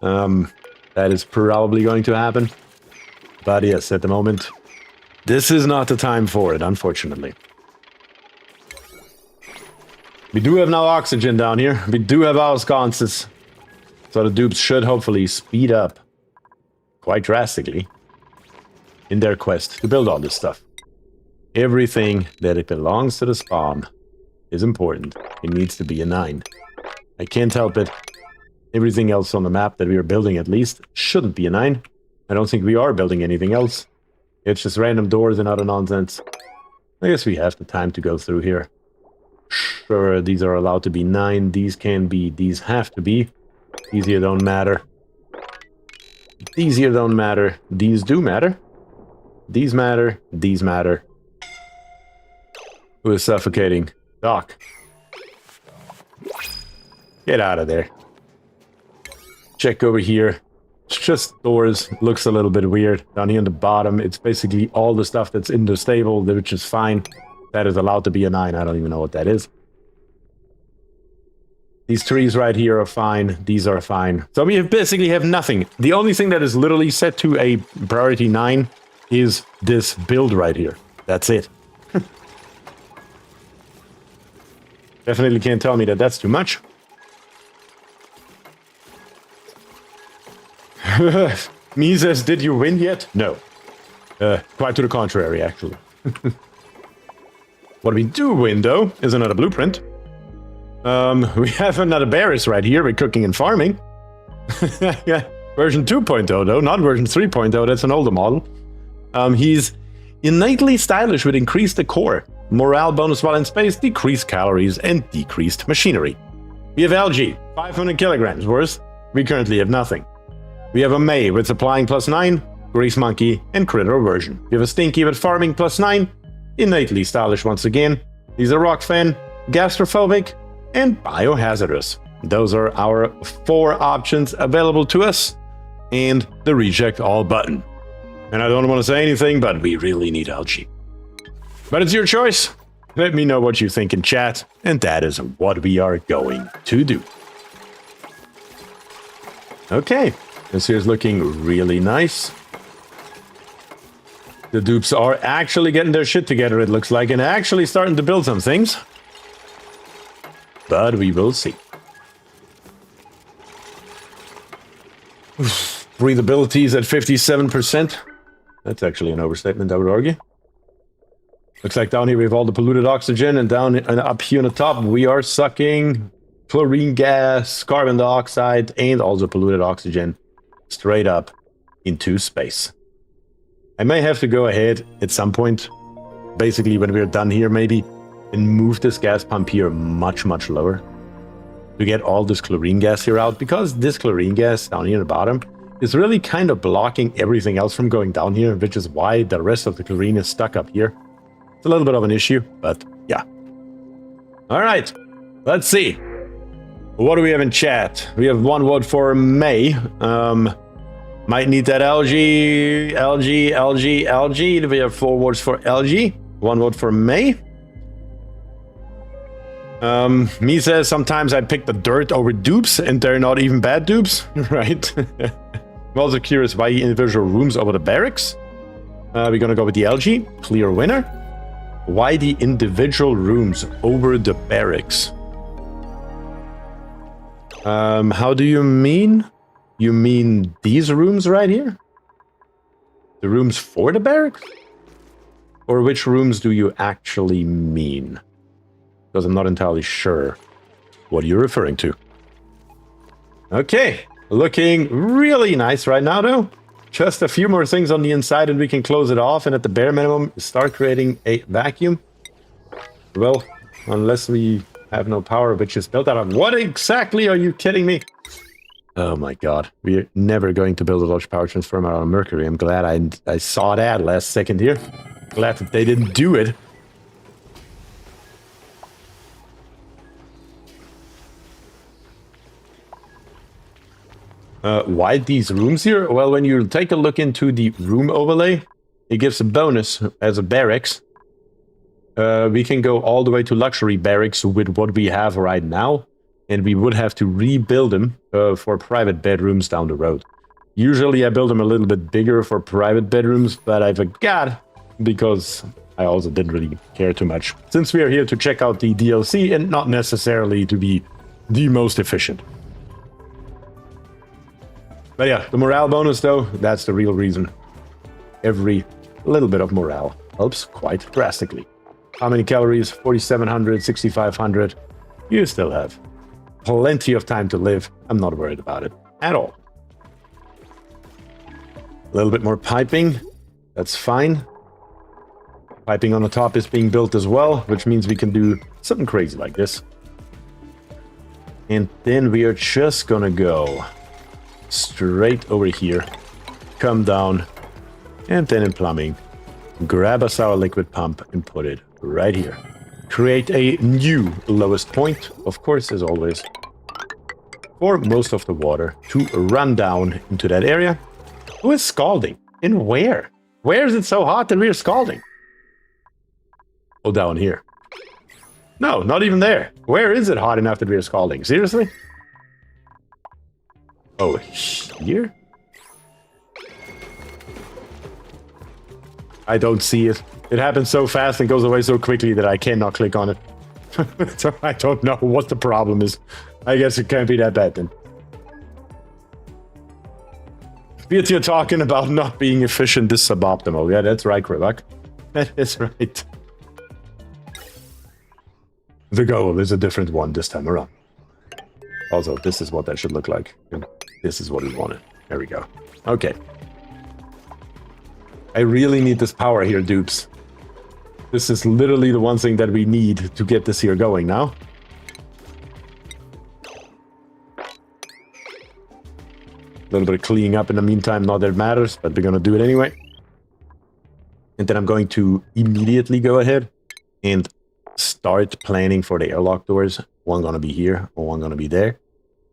That is probably going to happen. But yes, at the moment, this is not the time for it, unfortunately. We do have now oxygen down here. We do have our sconces. So the dupes should hopefully speed up quite drastically in their quest to build all this stuff. Everything that it belongs to the spawn is important. It needs to be a 9. I can't help it. Everything else on the map that we are building, at least, shouldn't be a 9. I don't think we are building anything else. It's just random doors and other nonsense. I guess we have the time to go through here. Sure, these are allowed to be 9. These can be. These have to be. These here don't matter. These here don't matter. These do matter. These matter. These matter. Who is suffocating? Doc. Get out of there. Check over here. It's just doors. Looks a little bit weird. Down here on the bottom, it's basically all the stuff that's in the stable, which is fine. That is allowed to be a 9. I don't even know what that is. These trees right here are fine. These are fine. So we basically have nothing. The only thing that is literally set to a priority 9 is this build right here. That's it. Definitely can't tell me that that's too much. Me says, did you win yet? No. Quite to the contrary, actually. What we do win, though, is another blueprint. We have another Barris right here. We're cooking and farming. Yeah, version 2.0, though, not version 3.0. That's an older model. He's innately stylish with increased decor, morale bonus while in space, decreased calories, and decreased machinery. We have algae, 500 kilograms worth. We currently have nothing. We have a May with supplying +9, grease monkey, and critter aversion. We have a Stinky with farming +9, innately stylish once again. He's a rock fan, gastrophobic, and biohazardous. Those are our 4 options available to us, and the reject all button. And I don't want to say anything, but we really need algae. But it's your choice. Let me know what you think in chat, and that is what we are going to do. Okay, this here's looking really nice. The dupes are actually getting their shit together, it looks like, and actually starting to build some things. But we will see. Breathability is at 57%. That's actually an overstatement, I would argue. Looks like down here we have all the polluted oxygen, and down and up here on the top we are sucking chlorine gas, carbon dioxide, and also polluted oxygen straight up into space. I may have to go ahead at some point, basically when we're done here maybe, and move this gas pump here much, much lower to get all this chlorine gas here out, because this chlorine gas down here at the bottom is really kind of blocking everything else from going down here, which is why the rest of the chlorine is stuck up here. It's a little bit of an issue, but yeah. All right, let's see. What do we have in chat? We have one vote for May. Might need that LG. We have 4 votes for LG. 1 vote for May. Me says sometimes I pick the dirt over dupes, and they're not even bad dupes, right? I'm also curious why individual rooms over the barracks. We're gonna go with the LG, clear winner. Why the individual rooms over the barracks? How do you mean? You mean these rooms right here? The rooms for the barracks? Or which rooms do you actually mean? Because I'm not entirely sure what you're referring to. Okay, looking really nice right now though. Just a few more things on the inside and we can close it off, and at the bare minimum start creating a vacuum. Well, unless we have no power, which is built out of... What exactly are you kidding me? Oh my god, we're never going to build a large power transformer out of Mercury. I'm glad I saw that last second here. Glad that they didn't do it. Why these rooms here? Well, when you take a look into the room overlay, it gives a bonus as a barracks. We can go all the way to luxury barracks with what we have right now, and we would have to rebuild them for private bedrooms down the road. Usually I build them a little bit bigger for private bedrooms, but I forgot because I also didn't really care too much, since we are here to check out the DLC and not necessarily to be the most efficient. But yeah, the morale bonus though, that's the real reason. Every little bit of morale helps quite drastically. How many calories? 4,700, 6,500. You still have plenty of time to live. I'm not worried about it at all. A little bit more piping. That's fine. Piping on the top is being built as well, which means we can do something crazy like this. And then we are just gonna go straight over here, come down, and then in plumbing, grab us our liquid pump and put it right here. Create a new lowest point, of course, as always, for most of the water to run down into that area. Who is scalding? And where? Where is it so hot that we are scalding? Oh, down here. No, not even there. Where is it hot enough that we are scalding? Seriously? Oh, here? I don't see it. It happens so fast and goes away so quickly that I cannot click on it. So I don't know what the problem is. I guess it can't be that bad then. BierTier talking about not being efficient is suboptimal. Yeah, that's right, Krivak. That is right. The goal is a different one this time around. Also, this is what that should look like. And this is what we wanted. There we go. Okay. I really need this power here, dupes. This is literally the one thing that we need to get this here going now. A little bit of cleaning up in the meantime, not that it matters, but we're gonna do it anyway. And then I'm going to immediately go ahead and start planning for the airlock doors. One gonna be here, one gonna be there.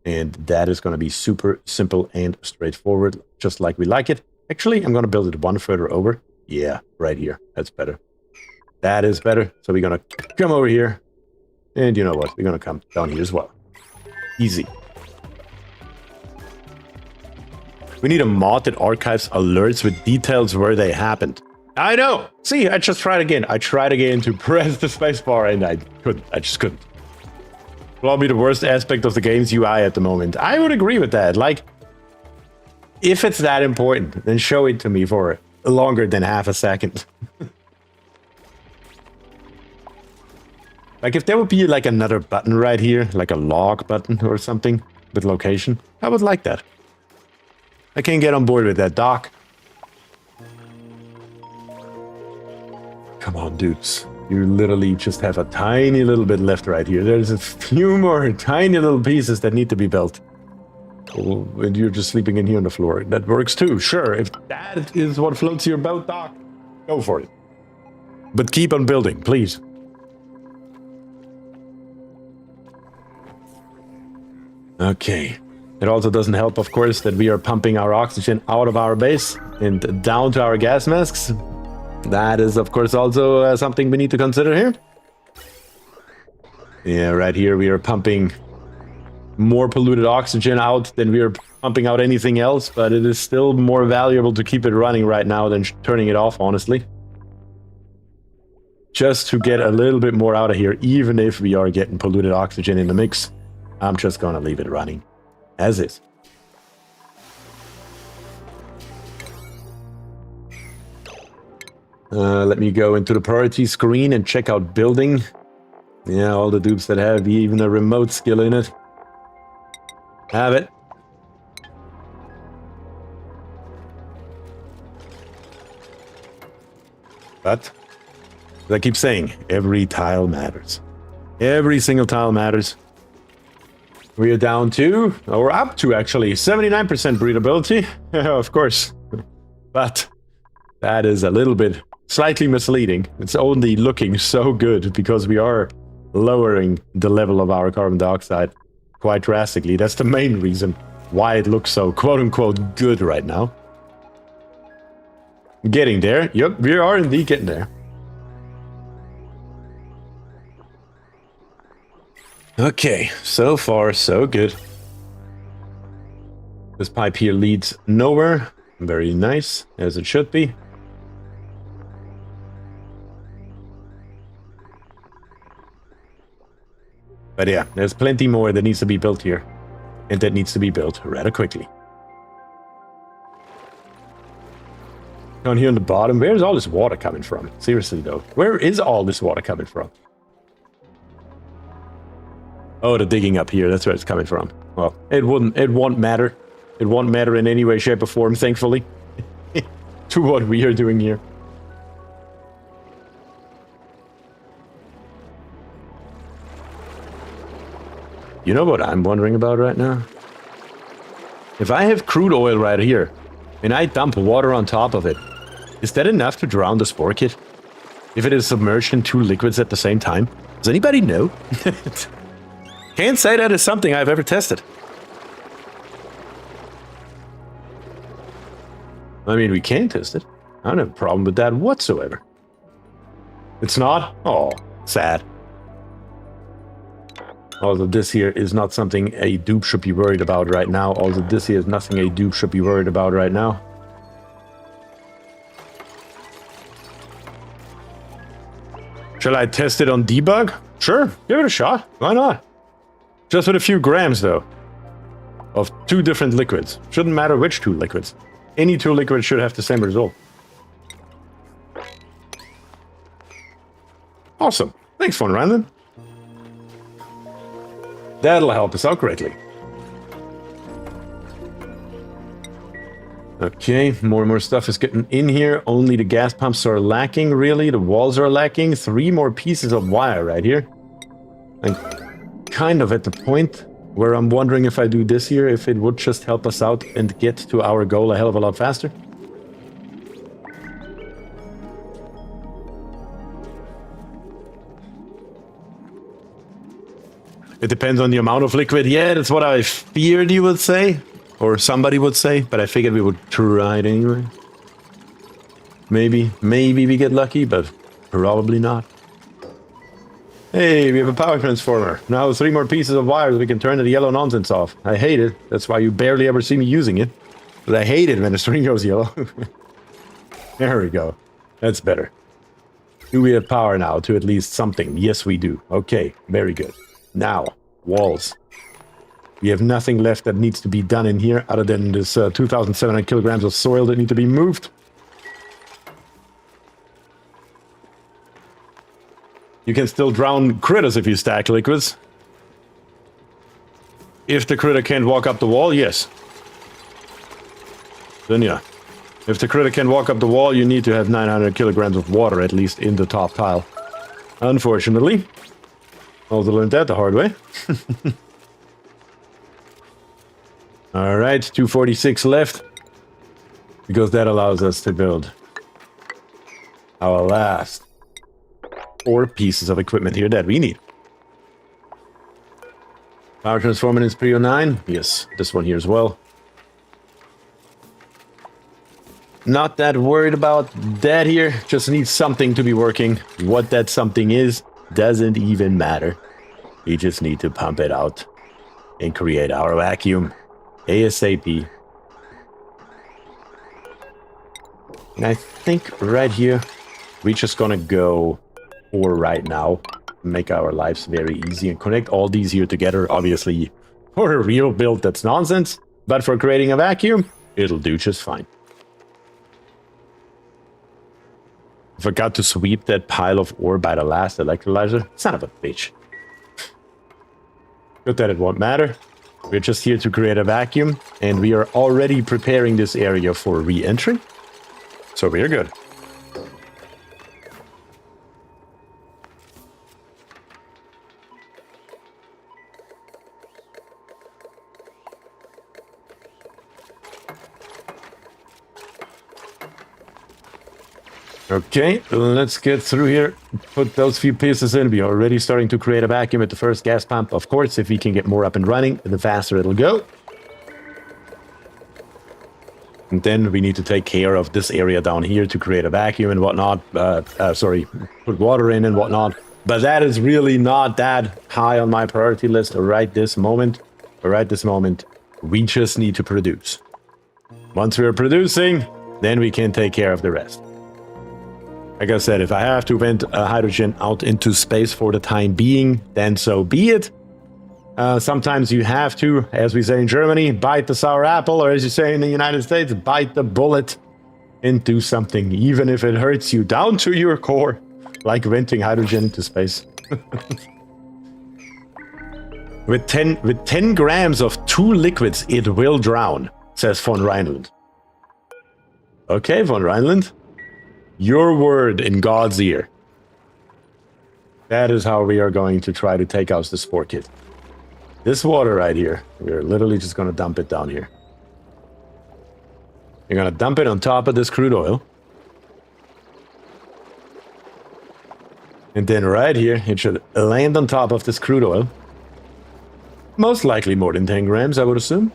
And that is gonna be super simple and straightforward, just like we like it. Actually, I'm gonna build it one further over. Yeah, right here. That's better. That is better. So we're gonna come over here. And you know what? We're gonna come down here as well. Easy. We need a mod that archives alerts with details where they happened. I know! See, I just tried again. I tried again to press the spacebar and I couldn't. I just couldn't. Probably the worst aspect of the game's UI at the moment. I would agree with that. Like, if it's that important, then show it to me for longer than half a second. Like, if there would be like another button right here, like a log button or something with location, I would like that. I can't get on board with that, Doc. Come on, dudes. You literally just have a tiny little bit left right here. There's a few more tiny little pieces that need to be built. Oh, and you're just sleeping in here on the floor. That works too. Sure, if that is what floats your boat, Doc, go for it. But keep on building, please. Okay. It also doesn't help, of course, that we are pumping our oxygen out of our base and down to our gas masks. That is, of course, also something we need to consider here. Yeah, right here we are pumping more polluted oxygen out than we are pumping out anything else, but it is still more valuable to keep it running right now than turning it off, honestly. Just to get a little bit more out of here, even if we are getting polluted oxygen in the mix, I'm just gonna leave it running as is. Let me go into the priority screen and check out building. Yeah, all the dupes that have even a remote skill in it have it. But, as I keep saying, every tile matters. Every single tile matters. We are down to, or up to actually, 79% breedability. Of course. But that is a little bit slightly misleading. It's only looking so good because we are lowering the level of our carbon dioxide quite drastically. That's the main reason why it looks so quote-unquote good right now. Getting there. Yep, we are indeed getting there. Okay, so far so good. This pipe here leads nowhere. Very nice, as it should be. But yeah, there's plenty more that needs to be built here. And that needs to be built rather quickly. Down here on the bottom, where's all this water coming from? Seriously though, where is all this water coming from? Oh, the digging up here, that's where it's coming from. Well, it won't matter. It won't matter in any way, shape, or form, thankfully, to what we are doing here. You know what I'm wondering about right now? If I have crude oil right here, and I dump water on top of it, is that enough to drown the spore kit? If it is submerged in two liquids at the same time? Does anybody know? Can't say that is something I've ever tested. I mean, we can test it. I don't have a problem with that whatsoever. It's not? Oh, sad. Although this here is not something a dupe should be worried about right now. Although this here is nothing a dupe should be worried about right now. Shall I test it on debug? Sure, give it a shot. Why not? Just with a few grams, though, of two different liquids. Shouldn't matter which two liquids. Any two liquids should have the same result. Awesome. Thanks, Von Random. That'll help us out greatly. Okay, more and more stuff is getting in here. Only the gas pumps are lacking, really. The walls are lacking. 3 more pieces of wire right here. I'm kind of at the point where I'm wondering if I do this here, if it would just help us out and get to our goal a hell of a lot faster. It depends on the amount of liquid. Yeah, that's what I feared you would say. Or somebody would say, but I figured we would try it anyway. Maybe we get lucky, but probably not. Hey, we have a power transformer. Now 3 more pieces of wire we can turn the yellow nonsense off. I hate it. That's why you barely ever see me using it. But I hate it when the string goes yellow. There we go. That's better. Do we have power now to at least something? Yes, we do. Okay, very good. Now, walls. We have nothing left that needs to be done in here other than this 2,700 kilograms of soil that need to be moved. You can still drown critters if you stack liquids. If the critter can't walk up the wall, yes. Then yeah. If the critter can walk up the wall, you need to have 900 kilograms of water at least in the top tile. Unfortunately. Also learned that the hard way. Alright, 246 left. Because that allows us to build our last 4 pieces of equipment here that we need. Power transformer is 309. Yes, this one here as well. Not that worried about that here. Just need something to be working. What that something is doesn't even matter. We just need to pump it out and create our vacuum ASAP. And I think right here, we're just gonna go for right now. Make our lives very easy and connect all these here together. Obviously, for a real build, that's nonsense. But for creating a vacuum, it'll do just fine. Forgot to sweep that pile of ore by the last electrolyzer. Son of a bitch. Good that it won't matter. We're just here to create a vacuum, and we are already preparing this area for re-entry. So we're good. Okay, let's get through here. Put those few pieces in. We're already starting to create a vacuum at the first gas pump. Of course, if we can get more up and running, the faster it'll go. And then we need to take care of this area down here to create a vacuum and whatnot. Put water in and whatnot. But that is really not that high on my priority list right this moment. Right this moment, we just need to produce. Once we're producing, then we can take care of the rest. Like I said, if I have to vent hydrogen out into space for the time being, then so be it. Sometimes you have to, as we say in Germany, bite the sour apple, or as you say in the United States, bite the bullet and do something, even if it hurts you down to your core, like venting hydrogen into space. With 10 grams of 2 liquids, it will drown, says von Reinland. Okay, von Reinland. Your word in God's ear. That is how we are going to try to take out the spore kit. This water right here, we're literally just going to dump it down here. You're going to dump it on top of this crude oil. And then right here, it should land on top of this crude oil. Most likely more than 10 grams, I would assume.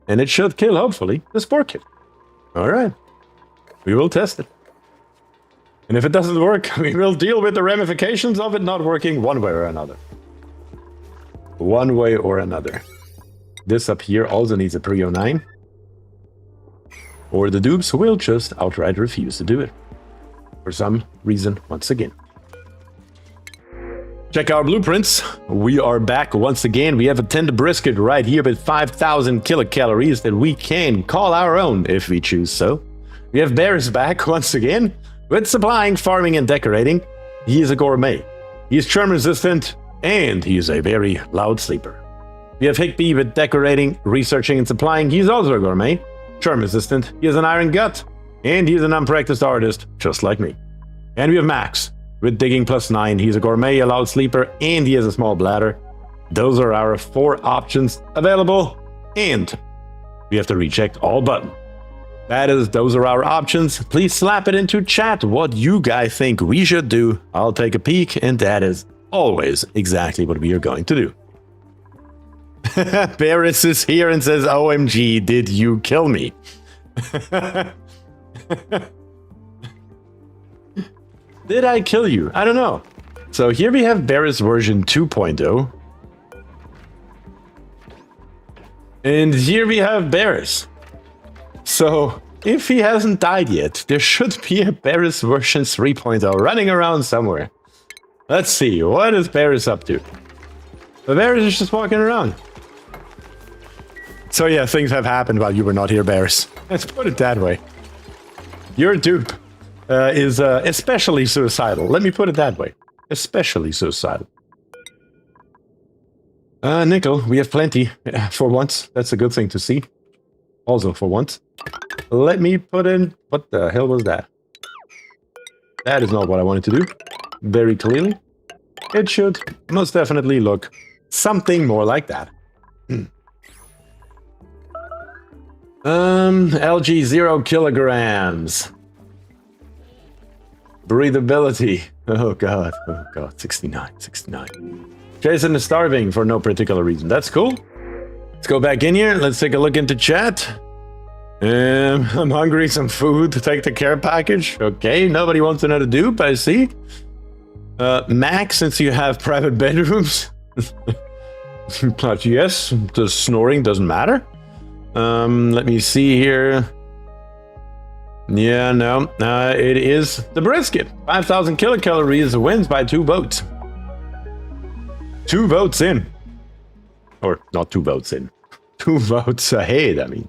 And it should kill, hopefully, the spore kit. Alright. We will test it. And if it doesn't work, we will deal with the ramifications of it not working one way or another. One way or another. This up here also needs a pre-09. Or the dupes will just outright refuse to do it. For some reason, once again. Check our blueprints. We are back once again. We have a tender brisket right here with 5,000 kilocalories that we can call our own if we choose so. We have Bears back once again with supplying, farming, and decorating. He is a gourmet. He is charm resistant, and he is a very loud sleeper. We have Higby with decorating, researching, and supplying. He is also a gourmet, charm resistant. He has an iron gut, and he is an unpracticed artist, just like me. And we have Max with digging +9. He's a gourmet, a loud sleeper, and he has a small bladder. Those are our 4 options available, and we have to recheck all buttons. Those are our options. Please slap it into chat what you guys think we should do. I'll take a peek, and that is always exactly what we are going to do. Barris is here and says, OMG, did you kill me? Did I kill you? I don't know. So here we have Barris version 2.0. And here we have Barris. So, if he hasn't died yet, there should be a Barris version 3.0 running around somewhere. Let's see, what is Barris up to? The Barris is just walking around. So yeah, things have happened while you were not here, Barris. Let's put it that way. Your dupe is especially suicidal. Let me put it that way. Especially suicidal. Nickel, we have plenty. For once, that's a good thing to see. Also, for once. Let me put in... What the hell was that? That is not what I wanted to do. very clearly, it should most definitely look something more like that. LG 0 kilograms. Breathability. Oh god, 69. Jason is starving for no particular reason. That's cool. Let's go back in here. Let's take a look into chat. I'm hungry, some food to take the care package. Okay, nobody wants another dupe, I see. Max, since you have private bedrooms. But yes, the snoring doesn't matter. Let me see here. Yeah, no, it is the brisket. 5,000 kilocalories wins by 2 votes. 2 votes in. Or not 2 votes in. 2 votes ahead, I mean.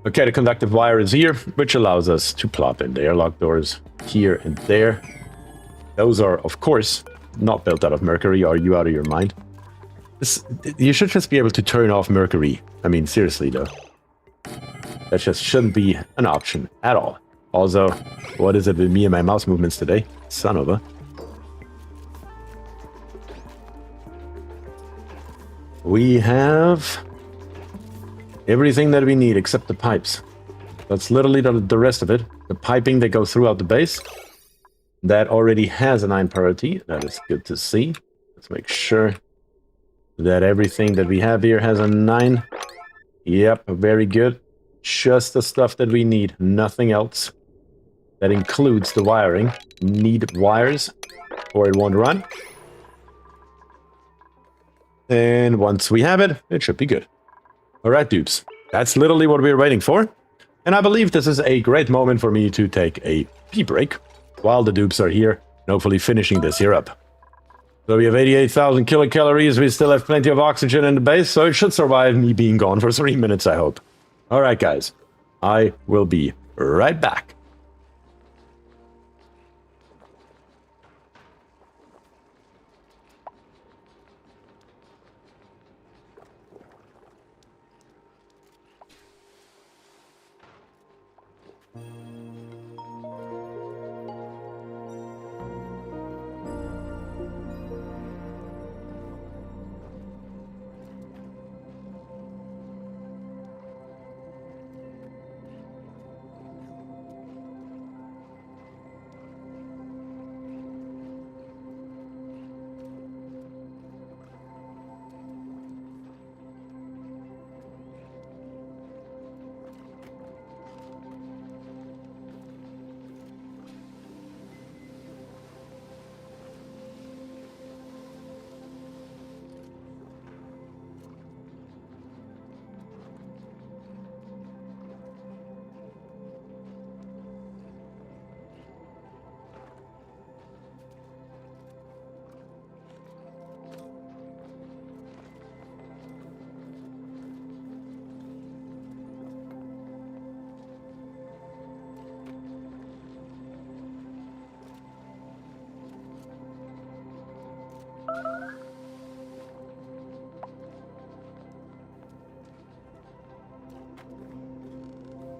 Okay, the conductive wire is here, which allows us to plop in the airlock doors here and there. Those are, of course, not built out of mercury. Are you out of your mind? You should just be able to turn off mercury. I mean, seriously, though. That just shouldn't be an option at all. Also, what is it with me and my mouse movements today? Son of a... We have everything that we need except the pipes. That's literally the rest of it. The piping that goes throughout the base. That already has a 9 priority. That is good to see. Let's make sure that everything that we have here has a 9. Yep, very good. Just the stuff that we need, nothing else. That includes the wiring. Need wires or it won't run. And once we have it, it should be good. Alright, dupes. That's literally what we're waiting for. And I believe this is a great moment for me to take a pee break while the dupes are here, and hopefully finishing this here up. So we have 88,000 kilocalories, we still have plenty of oxygen in the base, so it should survive me being gone for 3 minutes, I hope. Alright guys, I will be right back.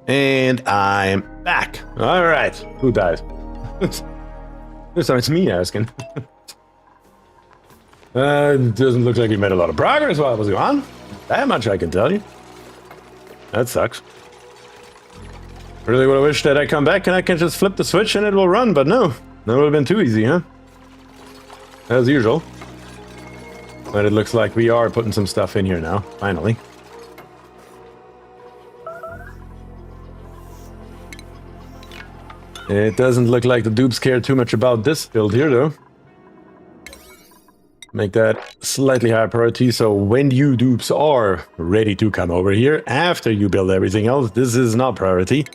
And I'm back. All right. Who died? This time it's me asking. Doesn't look like we made a lot of progress while I was gone. That much I can tell you. That sucks. Really would have wished that I come back and I can just flip the switch and it will run, but no. That would have been too easy, huh? As usual. But it looks like we are putting some stuff in here now, finally. It doesn't look like the dupes care too much about this build here, though. Make that slightly higher priority, so when you dupes are ready to come over here, after you build everything else, this is not priority.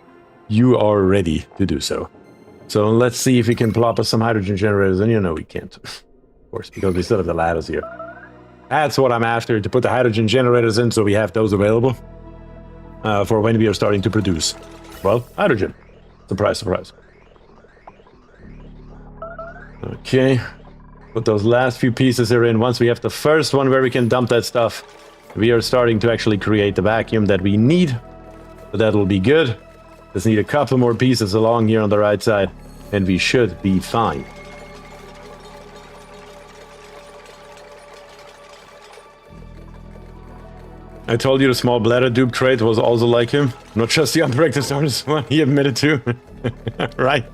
You are ready to do so. So let's see if we can plop us some hydrogen generators, and you know we can't. Of course, because we still have the ladders here. That's what I'm after, to put the hydrogen generators in, so we have those available. For when we are starting to produce, well, hydrogen. Surprise, surprise. Okay, put those last few pieces here in. Once we have the first one where we can dump that stuff, we are starting to actually create the vacuum that we need. So that will be good. Just need a couple more pieces along here on the right side, and we should be fine. I told you the small bladder dupe trait was also like him. Not just the unpracticed artist one, he admitted to. Right.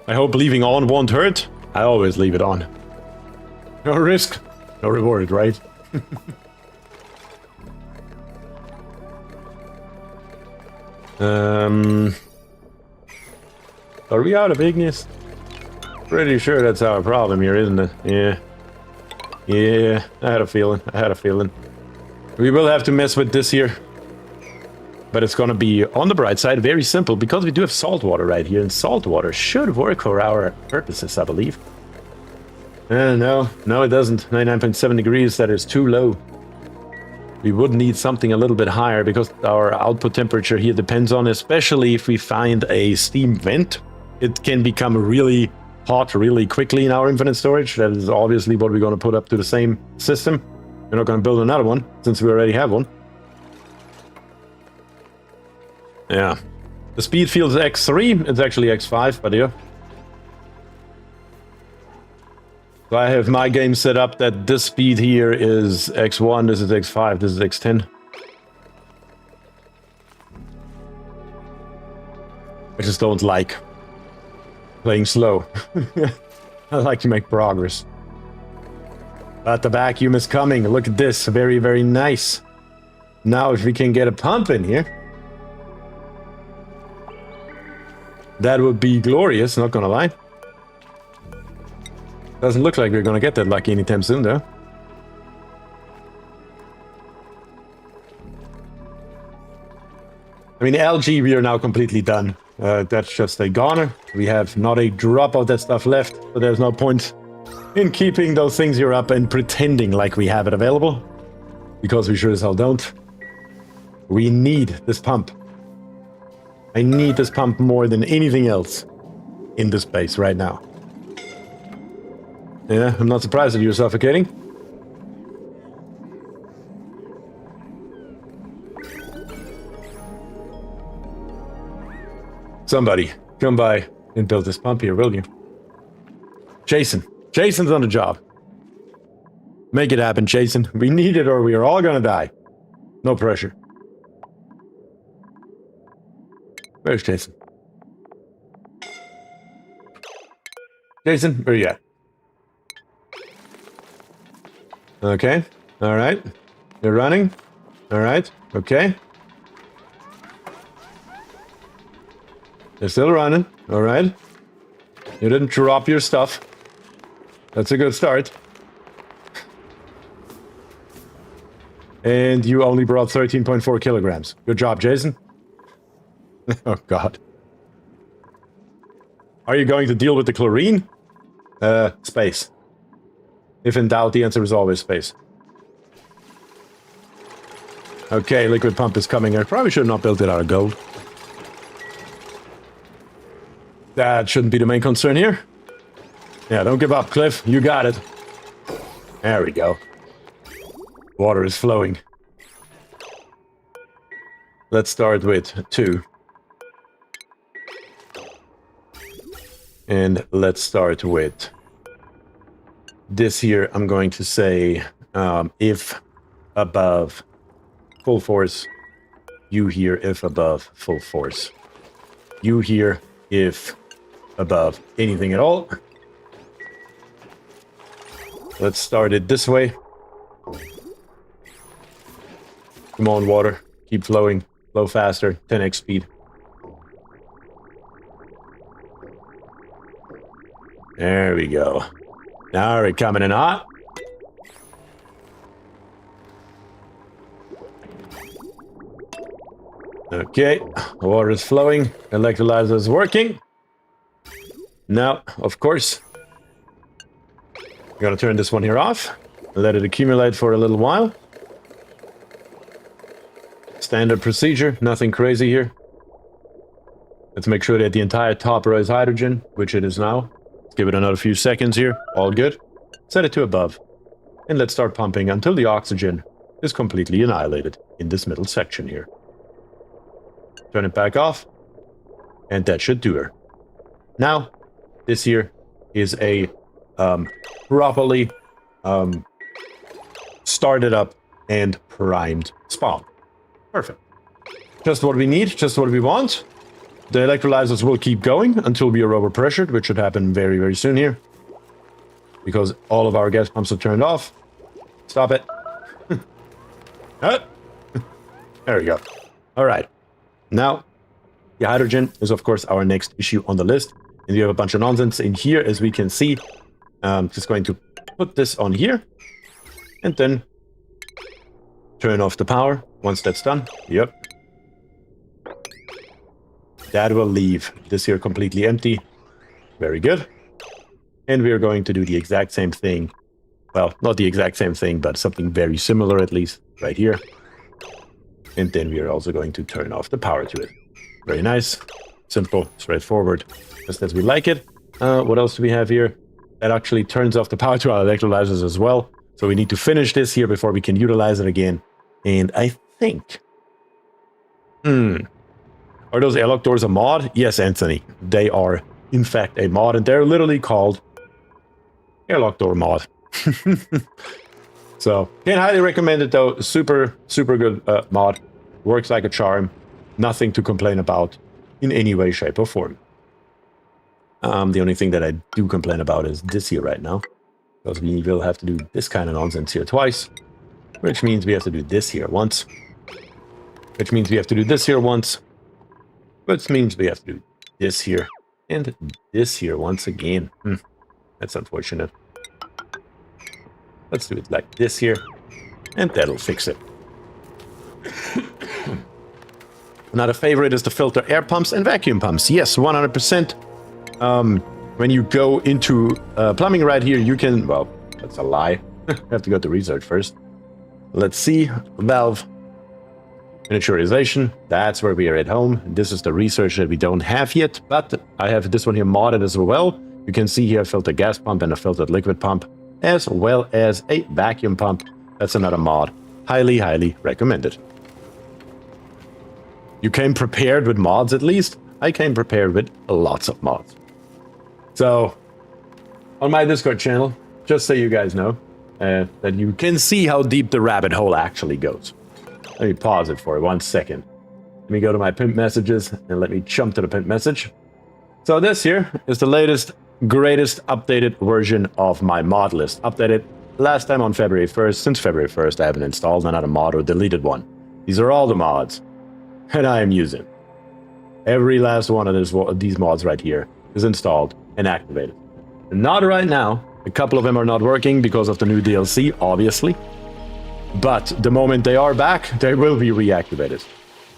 I hope leaving on won't hurt. I always leave it on. No risk, no reward, right? Are we out of igneous? Pretty sure that's our problem here, isn't it? Yeah. Yeah, I had a feeling. We will have to mess with this here. But it's gonna be, on the bright side, very simple, because we do have salt water right here, and salt water should work for our purposes, I believe. No, it doesn't. 99.7 degrees, that is too low. We would need something a little bit higher, because our output temperature here depends on, especially if we find a steam vent. It can become really hot really quickly in our infinite storage. That is obviously what we're going to put up to the same system. We're not going to build another one, since we already have one. Yeah. The speed feels X3, it's actually X5, but yeah. So I have my game set up that this speed here is X1, this is X5, this is X10. I just don't like playing slow. I like to make progress. But the vacuum is coming. Look at this. Very, very nice. Now if we can get a pump in here, that would be glorious, not gonna lie. Doesn't look like we're gonna get that lucky anytime soon, though. I mean, algae, we are now completely done. That's just a goner. We have not a drop of that stuff left, so there's no point in keeping those things here up and pretending like we have it available, because we sure as hell don't. We need this pump. I need this pump more than anything else in this base right now. Yeah, I'm not surprised that you're suffocating. Somebody, come by and build this pump here, will you? Jason. Jason's on the job. Make it happen, Jason. We need it or we are all gonna die. No pressure. Where's Jason? Jason, where you at? Okay, alright. You're running? Alright, okay. They're still running, alright. You didn't drop your stuff. That's a good start. And you only brought 13.4 kilograms. Good job, Jason. Oh, God. Are you going to deal with the chlorine? Space. If in doubt, the answer is always space. Okay, liquid pump is coming. I probably should not build it out of gold. That shouldn't be the main concern here. Yeah, don't give up, Cliff. You got it. There we go. Water is flowing. Let's start with 2. And let's start with this here. I'm going to say if above full force, you here if above full force. You here if above anything at all. Let's start it this way. Come on, water. Keep flowing. Flow faster. 10x speed. There we go. Now we're coming in hot. Okay. The water is flowing. Electrolyzer is working. Now, of course, I'm gonna turn this one here off. Let it accumulate for a little while. Standard procedure, nothing crazy here. Let's make sure that the entire top row is hydrogen, which it is now. Let's give it another few seconds here. All good. Set it to above. And let's start pumping until the oxygen is completely annihilated in this middle section here. Turn it back off, and that should do her. Now, this here is a properly started up and primed spawn. Perfect. Just what we need, just what we want. The electrolyzers will keep going until we are overpressured, which should happen very, very soon here. Because all of our gas pumps are turned off. Stop it. There we go. All right. Now, the hydrogen is, of course, our next issue on the list. And we have a bunch of nonsense in here, as we can see. Just going to put this on here. And then turn off the power once that's done. Yep. That will leave this here completely empty. Very good. And we are going to do the exact same thing. Well, not the exact same thing, but something very similar at least, right here. And then we are also going to turn off the power to it. Very nice. Simple, straightforward, just as we like it. What else do we have here? That actually turns off the power to our electrolyzers as well. So we need to finish this here before we can utilize it again. And I think... Are those airlock doors a mod? Yes, Anthony. They are, in fact, a mod. And they're literally called airlock door mod. So, can't highly recommend it though. Super, super good mod. Works like a charm. Nothing to complain about in any way, shape, or form. The only thing that I do complain about is this here right now. Because we will have to do this kind of nonsense here twice. Which means we have to do this here once. Which means we have to do this here once. Which means we have to do this here. And this here once again. That's unfortunate. Let's do it like this here. And that'll fix it. Another favorite is to filter air pumps and vacuum pumps. Yes, 100%. When you go into plumbing right here, you can... Well, that's a lie. I have to go to research first. Let's see. Valve. Miniaturization. That's where we are at home. This is the research that we don't have yet. But I have this one here modded as well. You can see here a filtered gas pump and a filtered liquid pump. As well as a vacuum pump. That's another mod. Highly, highly recommended. You came prepared with mods at least. I came prepared with lots of mods. So, on my Discord channel, just so you guys know, that you can see how deep the rabbit hole actually goes. Let me pause it for 1 second. Let me go to my pimp messages and let me jump to the pimp message. So this here is the latest, greatest updated version of my mod list. Updated last time on February 1st. Since February 1st, I haven't installed another mod or deleted one. These are all the mods that I am using. Every last one of these mods right here is installed and activated. Not right now. A couple of them are not working because of the new DLC, obviously. But the moment they are back, they will be reactivated.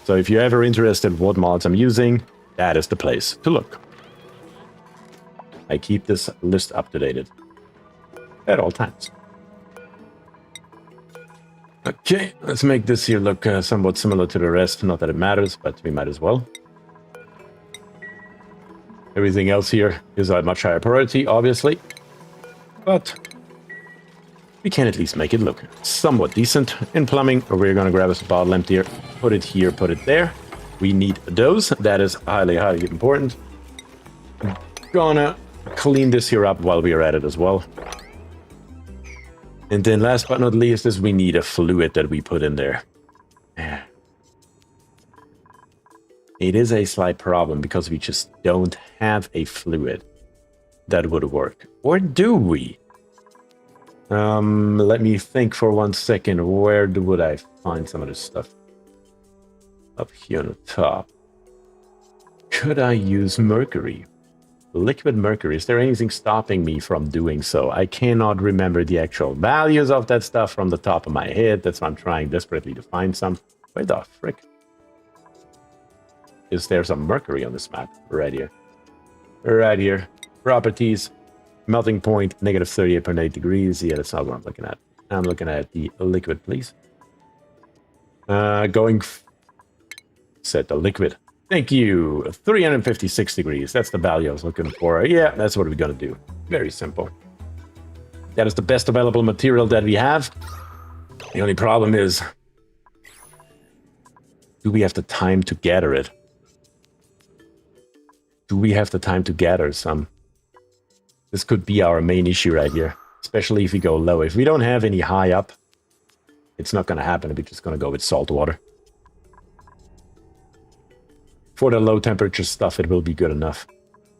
So if you're ever interested in what mods I'm using, that is the place to look. I keep this list up to date at all times. Okay, let's make this here look somewhat similar to the rest. Not that it matters, but we might as well. Everything else here is a much higher priority, obviously. But we can at least make it look somewhat decent. In plumbing, we're going to grab us a bottle emptier, put it here, put it there. We need those. That is highly, highly important. I'm gonna clean this here up while we are at it as well. And then last but not least is we need a fluid that we put in there. It is a slight problem because we just don't have a fluid that would work. Or do we? Let me think for 1 second. Where would I find some of this stuff? Up here on the top. Could I use mercury? Liquid mercury. Is there anything stopping me from doing so? I cannot remember the actual values of that stuff from the top of my head. That's why I'm trying desperately to find some. Where the frick? Is there some mercury on this map? Right here. Right here. Properties. Melting point, negative 38.8 degrees. Yeah, that's not what I'm looking at. I'm looking at the liquid, please. Set the liquid. Thank you. 356 degrees. That's the value I was looking for. Yeah, that's what we're going to do. Very simple. That is the best available material that we have. The only problem is, do we have the time to gather it? Do we have the time to gather some? This could be our main issue right here, especially if we go low. If we don't have any high up, it's not going to happen. We're just going to go with salt water. For the low temperature stuff, it will be good enough.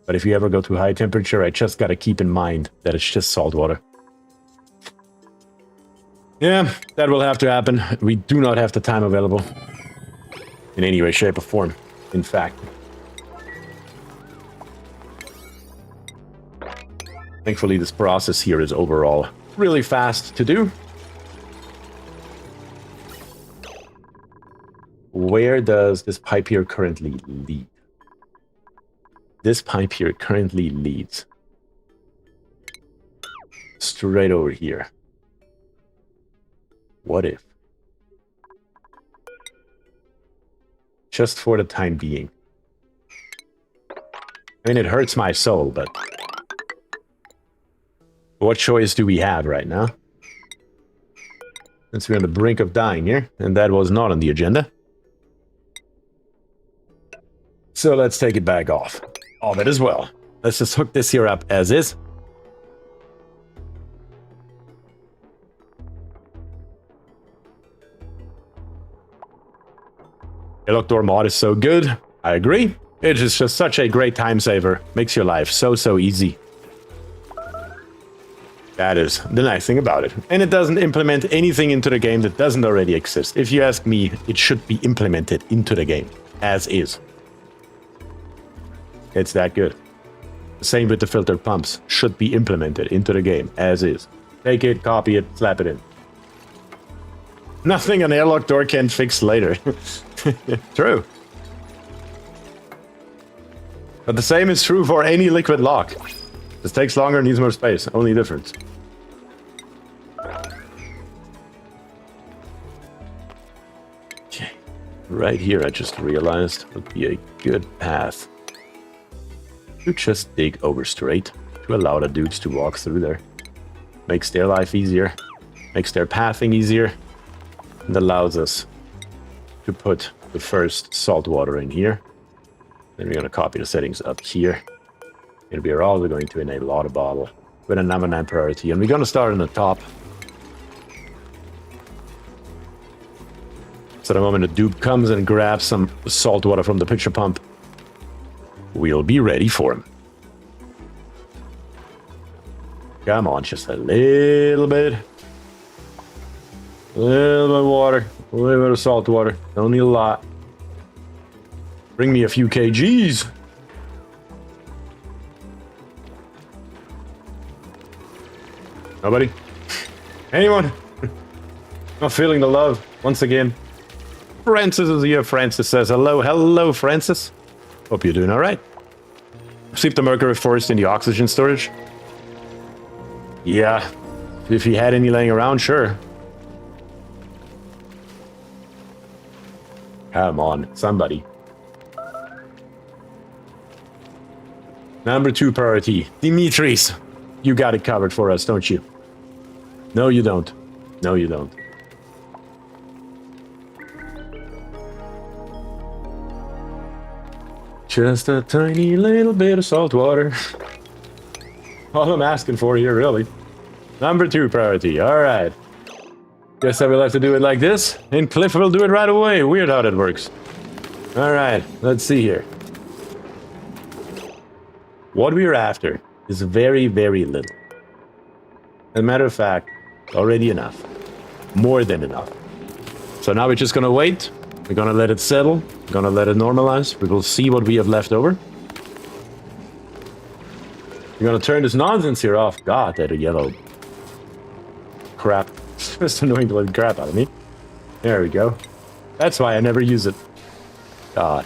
But if you ever go to high temperature, I just got to keep in mind that it's just salt water. Yeah, that will have to happen. We do not have the time available. In any way, shape, or form, in fact. Thankfully, this process here is overall really fast to do. Where does this pipe here currently lead? This pipe here currently leads straight over here. What if? Just for the time being. I mean, it hurts my soul, but what choice do we have right now? Since we're on the brink of dying here, and that was not on the agenda. So let's take it back off. All that as well. Let's just hook this here up as is. Airlock door mod is so good. I agree. It is just such a great time saver. Makes your life so easy. That is the nice thing about it. And it doesn't implement anything into the game that doesn't already exist. If you ask me, it should be implemented into the game, as is. It's that good. Same with the filtered pumps. Should be implemented into the game, as is. Take it, copy it, slap it in. Nothing an airlock door can fix later. True. But the same is true for any liquid lock. This takes longer and needs more space. Only difference. Okay. Right here, I just realized would be a good path to just dig over straight to allow the dudes to walk through there. Makes their life easier. Makes their pathing easier. And allows us to put the first salt water in here. Then we're going to copy the settings up here. And we are also going to enable auto bottle with a number 9 priority. And we're going to start on the top. So the moment the dude comes and grabs some salt water from the pitcher pump, we'll be ready for him. Come on, just a little bit. A little bit of water. A little bit of salt water. Don't need a lot. Bring me a few kgs. Nobody? Anyone? Not feeling the love once again. Francis is here. Francis says hello. Hello, Francis. Hope you're doing all right. Received the mercury first in the oxygen storage. Yeah. If he had any laying around, sure. Come on, somebody. Number 2 priority. Dimitris. You got it covered for us, don't you? No, you don't. No, you don't. Just a tiny little bit of salt water. All I'm asking for here, really. Number 2 priority. All right. Guess I will have to do it like this, and Cliff will do it right away. Weird how that works. All right, let's see here. What we're after is very, very little. As a matter of fact, already enough. More than enough. So now we're just gonna wait. We're gonna let it settle. We're gonna let it normalize. We will see what we have left over. We're gonna turn this nonsense here off. God, that yellow crap. Just annoying the living crap out of me. There we go. That's why I never use it. God.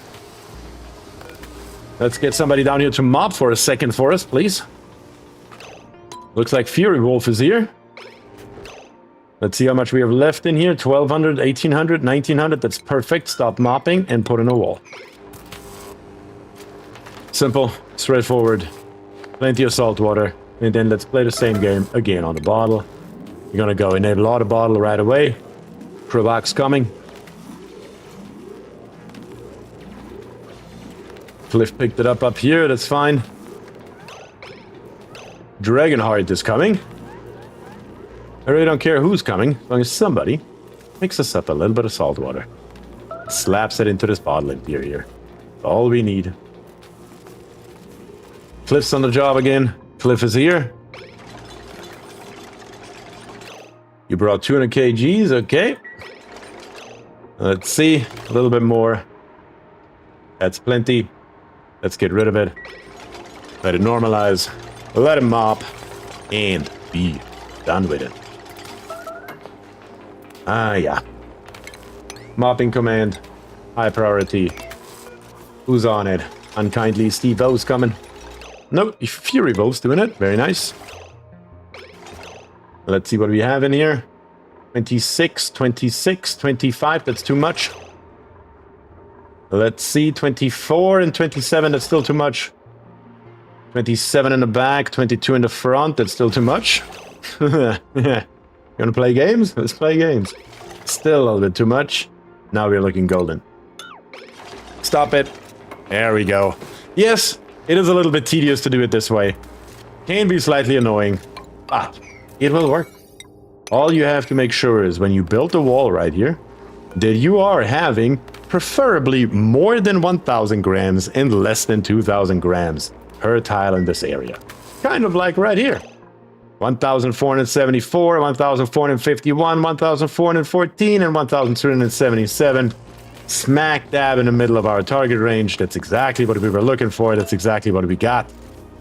Let's get somebody down here to mop for a second for us, please. Looks like Fury Wolf is here. Let's see how much we have left in here. 1200, 1800, 1900. That's perfect. Stop mopping and put in a wall. Simple, straightforward. Plenty of salt water. And then let's play the same game again on the bottle. We're gonna go enable auto bottle right away. Provox coming. Cliff picked it up here, that's fine. Dragonheart is coming. I really don't care who's coming, as long as somebody picks us up a little bit of salt water. Slaps it into this bottle in here. That's all we need. Cliff's on the job again. Cliff is here. You brought 200 kgs, okay. Let's see, a little bit more. That's plenty. Let's get rid of it. Let it normalize. Let it mop. And be done with it. Ah, yeah. Mopping command. High priority. Who's on it? Unkindly Steve O's coming. No, Fury Wolf's doing it. Very nice. Let's see what we have in here. 26, 26, 25. That's too much. Let's see. 24 and 27. That's still too much. 27 in the back. 22 in the front. That's still too much. You wanna play games? Let's play games. Still a little bit too much. Now we're looking golden. Stop it. There we go. Yes, it is a little bit tedious to do it this way. Can be slightly annoying, but it will work. All you have to make sure is when you build a wall right here, that you are having preferably more than 1,000 grams and less than 2,000 grams per tile in this area. Kind of like right here. 1,474, 1,451, 1,414, and 1,377. Smack dab in the middle of our target range. That's exactly what we were looking for. That's exactly what we got.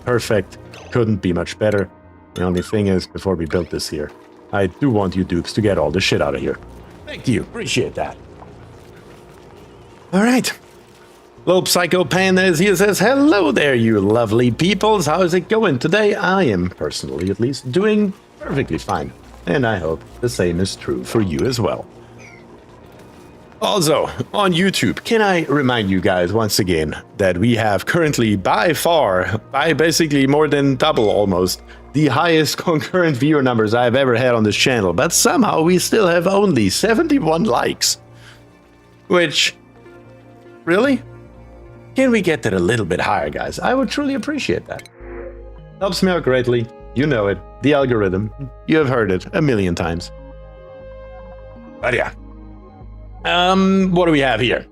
Perfect. Couldn't be much better. The only thing is, before we built this here, I do want you dukes to get all the shit out of here. Thank you. Appreciate that. All right. Little Psycho Panda is here, says, hello there, you lovely peoples. How's it going today? I am, personally at least, doing perfectly fine. And I hope the same is true for you as well. Also, on YouTube, can I remind you guys once again that we have currently by basically more than double almost, the highest concurrent viewer numbers I've ever had on this channel. But somehow we still have only 71 likes. Which, really? Can we get that a little bit higher, guys? I would truly appreciate that. Helps me out greatly. You know it. The algorithm. You have heard it a million times. But yeah. What do we have here?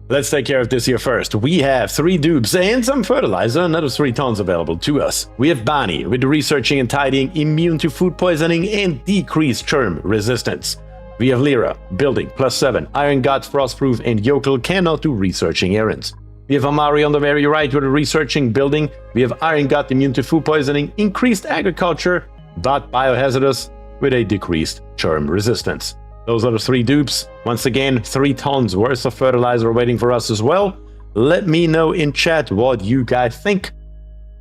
Let's take care of this here first. We have 3 dupes and some fertilizer, another 3 tons available to us. We have Bonnie with researching and tidying, immune to food poisoning, and decreased germ resistance. We have Lyra, building, +7, Iron God, frostproof, and Yokel cannot do researching errands. We have Amari on the very right with a researching building. We have Iron God, immune to food poisoning, increased agriculture, but biohazardous with a decreased germ resistance. Those are the 3 dupes. Once again, 3 tons worth of fertilizer waiting for us as well. Let me know in chat what you guys think.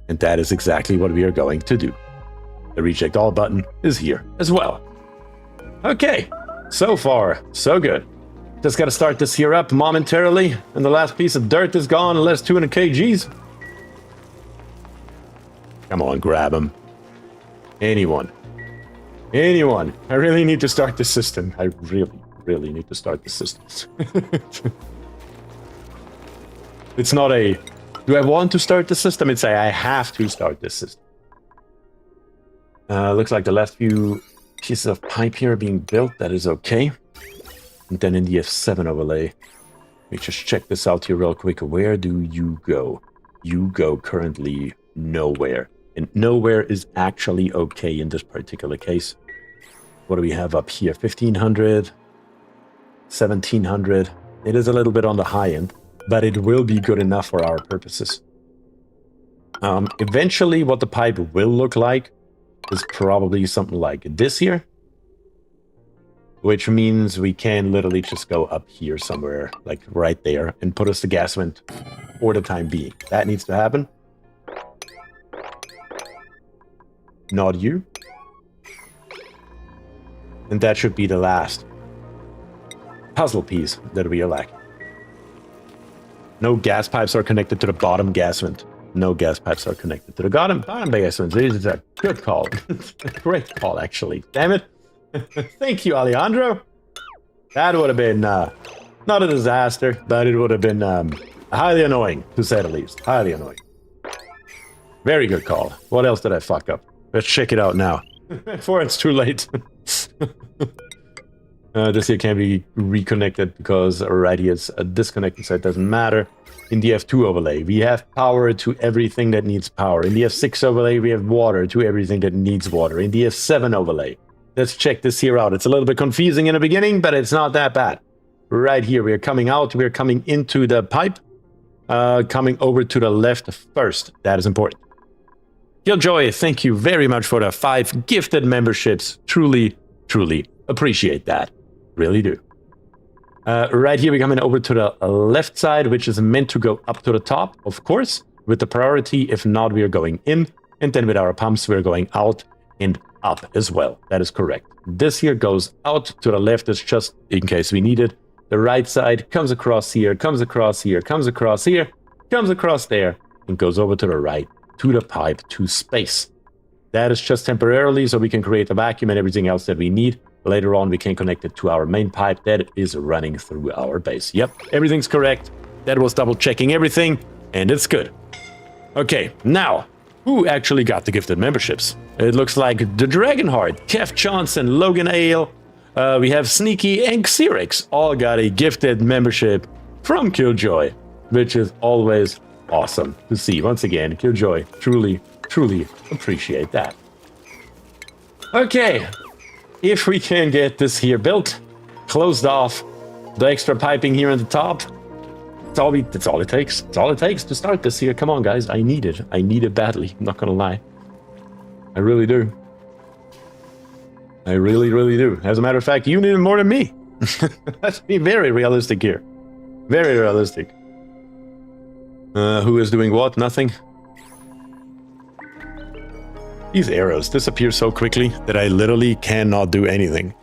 And that is exactly what we are going to do. The reject all button is here as well. Okay, so far, so good. Just gotta start this here up momentarily, and the last piece of dirt is gone, less 200 kgs. Come on, grab him. Anyone. Anyone. I really need to start the system. I really need to start the system. It's not a, do I want to start the system? It's a, I have to start this system. Looks like the last few pieces of pipe here are being built. That is okay. And then in the F7 overlay, let me just check this out here real quick. Where do you go? You go currently nowhere. And nowhere is actually okay in this particular case. What do we have up here? 1,500, 1,700. It is a little bit on the high end, but it will be good enough for our purposes. Eventually, what the pipe will look like is probably something like this here. Which means we can literally just go up here somewhere, like right there, and put us the gas vent for the time being. That needs to happen. Not you. And that should be the last puzzle piece that we are lacking. No gas pipes are connected to the bottom gas vent. No gas pipes are connected to the bottom gas vent. This is a good call. Great call, actually. Damn it. Thank you, Alejandro. That would have been not a disaster, but it would have been highly annoying, to say the least. Highly annoying. Very good call. What else did I fuck up? Let's check it out now. Before it's too late. This here can't be reconnected because right here it's disconnected, so it doesn't matter. In the F2 overlay, we have power to everything that needs power. In the F6 overlay, we have water to everything that needs water. In the F7 overlay, let's check this here out. It's a little bit confusing in the beginning, but it's not that bad. Right here, we are coming out. We are coming into the pipe. Coming over to the left first. That is important. Killjoy, thank you very much for the 5 gifted memberships. Truly, truly appreciate that. Really do. Right here, we're coming over to the left side, which is meant to go up to the top, of course, with the priority. If not, we are going in. And then with our pumps, we're going out and up as well. That is correct. This here goes out to the left. It's just in case we need it. The right side comes across here, comes across here, comes across here, comes across there, and goes over to the right, to the pipe, to space. That is just temporarily, so we can create a vacuum and everything else that we need. Later on, we can connect it to our main pipe that is running through our base. Yep, everything's correct. That was double checking everything, and it's good. Okay, now, who actually got the gifted memberships? It looks like the Dragonheart, Kev Johnson, Logan Ale, we have Sneaky and Xerix all got a gifted membership from Killjoy, which is always awesome to see. Once again, Killjoy, truly, truly appreciate that. Okay, if we can get this here built, closed off, the extra piping here on the top, that's all it takes. That's all it takes to start this here. Come on, guys, I need it. I need it badly. I'm not gonna lie. I really do. I really, really do. As a matter of fact, you need it more than me. Let's be very realistic here. Very realistic. Who is doing what? Nothing. These arrows disappear so quickly that I literally cannot do anything.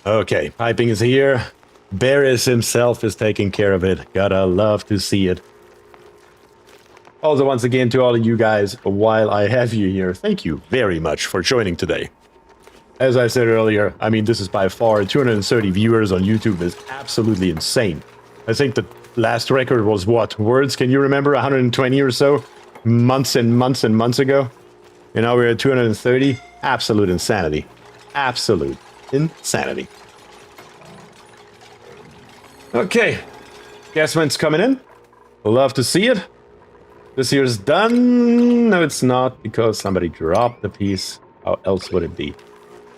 Okay, piping is here. Barris himself is taking care of it. Gotta love to see it. Also, once again, to all of you guys, while I have you here, thank you very much for joining today. As I said earlier, I mean, this is by far 230 viewers on YouTube is absolutely insane. I think the last record was what? Words, can you remember? 120 or so? Months and months and months ago? And now we're at 230? Absolute insanity. Absolute insanity. Okay. Gas vent's coming in. Love to see it. This here's done. No, it's not, because somebody dropped the piece. How else would it be?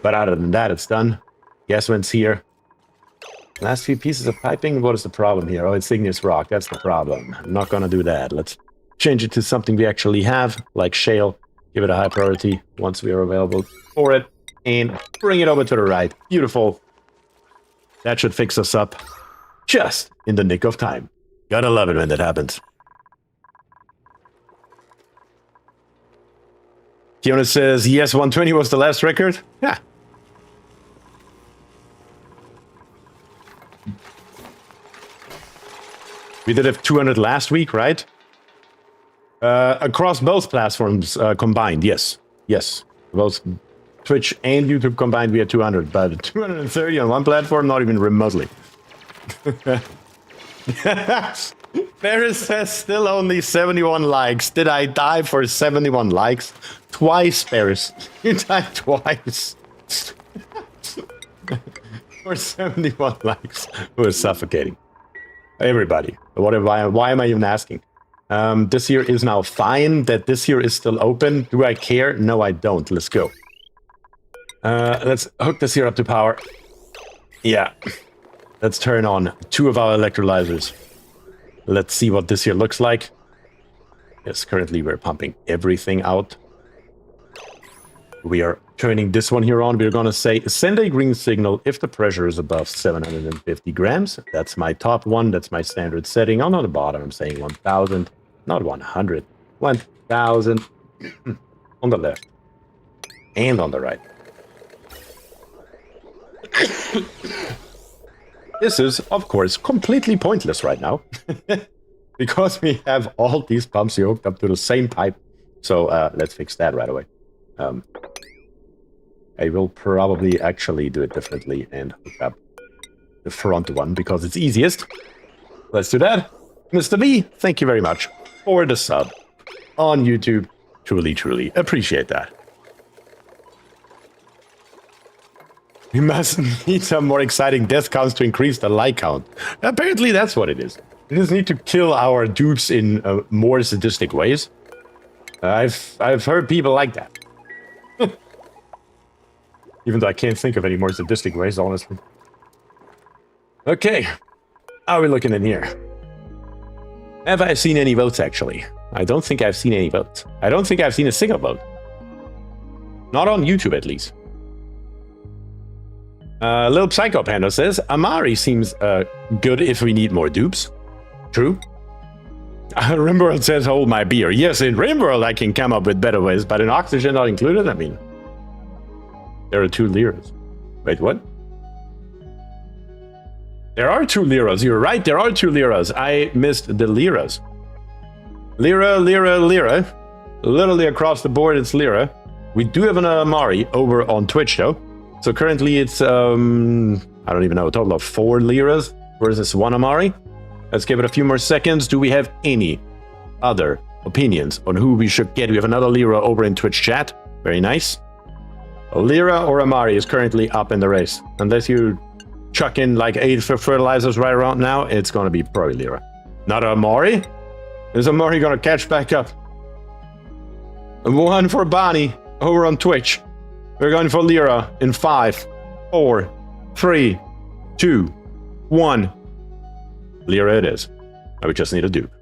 But other than that, it's done. Gas vent's here. Last few pieces of piping. What is the problem here? Oh, it's igneous rock. That's the problem. I'm not gonna do that. Let's change it to something we actually have, like shale. Give it a high priority once we are available for it. And bring it over to the right. Beautiful. That should fix us up just in the nick of time. Gotta love it when that happens. Kiona says, yes, 120 was the last record. Yeah. We did have 200 last week, right? Across both platforms combined, yes. Yes. Both Twitch and YouTube combined, we had 200, but 230 on one platform, not even remotely. Ferris says still only 71 likes. Did I die for 71 likes? Twice, Ferris. You died twice. For 71 likes. It was suffocating. Everybody. Why am I even asking? This here is now fine. That this here is still open. Do I care? No, I don't. Let's go. Let's hook this here up to power. Yeah. Let's turn on 2 of our electrolyzers. Let's see what this here looks like. Yes, currently we're pumping everything out. We are turning this one here on. We're going to say, send a green signal if the pressure is above 750 grams. That's my top one. That's my standard setting. On the bottom, I'm saying 1,000, not 100. 1,000 on the left and on the right. This is, of course, completely pointless right now. Because we have all these pumps here hooked up to the same pipe. So let's fix that right away. I will probably actually do it differently and hook up the front one because it's easiest. Let's do that. Mr. B, thank you very much for the sub on YouTube. Truly, truly appreciate that. We must need some more exciting death counts to increase the like count. Apparently that's what it is. We just need to kill our dupes in more sadistic ways. I've heard people like that. Even though I can't think of any more sadistic ways, honestly. Okay. How are we looking in here? Have I seen any votes, actually? I don't think I've seen any votes. I don't think I've seen a single vote. Not on YouTube, at least. Little Psycho Panda says, Amari seems good if we need more dupes. True. Rimworld says, hold my beer. Yes, in Rimworld I can come up with better ways, but in Oxygen not included, I mean... There are 2 liras. Wait, what? There are 2 liras. You're right, there are 2 liras. I missed the liras. Lira, lira, lira. Literally across the board, it's lira. We do have an Amari over on Twitch, though. So currently it's, I don't even know, a total of 4 liras versus 1 Amari. Let's give it a few more seconds. Do we have any other opinions on who we should get? We have another lira over in Twitch chat. Very nice. Lira or Amari is currently up in the race. Unless you chuck in like 8 fertilizers right around now, it's going to be probably Lira. Not Amari? Is Amari going to catch back up? 1 for Bonnie over on Twitch. We're going for Lira in 5, 4, 3, 2, 1. Lira it is. Now we just need a dupe.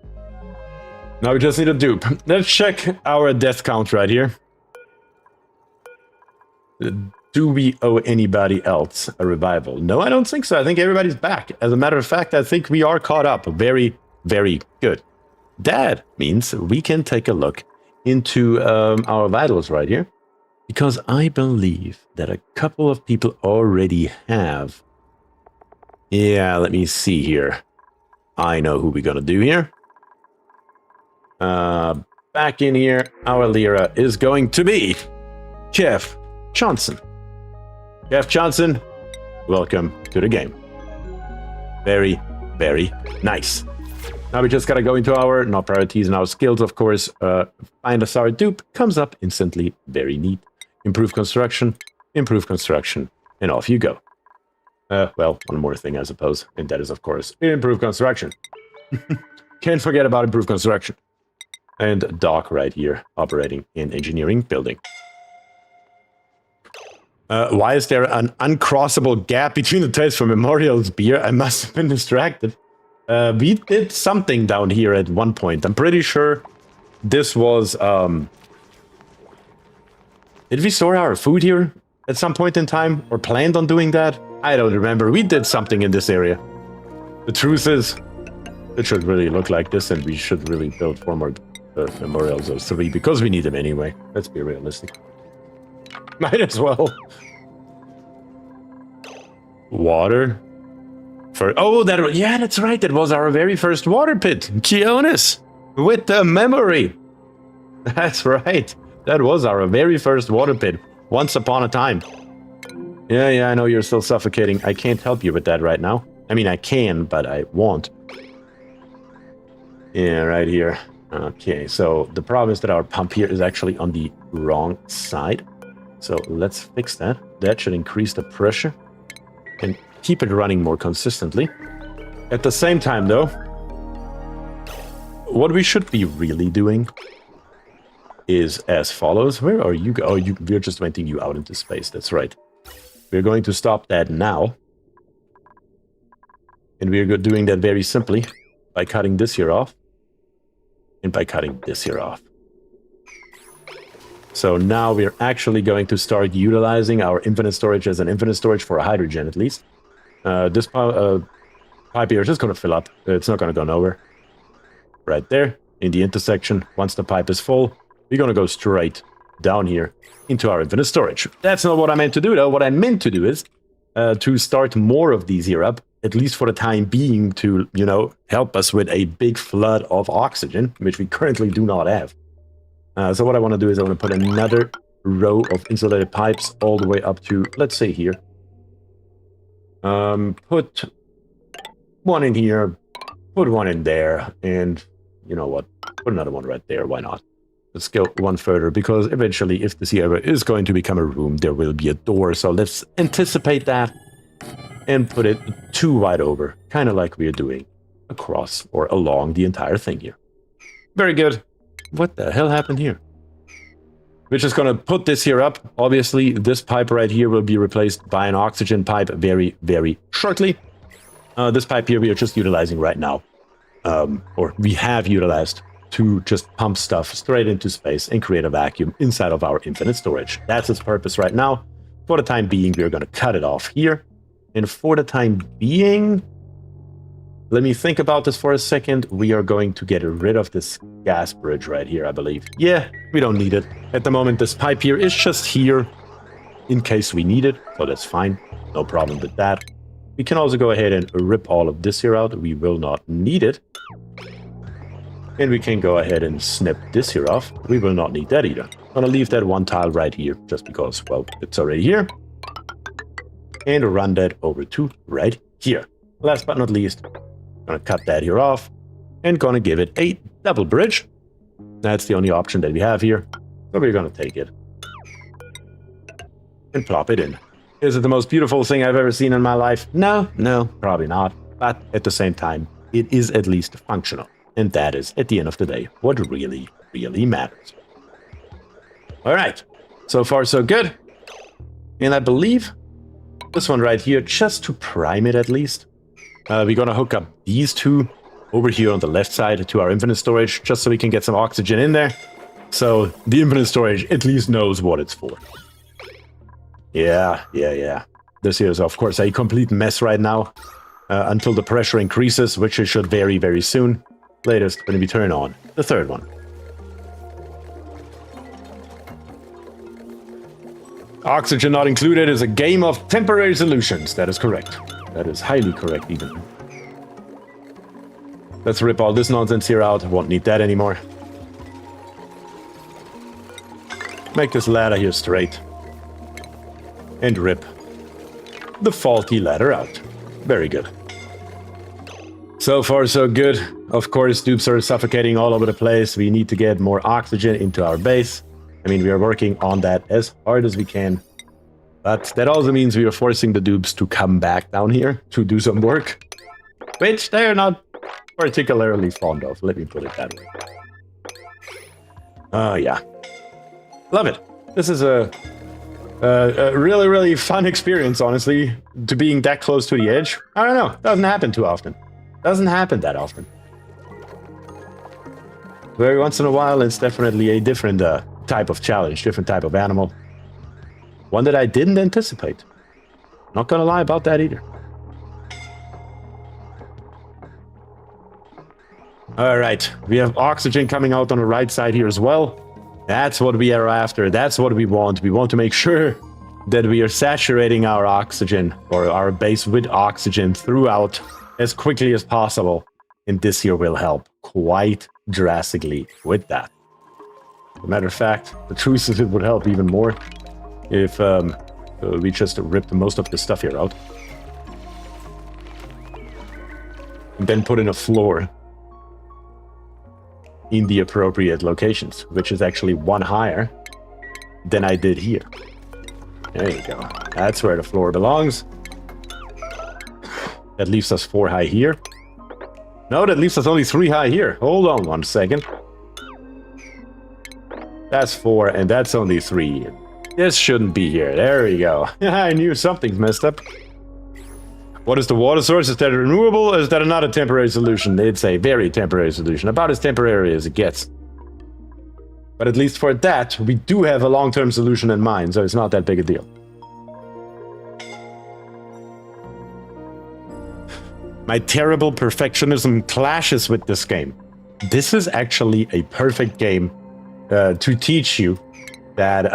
Let's check our death count right here. Do we owe anybody else a revival? No, I don't think so. I think everybody's back. As a matter of fact, I think we are caught up. Very, very good. That means we can take a look into our vitals right here. Because I believe that a couple of people already have. Yeah, let me see here. I know who we're going to do here. Back in here, our Lira is going to be Jeff Johnson. Jeff Johnson, welcome to the game. Very, very nice. Now we just gotta go into our, not priorities and our skills, of course. Find us our dupe, comes up instantly, very neat. Improve construction, and off you go. Well, one more thing, I suppose, and that is, of course, improve construction. Can't forget about improve construction. And Doc right here, operating in engineering building. Why is there an uncrossable gap between the types for Memorial's beer? I must have been distracted. We did something down here at one point. I'm pretty sure this was... Did we store our food here at some point in time? Or planned on doing that? I don't remember. We did something in this area. The truth is, it should really look like this, and we should really build 4 more Memorials of 3, because we need them anyway. Let's be realistic. Might as well. Water. Oh, yeah, that's right. That was our very first water pit. Kionis. With the memory. That's right. That was our very first water pit. Once upon a time. Yeah, I know you're still suffocating. I can't help you with that right now. I mean, I can, but I won't. Yeah, right here. Okay, so the problem is that our pump here is actually on the wrong side. So let's fix that. That should increase the pressure and keep it running more consistently. At the same time, though, what we should be really doing is as follows. Where are you? Oh, we're just venting you out into space. That's right. We're going to stop that now. And we're doing that very simply by cutting this here off and by cutting this here off. So now we're actually going to start utilizing our infinite storage as an infinite storage for hydrogen, at least. This pipe here is just going to fill up. It's not going to go nowhere. Right there, in the intersection. Once the pipe is full, we're going to go straight down here into our infinite storage. That's not what I meant to do, though. What I meant to do is to start more of these here up, at least for the time being, to, you know, help us with a big flood of oxygen, which we currently do not have. So what I want to do is I want to put another row of insulated pipes all the way up to, let's say here. Put one in here, put one in there, and you know what? Put another one right there. Why not? Let's go one further, because eventually, if this area is going to become a room, there will be a door. So let's anticipate that and put it 2 wide over, kind of like we are doing across or along the entire thing here. Very good. What the hell happened here? We're just going to put this here up. Obviously, this pipe right here will be replaced by an oxygen pipe very, very shortly. This pipe here we are just utilizing right now. Or we have utilized to just pump stuff straight into space and create a vacuum inside of our infinite storage. That's its purpose right now. For the time being, we're going to cut it off here. And for the time being, let me think about this for a second. We are going to get rid of this gas bridge right here, I believe. Yeah, we don't need it. At the moment, this pipe here is just here in case we need it. So that's fine. No problem with that. We can also go ahead and rip all of this here out. We will not need it. And we can go ahead and snip this here off. We will not need that either. I'm going to leave that one tile right here just because, well, it's already here. And run that over to right here. Last but not least, I'm going to cut that here off and going to give it a double bridge. That's the only option that we have here. So we're going to take it and plop it in. Is it the most beautiful thing I've ever seen in my life? No, probably not. But at the same time, it is at least functional. And that is, at the end of the day, what really, really matters. All right. So far, so good. And I believe this one right here, just to prime it at least, we're going to hook up these two over here on the left side to our infinite storage, just so we can get some oxygen in there. So the infinite storage at least knows what it's for. Yeah. This here is, of course, a complete mess right now until the pressure increases, which it should very, very soon. Latest when we turn on the third one. Oxygen not included is a game of temporary solutions. That is correct. That is highly correct even. Let's rip all this nonsense here out. Won't need that anymore. Make this ladder here straight. And rip the faulty ladder out. Very good. So far, so good. Of course, dupes are suffocating all over the place. We need to get more oxygen into our base. I mean, we are working on that as hard as we can. But that also means we are forcing the dupes to come back down here to do some work, which they're not particularly fond of. Let me put it that way. Yeah. Love it. This is a really, really fun experience, honestly, to being that close to the edge. I don't know. Doesn't happen too often. Doesn't happen that often. Every once in a while, it's definitely a different type of challenge, different type of animal. One that I didn't anticipate. Not gonna lie about that either. Alright, we have oxygen coming out on the right side here as well. That's what we are after. That's what we want. We want to make sure that we are saturating our oxygen, or our base with oxygen throughout as quickly as possible. And this here will help quite drastically with that. As a matter of fact, the truth is it would help even more if we just ripped most of the stuff here out. And then put in a floor in the appropriate locations, which is actually one higher than I did here. There you go. That's where the floor belongs. That leaves us 4 high here. No, that leaves us only 3 high here. Hold on one second. That's 4, and that's only 3. This shouldn't be here. There we go. I knew something's messed up. What is the water source? Is that renewable, or is that another temporary solution? It's a very temporary solution. About as temporary as it gets. But at least for that, we do have a long-term solution in mind, so it's not that big a deal. My terrible perfectionism clashes with this game. This is actually a perfect game to teach you that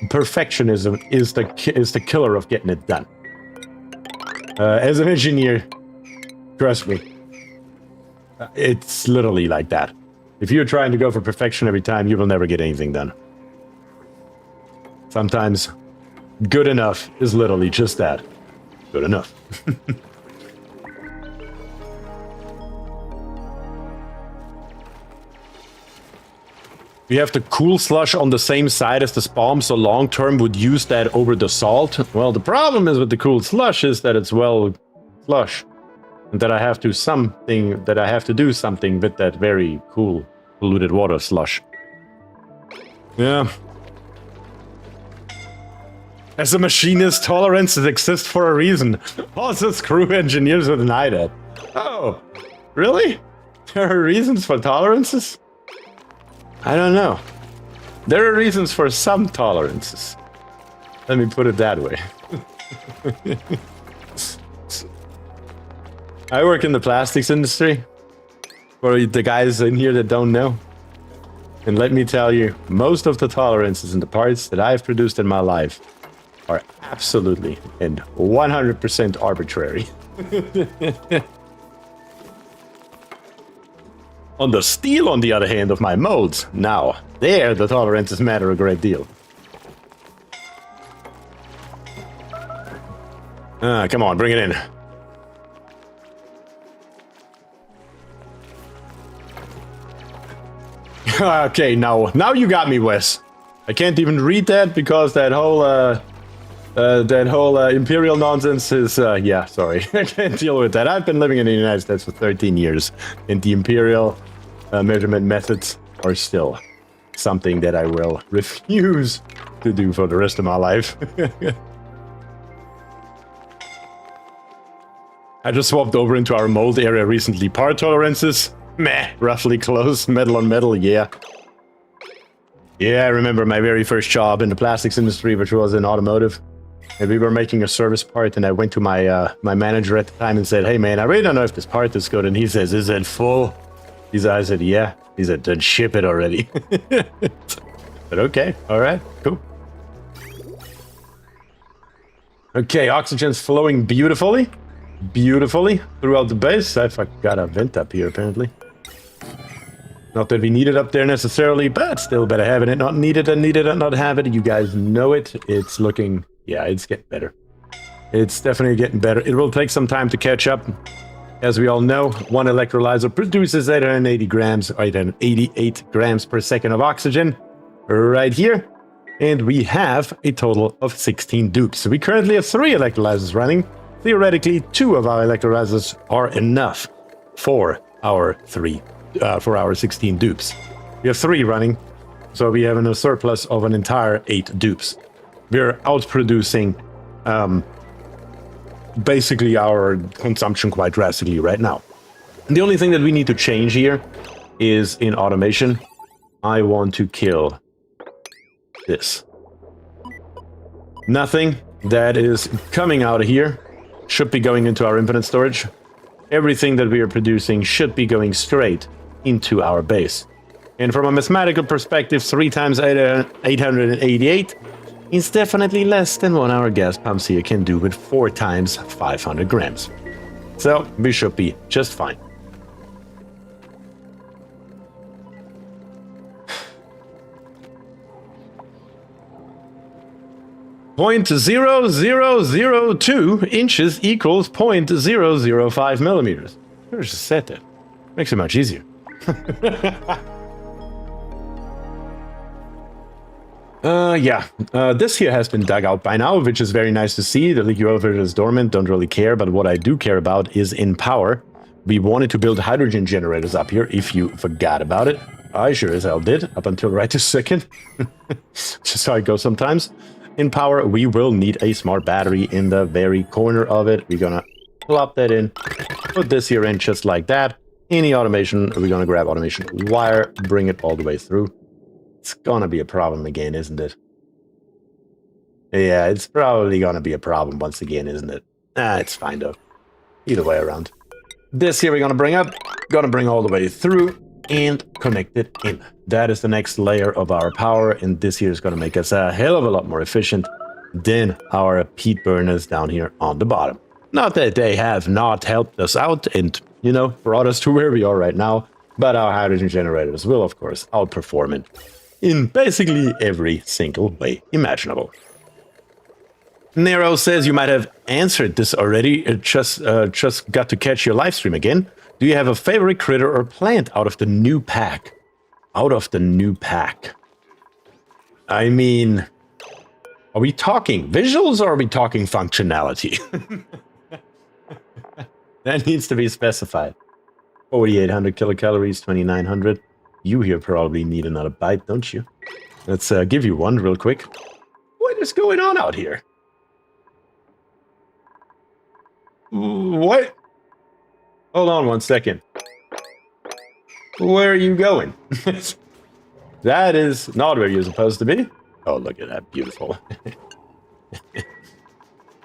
perfectionism is the killer of getting it done. As an engineer, trust me, it's literally like that. If you're trying to go for perfection every time, you will never get anything done. Sometimes good enough is literally just that. Good enough. We have the cool slush on the same side as the spalm, so long term would use that over the salt. Well, the problem is with the cool slush is that it's well slush. And that I have to do something with that very cool polluted water slush. Yeah. As a machinist, tolerances exist for a reason. Also, screw engineers would deny that. Oh, really? There are reasons for tolerances? I don't know. There are reasons for some tolerances. Let me put it that way. I work in the plastics industry. For the guys in here that don't know. And let me tell you, most of the tolerances in the parts that I've produced in my life are absolutely and 100% arbitrary. On the steel, on the other hand, of my molds, now, there the tolerances matter a great deal. Come on, bring it in. Okay, now you got me, Wes. I can't even read that because that whole imperial nonsense is, yeah, sorry. I can't deal with that. I've been living in the United States for 13 years, and the imperial measurement methods are still something that I will refuse to do for the rest of my life. I just swapped over into our mold area recently. Part tolerances, meh, roughly close. Metal on metal, yeah. Yeah, I remember my very first job in the plastics industry, which was in automotive. And we were making a service part, and I went to my my manager at the time and said, "Hey man, I really don't know if this part is good." And he says, "Is it full?" I said, "Yeah." He said, "Then ship it already." But okay, all right, cool. Okay, oxygen's flowing beautifully throughout the base. I forgot a vent up here apparently. Not that we need it up there necessarily, but still better having it not needed and needed and not have it. You guys know it. It's looking, yeah, it's getting better. It's definitely getting better. It will take some time to catch up. As we all know, one electrolyzer produces 888 grams per second of oxygen right here. And we have a total of 16 dupes. So we currently have 3 electrolyzers running. Theoretically, 2 of our electrolyzers are enough for our 16 dupes. We have 3 running, so we have a surplus of an entire 8 dupes. We're outproducing basically our consumption quite drastically right now. And the only thing that we need to change here is in automation. I want to kill this. Nothing that is coming out of here should be going into our infinite storage. Everything that we are producing should be going straight into our base. And from a mathematical perspective, 3 times 888 is definitely less than what our gas pumps here can do with 4 times 500 grams. So we should be just fine. .0002 inches equals 0.005 millimeters. I just said that. Makes it much easier. This here has been dug out by now, which is very nice to see. The leaky oil filter is dormant, don't really care, but what I do care about is in power. We wanted to build hydrogen generators up here, if you forgot about it. I sure as hell did, up until right this second. Just how it goes sometimes. In power, we will need a smart battery in the very corner of it. We're gonna plop that in, put this here in just like that. Any automation, we're gonna grab automation wire, bring it all the way through. It's gonna be a problem again, isn't it? Yeah, it's probably gonna be a problem once again, isn't it? It's fine though. Either way around. This here we're gonna bring up, gonna bring all the way through and connect it in. That is the next layer of our power, and this here is gonna make us a hell of a lot more efficient than our peat burners down here on the bottom. Not that they have not helped us out and, you know, brought us to where we are right now, but our hydrogen generators will, of course, outperform it. in basically every single way imaginable. Nero says you might have answered this already. It just got to catch your live stream again. Do you have a favorite critter or plant out of the new pack? Out of the new pack. I mean, are we talking visuals or are we talking functionality? That needs to be specified. 4,800 kilocalories, 2,900. You here probably need another bite, don't you? Let's give you one real quick. What is going on out here? What? Hold on one second. Where are you going? That is not where you're supposed to be. Oh, look at that. Beautiful.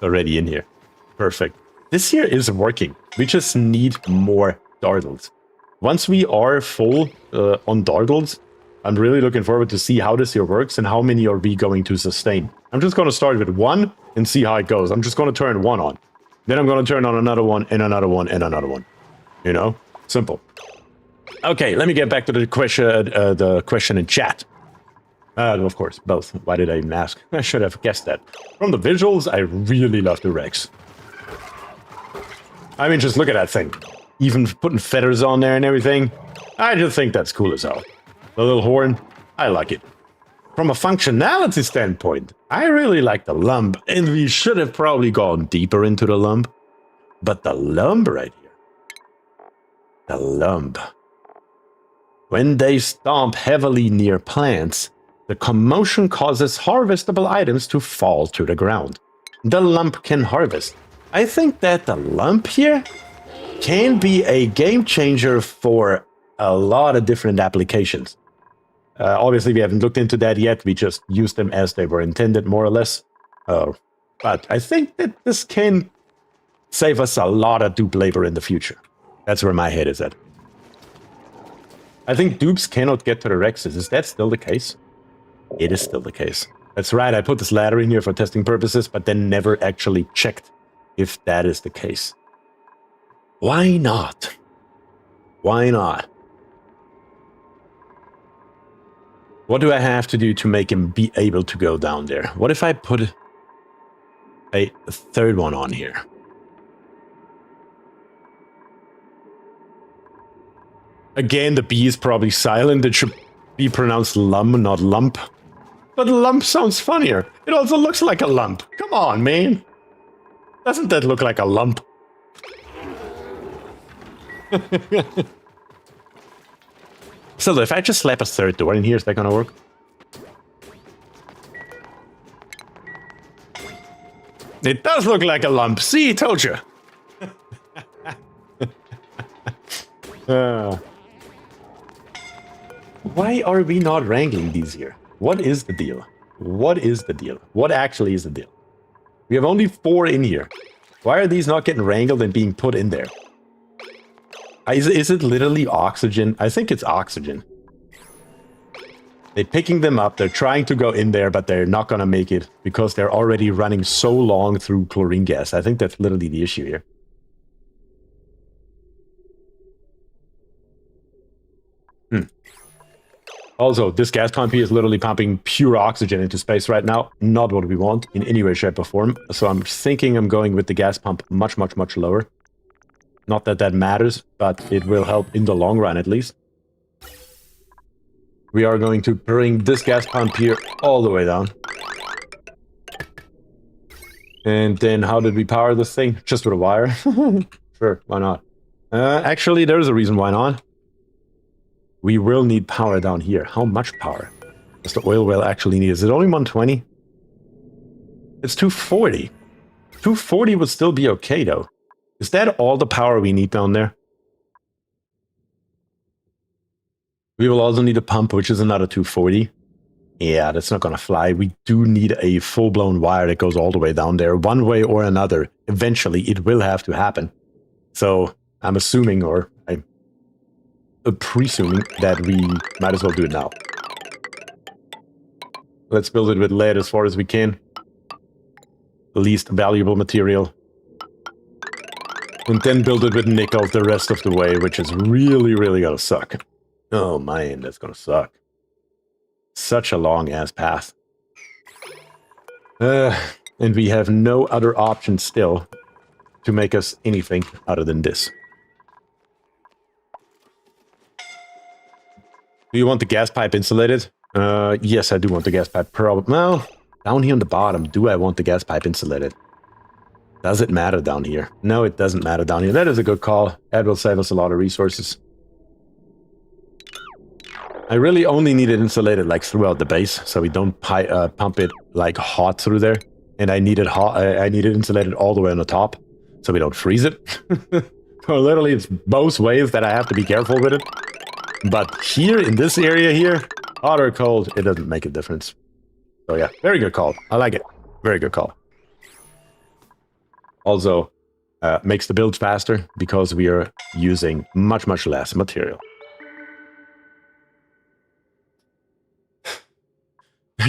Already in here. Perfect. This here is working. We just need more dardles. Once we are full on dardles, I'm really looking forward to see how this here works and how many are we going to sustain. I'm just going to start with one and see how it goes. I'm just going to turn one on. Then I'm going to turn on another one and another one and another one. You know? Simple. Okay, let me get back to the question in chat. Of course, both. Why did I even ask? I should have guessed that. From the visuals, I really love the Rex. I mean, just look at that thing. Even putting feathers on there and everything. I just think that's cool as hell. The little horn, I like it. From a functionality standpoint, I really like the lump. And we should have probably gone deeper into the lump. But the lump right here. The lump. When they stomp heavily near plants, the commotion causes harvestable items to fall to the ground. The lump can harvest. I think that the lump here can be a game changer for a lot of different applications. Obviously, we haven't looked into that yet. We just used them as they were intended, more or less. But I think that this can save us a lot of dupe labor in the future. That's where my head is at. I think dupes cannot get to the Rexes. Is that still the case? It is still the case. That's right, I put this ladder in here for testing purposes, but then never actually checked if that is the case. Why not? Why not? What do I have to do to make him be able to go down there? What if I put a third one on here? Again, the B is probably silent. It should be pronounced lum, not lump. But lump sounds funnier. It also looks like a lump. Come on, man. Doesn't that look like a lump? So if I just slap a third door in here, is that gonna work? It does look like a lump. See, told you. Why are we not wrangling these here? What is the deal? What is the deal? What actually is the deal? We have only 4 in here. Why are these not getting wrangled and being put in there? Is it literally oxygen? I think it's oxygen. They're picking them up. They're trying to go in there, but they're not going to make it because they're already running so long through chlorine gas. I think that's literally the issue here. Also, this gas pump here is literally pumping pure oxygen into space right now. Not what we want in any way, shape, or form. So I'm thinking I'm going with the gas pump much, much, much lower. Not that that matters, but it will help in the long run at least. We are going to bring this gas pump here all the way down. And then how did we power this thing? Just with a wire? Sure, why not? Actually, there's a reason why not. We will need power down here. How much power does the oil well actually need? Is it only 120? It's 240. 240 would still be okay, though. Is that all the power we need down there? We will also need a pump, which is another 240. Yeah, that's not going to fly. We do need a full-blown wire that goes all the way down there. One way or another, eventually it will have to happen. So I'm assuming, or I'm presuming, that we might as well do it now. Let's build it with lead as far as we can. The least valuable material. And then build it with nickel the rest of the way, which is really, really gonna suck. Oh man, that's gonna suck. Such a long-ass path. And we have no other option still to make us anything other than this. Do you want the gas pipe insulated? Yes, I do want the gas pipe. Well, down here on the bottom, do I want the gas pipe insulated? Does it matter down here? No, it doesn't matter down here. That is a good call. That will save us a lot of resources. I really only need it insulated like throughout the base, so we don't pump it like hot through there. And I need it hot. I need it insulated all the way on the top, so we don't freeze it. So literally, it's both ways that I have to be careful with it. But here in this area here, hot or cold, it doesn't make a difference. So yeah, very good call. I like it. Very good call. Also, makes the build faster because we are using much, much less material.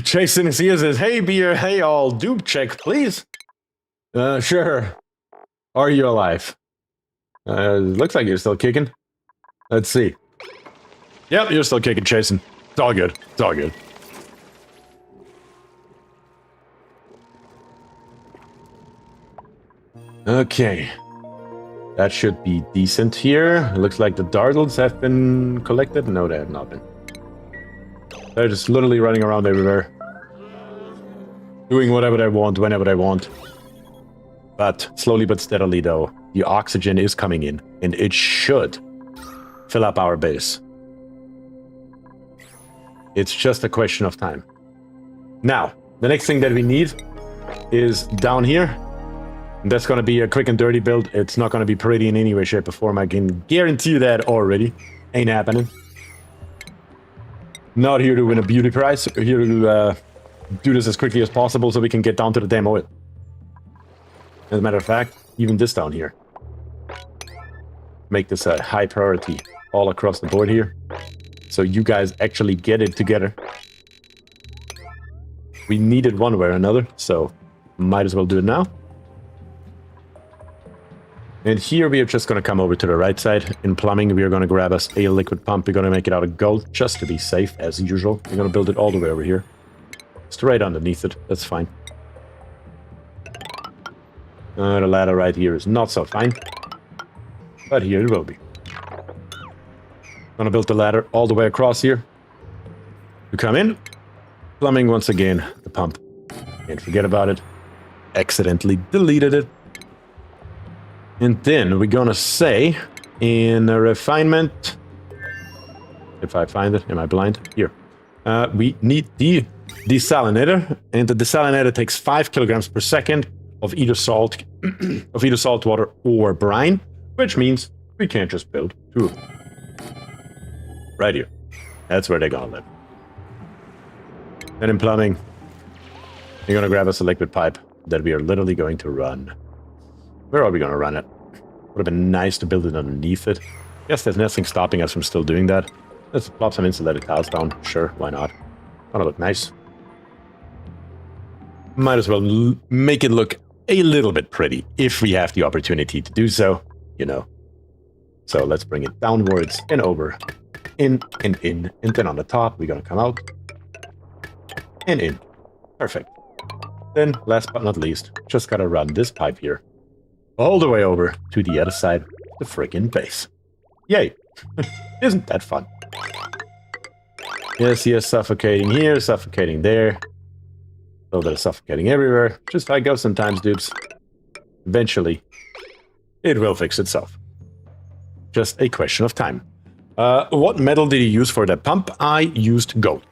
Jason is here, says, hey, Beer, hey, all, dupe check, please. Sure. Are you alive? Looks like you're still kicking. Let's see. Yep, you're still kicking, Jason. It's all good. It's all good. Okay. That should be decent here. It looks like the dartles have been collected. No, they have not been. They're just literally running around everywhere. Doing whatever I want, whenever I want. But slowly but steadily, though, the oxygen is coming in. And it should fill up our base. It's just a question of time. Now, the next thing that we need is down here. That's going to be a quick and dirty build. It's not going to be pretty in any way, shape, or form. I can guarantee you that already. Ain't happening. Not here to win a beauty prize. Here to do this as quickly as possible so we can get down to the damn oil. As a matter of fact, even this down here. Make this a high priority all across the board here. So you guys actually get it together. We need it one way or another, so might as well do it now. And here we are just going to come over to the right side. In plumbing, we are going to grab us a liquid pump. We're going to make it out of gold, just to be safe, as usual. We're going to build it all the way over here. Straight underneath it. That's fine. The ladder right here is not so fine. But here it will be. Going to build the ladder all the way across here. You come in. Plumbing once again. The pump. Can't forget about it. Accidentally deleted it. And then we're gonna say in a refinement, if I find it, am I blind? Here. We need the desalinator, and the desalinator takes 5 kilograms per second of either salt, water or brine, which means we can't just build 2. Right here. That's where they're gonna live. Then in plumbing, you're gonna grab us a liquid pipe that we are literally going to run. Where are we going to run it? Would have been nice to build it underneath it. Guess there's nothing stopping us from still doing that. Let's plop some insulated tiles down. Sure, why not? Gonna look nice. Might as well make it look a little bit pretty, if we have the opportunity to do so, you know. So let's bring it downwards and over. In and in. And then on the top, we're gonna come out. And in. Perfect. Then, last but not least, just gotta run this pipe here all the way over to the other side of the friggin' base. Yay! Isn't that fun? Yes, suffocating here, suffocating there. A little bit of suffocating everywhere. Just how it goes sometimes, dudes. Eventually, it will fix itself. Just a question of time. What metal did you use for that pump? I used gold.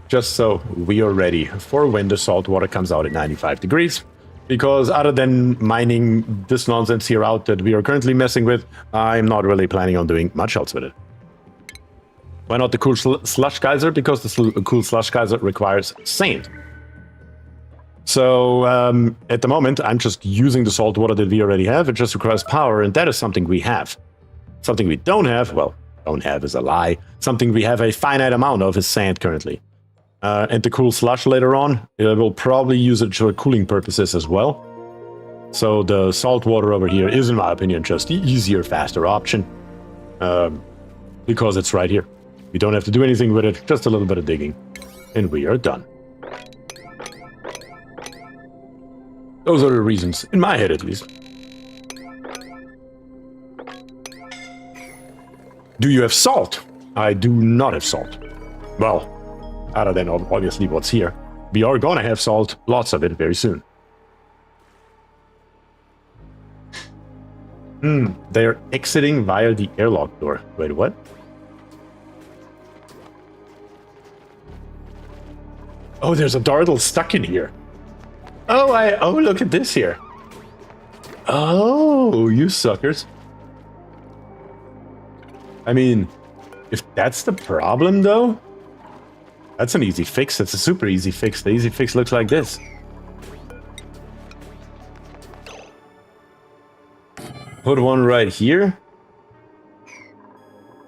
Just so we are ready for when the salt water comes out at 95 degrees. Because other than mining this nonsense here out that we are currently messing with, I'm not really planning on doing much else with it. Why not the cool slush geyser? Because the cool slush geyser requires sand. So at the moment, I'm just using the salt water that we already have. It just requires power, and that is something we have. Something we don't have, well, don't have is a lie. Something we have a finite amount of is sand currently. And the cool slush later on, we'll probably use it for cooling purposes as well. So the salt water over here is, in my opinion, just the easier, faster option. Because it's right here. We don't have to do anything with it, just a little bit of digging. And we are done. Those are the reasons, in my head at least. Do you have salt? I do not have salt. Well, other than obviously what's here. We are gonna have salt, lots of it, very soon. They're exiting via the airlock door. Wait, what? Oh, there's a dardle stuck in here. Oh, look at this here. Oh, you suckers. I mean, if that's the problem, though, that's an easy fix. That's a super easy fix. The easy fix looks like this. Put one right here.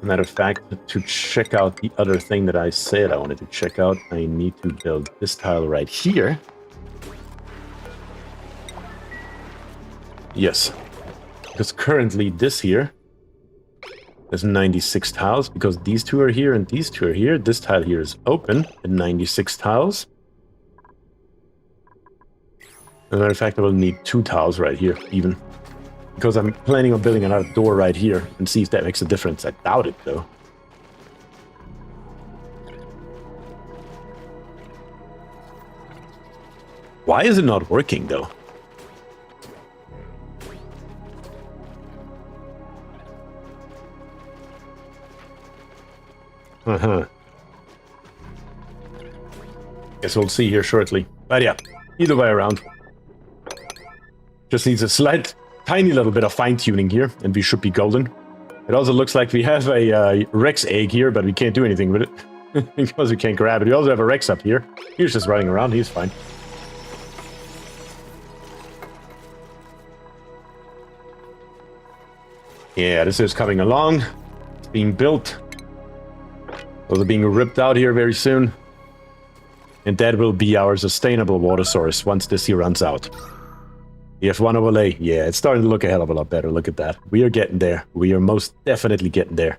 Matter of fact, to check out the other thing that I said I wanted to check out, I need to build this tile right here. Yes, because currently this here, there's 96 tiles, because these two are here and these two are here. This tile here is open at 96 tiles. As a matter of fact, I will need 2 tiles right here, even. Because I'm planning on building another door right here and see if that makes a difference. I doubt it, though. Why is it not working, though? Guess we'll see here shortly. But yeah, either way around. Just needs a slight, tiny little bit of fine-tuning here, and we should be golden. It also looks like we have a Rex egg here, but we can't do anything with it. Because we can't grab it. We also have a Rex up here. He's just running around, he's fine. Yeah, this is coming along. It's being built. Those are being ripped out here very soon. And that will be our sustainable water source once this here runs out. EF1 overlay, yeah, it's starting to look a hell of a lot better. Look at that. We are getting there. We are most definitely getting there.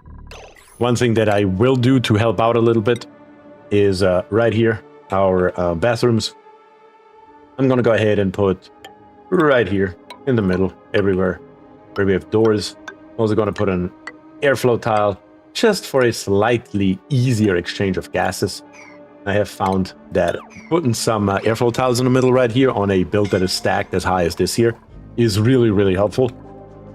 One thing that I will do to help out a little bit is right here, our bathrooms. I'm going to go ahead and put right here in the middle, everywhere where we have doors. I'm also going to put an airflow tile just for a slightly easier exchange of gases. I have found that putting some airflow tiles in the middle right here on a build that is stacked as high as this here is really, really helpful.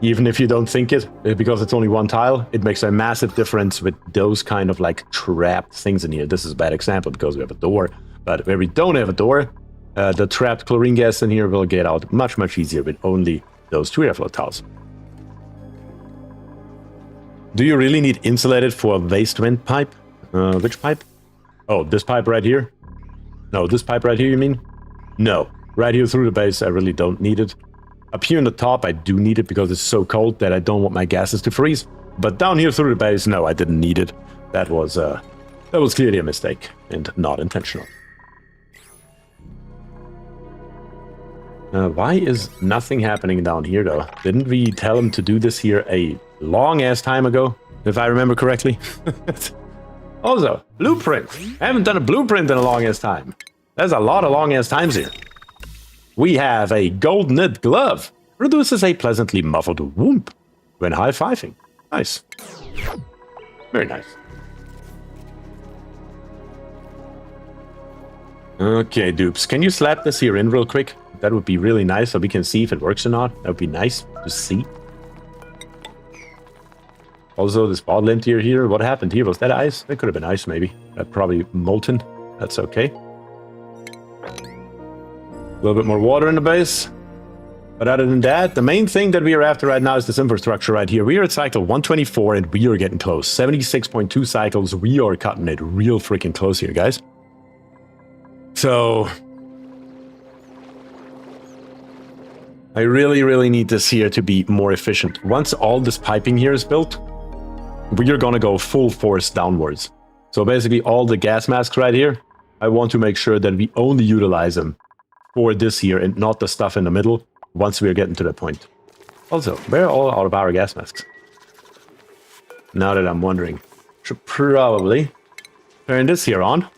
Even if you don't think it, because it's only one tile, it makes a massive difference with those kind of like trapped things in here. This is a bad example because we have a door, but where we don't have a door, the trapped chlorine gas in here will get out much, much easier with only those 2 airflow tiles. Do you really need insulated for a waste vent pipe? Which pipe? Oh, this pipe right here? No, this pipe right here, you mean? No. Right here through the base, I really don't need it. Up here in the top, I do need it because it's so cold that I don't want my gases to freeze. But down here through the base, no, I didn't need it. That was clearly a mistake and not intentional. Why is nothing happening down here, though? Didn't we tell him to do this here a long-ass time ago, if I remember correctly? Also, blueprint. I haven't done a blueprint in a long-ass time. There's a lot of long-ass times here. We have a gold knit glove. Produces a pleasantly muffled whoomp when high-fiving. Nice. Very nice. Okay, dupes. Can you slap this here in real quick? That would be really nice so we can see if it works or not. That would be nice to see. Also, this bottle emptier here, what happened here? Was that ice? That could have been ice, maybe. That probably molten. That's okay. A little bit more water in the base. But other than that, the main thing that we are after right now is this infrastructure right here. We are at cycle 124 and we are getting close. 76.2 cycles. We are cutting it real freaking close here, guys. So I really, really need this here to be more efficient. Once all this piping here is built, we are going to go full force downwards. So basically all the gas masks right here, I want to make sure that we only utilize them for this here and not the stuff in the middle once we are getting to that point. Also, where are all of our gas masks? Now that I'm wondering. Should probably turn this here on.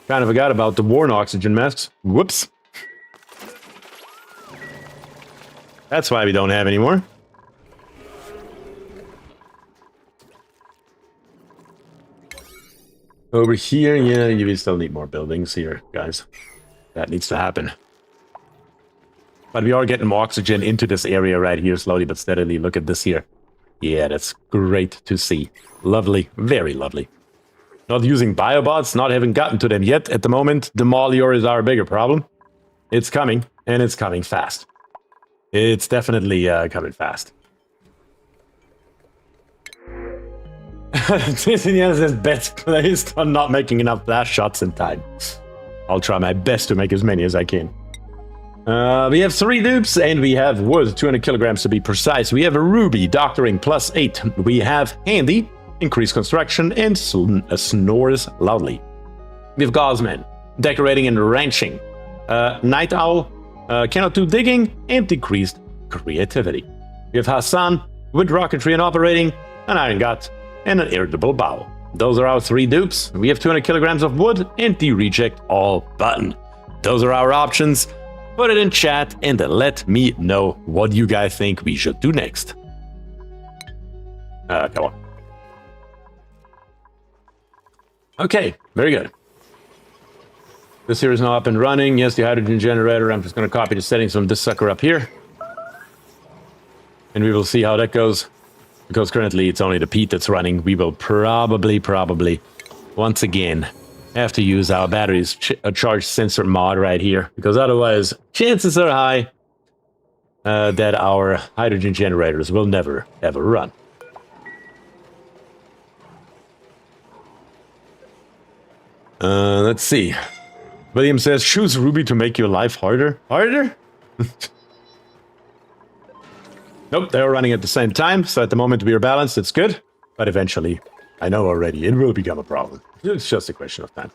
Kind of forgot about the worn oxygen masks. Whoops. That's why we don't have any more. Over here, yeah, we still need more buildings here, guys. That needs to happen. But we are getting more oxygen into this area right here, slowly but steadily. Look at this here. Yeah, that's great to see. Lovely, very lovely. Not using biobots, not having gotten to them yet at the moment. The Maulior is our bigger problem. It's coming, and it's coming fast. It's definitely coming fast. Disney says bets placed on not making enough blast shots in time. I'll try my best to make as many as I can. We have 3 dupes, and we have wood, 200 kilograms to be precise. We have a ruby, doctoring, +8. We have handy, increased construction, and snores loudly. We have Gauzeman, decorating and ranching. Night owl, cannot do digging, and decreased creativity. We have Hassan, with rocketry and operating, an iron gut, and an irritable bowel. Those are our 3 dupes. We have 200 kilograms of wood and the reject all button. Those are our options. Put it in chat and let me know what you guys think we should do next. Come on. Okay, very good. This here is now up and running. Yes, the hydrogen generator. I'm just going to copy the settings from this sucker up here. And we will see how that goes. Because currently it's only the peat that's running. We will probably, once again, have to use our batteries charge sensor mod right here. Because otherwise, chances are high that our hydrogen generators will never, ever run. Let's see. William says, choose Ruby to make your life harder. Harder? Nope, they're running at the same time, so at the moment we are balanced, it's good. But eventually, I know already, it will become a problem. It's just a question of time.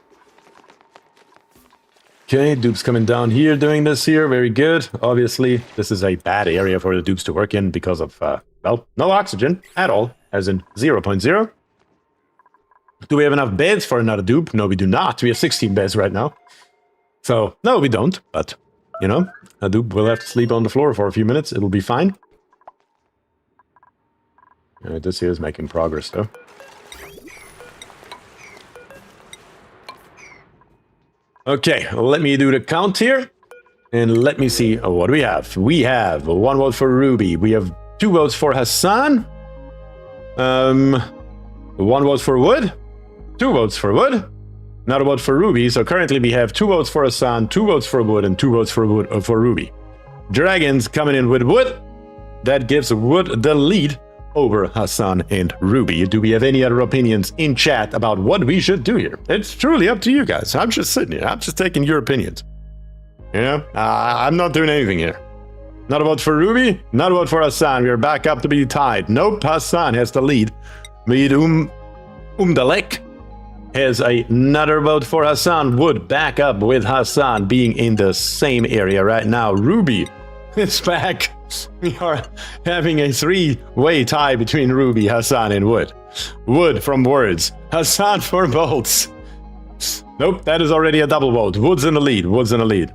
Okay, dupes coming down here, doing this here, very good. Obviously, this is a bad area for the dupes to work in because of, well, no oxygen at all, as in 0.0. Do we have enough beds for another dupe? No, we do not. We have 16 beds right now. So, no, we don't, but, you know, a dupe will have to sleep on the floor for a few minutes, it'll be fine. This here is making progress, though. Okay, let me do the count here. And let me see what we have. We have 1 vote for Ruby. We have 2 votes for Hassan. 1 vote for Wood. 2 votes for Wood. Not a vote for Ruby. So currently we have 2 votes for Hassan, 2 votes for Wood, and 2 votes for Ruby. Dragons coming in with Wood. That gives Wood the lead over Hassan and Ruby. Do we have any other opinions in chat about what we should do here? It's truly up to you guys. I'm just sitting here. I'm just taking your opinions. You know, I'm not doing anything here. Not a vote for Ruby, not a vote for Hassan. We are back up to be tied. Nope, Hassan has the lead. Lead Umdalek has another vote for Hassan. Would back up with Hassan being in the same area right now. Ruby is back. We are having a 3-way tie between Ruby, Hassan, and Wood. Wood from words. Hassan for bolts. Nope, that is already a double vote. Wood's in the lead. Wood's in the lead.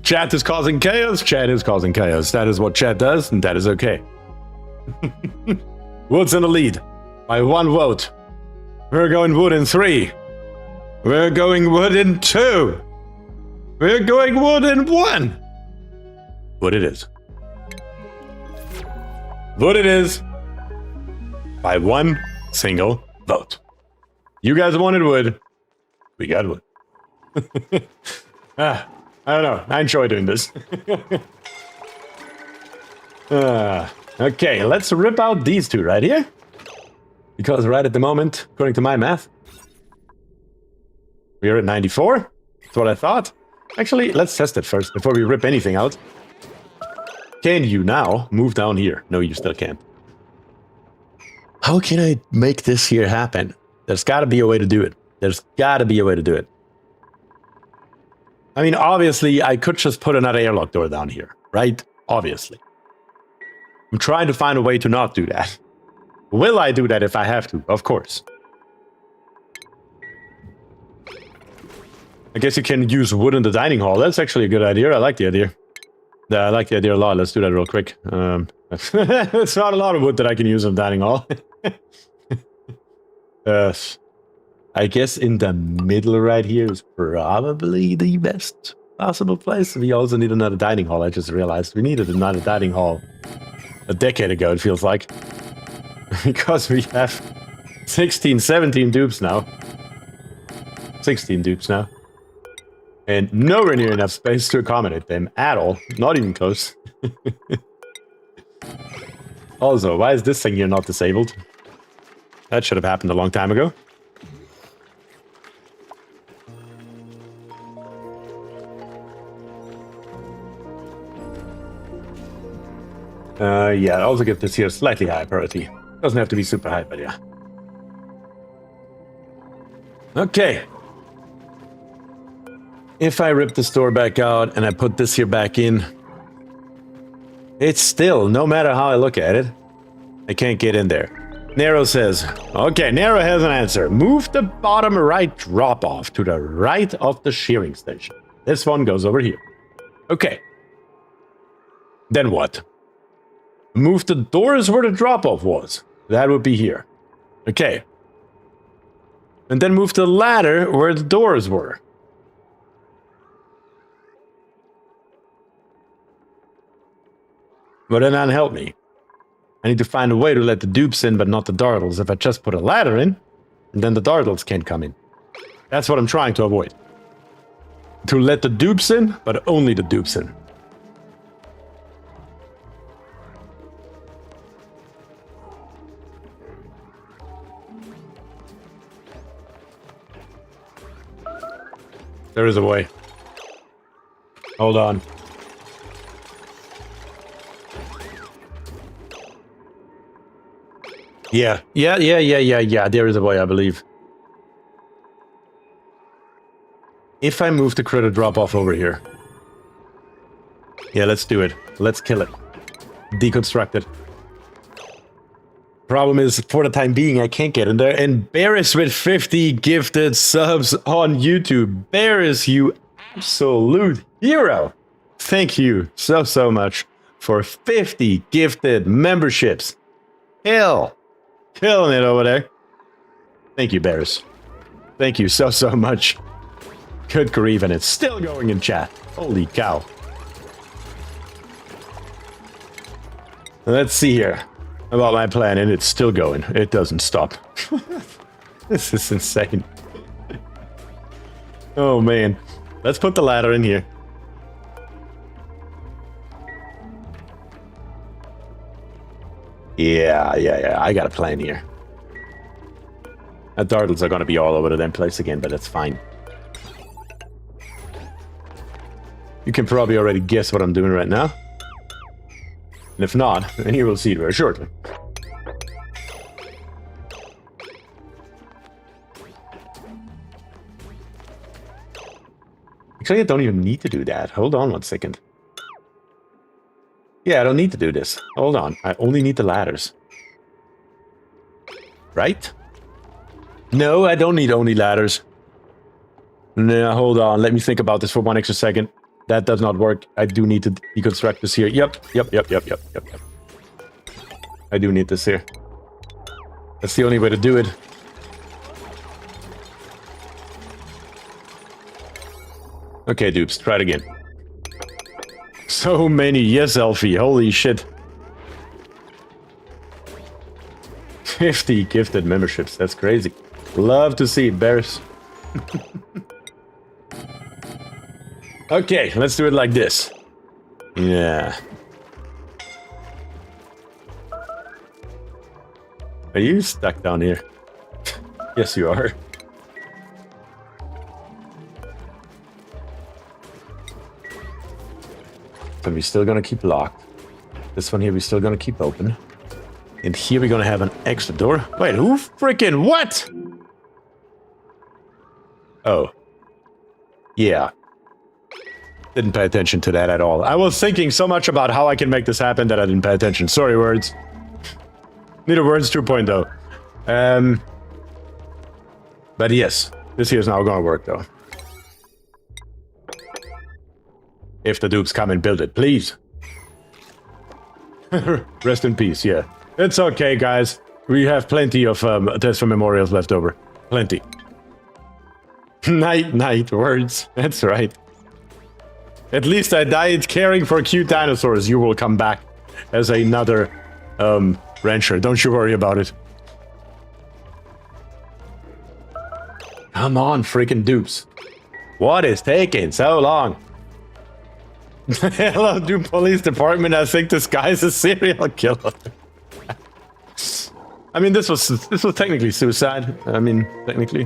Chat is causing chaos. Chat is causing chaos. That is what chat does, and that is okay. Wood's in the lead by 1 vote. We're going Wood in 3. We're going Wood in 2. We're going Wood in 1. Wood it is. Wood it is by 1 single vote. You guys wanted Wood. We got Wood. I don't know. I enjoy doing this. Okay, let's rip out these 2 right here. Because right at the moment, according to my math, we are at 94. That's what I thought. Actually, let's test it first before we rip anything out. Can you now move down here? No, you still can't. How can I make this here happen? There's got to be a way to do it. There's got to be a way to do it. I mean, obviously, I could just put another airlock door down here, right? Obviously. I'm trying to find a way to not do that. Will I do that if I have to? Of course. I guess you can use wood in the dining hall. That's actually a good idea. I like the idea. Yeah, I like the idea a lot. Let's do that real quick. It's not a lot of wood that I can use in the dining hall. I guess in the middle right here is probably the best possible place. We also need another dining hall. I just realized we needed another dining hall a decade ago, it feels like. Because we have 16, 17 dupes now. 16 dupes now. And nowhere near enough space to accommodate them at all. Not even close. Also, why is this thing here not disabled? That should have happened a long time ago. Yeah, I'll also give this here slightly higher priority. Doesn't have to be super high, but yeah. Okay. If I rip this door back out and I put this here back in, it's still, no matter how I look at it, I can't get in there. Nero says, okay, Nero has an answer. Move the bottom right drop-off to the right of the shearing station. This one goes over here. Okay. Then what? Move the doors where the drop-off was. That would be here. Okay. And then move the ladder where the doors were. But then that help me. I need to find a way to let the dupes in, but not the dartles. If I just put a ladder in, then the dartles can't come in. That's what I'm trying to avoid. To let the dupes in, but only the dupes in. There is a way. Hold on. Yeah. There is a way, I believe. If I move the critter drop-off over here. Yeah, let's do it. Let's kill it. Deconstruct it. Problem is, for the time being, I can't get in there. And Barris with 50 gifted subs on YouTube. Barris, you absolute hero. Thank you so much for 50 gifted memberships. Hell. Killing it over there. Thank you, Bears. Thank you so much. Good grief, and it's still going in chat. Holy cow. Let's see here about my plan, and it's still going. It doesn't stop. This is insane. Oh, man. Let's put the ladder in here. Yeah. I got a plan here. The dartles are going to be all over the damn place again, but that's fine. You can probably already guess what I'm doing right now. And if not, then you will see it very shortly. Actually, I don't even need to do that. Hold on 1 second. Yeah, I don't need to do this. Hold on. I only need the ladders. Right? No, I don't need only ladders. No, hold on. Let me think about this for 1 extra second. That does not work. I do need to deconstruct this here. Yep. I do need this here. That's the only way to do it. Okay, dupes. Try it again. So many. Yes, Elfie. Holy shit. 50 gifted memberships. That's crazy. Love to see it, Bears. Okay, let's do it like this. Yeah. Are you stuck down here? Yes, you are. So we're still gonna keep locked. This one here we're still gonna keep open. And here we're gonna have an extra door. Wait, who freaking what? Oh. Yeah. Didn't pay attention to that at all. I was thinking so much about how I can make this happen that I didn't pay attention. Sorry, words. Need a words 2.0. But yes, this here is now gonna work though. if the dupes come and build it, please. Rest in peace, yeah. It's okay, guys. We have plenty of Deaths for Memorials left over. Plenty. Night words. That's right. At least I died caring for cute dinosaurs. You will come back as another rancher. Don't you worry about it. Come on, freaking dupes. What is taking so long? Hello, Dupe Police Department. I think this guy's a serial killer. I mean, this was technically suicide. I mean, technically.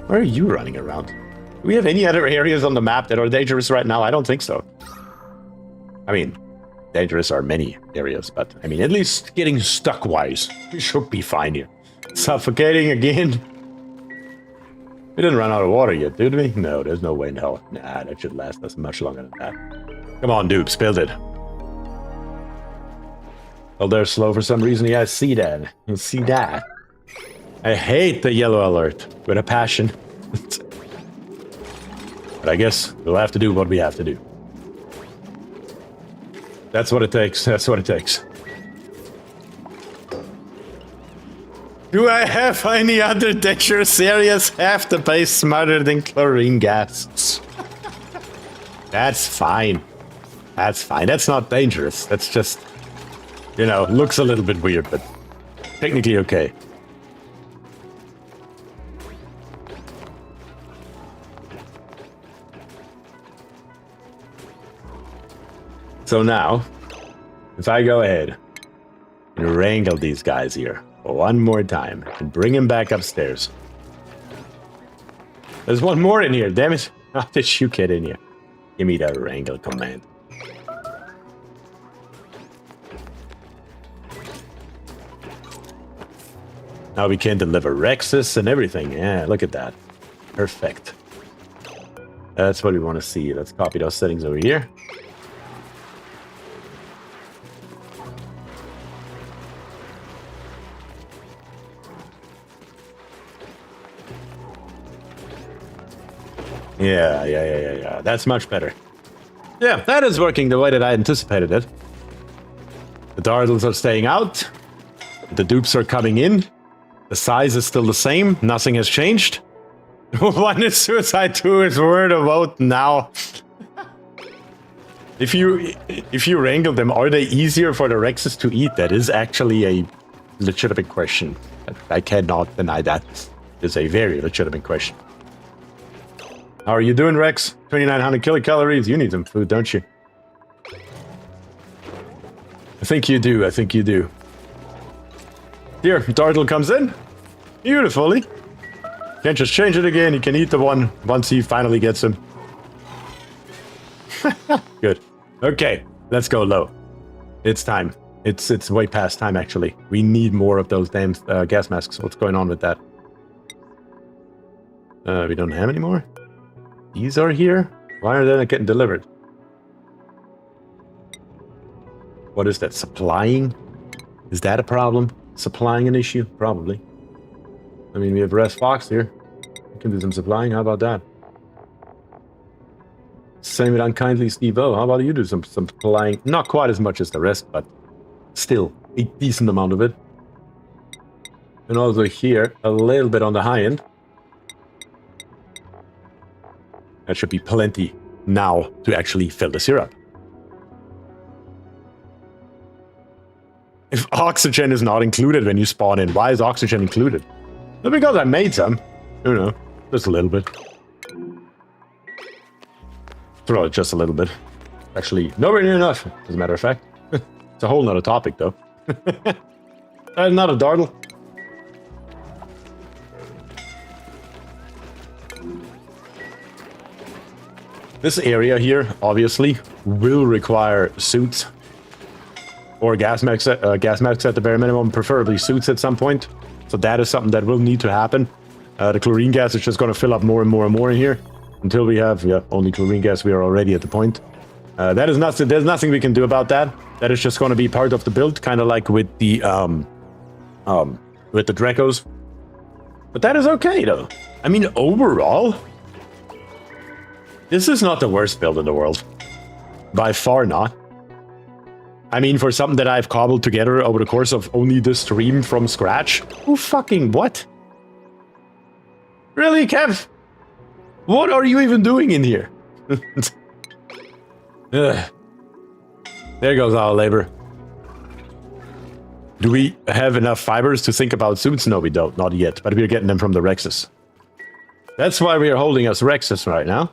Where are you running around? Do we have any other areas on the map that are dangerous right now? I don't think so. I mean, dangerous are many areas, but I mean, at least getting stuck wise, we should be fine here. Suffocating again. We didn't run out of water yet, did we? No, there's no way in hell. Nah, that should last us much longer than that. Come on, dupes, build it. Oh, they're slow for some reason. Yeah, I see that. You see that? I hate the yellow alert with a passion. But I guess we'll have to do what we have to do. That's what it takes. That's what it takes. Do I have any other dangerous areas half the base smarter than chlorine gas? That's fine. That's fine. That's not dangerous. That's just, you know, looks a little bit weird, but technically okay. So now, if I go ahead and wrangle these guys here one more time and bring him back upstairs. There's one more in here, damn it. How did you get in here? Give me that wrangle command. Now we can deliver Rexes and everything. Yeah, look at that. Perfect. That's what we want to see. Let's copy those settings over here. Yeah. That's much better. Yeah, that is working the way that I anticipated it. The Dartles are staying out. The dupes are coming in. The size is still the same. Nothing has changed. One is suicide, two is word of vote now. If you wrangle them, are they easier for the Rexes to eat? That is actually a legitimate question. I cannot deny that. It's a very legitimate question. How are you doing, Rex? 2,900 kilocalories. You need some food, don't you? I think you do. I think you do. Here, Dartle comes in. Beautifully. Can't just change it again. He can eat the one once he finally gets him. Good. Okay, let's go low. It's time. It's way past time, actually. We need more of those damn gas masks. What's going on with that? We don't have any more? These are here? Why are they not getting delivered? What is that? Supplying? Is that a problem? Supplying an issue? Probably. I mean, we have Res Fox here. We can do some supplying. How about that? Same with Unkindly Steve-O. How about you do some supplying? Not quite as much as the rest, but still a decent amount of it. And also here, a little bit on the high end. That should be plenty now to actually fill the syrup. If oxygen is not included when you spawn in, why is oxygen included? Well, because I made some. You know, just a little bit. Throw it just a little bit. Actually, nowhere near enough, as a matter of fact. It's a whole nother topic, though. Not a Dartle. This area here, obviously, will require suits. Or gas masks at the bare minimum, preferably suits at some point. So that is something that will need to happen. The chlorine gas is just going to fill up more and more and more in here. Until we have, only chlorine gas, we are already at the point. That is nothing, there's nothing we can do about that. That is just going to be part of the build, kind of like with the Dracos. But that is okay, though. I mean, overall, This is not the worst build in the world. By far not. I mean, for something that I've cobbled together over the course of only this stream from scratch. Who fucking what? Really, Kev? What are you even doing in here? There goes our labor. Do we have enough fibers to think about suits? No, we don't. Not yet. But we're getting them from the Rexes. That's why we are holding us Rexes right now.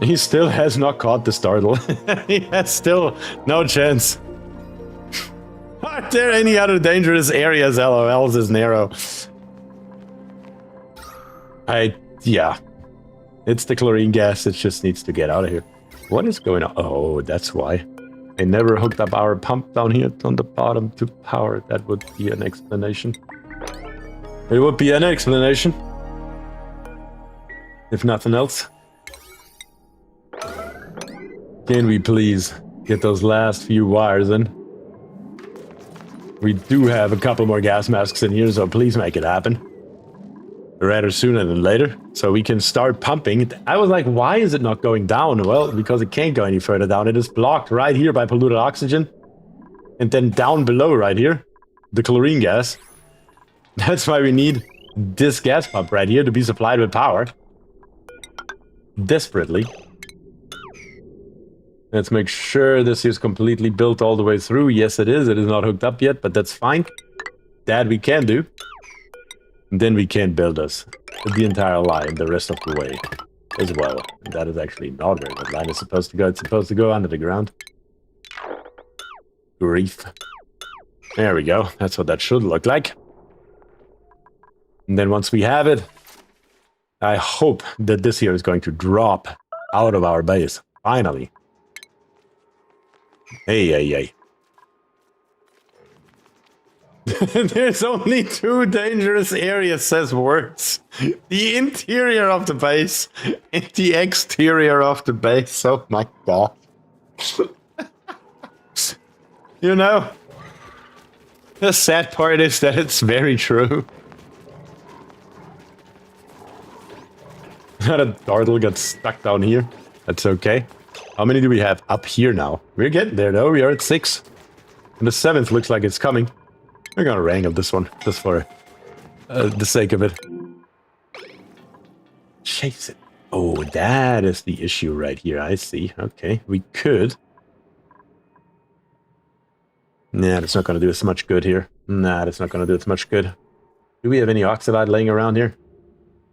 He still has not caught the startle. He has still no chance. Are there any other dangerous areas? LOLs is narrow. Yeah. It's the chlorine gas. It just needs to get out of here. What is going on? Oh, that's why. I never hooked up our pump down here on the bottom to power. That would be an explanation. It would be an explanation. If nothing else. Can we please get those last few wires in? We do have a couple more gas masks in here, so please make it happen. Rather sooner than later, so we can start pumping. I was like, why is it not going down? Well, because it can't go any further down. It is blocked right here by polluted oxygen. And then down below right here, the chlorine gas. That's why we need this gas pump right here to be supplied with power. Desperately. Let's make sure this is completely built all the way through. Yes, it is. It is not hooked up yet, but that's fine. That we can do. And then we can build us the entire line the rest of the way as well. And that is actually not where that line is supposed to go. It's supposed to go under the ground. Grief. There we go. That's what that should look like. And then once we have it, I hope that this here is going to drop out of our base. Finally. Hey. There's only 2 dangerous areas, says Words. The interior of the base and the exterior of the base. Oh my god. You know, the sad part is that it's very true. That Dartle got stuck down here. That's okay. How many do we have up here now? We're getting there though. We are at 6. And the 7th looks like it's coming. We're gonna wrangle this one just for the sake of it. Chase it. Oh, that is the issue right here. I see. Okay, we could. Nah, that's not gonna do us much good here. Nah, that's not gonna do us much good. Do we have any oxalide laying around here?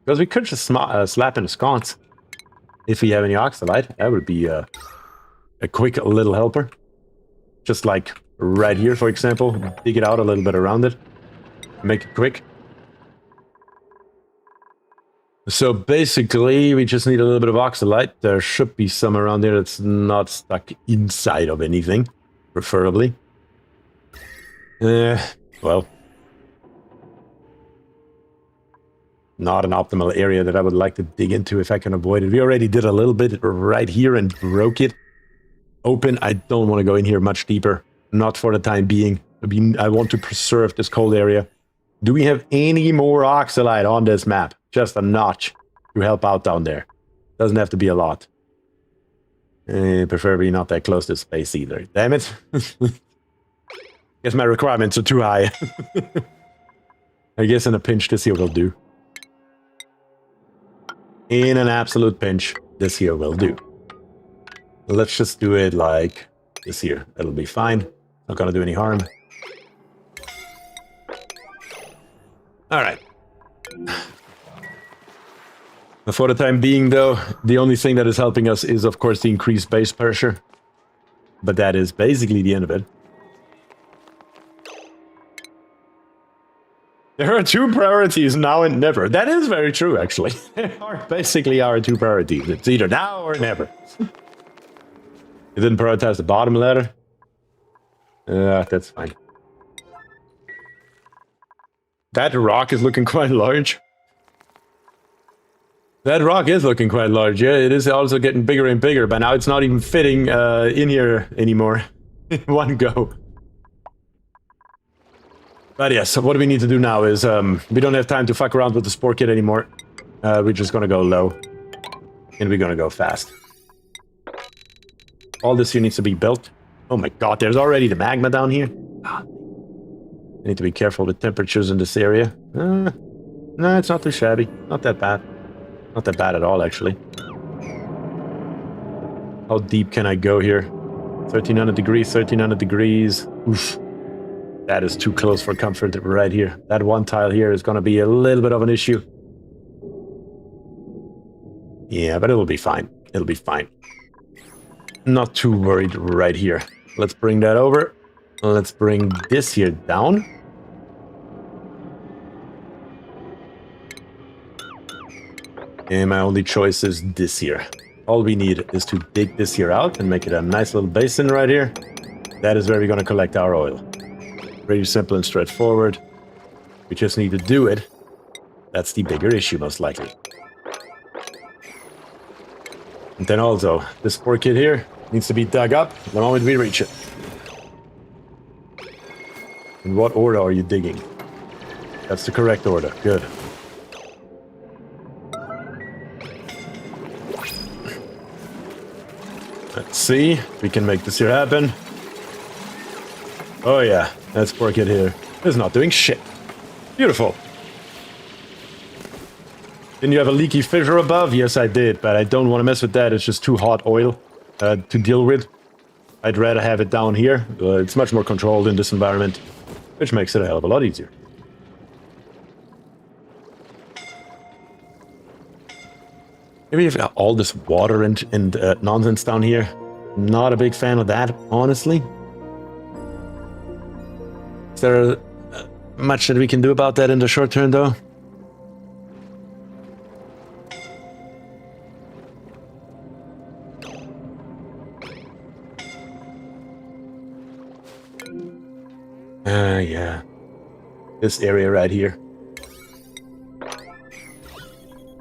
Because we could just slap in a sconce. If we have any oxalide, that would be a quick little helper. Just like right here, for example. Dig it out a little bit around it. Make it quick. So basically, we just need a little bit of oxalide. There should be some around there that's not stuck inside of anything, preferably. Well. Not an optimal area that I would like to dig into if I can avoid it. We already did a little bit right here and broke it open. I don't want to go in here much deeper. Not for the time being. I want to preserve this cold area. Do we have any more oxalide on this map? Just a notch to help out down there. Doesn't have to be a lot. Preferably not that close to space either. Damn it. Guess my requirements are too high. I guess in a pinch this here will do. In an absolute pinch, this here will do. Let's just do it like this here. It'll be fine. Not gonna do any harm. Alright. For the time being, though, the only thing that is helping us is, of course, the increased base pressure. But that is basically the end of it. There are 2 priorities, now and never. That is very true, actually. There are basically our 2 priorities. It's either now or never. You didn't prioritize the bottom ladder? That's fine. That rock is looking quite large. That rock is looking quite large, yeah. It is also getting bigger and bigger. By now it's not even fitting in here anymore. In one go. But yes, so what we need to do now is, we don't have time to fuck around with the spore kit anymore. We're just gonna go low. And we're gonna go fast. All this here needs to be built. Oh my god, there's already the magma down here. I need to be careful with temperatures in this area. No, it's not too shabby. Not that bad. Not that bad at all, actually. How deep can I go here? 1300 degrees, 1300 degrees. Oof. That is too close for comfort right here. That one tile here is going to be a little bit of an issue. Yeah, but it'll be fine. It'll be fine. Not too worried right here. Let's bring that over. Let's bring this here down. And my only choice is this here. All we need is to dig this here out and make it a nice little basin right here. That is where we're going to collect our oil. Pretty simple and straightforward. We just need to do it. That's the bigger issue, most likely. And then also, this poor kid here needs to be dug up the moment we reach it. In what order are you digging? That's the correct order. Good. Let's see if we can make this here happen. Oh yeah, that's poor kid here. It's not doing shit. Beautiful. Didn't you have a leaky fissure above? Yes, I did, but I don't want to mess with that. It's just too hot oil to deal with. I'd rather have it down here. It's much more controlled in this environment, which makes it a hell of a lot easier. Maybe you've got all this water and nonsense down here. Not a big fan of that, honestly. Is there much that we can do about that in the short term, though? Yeah. This area right here.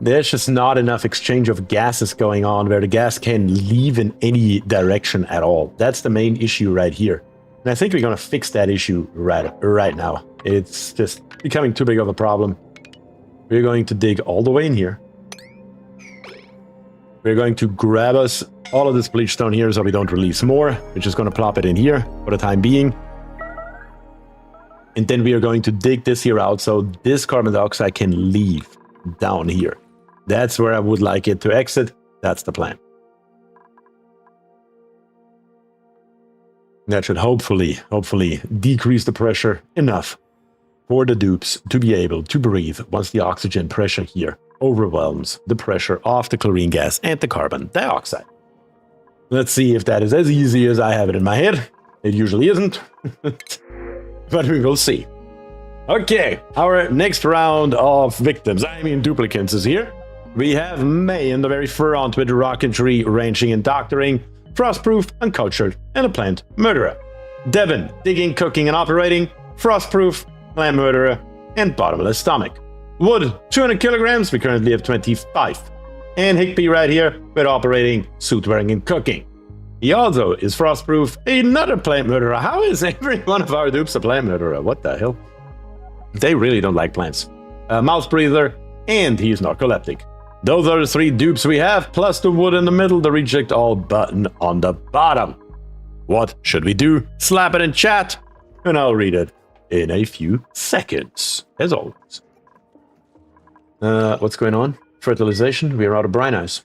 There's just not enough exchange of gases going on where the gas can leave in any direction at all. That's the main issue right here. And I think we're going to fix that issue right now. It's just becoming too big of a problem. We're going to dig all the way in here. We're going to grab us all of this bleach stone here so we don't release more. We're just going to plop it in here for the time being. And then we are going to dig this here out so this carbon dioxide can leave down here. That's where I would like it to exit. That's the plan. That should hopefully decrease the pressure enough for the dupes to be able to breathe once the oxygen pressure here overwhelms the pressure of the chlorine gas and the carbon dioxide. Let's see if that is as easy as I have it in my head. It usually isn't, but we will see. Okay, our next round of victims, duplicants, is here. We have May in the very front with rocketry, ranching and doctoring, frostproof, uncultured, and a plant murderer. Devin, digging, cooking, and operating, frostproof, plant murderer, and bottomless stomach. Wood, 200 kilograms, we currently have 25. And Higby right here with operating, suit wearing, and cooking. He also is frostproof, another plant murderer. How is every one of our dupes a plant murderer? What the hell? They really don't like plants. A mouth breather, and he's narcoleptic. Those are the three dupes we have, plus the wood in the middle, the reject all button on the bottom. What should we do? Slap it in chat, and I'll read it in a few seconds, as always. What's going on? Fertilization, we are out of brine ice.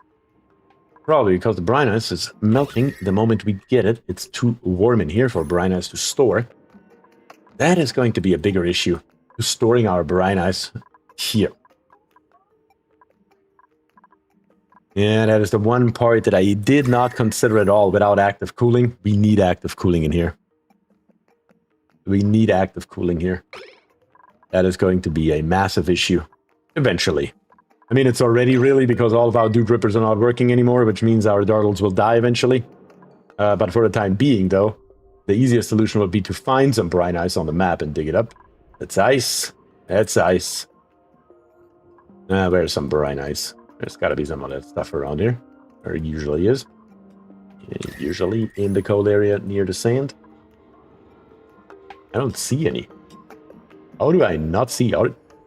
Probably because the brine ice is melting the moment we get it. It's too warm in here for brine ice to store. That is going to be a bigger issue, storing our brine ice here. Yeah, that is the one part that I did not consider at all without active cooling. We need active cooling in here. We need active cooling here. That is going to be a massive issue eventually. I mean, it's already really because all of our dupe rippers are not working anymore, which means our dartles will die eventually. But for the time being, though, the easiest solution would be to find some brine ice on the map and dig it up. That's ice. That's ice. Where's some brine ice? There's got to be some of that stuff around here. There usually is. Usually in the cold area near the sand. I don't see any. How do I not see?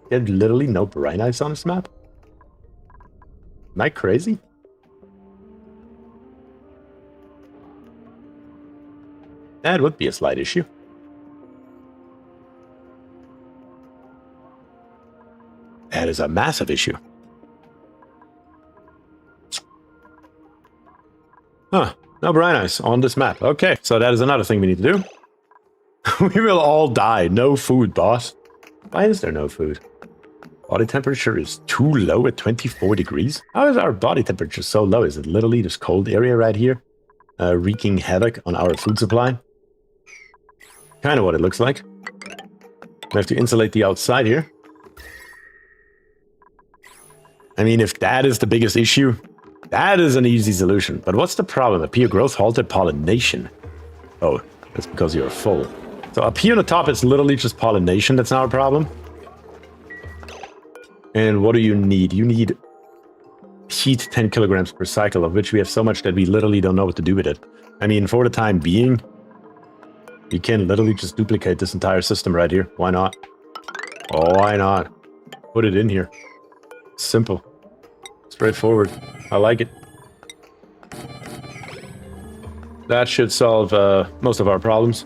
There's literally no brine ice on this map? Am I crazy? That would be a slight issue. That is a massive issue. Huh. No brine ice on this map. Okay, so that is another thing we need to do. We will all die. No food, boss. Why is there no food? Body temperature is too low at 24 degrees. How is our body temperature so low? Is it literally this cold area right here? Wreaking havoc on our food supply? Kind of what it looks like. We have to insulate the outside here. I mean, if that is the biggest issue, that is an easy solution. But what's the problem? Up here, growth halted pollination. Oh, that's because you're full. So up here on the top, it's literally just pollination. That's not a problem. And what do you need? You need heat 10 kilograms per cycle, of which we have so much that we literally don't know what to do with it. I mean, for the time being, we can literally just duplicate this entire system right here. Why not? Oh, why not? Put it in here. Simple. Straightforward. I like it. That should solve most of our problems.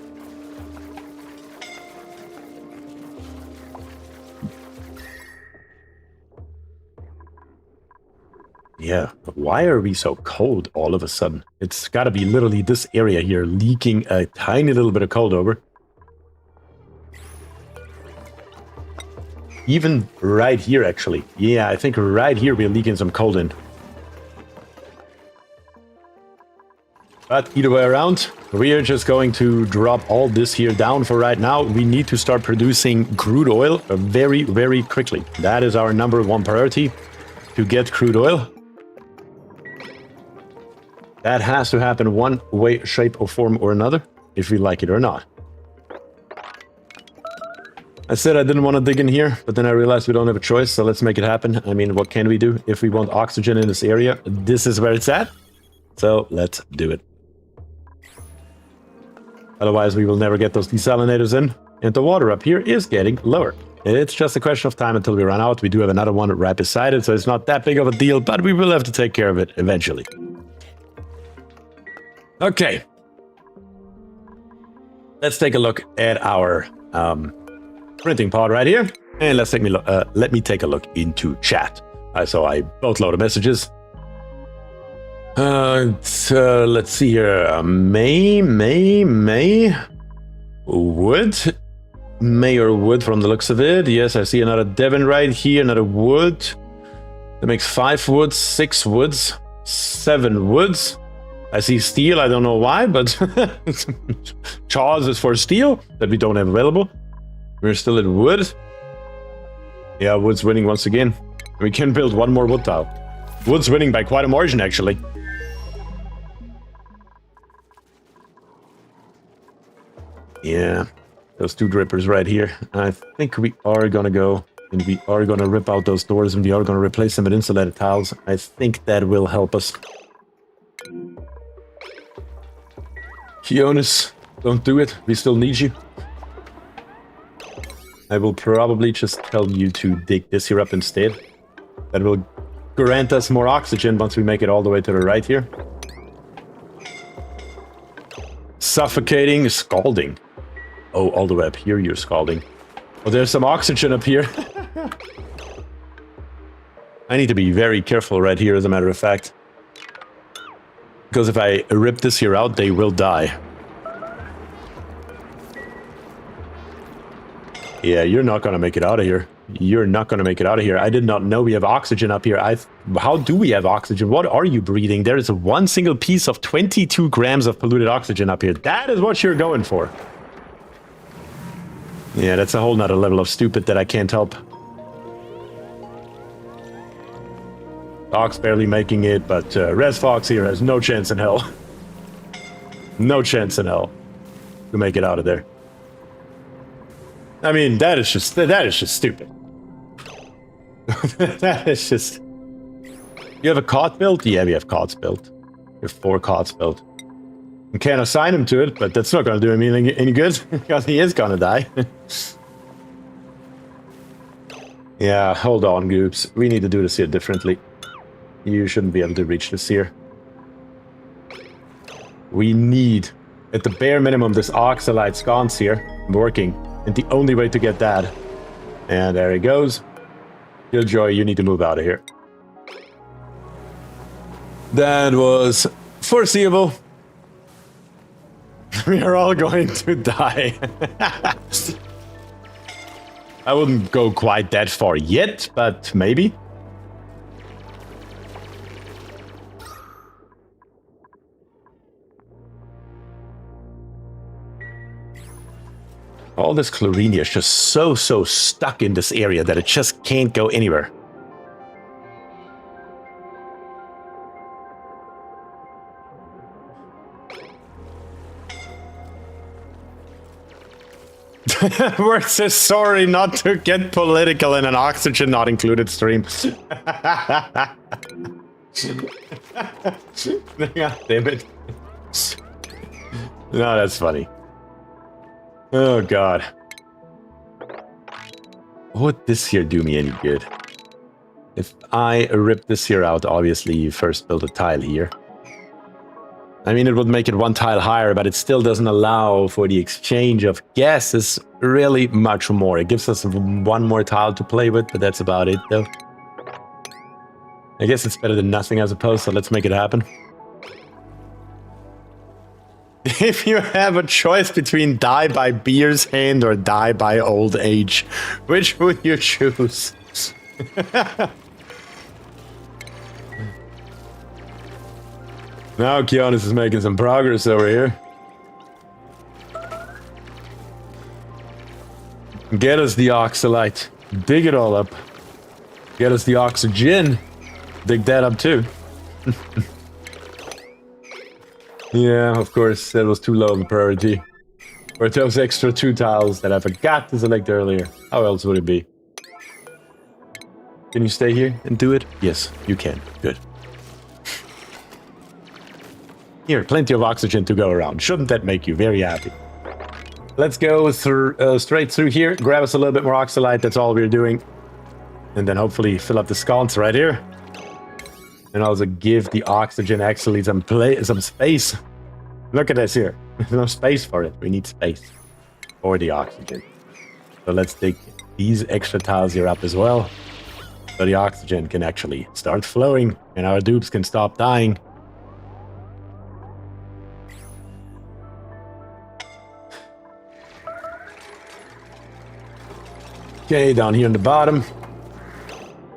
Yeah, why are we so cold all of a sudden? It's got to be literally this area here leaking a tiny little bit of cold over. Even right here, actually. Yeah, I think right here we're leaking some cold in. But either way around, we are just going to drop all this here down for right now. We need to start producing crude oil very, very quickly. That is our #1 priority, to get crude oil. That has to happen one way, shape, or form or another, if we like it or not. I said I didn't want to dig in here, but then I realized we don't have a choice, so let's make it happen. I mean, what can we do? If we want oxygen in this area, this is where it's at. So let's do it. Otherwise, we will never get those desalinators in. And the water up here is getting lower. It's just a question of time until we run out. We do have another one right beside it, so it's not that big of a deal, but we will have to take care of it eventually. Okay. Let's take a look at our printing pod right here. And let me take a look into chat. So I boatload of messages. Let's see here. May. Wood. May or wood from the looks of it. Yes, I see another Devon right here. Another wood. That makes 5 woods, 6 woods, 7 woods. I see steel. I don't know why, but Chaws is for steel that we don't have available. We're still at wood. Yeah, wood's winning once again. We can build one more wood tile. Wood's winning by quite a margin, actually. Yeah, those 2 drippers right here. I think we are gonna go and we are gonna rip out those doors and we are gonna replace them with insulated tiles. I think that will help us. Jonas, don't do it. We still need you. I will probably just tell you to dig this here up instead. That will grant us more oxygen once we make it all the way to the right here. Suffocating, scalding. Oh, all the way up here you're scalding. Oh, there's some oxygen up here. I need to be very careful right here, as a matter of fact. Because if I rip this here out, they will die. Yeah, you're not going to make it out of here. You're not going to make it out of here. I did not know we have oxygen up here. How do we have oxygen? What are you breathing? There is one single piece of 22 grams of polluted oxygen up here. That is what you're going for. Yeah, that's a whole nother level of stupid that I can't help. Fox barely making it, but Res Fox here has no chance in hell. No chance in hell to make it out of there. I mean, that is just stupid. That is just... You have a cot built? Yeah, we have cots built. We have 4 cots built. We can't assign him to it, but that's not going to do him any good, because he is going to die. Yeah, hold on, Goops. We need to do this here differently. You shouldn't be able to reach this here. We need at the bare minimum, this oxalite sconce here working. And the only way to get that... And there it goes. Killjoy, you need to move out of here. That was foreseeable. We are all going to die. I wouldn't go quite that far yet, but maybe. All this chlorine is just so stuck in this area that it just can't go anywhere. Word says sorry not to get political in an oxygen not included stream. God damn it. No, that's funny. Oh god. Would this here do me any good? If I rip this here out, obviously you first build a tile here. I mean, it would make it one tile higher, but it still doesn't allow for the exchange of gases really much more. It gives us one more tile to play with, but that's about it, though. I guess it's better than nothing, I suppose, so let's make it happen. If you have a choice between die by beer's hand or die by old age, which would you choose? Now Keanis is making some progress over here. Get us the oxalite. Dig it all up. Get us the oxygen. Dig that up too. Yeah, of course, that was too low of a priority. Or those extra 2 tiles that I forgot to select earlier. How else would it be? Can you stay here and do it? Yes, you can. Good. Here, plenty of oxygen to go around. Shouldn't that make you very happy? Let's go through, straight through here. Grab us a little bit more oxalite. That's all we're doing. And then hopefully fill up the sconce right here. And also give the oxygen actually some space. Look at this here. There's no space for it. We need space for the oxygen. So let's dig these extra tiles here up as well. So the oxygen can actually start flowing and our dupes can stop dying. Okay, down here in the bottom.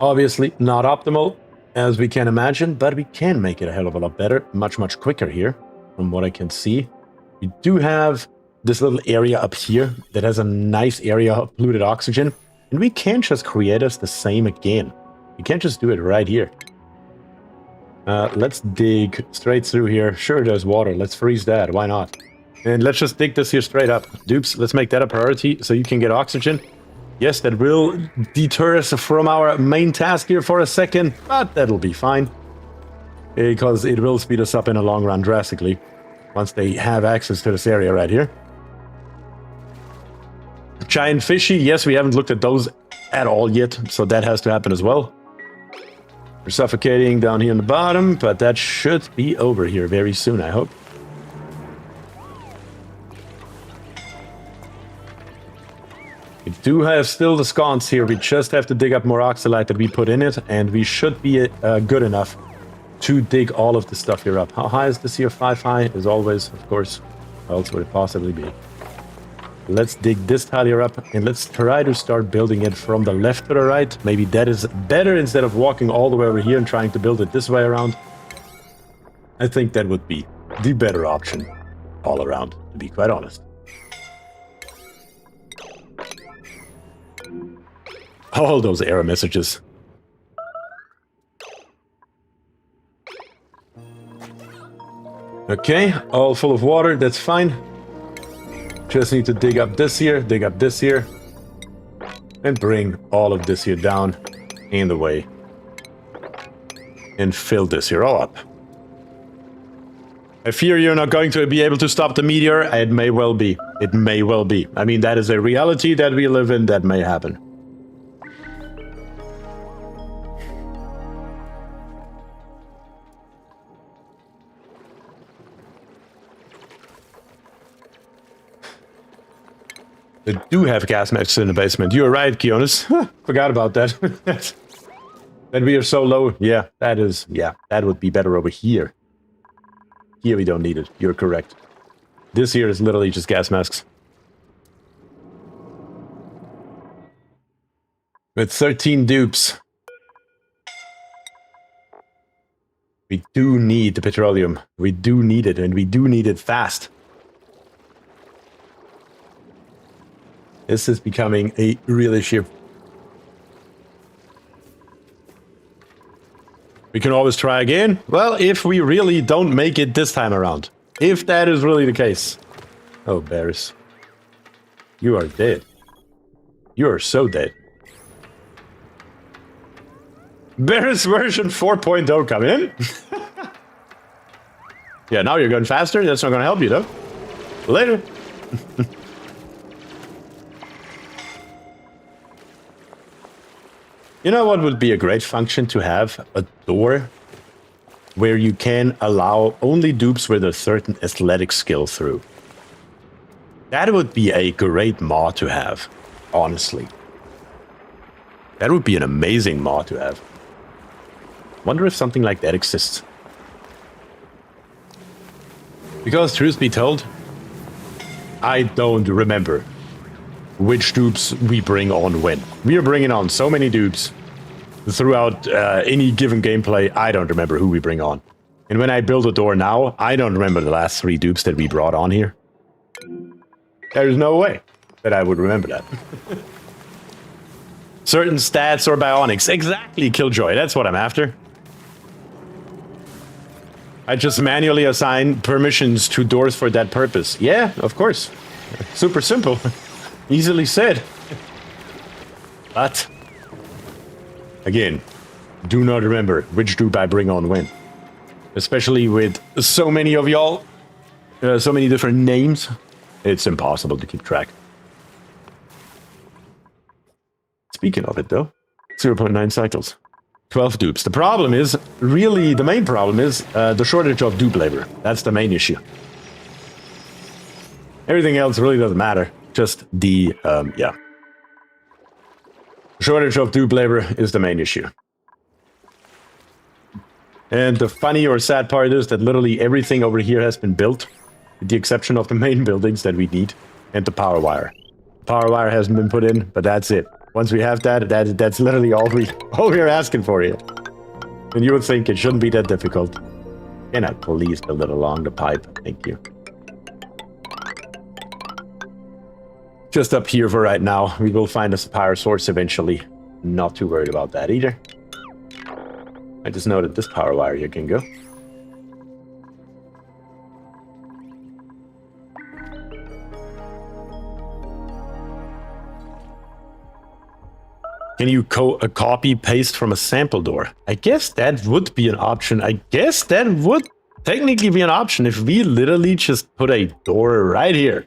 Obviously not optimal, as we can imagine, but we can make it a hell of a lot better, much quicker here, from what I can see. We do have this little area up here that has a nice area of polluted oxygen, and we can just create us the same again. We can't just do it right here. Let's dig straight through here. Sure, there's water. Let's freeze that. Why not? And let's just dig this here straight up. Dupes, let's make that a priority so you can get oxygen. Yes, that will deter us from our main task here for a second, but that'll be fine. Because it will speed us up in the long run drastically once they have access to this area right here. Giant fishy, yes, we haven't looked at those at all yet, so that has to happen as well. We're suffocating down here in the bottom, but that should be over here very soon, I hope. We do have still the sconce here. We just have to dig up more oxalite that we put in it, and we should be good enough to dig all of the stuff here up. How high is this here? 5 high, as always, of course. How else would it possibly be? Let's dig this tile here up, and let's try to start building it from the left to the right. Maybe that is better instead of walking all the way over here and trying to build it this way around. I think that would be the better option all around, to be quite honest. All those error messages. Okay, all full of water, that's fine. Just need to dig up this here, and bring all of this here down and away. And fill this here all up. I fear you're not going to be able to stop the meteor. It may well be. It may well be. I mean, that is a reality that we live in. That may happen. They do have gas masks in the basement. You're right, Kionis. Forgot about that. That we are so low. Yeah, that is... Yeah, that would be better over here. Here we don't need it. You're correct. This here is literally just gas masks. With 13 dupes. We do need the petroleum. We do need it, and we do need it fast. This is becoming a real issue. We can always try again. Well, if we really don't make it this time around. If that is really the case. Oh, bears. You are dead. You are so dead. Bears version 4.0 come in. Yeah, now you're going faster. That's not going to help you, though. Later. You know what would be a great function to have? A door where you can allow only dupes with a certain athletic skill through. That would be a great mod to have, honestly. That would be an amazing mod to have. Wonder if something like that exists. Because, truth be told, I don't remember which dupes we bring on when. We are bringing on so many dupes throughout any given gameplay. I don't remember who we bring on. And when I build a door now, I don't remember the last 3 dupes that we brought on here. There's no way that I would remember that. Certain stats or bionics. Exactly, Killjoy. That's what I'm after. I just manually assign permissions to doors for that purpose. Yeah, of course. Super simple. Easily said. But, again, do not remember which dupe I bring on when. Especially with so many of y'all, so many different names, it's impossible to keep track. Speaking of it, though, 0.9 cycles. 12 dupes. The problem is, really, the main problem is the shortage of dupe labor. That's the main issue. Everything else really doesn't matter. Just the, yeah. Shortage of dupe labor is the main issue. And the funny or sad part is that literally everything over here has been built, with the exception of the main buildings that we need, and the power wire. Power wire hasn't been put in, but that's it. Once we have that, that's literally all we're asking for here. And you would think it shouldn't be that difficult. Can I please build it along the pipe? Thank you. Just up here for right now. We will find a power source eventually. Not too worried about that either. I just know that this power wire here can go. Can you copy paste from a sample door? I guess that would be an option. I guess that would technically be an option if we literally just put a door right here.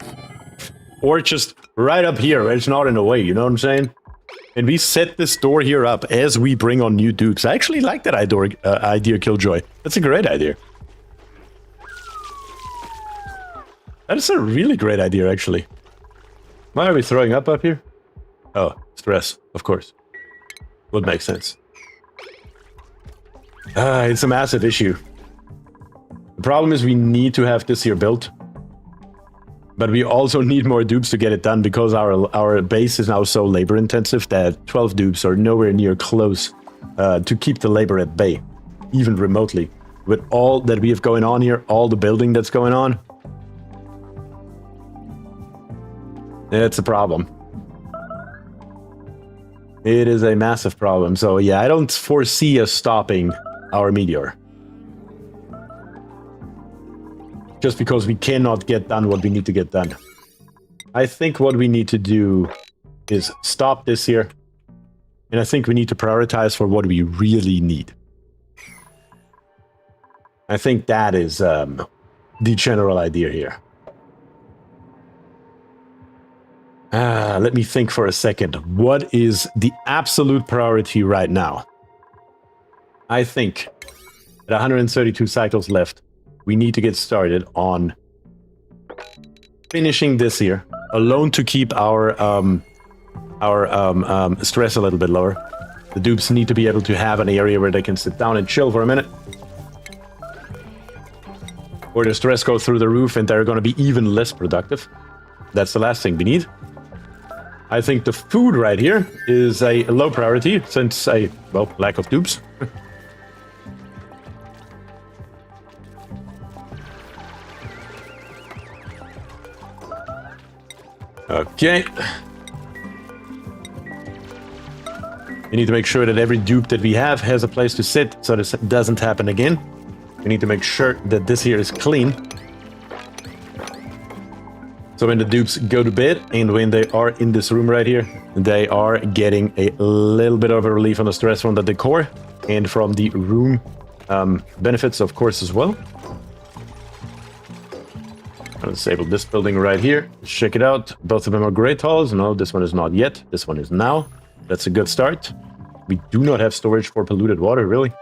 Or just right up here where it's not in the way, you know what I'm saying? And we set this door here up as we bring on new dupes. I actually like that idea, Killjoy. That's a great idea. That is a really great idea, actually. Why are we throwing up here? Oh, stress, of course. Would make sense. It's a massive issue. The problem is we need to have this here built. But we also need more dupes to get it done because our base is now so labor intensive that 12 dupes are nowhere near close to keep the labor at bay, even remotely. With all that we have going on here, all the building that's going on, it's a problem. It is a massive problem. So yeah, I don't foresee us stopping our meteor. Just because we cannot get done what we need to get done. I think what we need to do is stop this here. And I think we need to prioritize for what we really need. I think that is the general idea here. Let me think for a second. What is the absolute priority right now? I think at 132 cycles left, we need to get started on finishing this here. alone to keep our stress a little bit lower. The dupes need to be able to have an area where they can sit down and chill for a minute. Or the stress goes through the roof and they're going to be even less productive. That's the last thing we need. I think the food right here is a low priority since well, lack of dupes. Okay. We need to make sure that every dupe that we have has a place to sit so this doesn't happen again. We need to make sure that this here is clean. So when the dupes go to bed and when they are in this room right here, they are getting a little bit of a relief on the stress from the decor and from the room benefits, of course, as well. I'll disable this building right here. Check it out. Both of them are great halls. No, this one is not yet. This one is now. That's a good start. We do not have storage for polluted water, really.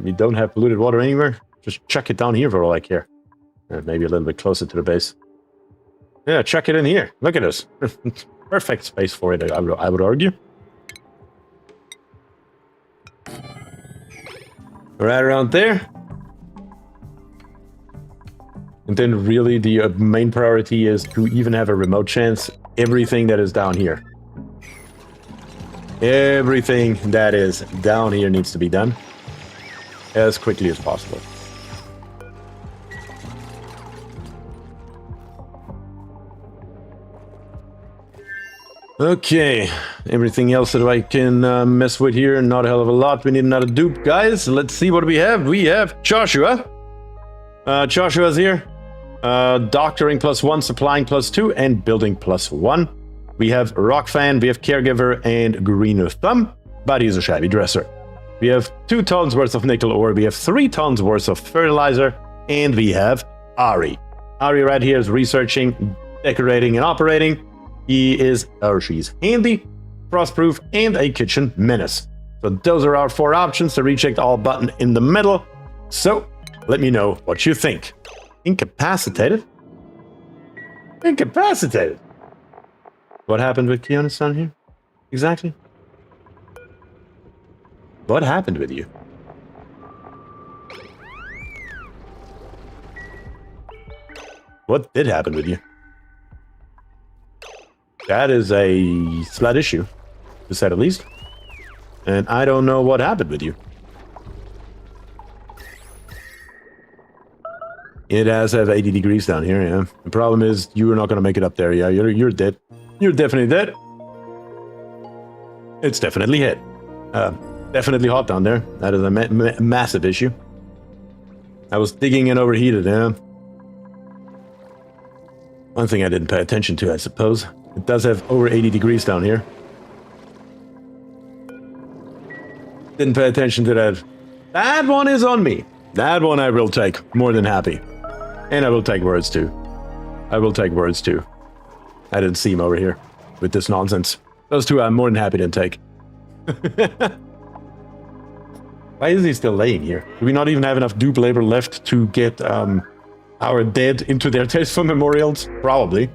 We don't have polluted water anywhere. Just chuck it down here for all I care. Maybe a little bit closer to the base. Yeah, chuck it in here. Look at this. Perfect space for it, I would argue. Right around there. And then really the main priority is to even have a remote chance. Everything that is down here. Everything that is down here needs to be done as quickly as possible. Okay, everything else that I can mess with here, not a hell of a lot. We need another dupe, guys. Let's see what we have. We have Joshua. Joshua's here. Doctoring +1, supplying +2, and building +1. We have Rock Fan, we have Caregiver, and Green Thumb, but he's a shabby dresser. We have 2 tons worth of nickel ore, we have 3 tons worth of fertilizer, and we have Ari. Ari right here is researching, decorating, and operating. He is, or she's handy, frostproof, and a kitchen menace. So those are our 4 options. The reject all button in the middle. So let me know what you think. Incapacitated? Incapacitated? What happened with Keona's son here? Exactly? What happened with you? What did happen with you? That is a slight issue, to say the least. And I don't know what happened with you. It does have 80 degrees down here, yeah. The problem is you are not going to make it up there, yeah. You're dead. You're definitely dead. It's definitely hit. Definitely hot down there. That is a massive issue. I was digging and overheated, yeah. One thing I didn't pay attention to, I suppose. It does have over 80 degrees down here. Didn't pay attention to that. That one is on me. That one I will take. More than happy. And I will take words too. I will take words too. I didn't see him over here with this nonsense. Those 2 I'm more than happy to take. Why is he still laying here? Do we not even have enough dupe labor left to get our dead into their tasteful memorials? Probably.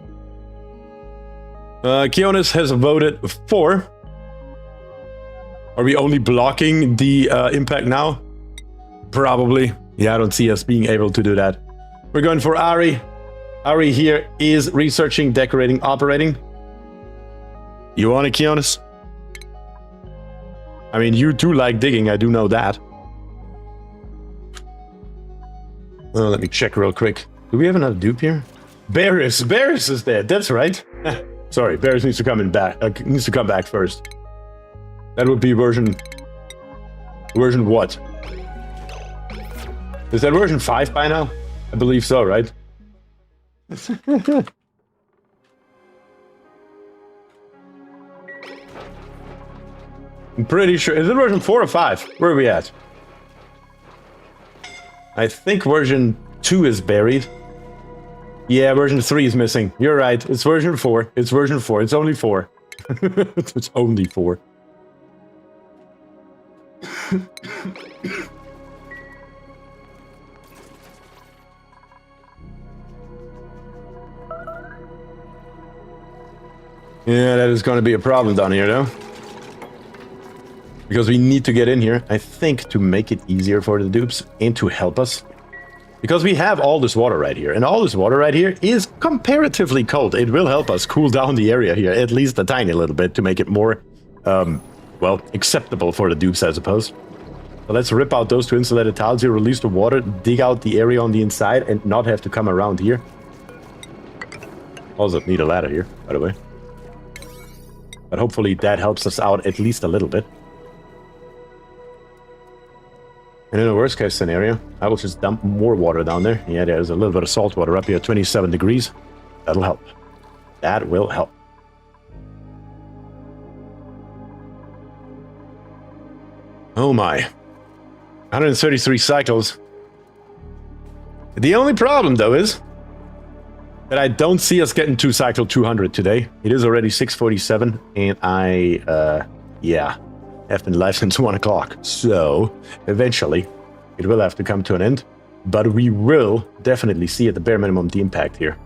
Keonis has voted for. Are we only blocking the impact now? Probably. Yeah, I don't see us being able to do that. We're going for Ari. Ari here is researching, decorating, operating. You want it, Keonis? I mean, you too like digging, I do know that. Oh, let me check real quick. Do we have another dupe here? Barris is dead, that's right. Sorry, Barris needs to come back first. That would be version what? Is that version 5 by now? I believe so, right? I'm pretty sure. Is it version 4 or 5? Where are we at? I think version 2 is buried. Yeah, version 3 is missing. You're right. It's version 4. It's version 4. It's only 4. It's only 4. Yeah, that is going to be a problem down here, though. Because we need to get in here, I think, to make it easier for the dupes and to help us. Because we have all this water right here, and all this water right here is comparatively cold. It will help us cool down the area here, at least a tiny little bit, to make it more, well, acceptable for the dupes, I suppose. So let's rip out those two insulated tiles here, release the water, dig out the area on the inside, and not have to come around here. Also need a ladder here, by the way. But hopefully that helps us out at least a little bit. And in a worst case scenario, I will just dump more water down there. Yeah, there's a little bit of salt water up here at 27 degrees. That'll help. That will help. Oh my. 133 cycles. The only problem, though, is that I don't see us getting to cycle 200 today. It is already 6:47, and yeah, have been live since 1 o'clock. So, eventually, it will have to come to an end. But we will definitely see at the bare minimum the impact here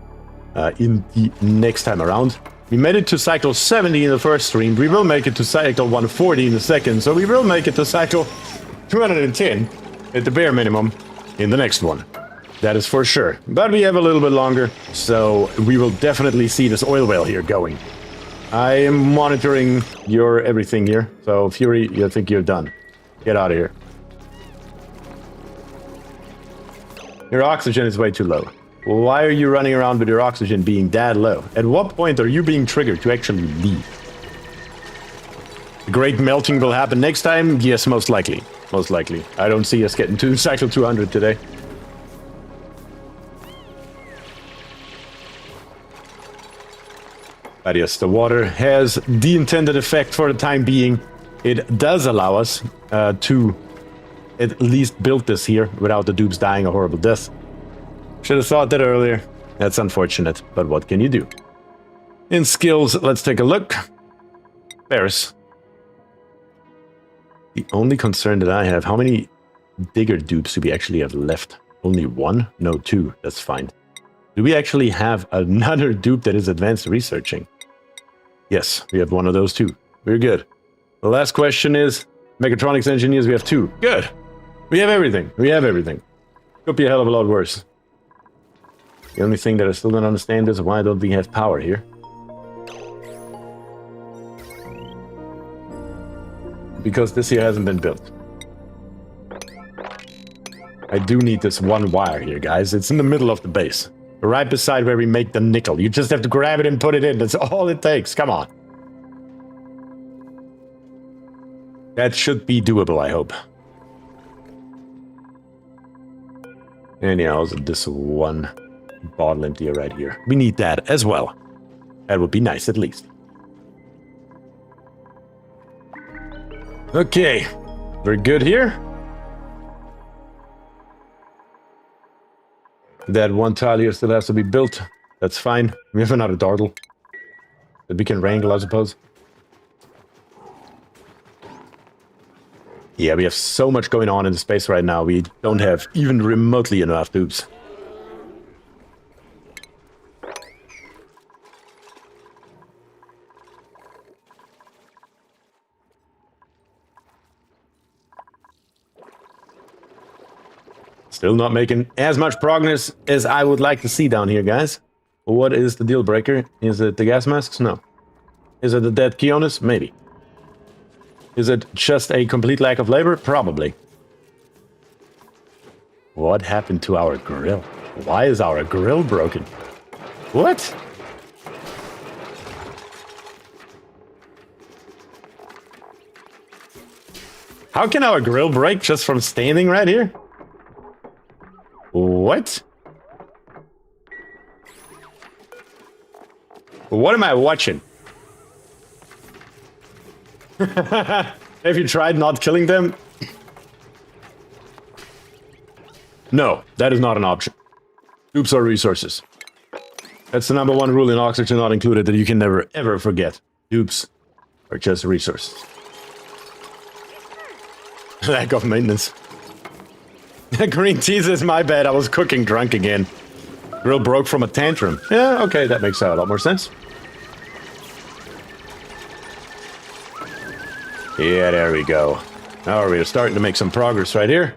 in the next time around. We made it to cycle 70 in the first stream. We will make it to cycle 140 in the second. So we will make it to cycle 210 at the bare minimum in the next one. That is for sure. But we have a little bit longer, so we will definitely see this oil well here going. I am monitoring your everything here. So Fury, I think you're done. Get out of here. Your oxygen is way too low. Why are you running around with your oxygen being that low? At what point are you being triggered to actually leave? The great melting will happen next time? Yes, most likely. Most likely. I don't see us getting to cycle 200 today. But yes, the water has the intended effect for the time being. It does allow us to at least build this here without the dupes dying a horrible death. Should have thought that earlier. That's unfortunate, but what can you do? In skills, let's take a look. Paris. The only concern that I have, how many digger dupes do we actually have left? Only one? No, two. That's fine. Do we actually have another dupe that is advanced researching? Yes, we have one of those too. We're good. The last question is, mechatronics engineers, we have two. Good. We have everything. We have everything. Could be a hell of a lot worse. The only thing that I still don't understand is why don't we have power here? Because this here hasn't been built. I do need this one wire here, guys. It's in the middle of the base. Right beside where we make the nickel. You just have to grab it and put it in. That's all it takes. Come on. That should be doable, I hope. And yeah, also this one bottle emptier right here. We need that as well. That would be nice, at least. Okay. We're good here. That one tile here still has to be built. That's fine. We have another dardle that we can wrangle, I suppose. Yeah, we have so much going on in the space right now. We don't have even remotely enough dupes. Still not making as much progress as I would like to see down here, guys. What is the deal breaker? Is it the gas masks? No. Is it the dead Keonis? Maybe. Is it just a complete lack of labor? Probably. What happened to our grill? Why is our grill broken? What? How can our grill break just from standing right here? What? What am I watching? Have you tried not killing them? No, that is not an option. Dupes are resources. That's the #1 rule in Oxygen Not Included that you can never ever forget. Dupes are just resources. Lack of maintenance. Green tea says, my bad, I was cooking drunk again. Grill broke from a tantrum. Yeah, okay, that makes a lot more sense. Yeah, there we go. Now we're starting to make some progress right here.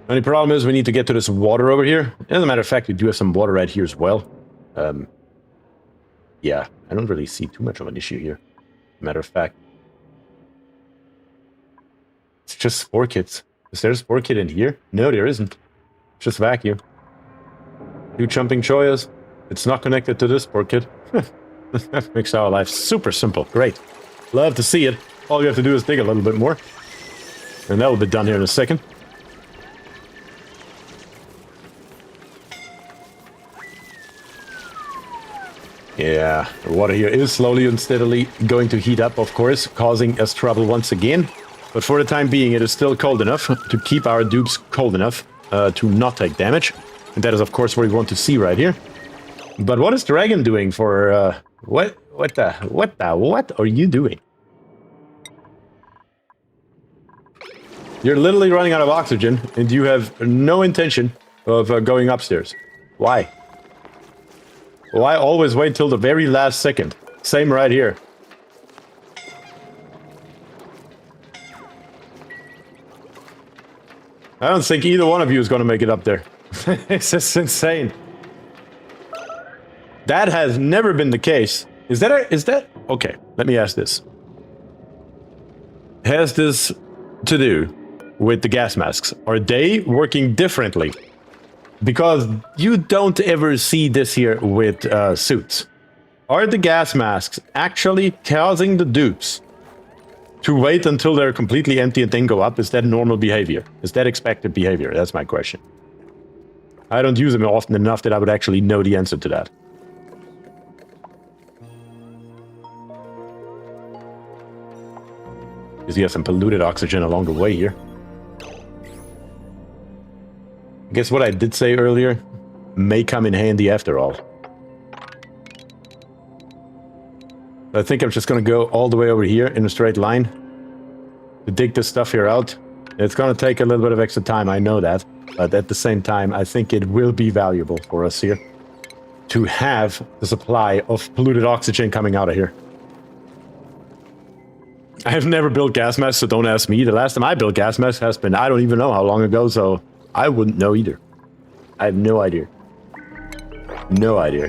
Only problem is we need to get to this water over here. As a matter of fact, we do have some water right here as well. Yeah, I don't really see too much of an issue here. Matter of fact. It's just spore kits. Is there a spore kit in here? No, there isn't. It's just vacuum. 2 jumping choyas. It's not connected to this spore kit. That makes our life super simple. Great. Love to see it. All you have to do is dig a little bit more. And that'll be done here in a second. Yeah, the water here is slowly and steadily going to heat up, of course, causing us trouble once again. But for the time being, it is still cold enough to keep our dupes cold enough to not take damage. And that is, of course, what we want to see right here. But what is Dragon doing for... What are you doing? You're literally running out of oxygen, and you have no intention of going upstairs. Why? Why always wait till the very last second? Same right here. I don't think either one of you is going to make it up there. It's just insane. That has never been the case. Is that... Okay, let me ask this. Has this to do with the gas masks? Are they working differently? Because you don't ever see this here with suits. Are the gas masks actually causing the dupes to wait until they're completely empty and then go up? Is that normal behavior? Is that expected behavior? That's my question. I don't use them often enough that I would actually know the answer to that. Because you have some polluted oxygen along the way here. I guess what I did say earlier may come in handy after all. I think I'm just going to go all the way over here in a straight line to dig this stuff here out. It's going to take a little bit of extra time, I know that. But at the same time, I think it will be valuable for us here to have the supply of polluted oxygen coming out of here. I have never built gas masks, so don't ask me. The last time I built gas masks has been, I don't even know how long ago, so I wouldn't know either. I have no idea. No idea.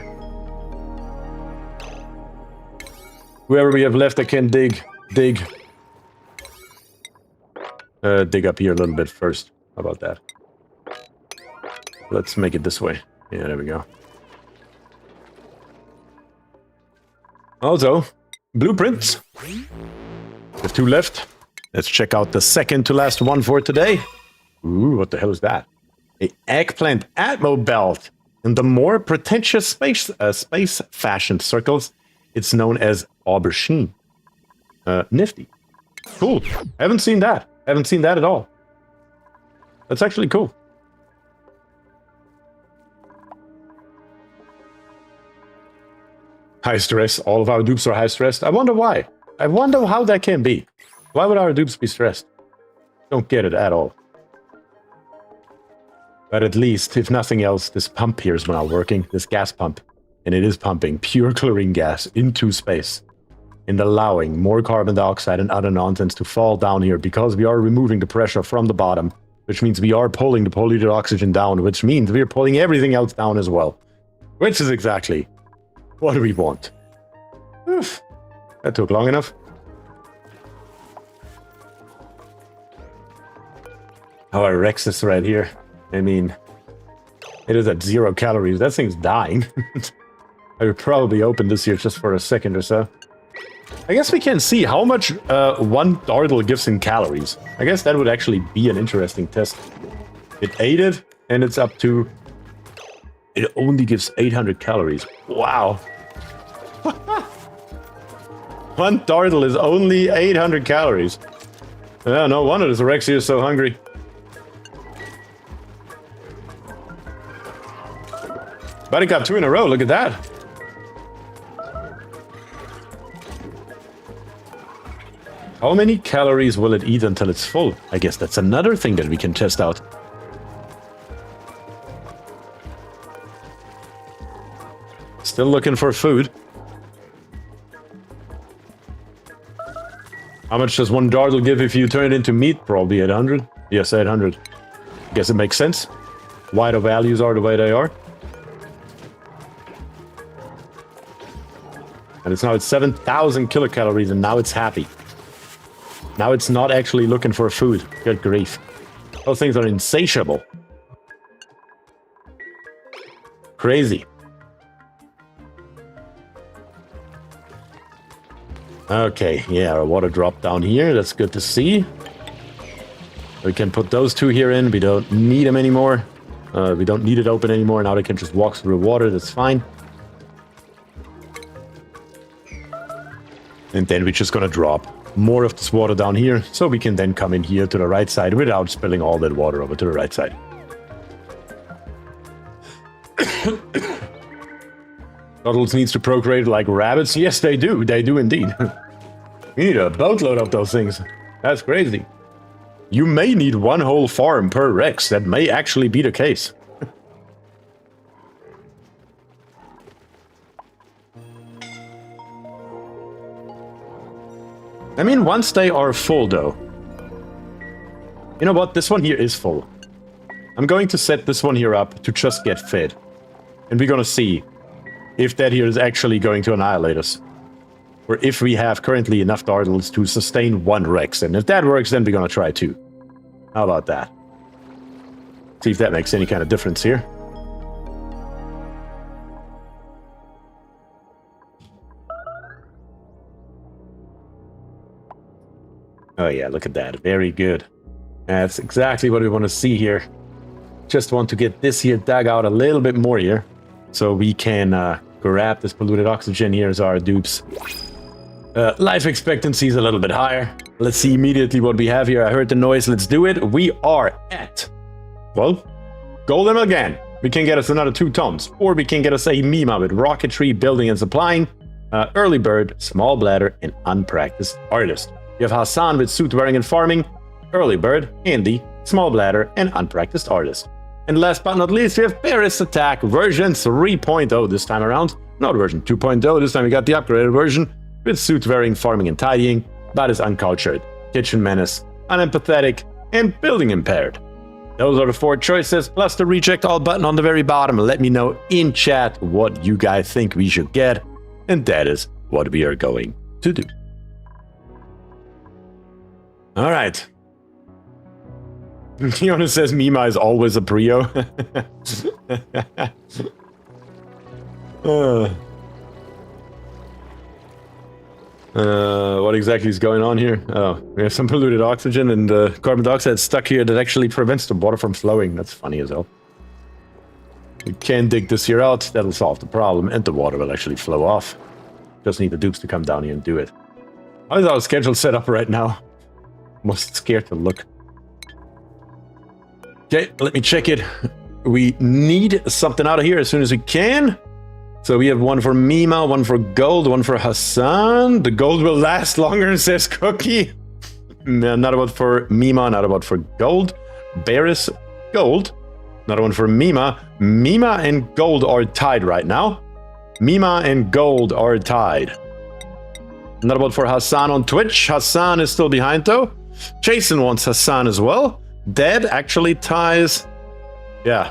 Whoever we have left that can dig up here a little bit first. How about that? Let's make it this way. Yeah, there we go. Also, blueprints. There's 2 left. Let's check out the second to last one for today. Ooh, what the hell is that? A eggplant atmo belt. In the more pretentious space fashion circles, it's known as aubergine. Nifty. Cool. Haven't seen that. Haven't seen that at all. That's actually cool. High stress. All of our dupes are high stressed. I wonder why. I wonder how that can be. Why would our dupes be stressed? Don't get it at all. But at least, if nothing else, this pump here is now working. This gas pump. And it is pumping pure chlorine gas into space. And allowing more carbon dioxide and other nonsense to fall down here. Because we are removing the pressure from the bottom. Which means we are pulling the polluted oxygen down. Which means we are pulling everything else down as well. Which is exactly what we want. Oof. That took long enough. How I wreck this right here. I mean, it is at 0 calories. That thing's dying. I would probably open this here just for a second or so. I guess we can see how much one dardle gives in calories. I guess that would actually be an interesting test. It ate it, and it's up to... It only gives 800 calories. Wow. One dardle is only 800 calories. Yeah, no wonder this Rexy is so hungry. Buddy got 2 in a row, look at that. How many calories will it eat until it's full? I guess that's another thing that we can test out. Still looking for food. How much does one dart will give if you turn it into meat? Probably 800. Yes, 800. Guess it makes sense. Why the values are the way they are. And it's now at 7,000 kilocalories, and now it's happy. Now it's not actually looking for food. Good grief. Those things are insatiable. Crazy. Okay, yeah, our water dropped down here. That's good to see. We can put those two here in. We don't need them anymore. We don't need it open anymore. Now they can just walk through the water. That's fine. And then we're just gonna drop more of this water down here, so we can then come in here to the right side without spilling all that water over to the right side. Turtles needs to procreate like rabbits. Yes, they do. They do indeed. We need a boatload of those things. That's crazy. You may need one whole farm per Rex. That may actually be the case. I mean, once they are full, though. You know what? This one here is full. I'm going to set this one here up to just get fed. And we're gonna see if that here is actually going to annihilate us. Or if we have currently enough dartles to sustain one Rex. And if that works, then we're gonna try two. How about that? See if that makes any kind of difference here. Oh yeah, look at that. Very good. That's exactly what we want to see here. Just want to get this here dug out a little bit more here. So we can grab this polluted oxygen here as our dupes. Life expectancy is a little bit higher. Let's see immediately what we have here. I heard the noise. Let's do it. We are at, well, golden again. We can get us another 2 tons. Or we can get us a Mima with rocketry, building and supplying, early bird, small bladder, and unpracticed artist. You have Hassan with suit wearing and farming, early bird, Andy, small bladder, and unpracticed artist. And last but not least, we have Paris Attack version 3.0 this time around. Not version 2.0, this time we got the upgraded version with suit wearing, farming, and tidying, but is uncultured, kitchen menace, unempathetic, and building impaired. Those are the 4 choices, plus the reject all button on the very bottom. Let me know in chat what you guys think we should get, and that is what we are going to do. All right. Fiona says Mima is always a Prio. What exactly is going on here? Oh, we have some polluted oxygen and carbon dioxide stuck here that actually prevents the water from flowing. That's funny as hell. We can dig this here out. That'll solve the problem, and the water will actually flow off. Just need the dupes to come down here and do it. How is our schedule set up right now? Most scared to look. Okay, let me check it. We need something out of here as soon as we can. So we have one for Mima, one for gold, one for Hassan. The gold will last longer, says Cookie. Not about for Mima, not about for gold. Barris, gold. Another one for Mima. Mima and gold are tied right now. Mima and gold are tied. Not about for Hassan on Twitch. Hassan is still behind though. Jason wants Hassan as well. Dead actually ties... Yeah.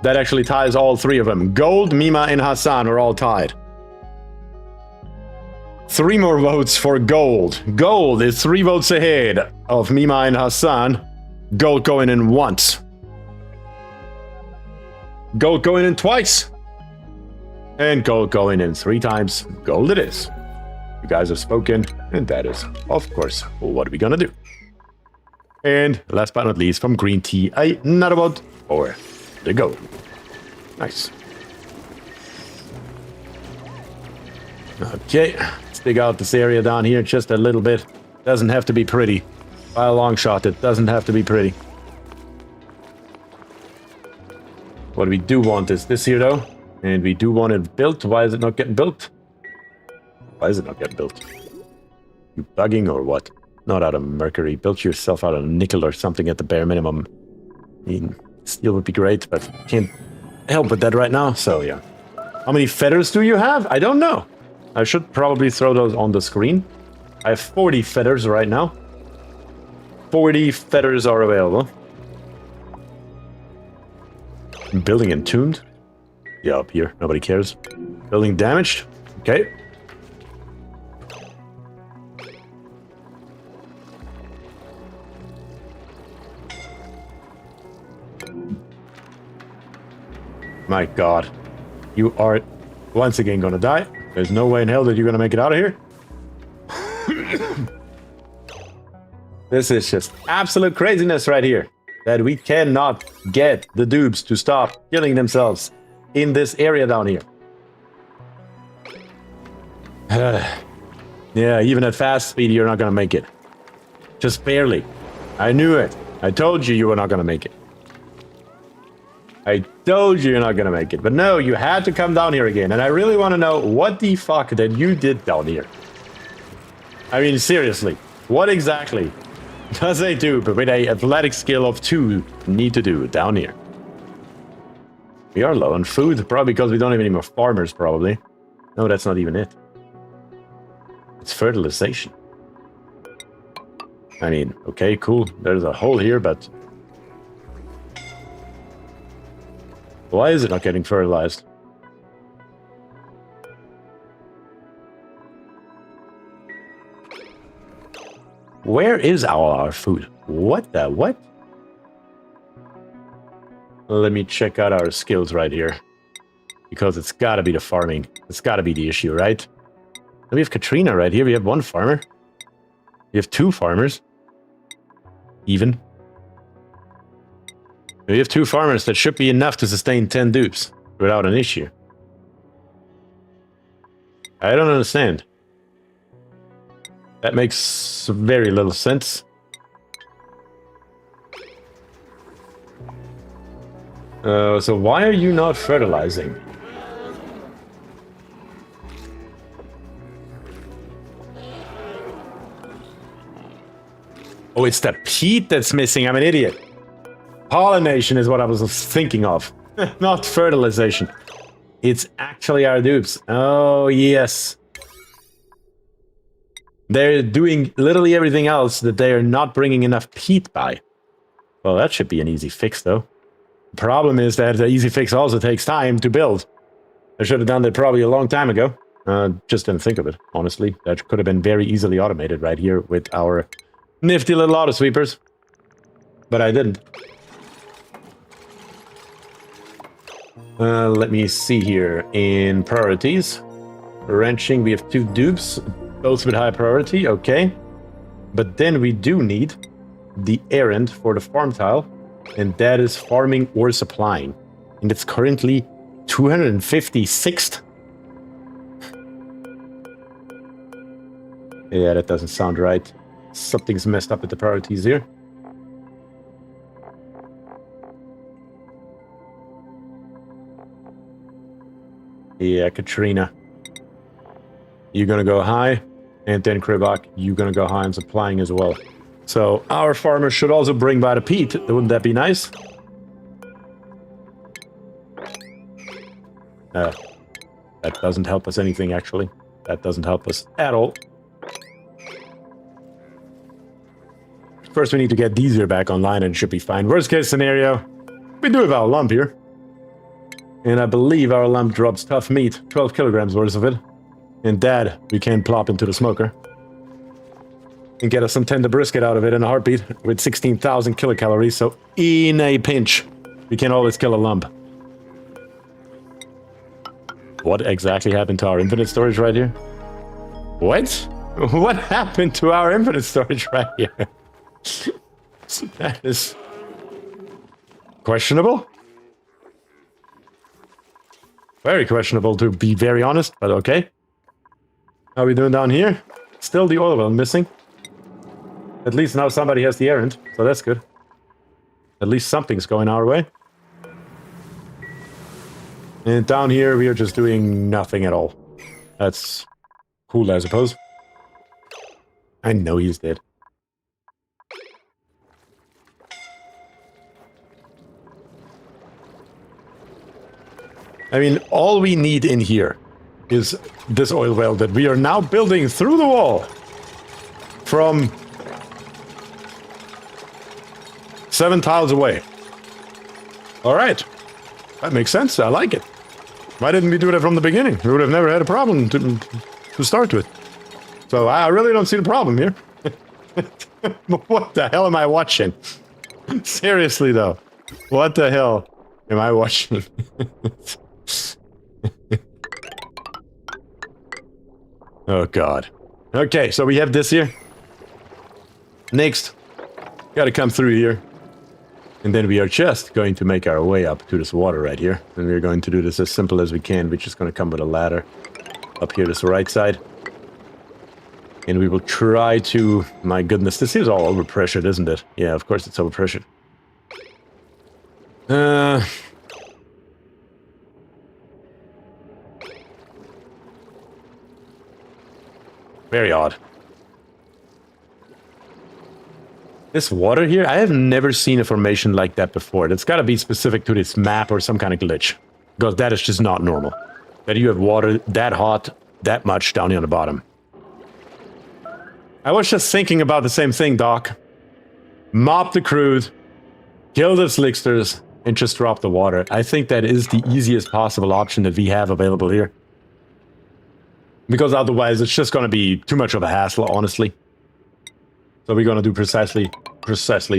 That actually ties all 3 of them. Gold, Mima, and Hassan are all tied. 3 more votes for gold. Gold is 3 votes ahead of Mima and Hassan. Gold going in once. Gold going in twice. And gold going in 3 times. Gold it is. You guys have spoken, and that is, of course, what we're gonna do. And last but not least, from Green Tea, another vote for the gold. Nice. Okay, let's dig out this area down here just a little bit. Doesn't have to be pretty. By a long shot, it doesn't have to be pretty. What we do want is this here, though. And we do want it built. Why is it not getting built? Why is it not getting built? You bugging or what? Not out of mercury. Build yourself out of nickel or something at the bare minimum. I mean, steel would be great, but can't help with that right now, so yeah. How many feathers do you have? I don't know. I should probably throw those on the screen. I have 40 feathers right now. 40 feathers are available. Building entombed. Yeah, up here. Nobody cares. Building damaged. Okay. My god. You are once again gonna die. There's no way in hell that you're gonna make it out of here. This is just absolute craziness right here. That we cannot get the dupes to stop killing themselves in this area down here. Yeah, even at fast speed, you're not gonna make it. Just barely. I knew it. I told you were not gonna make it. I told you you're not gonna make it. But no, you had to come down here again. And I really want to know what the fuck that you did down here. I mean, seriously. What exactly does a dupe with a athletic skill of 2 need to do down here? We are low on food, probably because we don't have any more farmers, probably. No, that's not even it. It's fertilization. I mean, okay, cool. There's a hole here, but... why is it not getting fertilized? Where is all our food? What the what? Let me check out our skills right here. Because it's gotta be the farming. It's gotta be the issue, right? We have Katrina right here. We have 1 farmer. We have 2 farmers. Even. We have 2 farmers that should be enough to sustain 10 dupes without an issue. I don't understand. That makes very little sense. So why are you not fertilizing? Oh, it's the peat that's missing. I'm an idiot. Pollination is what I was thinking of. Not fertilization. It's actually our dupes. Oh, yes. They're doing literally everything else that they are not bringing enough peat by. Well, that should be an easy fix, though. The problem is that the easy fix also takes time to build. I should have done that probably a long time ago. Just didn't think of it, honestly. That could have been very easily automated right here with our nifty little auto sweepers. But I didn't. Let me see here. In priorities, ranching, we have 2 dupes, both with high priority, okay. But then we do need the errand for the farm tile, and that is farming or supplying. And it's currently 256th. Yeah, that doesn't sound right. Something's messed up with the priorities here. Yeah, Katrina. You're gonna go high, and then Kribak, you're gonna go high on supplying as well. So our farmers should also bring by the peat. Wouldn't that be nice? That doesn't help us anything, actually. That doesn't help us at all. First, we need to get these here back online, and it should be fine. Worst case scenario, we do have our lump here. And I believe our lump drops tough meat, 12 kilograms worth of it. And that we can plop into the smoker. And get us some tender brisket out of it in a heartbeat with 16,000 kilocalories. So in a pinch, we can always kill a lump. What exactly happened to our infinite storage right here? What? What happened to our infinite storage right here? That is questionable. Very questionable, to be very honest, but okay. How are we doing down here? Still the oil well missing. At least now somebody has the errand, so that's good. At least something's going our way. And down here, we are just doing nothing at all. That's cool, I suppose. I know he's dead. I mean, all we need in here is this oil well that we are now building through the wall. from 7 tiles away. All right. That makes sense. I like it. Why didn't we do that from the beginning? We would have never had a problem to start with. So I really don't see the problem here. What the hell am I watching? Seriously, though. What the hell am I watching? Oh, God. Okay, so we have this here. Next. Gotta come through here. And then we are just going to make our way up to this water right here. And we're going to do this as simple as we can. We're just going to come with a ladder up here, this right side. And we will try to... My goodness, this is all overpressured, isn't it? Yeah, of course it's overpressured. Very odd. This water here, I have never seen a formation like that before. That's got to be specific to this map or some kind of glitch. Because that is just not normal. That you have water that hot, that much down here on the bottom. I was just thinking about the same thing, Doc. Mop the crude, kill the slicksters, and just drop the water. I think that is the easiest possible option that we have available here. Because otherwise it's just going to be too much of a hassle, honestly. So we're going to do precisely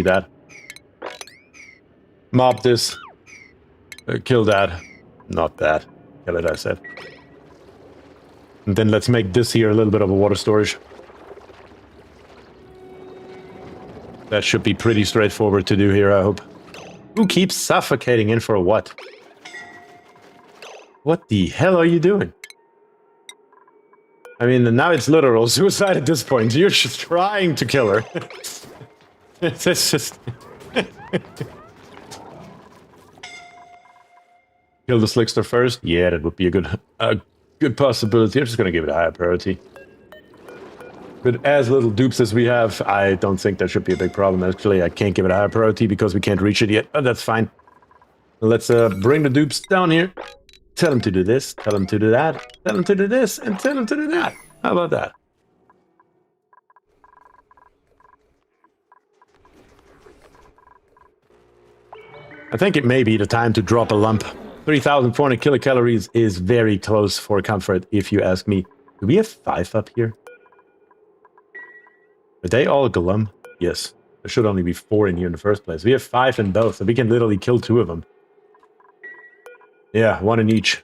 that. Mop this. Kill that. Not that. Kill it, I said. And then let's make this here a little bit of a water storage. That should be pretty straightforward to do here, I hope. Who keeps suffocating in for what? What the hell are you doing? I mean, now it's literal suicide at this point. You're just trying to kill her. It's just... Kill the slickster first? Yeah, that would be a good possibility. I'm just gonna give it a higher priority. But as little dupes as we have, I don't think that should be a big problem. Actually, I can't give it a higher priority because we can't reach it yet. But that's fine. Let's bring the dupes down here. Tell them to do this, tell them to do that, tell them to do this, and tell them to do that. How about that? I think it may be the time to drop a lump. 3,400 kilocalories is very close for comfort, if you ask me. Do we have 5 up here? Are they all glum? Yes. There should only be 4 in here in the first place. We have 5 in both, so we can literally kill 2 of them. Yeah, 1 in each.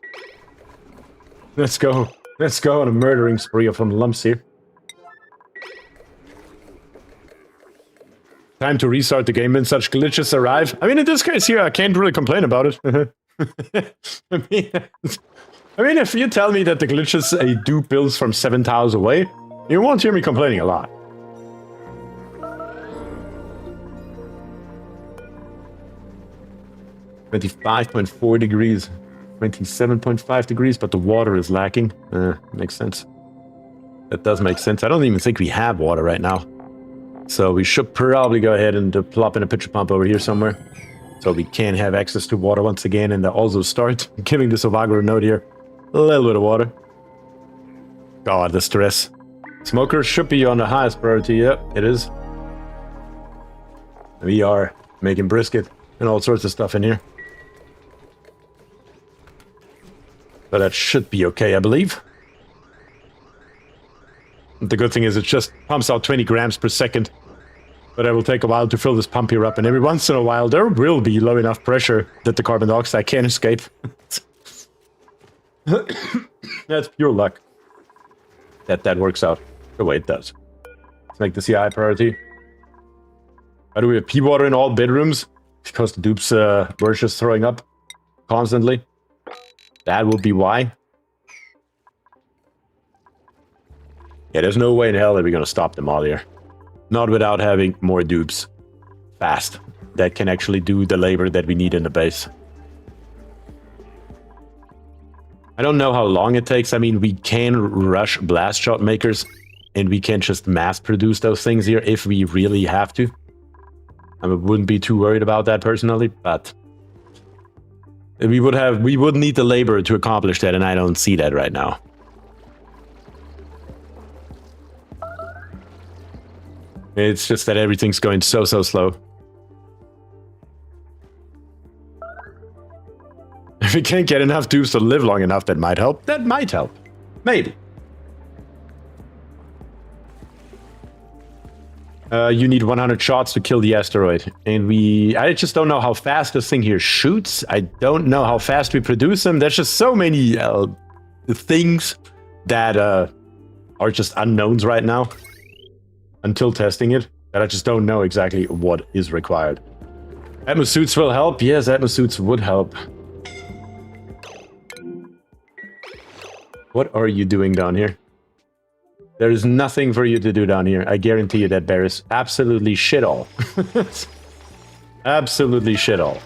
Let's go. Let's go on a murdering spree of some lumps here. Time to restart the game when such glitches arrive. I mean, in this case here, I can't really complain about it. I mean, if you tell me that the glitches a dupe builds from 7 tiles away, you won't hear me complaining a lot. $25.4 degrees. 27.5 degrees, but the water is lacking. Makes sense. That does make sense. I don't even think we have water right now. So we should probably go ahead and plop in a pitcher pump over here somewhere. So we can have access to water once again and also start giving the Sovagro node here a little bit of water. God, the stress. Smoker should be on the highest priority. Yep, it is. We are making brisket and all sorts of stuff in here. So that should be okay, I believe. The good thing is it just pumps out 20 grams per second. But it will take a while to fill this pump here up, and every once in a while there will be low enough pressure that the carbon dioxide can't escape. That's pure luck that works out the way it does. Let's make this a high priority. Why do we have pea water in all bedrooms? Because the dupes were just throwing up constantly. That would be why. Yeah, there's no way in hell that we're gonna stop them all here. Not without having more dupes fast that can actually do the labor that we need in the base. I don't know how long it takes. I mean, we can rush blast shot makers and we can just mass produce those things here if we really have to. I wouldn't be too worried about that personally, but we would need the labor to accomplish that, and I don't see that right now. It's just that everything's going so slow. If we can't get enough tubes to live long enough, that might help. That might help. Maybe. You need 100 shots to kill the asteroid. And I just don't know how fast this thing here shoots. I don't know how fast we produce them. There's just so many things that are just unknowns right now. Until testing it, that I just don't know exactly what is required. Atmosuits will help. Yes, atmosuits would help. What are you doing down here? There is nothing for you to do down here. I guarantee you that bear is absolutely shit all. Absolutely shit all.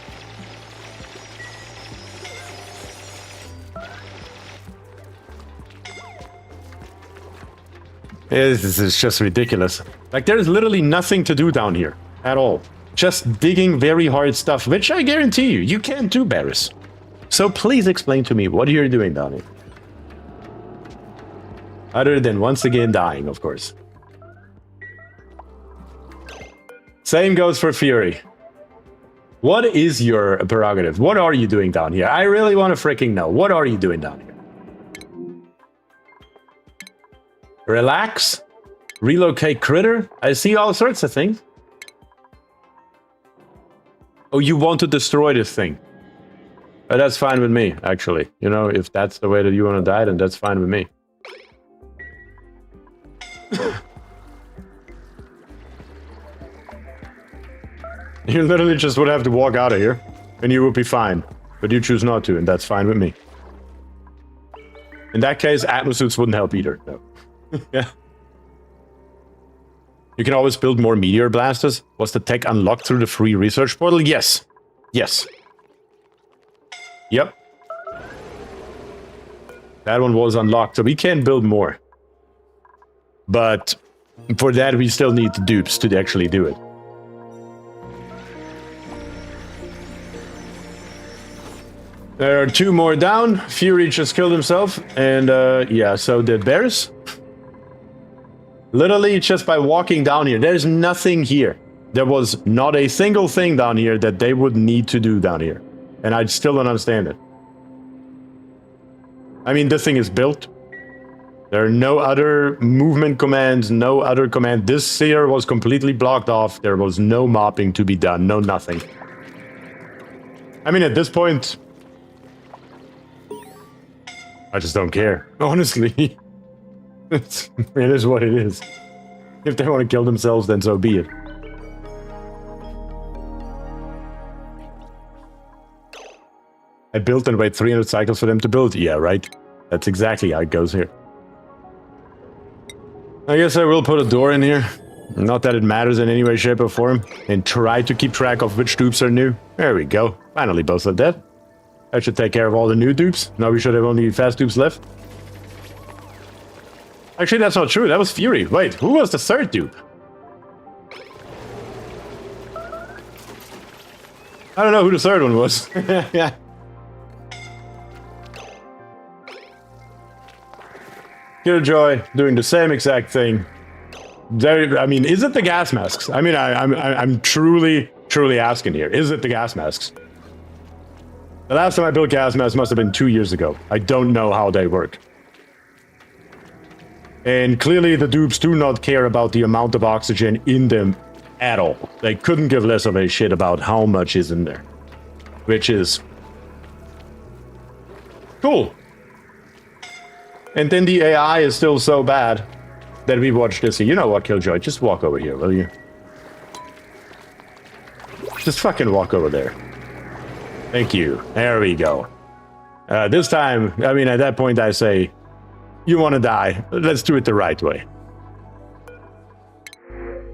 This is just ridiculous. Like, there's literally nothing to do down here at all. Just digging very hard stuff, which I guarantee you can't do, Barris. So please explain to me what you're doing down here. Other than once again dying, of course. Same goes for Fury. What is your prerogative? What are you doing down here? I really want to freaking know. What are you doing down here? Relax? Relocate critter? I see all sorts of things. Oh, you want to destroy this thing? That's fine with me, actually. You know, if that's the way that you want to die, then that's fine with me. You literally just would have to walk out of here, and you would be fine. But you choose not to, and that's fine with me. In that case, atmosuits wouldn't help either. No. Yeah. You can always build more meteor blasters. Was the tech unlocked through the free research portal? Yes. Yes. Yep. That one was unlocked, so we can build more. But for that, we still need the dupes to actually do it. There are 2 more down. Fury just killed himself. And yeah, so did Bears. Literally, just by walking down here, there's nothing here. There was not a single thing down here that they would need to do down here. And I still don't understand it. I mean, this thing is built. There are no other movement commands, no other command. This sphere was completely blocked off. There was no mopping to be done, no nothing. I mean, at this point, I just don't care. Honestly. It is what it is. If they want to kill themselves, then so be it. I built and wait 300 cycles for them to build. Yeah, right. That's exactly how it goes here. I guess I will put a door in here. Not that it matters in any way, shape, or form. And try to keep track of which dupes are new. There we go. Finally, both are dead. I should take care of all the new dupes. Now we should have only fast dupes left. Actually, that's not true. That was Fury. Wait, who was the third dupe? I don't know who the third one was. Yeah. Killjoy doing the same exact thing. I mean, is it the gas masks? I mean, I'm truly asking here. Is it the gas masks? The last time I built gas masks must have been 2 years ago. I don't know how they work. And clearly the dupes do not care about the amount of oxygen in them at all. They couldn't give less of a shit about how much is in there. Which is cool. And then the AI is still so bad that we watch this here. You know what, Killjoy? Just walk over here, will you? Just fucking walk over there. Thank you. There we go. This time, I mean, at that point I say, you want to die. Let's do it the right way.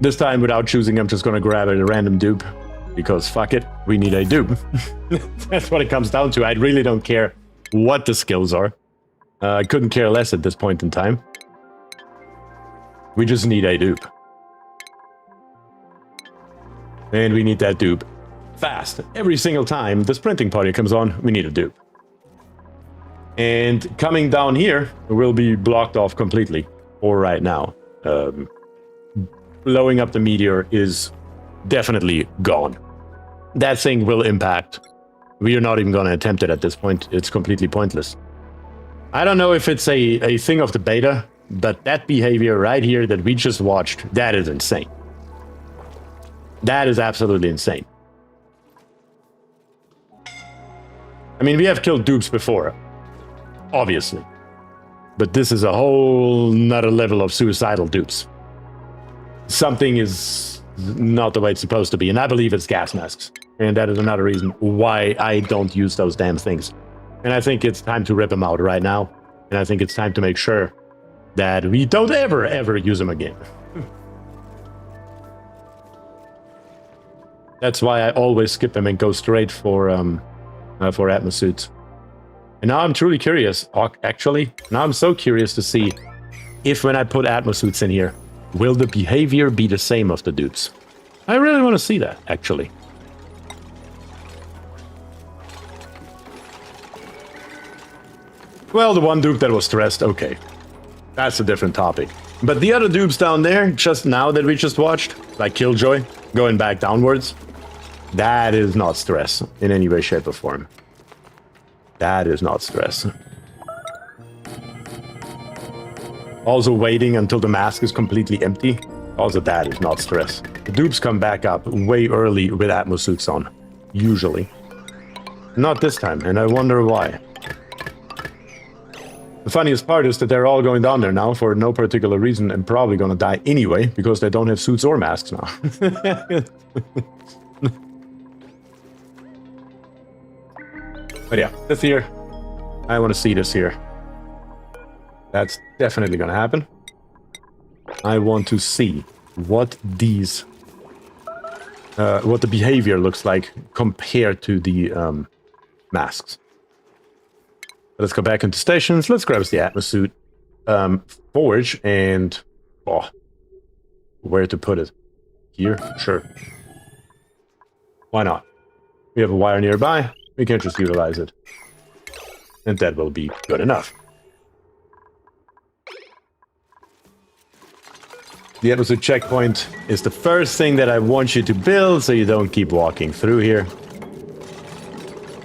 This time, without choosing, I'm just going to grab a random dupe. Because fuck it, we need a dupe. That's what it comes down to. I really don't care what the skills are. I couldn't care less at this point in time. We just need a dupe. And we need that dupe fast. Every single time the sprinting party comes on, we need a dupe. And coming down here will be blocked off completely for right now. blowing up the meteor is definitely gone. That thing will impact. We are not even going to attempt it at this point. It's completely pointless. I don't know if it's a thing of the beta, but that behavior right here that we just watched, that is insane. That is absolutely insane. I mean, we have killed dupes before, obviously. But this is a whole nother level of suicidal dupes. Something is not the way it's supposed to be, and I believe it's gas masks. And that is another reason why I don't use those damn things. And I think it's time to rip them out right now. And I think it's time to make sure that we don't ever use them again. That's why I always skip them and go straight for atmosuits. And now I'm truly curious, actually. Now I'm so curious to see if when I put atmosuits in here, will the behavior be the same of the dupes? I really want to see that, actually. Well, the one dupe that was stressed, okay. That's a different topic. But the other dupes down there, just now that we just watched, like Killjoy, going back downwards, that is not stress in any way, shape, or form. That is not stress. Also waiting until the mask is completely empty. Also that is not stress. The dupes come back up way early with atmosuits on. Usually. Not this time, and I wonder why. The funniest part is that they're all going down there now for no particular reason and probably gonna die anyway because they don't have suits or masks now. But yeah, this here, I want to see this here. That's definitely gonna happen. I want to see what these, what the behavior looks like compared to the masks. Let's go back into stations. Let's grab the atmosuit forge and where to put it? Here, sure. Why not? We have a wire nearby. We can just utilize it. And that will be good enough. The atmosuit checkpoint is the first thing that I want you to build so you don't keep walking through here.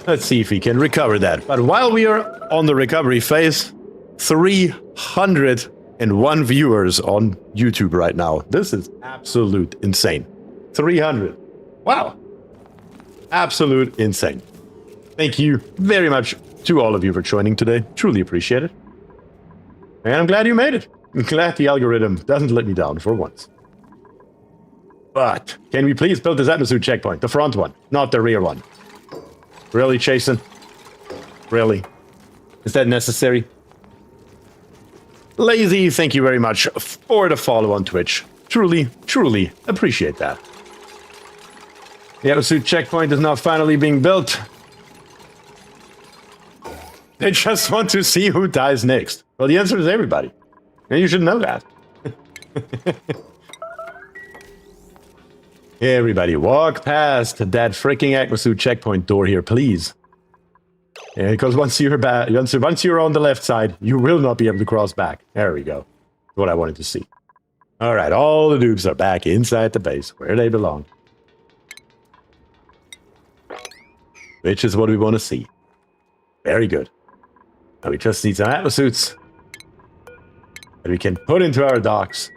Let's see if we can recover that. But while we are on the recovery phase, 301 viewers on YouTube right now. This is absolute insane. 300. Wow. Absolute insane. Thank you very much to all of you for joining today. Truly appreciate it. And I'm glad you made it. I'm glad the algorithm doesn't let me down for once. But can we please build this atmosuit checkpoint? The front one, not the rear one. Really, Jason? Really? Is that necessary? Lazy, thank you very much for the follow on Twitch. Truly, truly appreciate that. The atmosuit checkpoint is now finally being built. They just want to see who dies next. Well, the answer is everybody. And you should know that. Everybody, walk past that freaking atmosuit checkpoint door here, please. Yeah, because once you're on the left side, you will not be able to cross back. There we go. That's what I wanted to see. All right, all the dupes are back inside the base, where they belong. Which is what we want to see. Very good. Now we just need some atmosuits that we can put into our docks.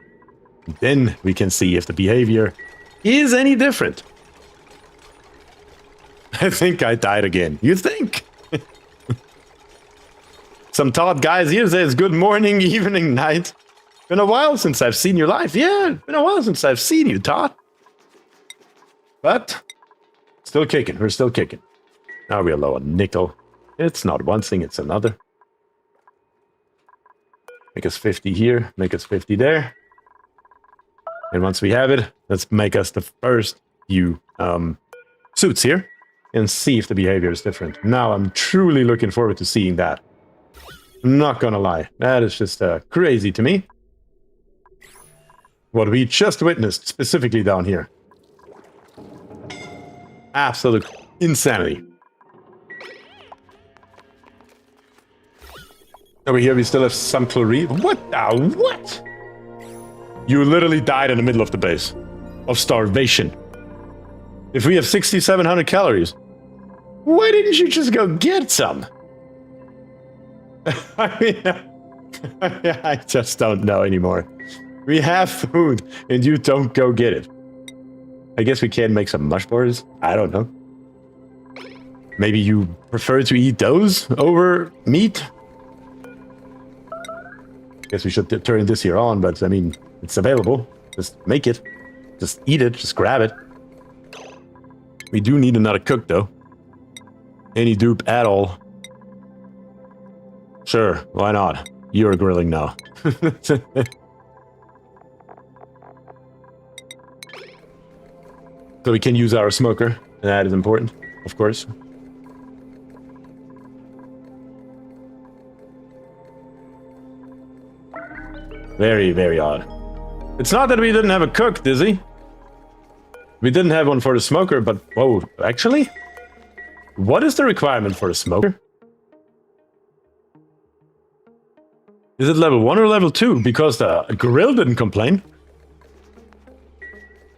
Then we can see if the behavior is any different. I think I died again. You think? Some Todd guys here says, good morning, evening, night. Been a while since I've seen your live. Yeah, been a while since I've seen you, Todd. But, still kicking. We're still kicking. Now we're low on nickel. It's not one thing, it's another. Make us 50 here, make us 50 there. And once we have it, let's make us the first few suits here and see if the behavior is different. Now I'm truly looking forward to seeing that. I'm not gonna lie, that is just crazy to me. What we just witnessed, specifically down here. Absolute insanity. Over here we still have some chlorine. What the what? You literally died in the middle of the base. Of starvation. If we have 6,700 calories, why didn't you just go get some? I mean, I just don't know anymore. We have food, and you don't go get it. I guess we can make some mush bars. I don't know. Maybe you prefer to eat those over meat? Guess we should turn this here on, but I mean, it's available. Just make it. Just eat it. Just grab it. We do need another cook, though. Any dupe at all. Sure, why not? You're grilling now. So we can use our smoker. That is important, of course. Very, very odd. It's not that we didn't have a cook, Dizzy. We didn't have one for the smoker, but... Whoa, actually? What is the requirement for the smoker? Is it level 1 or level 2? Because the grill didn't complain.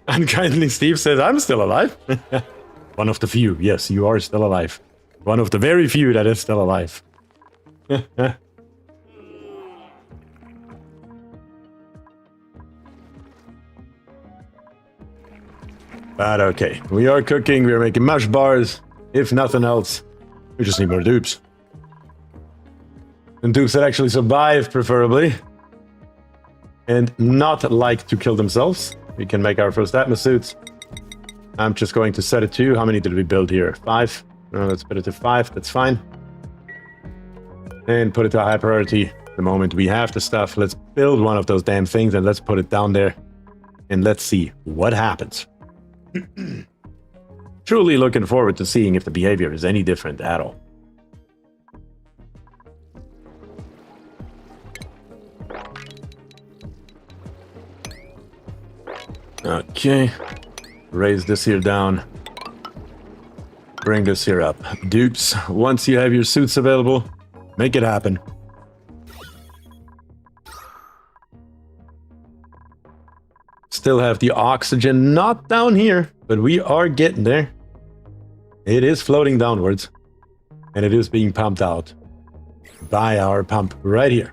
Unkindly Steve says, I'm still alive. One of the few. Yes, you are still alive. One of the very few that is still alive. But okay, we are cooking, we are making mush bars. If nothing else, we just need more dupes. And dupes that actually survive, preferably. And not like to kill themselves. We can make our first atmosuits. I'm just going to set it to... How many did we build here? 5? Let's put it to 5, that's fine. And put it to high priority. The moment we have the stuff, let's build one of those damn things and let's put it down there. And let's see what happens. Truly looking forward to seeing if the behavior is any different at all. Okay, raise this here down. Bring this here up. Dupes, once you have your suits available, make it happen. Still have the oxygen not down here, but we are getting there. It is floating downwards, and it is being pumped out by our pump right here.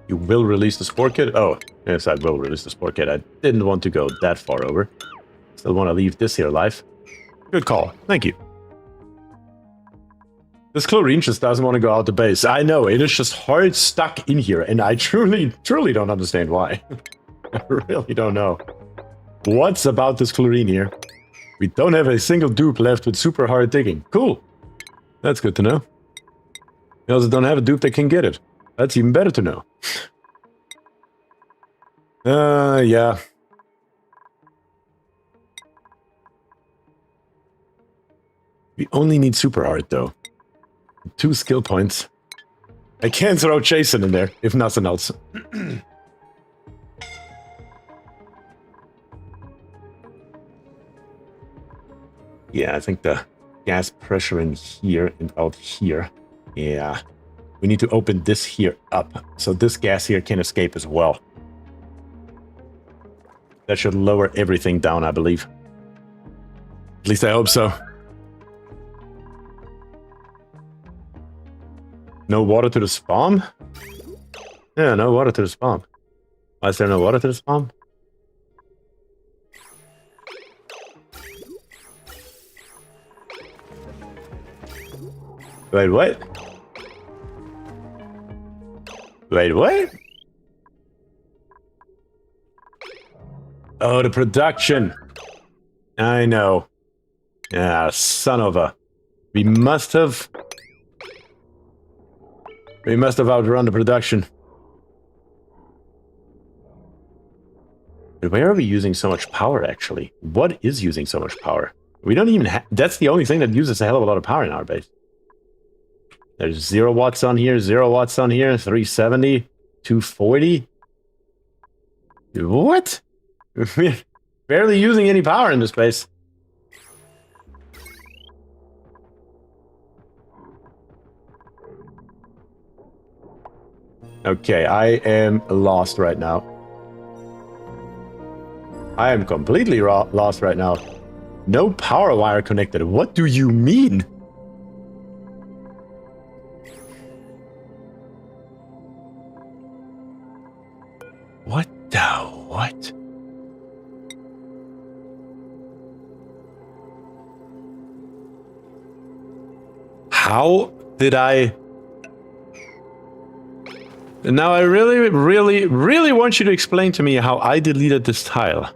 You will release the spore kit? Oh, yes, I will release the spore kit. I didn't want to go that far over. Still want to leave this here alive. Good call. Thank you. This chlorine just doesn't want to go out the base. I know, it is just hard stuck in here, and I truly don't understand why. I really don't know. What's about this chlorine here? We don't have a single dupe left with super hard digging. Cool. That's good to know. We also don't have a dupe that can get it. That's even better to know. Yeah. We only need super hard, though. 2 skill points. I can throw Jason in there, if nothing else. Yeah, I think the gas pressure in here and out here. Yeah. We need to open this here up, so this gas here can escape as well. That should lower everything down, I believe. At least I hope so. No water to the spawn? Yeah, no water to the spawn. Why is there no water to the spawn? Wait, what? Wait, what? Oh, the production. I know. Ah, son of a... We must have outrun the production. Where are we using so much power, actually? What is using so much power? We don't even have... That's the only thing that uses a hell of a lot of power in our base. There's 0 watts on here, 0 watts on here, 370, 240. What? We're barely using any power in this base. Okay, I am lost right now. I am completely lost right now. No power wire connected. What do you mean? What the what? How did I... Now I really want you to explain to me how I deleted this tile.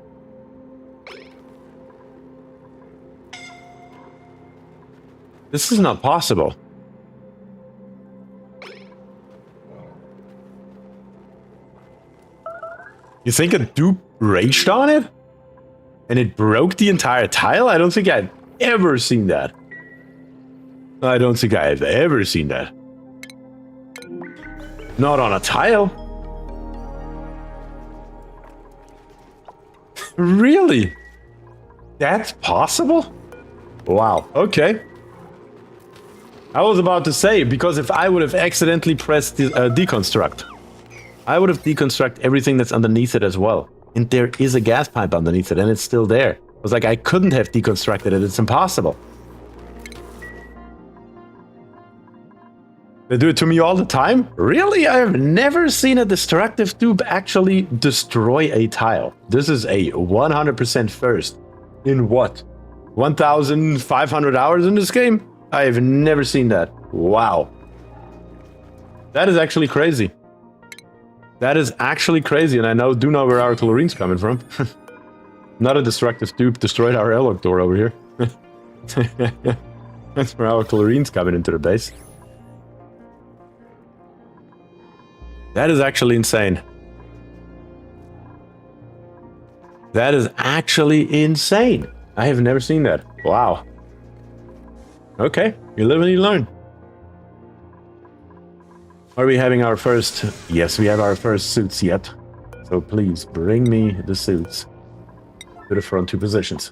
This is not possible. You think a dupe raged on it? And it broke the entire tile? I don't think I've ever seen that. I don't think I've ever seen that. Not on a tile. Really? That's possible? Wow, okay. I was about to say, because if I would have accidentally pressed the, deconstruct, I would have deconstruct everything that's underneath it as well. And there is a gas pipe underneath it, and it's still there. I was like, I couldn't have deconstructed it, it's impossible. They do it to me all the time? Really? I've never seen a destructive tube actually destroy a tile. This is a 100% first. In what? 1,500 hours in this game? I've never seen that. Wow. That is actually crazy. That is actually crazy, and I do know where our chlorine's coming from. Not a destructive tube destroyed our airlock door over here. That's where our chlorine's coming into the base. That is actually insane. That is actually insane. I have never seen that. Wow. Okay, you live and you learn. Are we having our first... Yes, we have our first suits yet. So please, bring me the suits to the front two positions.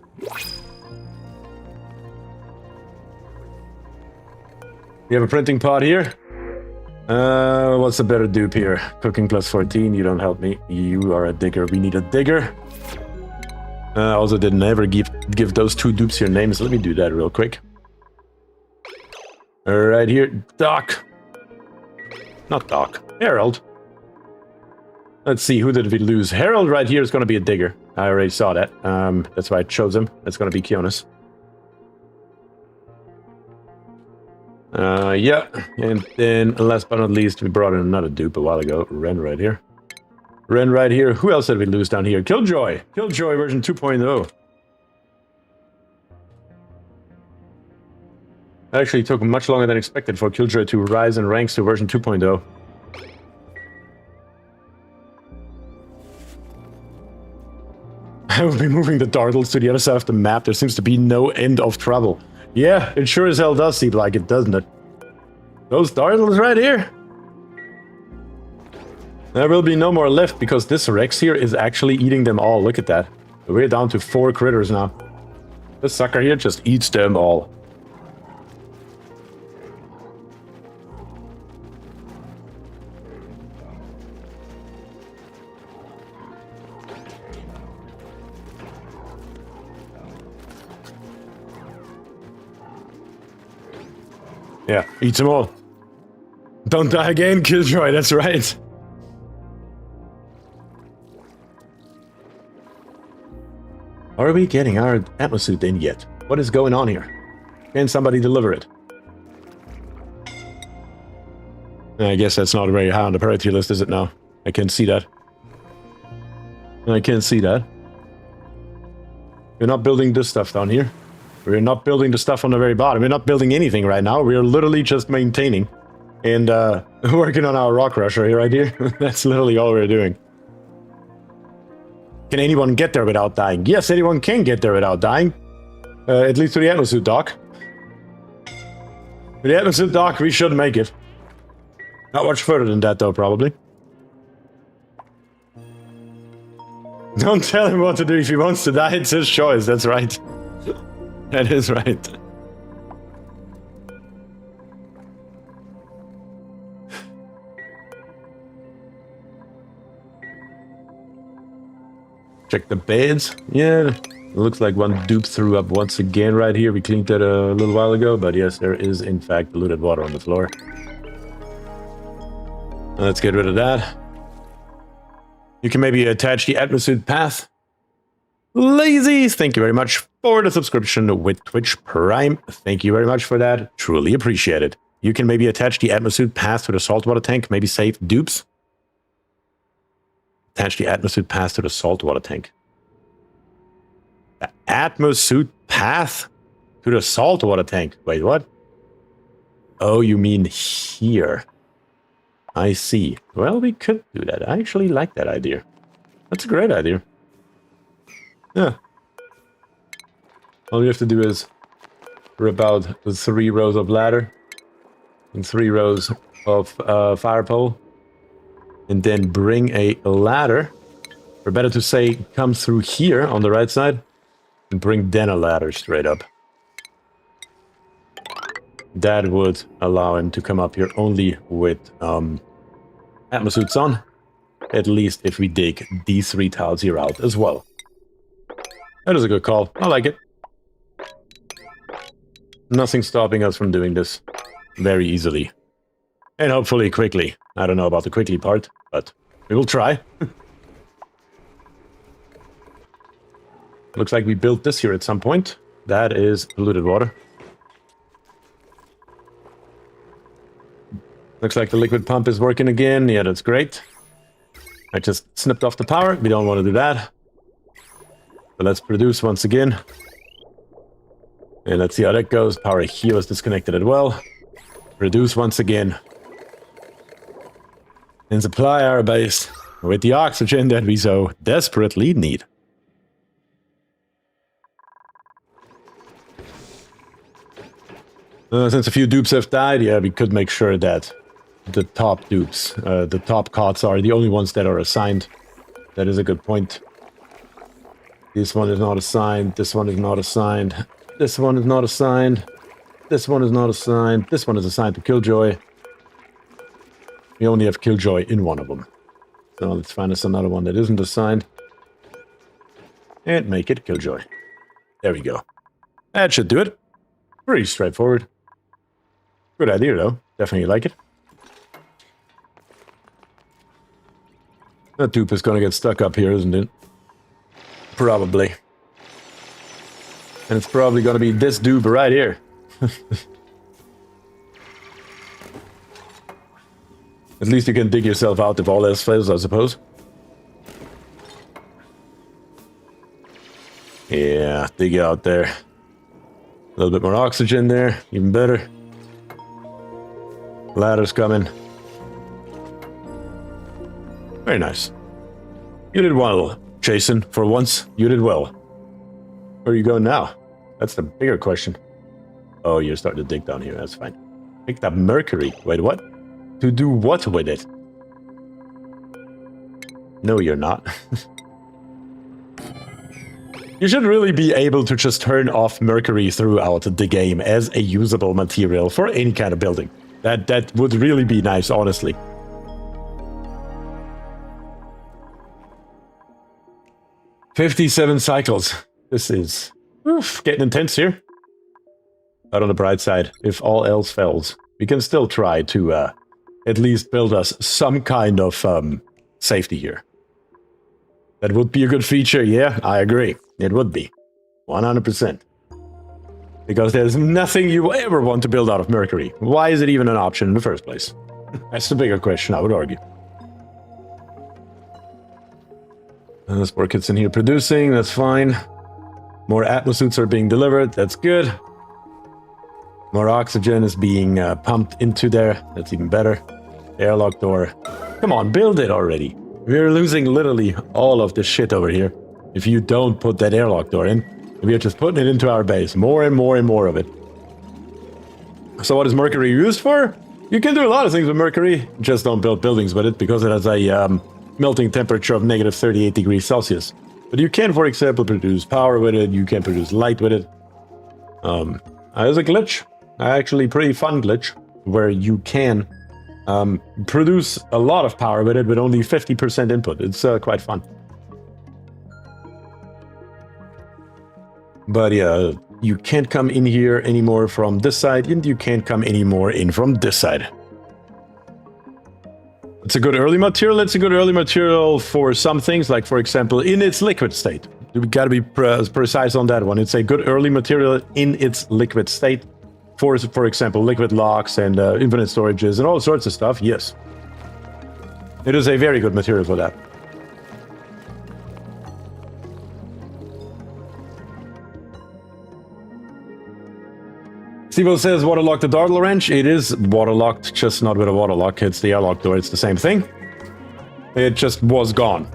We have a printing pod here. What's a better dupe here? Cooking plus 14, you don't help me. You are a digger, we need a digger. Also didn't ever give those two dupes your names. Let me do that real quick. Right here, Doc. Not Doc, Harold. Let's see, who did we lose? Harold right here is going to be a digger. I already saw that. That's why I chose him. That's going to be Kionis. Yeah, and then last but not least, we brought in another dupe a while ago. Ren right here. Ren right here. Who else did we lose down here? Killjoy. Killjoy version 2.0. Actually took much longer than expected for Killjoy to rise in ranks to version 2.0. I will be moving the dartles to the other side of the map. There seems to be no end of trouble. Yeah, it sure as hell does seem like it, doesn't it? Those dartles right here. There will be no more left because this Rex here is actually eating them all. Look at that. We're down to 4 critters now. This sucker here just eats them all. Yeah, eat them all. Don't die again, Killjoy, that's right. Are we getting our atmosuit in yet? What is going on here? Can somebody deliver it? I guess that's not very high on the priority list, is it now? I can see that. I can see that. We're not building this stuff down here. We're not building the stuff on the very bottom. We're not building anything right now. We're literally just maintaining and working on our rock crusher here, right here. That's literally all we're doing. Can anyone get there without dying? Yes, anyone can get there without dying. At least to the atmosuit dock. With the atmosuit dock, we should make it. Not much further than that, though, probably. Don't tell him what to do. If he wants to die, it's his choice. That's right. That is right. Check the beds. Yeah, it looks like one dupe threw up once again right here. We cleaned that a little while ago, but yes, there is in fact diluted water on the floor. Let's get rid of that. You can maybe attach the atmosphere path. Lazy, thank you very much for the subscription with Twitch Prime. Thank you very much for that. Truly appreciate it. You can maybe attach the atmosphere path to the saltwater tank. Maybe save dupes. Attach the atmosphere path to the saltwater tank. The atmosphere path to the saltwater tank. Wait, what? Oh, you mean here. I see. Well, we could do that. I actually like that idea. That's a great idea. Yeah. All you have to do is rip out the 3 rows of ladder and 3 rows of fire pole, and then bring a ladder, or better to say, come through here on the right side, and bring then a ladder straight up. That would allow him to come up here only with atmosuits on, at least if we dig these 3 tiles here out as well. That is a good call. I like it. Nothing stopping us from doing this very easily. And hopefully quickly. I don't know about the quickly part, but we will try. Looks like we built this here at some point. That is polluted water. Looks like the liquid pump is working again. Yeah, that's great. I just snipped off the power. We don't want to do that. So let's produce once again. And let's see how that goes. Power here was disconnected as well. Produce once again. And supply our base with the oxygen that we so desperately need. Since a few dupes have died, yeah, we could make sure that the top dupes, the top cots are the only ones that are assigned. That is a good point. This one is not assigned, this one is not assigned, this one is not assigned, this one is not assigned, this one is assigned to Killjoy. We only have Killjoy in one of them. So let's find us another one that isn't assigned. And make it Killjoy. There we go. That should do it. Pretty straightforward. Good idea though. Definitely like it. That dupe is gonna get stuck up here, isn't it? Probably. And it's probably gonna be this dupe right here. At least you can dig yourself out if all else fails, I suppose. Yeah, dig out there. A little bit more oxygen there, even better. Ladder's coming. Very nice. You did well, Jason. For once, you did well. Where are you going now? That's the bigger question. Oh, you're starting to dig down here. That's fine. Picked up mercury. Wait, what? To do what with it? No, you're not. You should really be able to just turn off mercury throughout the game as a usable material for any kind of building. That would really be nice, honestly. "57 cycles. This is getting intense here. But on the bright side, if all else fails, we can still try to at least build us some kind of safety here. That would be a good feature, yeah, I agree. It would be. 100%. Because there's nothing you ever want to build out of mercury. Why is it even an option in the first place? That's the bigger question, I would argue. And this work gets in here producing, that's fine. More atmosuits are being delivered, that's good. More oxygen is being pumped into there, that's even better. Airlock door. Come on, build it already. We're losing literally all of this shit over here if you don't put that airlock door in. We are just putting it into our base. More and more and more of it. So what is mercury used for? You can do a lot of things with mercury. Just don't build buildings with it because it has a melting temperature of negative 38 degrees Celsius. But you can, for example, produce power with it. You can produce light with it. There's a glitch. Actually, pretty fun glitch where you can produce a lot of power with it with only 50% input. It's quite fun. But yeah, you can't come in here anymore from this side, and you can't come anymore in from this side. It's a good early material. It's a good early material for some things, like, for example, in its liquid state. We got to be precise on that one. It's a good early material in its liquid state. For example, liquid locks and infinite storages and all sorts of stuff. Yes. It is a very good material for that. Stevo says, waterlock the Dartle wrench. It is waterlocked, just not with a waterlock. It's the airlock door. It's the same thing. It just was gone.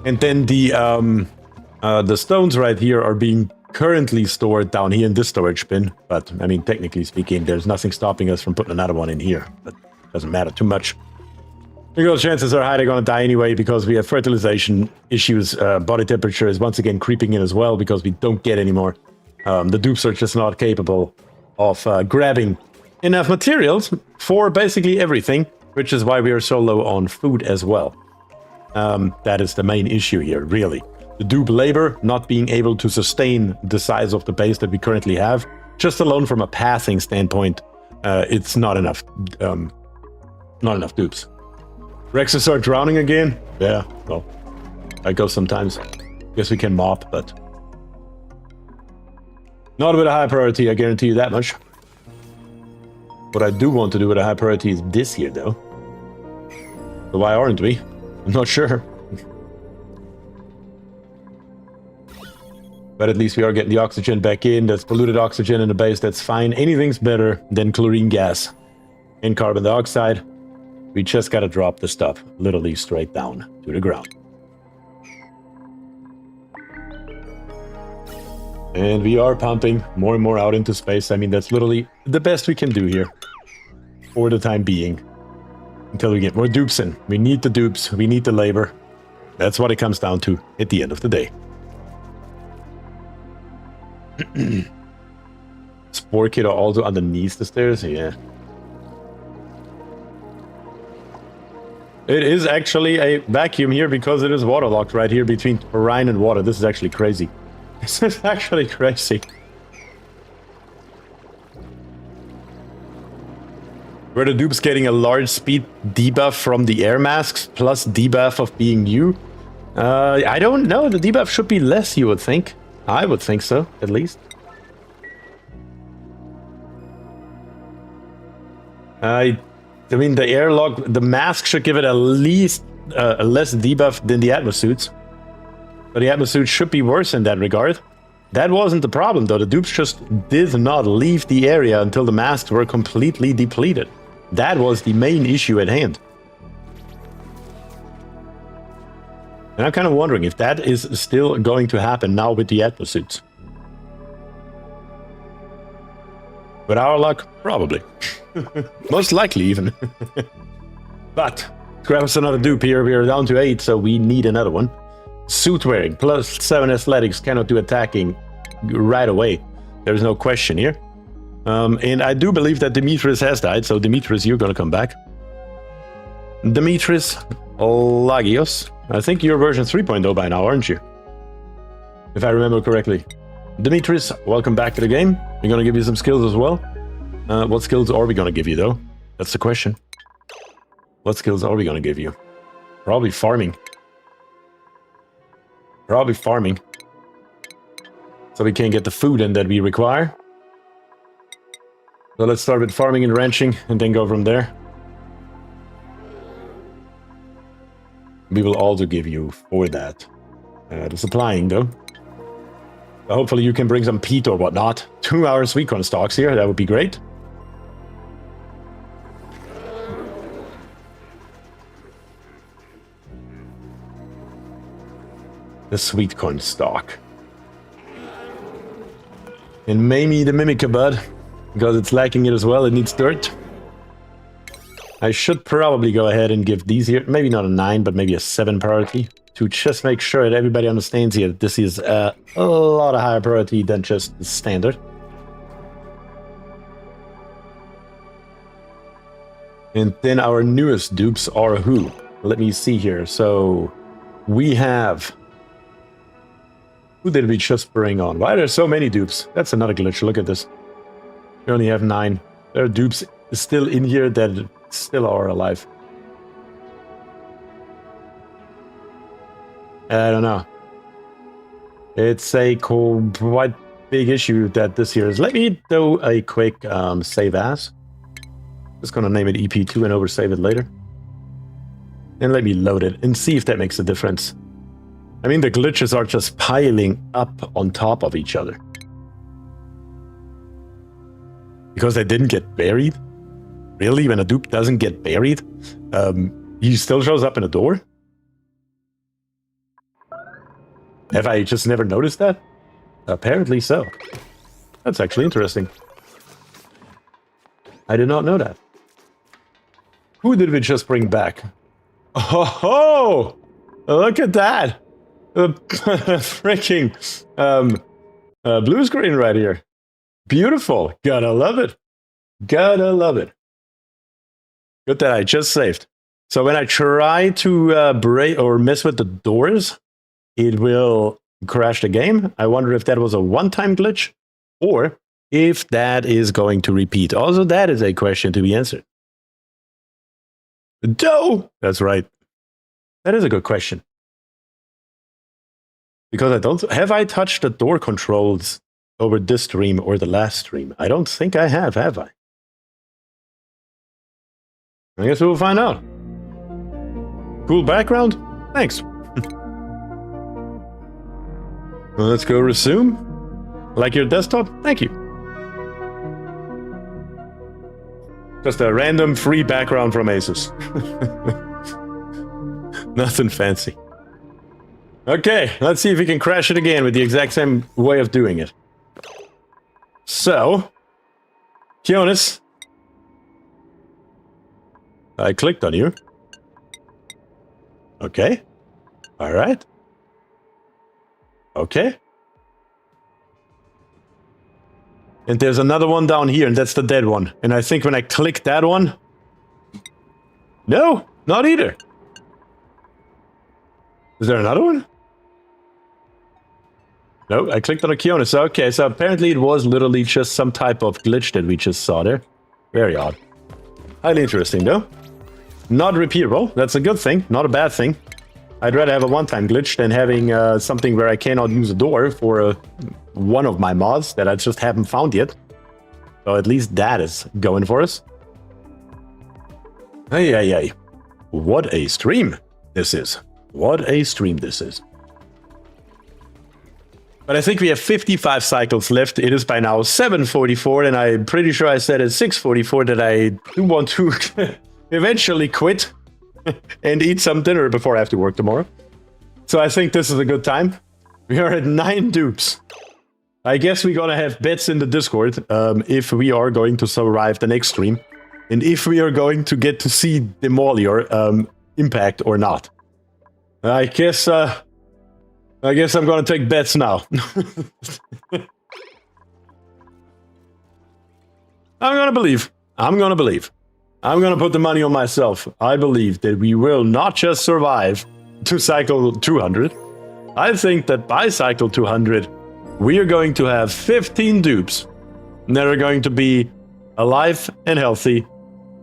And then the stones right here are being currently stored down here in this storage bin. But, I mean, technically speaking, there's nothing stopping us from putting another one in here. But it doesn't matter too much. Because chances are high they're going to die anyway because we have fertilization issues. Body temperature is once again creeping in as well because we don't get any more. The dupes are just not capable of grabbing enough materials for basically everything, which is why we are so low on food as well. That is the main issue here, really. The dupe labor not being able to sustain the size of the base that we currently have, just alone from a passing standpoint, it's not enough. Not enough dupes. Rexes start drowning again? Yeah, well, I go sometimes. Guess we can mop, but not with a high priority, I guarantee you that much. What I do want to do with a high priority is this here, though. So why aren't we? I'm not sure. But at least we are getting the oxygen back in. That's polluted oxygen in the base, that's fine. Anything's better than chlorine gas and carbon dioxide. We just gotta drop the stuff literally straight down to the ground. And we are pumping more and more out into space. I mean, that's literally the best we can do here for the time being. Until we get more dupes in. We need the dupes. We need the labor. That's what it comes down to at the end of the day. Spore kit are also underneath the stairs. Yeah. It is actually a vacuum here because it is waterlocked right here between brine and water. This is actually crazy. This is actually crazy. Were the dupes getting a large speed debuff from the air masks plus debuff of being new? I don't know. The debuff should be less, you would think. I would think so, at least. I mean, the airlock, the mask should give it at least a less debuff than the atmosuits. But the atmosuit should be worse in that regard. That wasn't the problem, though. The dupes just did not leave the area until the masks were completely depleted. That was the main issue at hand. And I'm kind of wondering if that is still going to happen now with the atmosuits. With our luck, probably. Most likely, even. But, grab us another dupe here. We are down to 8, so we need another one. Suit wearing, plus 7 athletics, cannot do attacking right away. There's no question here. And I do believe that Demetrius has died, so Demetrius, you're gonna come back. Demetrius Lagios. I think you're version 3.0 by now, aren't you? If I remember correctly. Demetrius, welcome back to the game. We're gonna give you some skills as well. What skills are we gonna give you, though? That's the question. What skills are we gonna give you? Probably farming. Probably farming. So we can get the food in that we require. So let's start with farming and ranching and then go from there. We will also give you for that the supplying, though. So hopefully you can bring some peat or whatnot to our sweet corn stalks here. That would be great. The sweet corn stalk. And maybe the mimica bud, because it's lacking it as well. It needs dirt. I should probably go ahead and give these here, maybe not a 9, but maybe a 7 priority, to just make sure that everybody understands here that this is a lot of higher priority than just the standard. And then our newest dupes are who? Let me see here. So we have... Who did we just bring on? Why are there so many dupes? That's another glitch. Look at this. We only have 9. There are dupes still in here that still are alive. I don't know. It's a quite big issue that this here is. Let me do a quick save as. Just gonna name it EP2 and oversave it later. And let me load it and see if that makes a difference. I mean, the glitches are just piling up on top of each other. Because they didn't get buried? Really? When a dupe doesn't get buried, he still shows up in a door? Have I just never noticed that? Apparently so. That's actually interesting. I did not know that. Who did we just bring back? Oh, look at that! Freaking blue screen right here. Beautiful. Gotta love it. Gotta love it. Good that I just saved. So when I try to break or mess with the doors, it will crash the game. I wonder if that was a one-time glitch or if that is going to repeat. Also, that is a question to be answered. No! That's right. That is a good question. Because I don't... Have I touched the door controls over this stream or the last stream? I don't think I have I? I guess we'll find out. Cool background? Thanks. Well, let's go resume. Like your desktop? Thank you. Just a random free background from Asus. Nothing fancy. Okay, let's see if we can crash it again with the exact same way of doing it. So, Kionis, I clicked on you. Okay. All right. Okay. And there's another one down here, and that's the dead one. And I think when I click that one... No, not either. Is there another one? No, I clicked on a Kionis. Okay, so apparently it was literally just some type of glitch that we just saw there. Very odd. Highly interesting, though. Not repeatable. That's a good thing, not a bad thing. I'd rather have a one-time glitch than having something where I cannot use a door for one of my mods that I just haven't found yet. So at least that is going for us. Hey. What a stream this is. What a stream this is. But I think we have 55 cycles left. It is by now 7:44, and I'm pretty sure I said at 6:44 that I do want to eventually quit and eat some dinner before I have to work tomorrow. So I think this is a good time. We are at 9 dupes. I guess we're gonna have bets in the Discord if we are going to survive the next stream, and if we are going to get to see Demolier impact or not. I guess I'm gonna take bets now. I'm gonna believe. I'm gonna put the money on myself. I believe that we will not just survive to cycle 200. I think that by cycle 200, we are going to have 15 dupes that are going to be alive and healthy.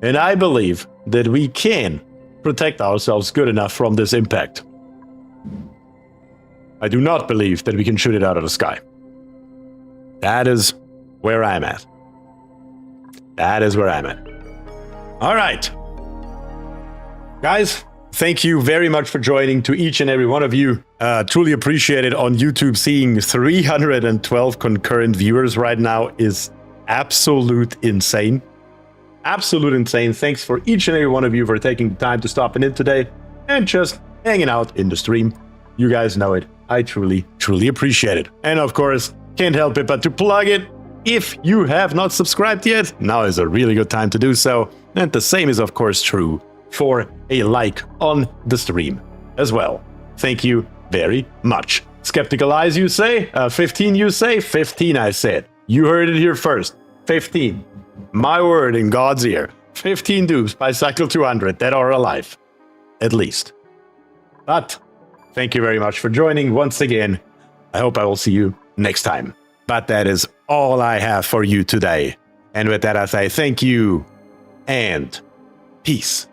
And I believe that we can protect ourselves good enough from this impact. I do not believe that we can shoot it out of the sky. That is where I'm at. That is where I'm at. All right. Guys, thank you very much for joining. To each and every one of you. Truly appreciate it on YouTube. Seeing 312 concurrent viewers right now is absolute insane. Absolute insane. Thanks for each and every one of you for taking the time to stop in today and just hanging out in the stream. You guys know it. I truly appreciate it. And of course, can't help it but to plug it. If you have not subscribed yet, now is a really good time to do so. And the same is of course true for a like on the stream as well. Thank you very much. Skeptical eyes, you say? 15, you say? 15, I said. You heard it here first. 15. My word in God's ear. 15 dupes by cycle 200 that are alive. At least. But thank you very much for joining once again. I hope I will see you next time. But that is all I have for you today. And with that, I say thank you and peace.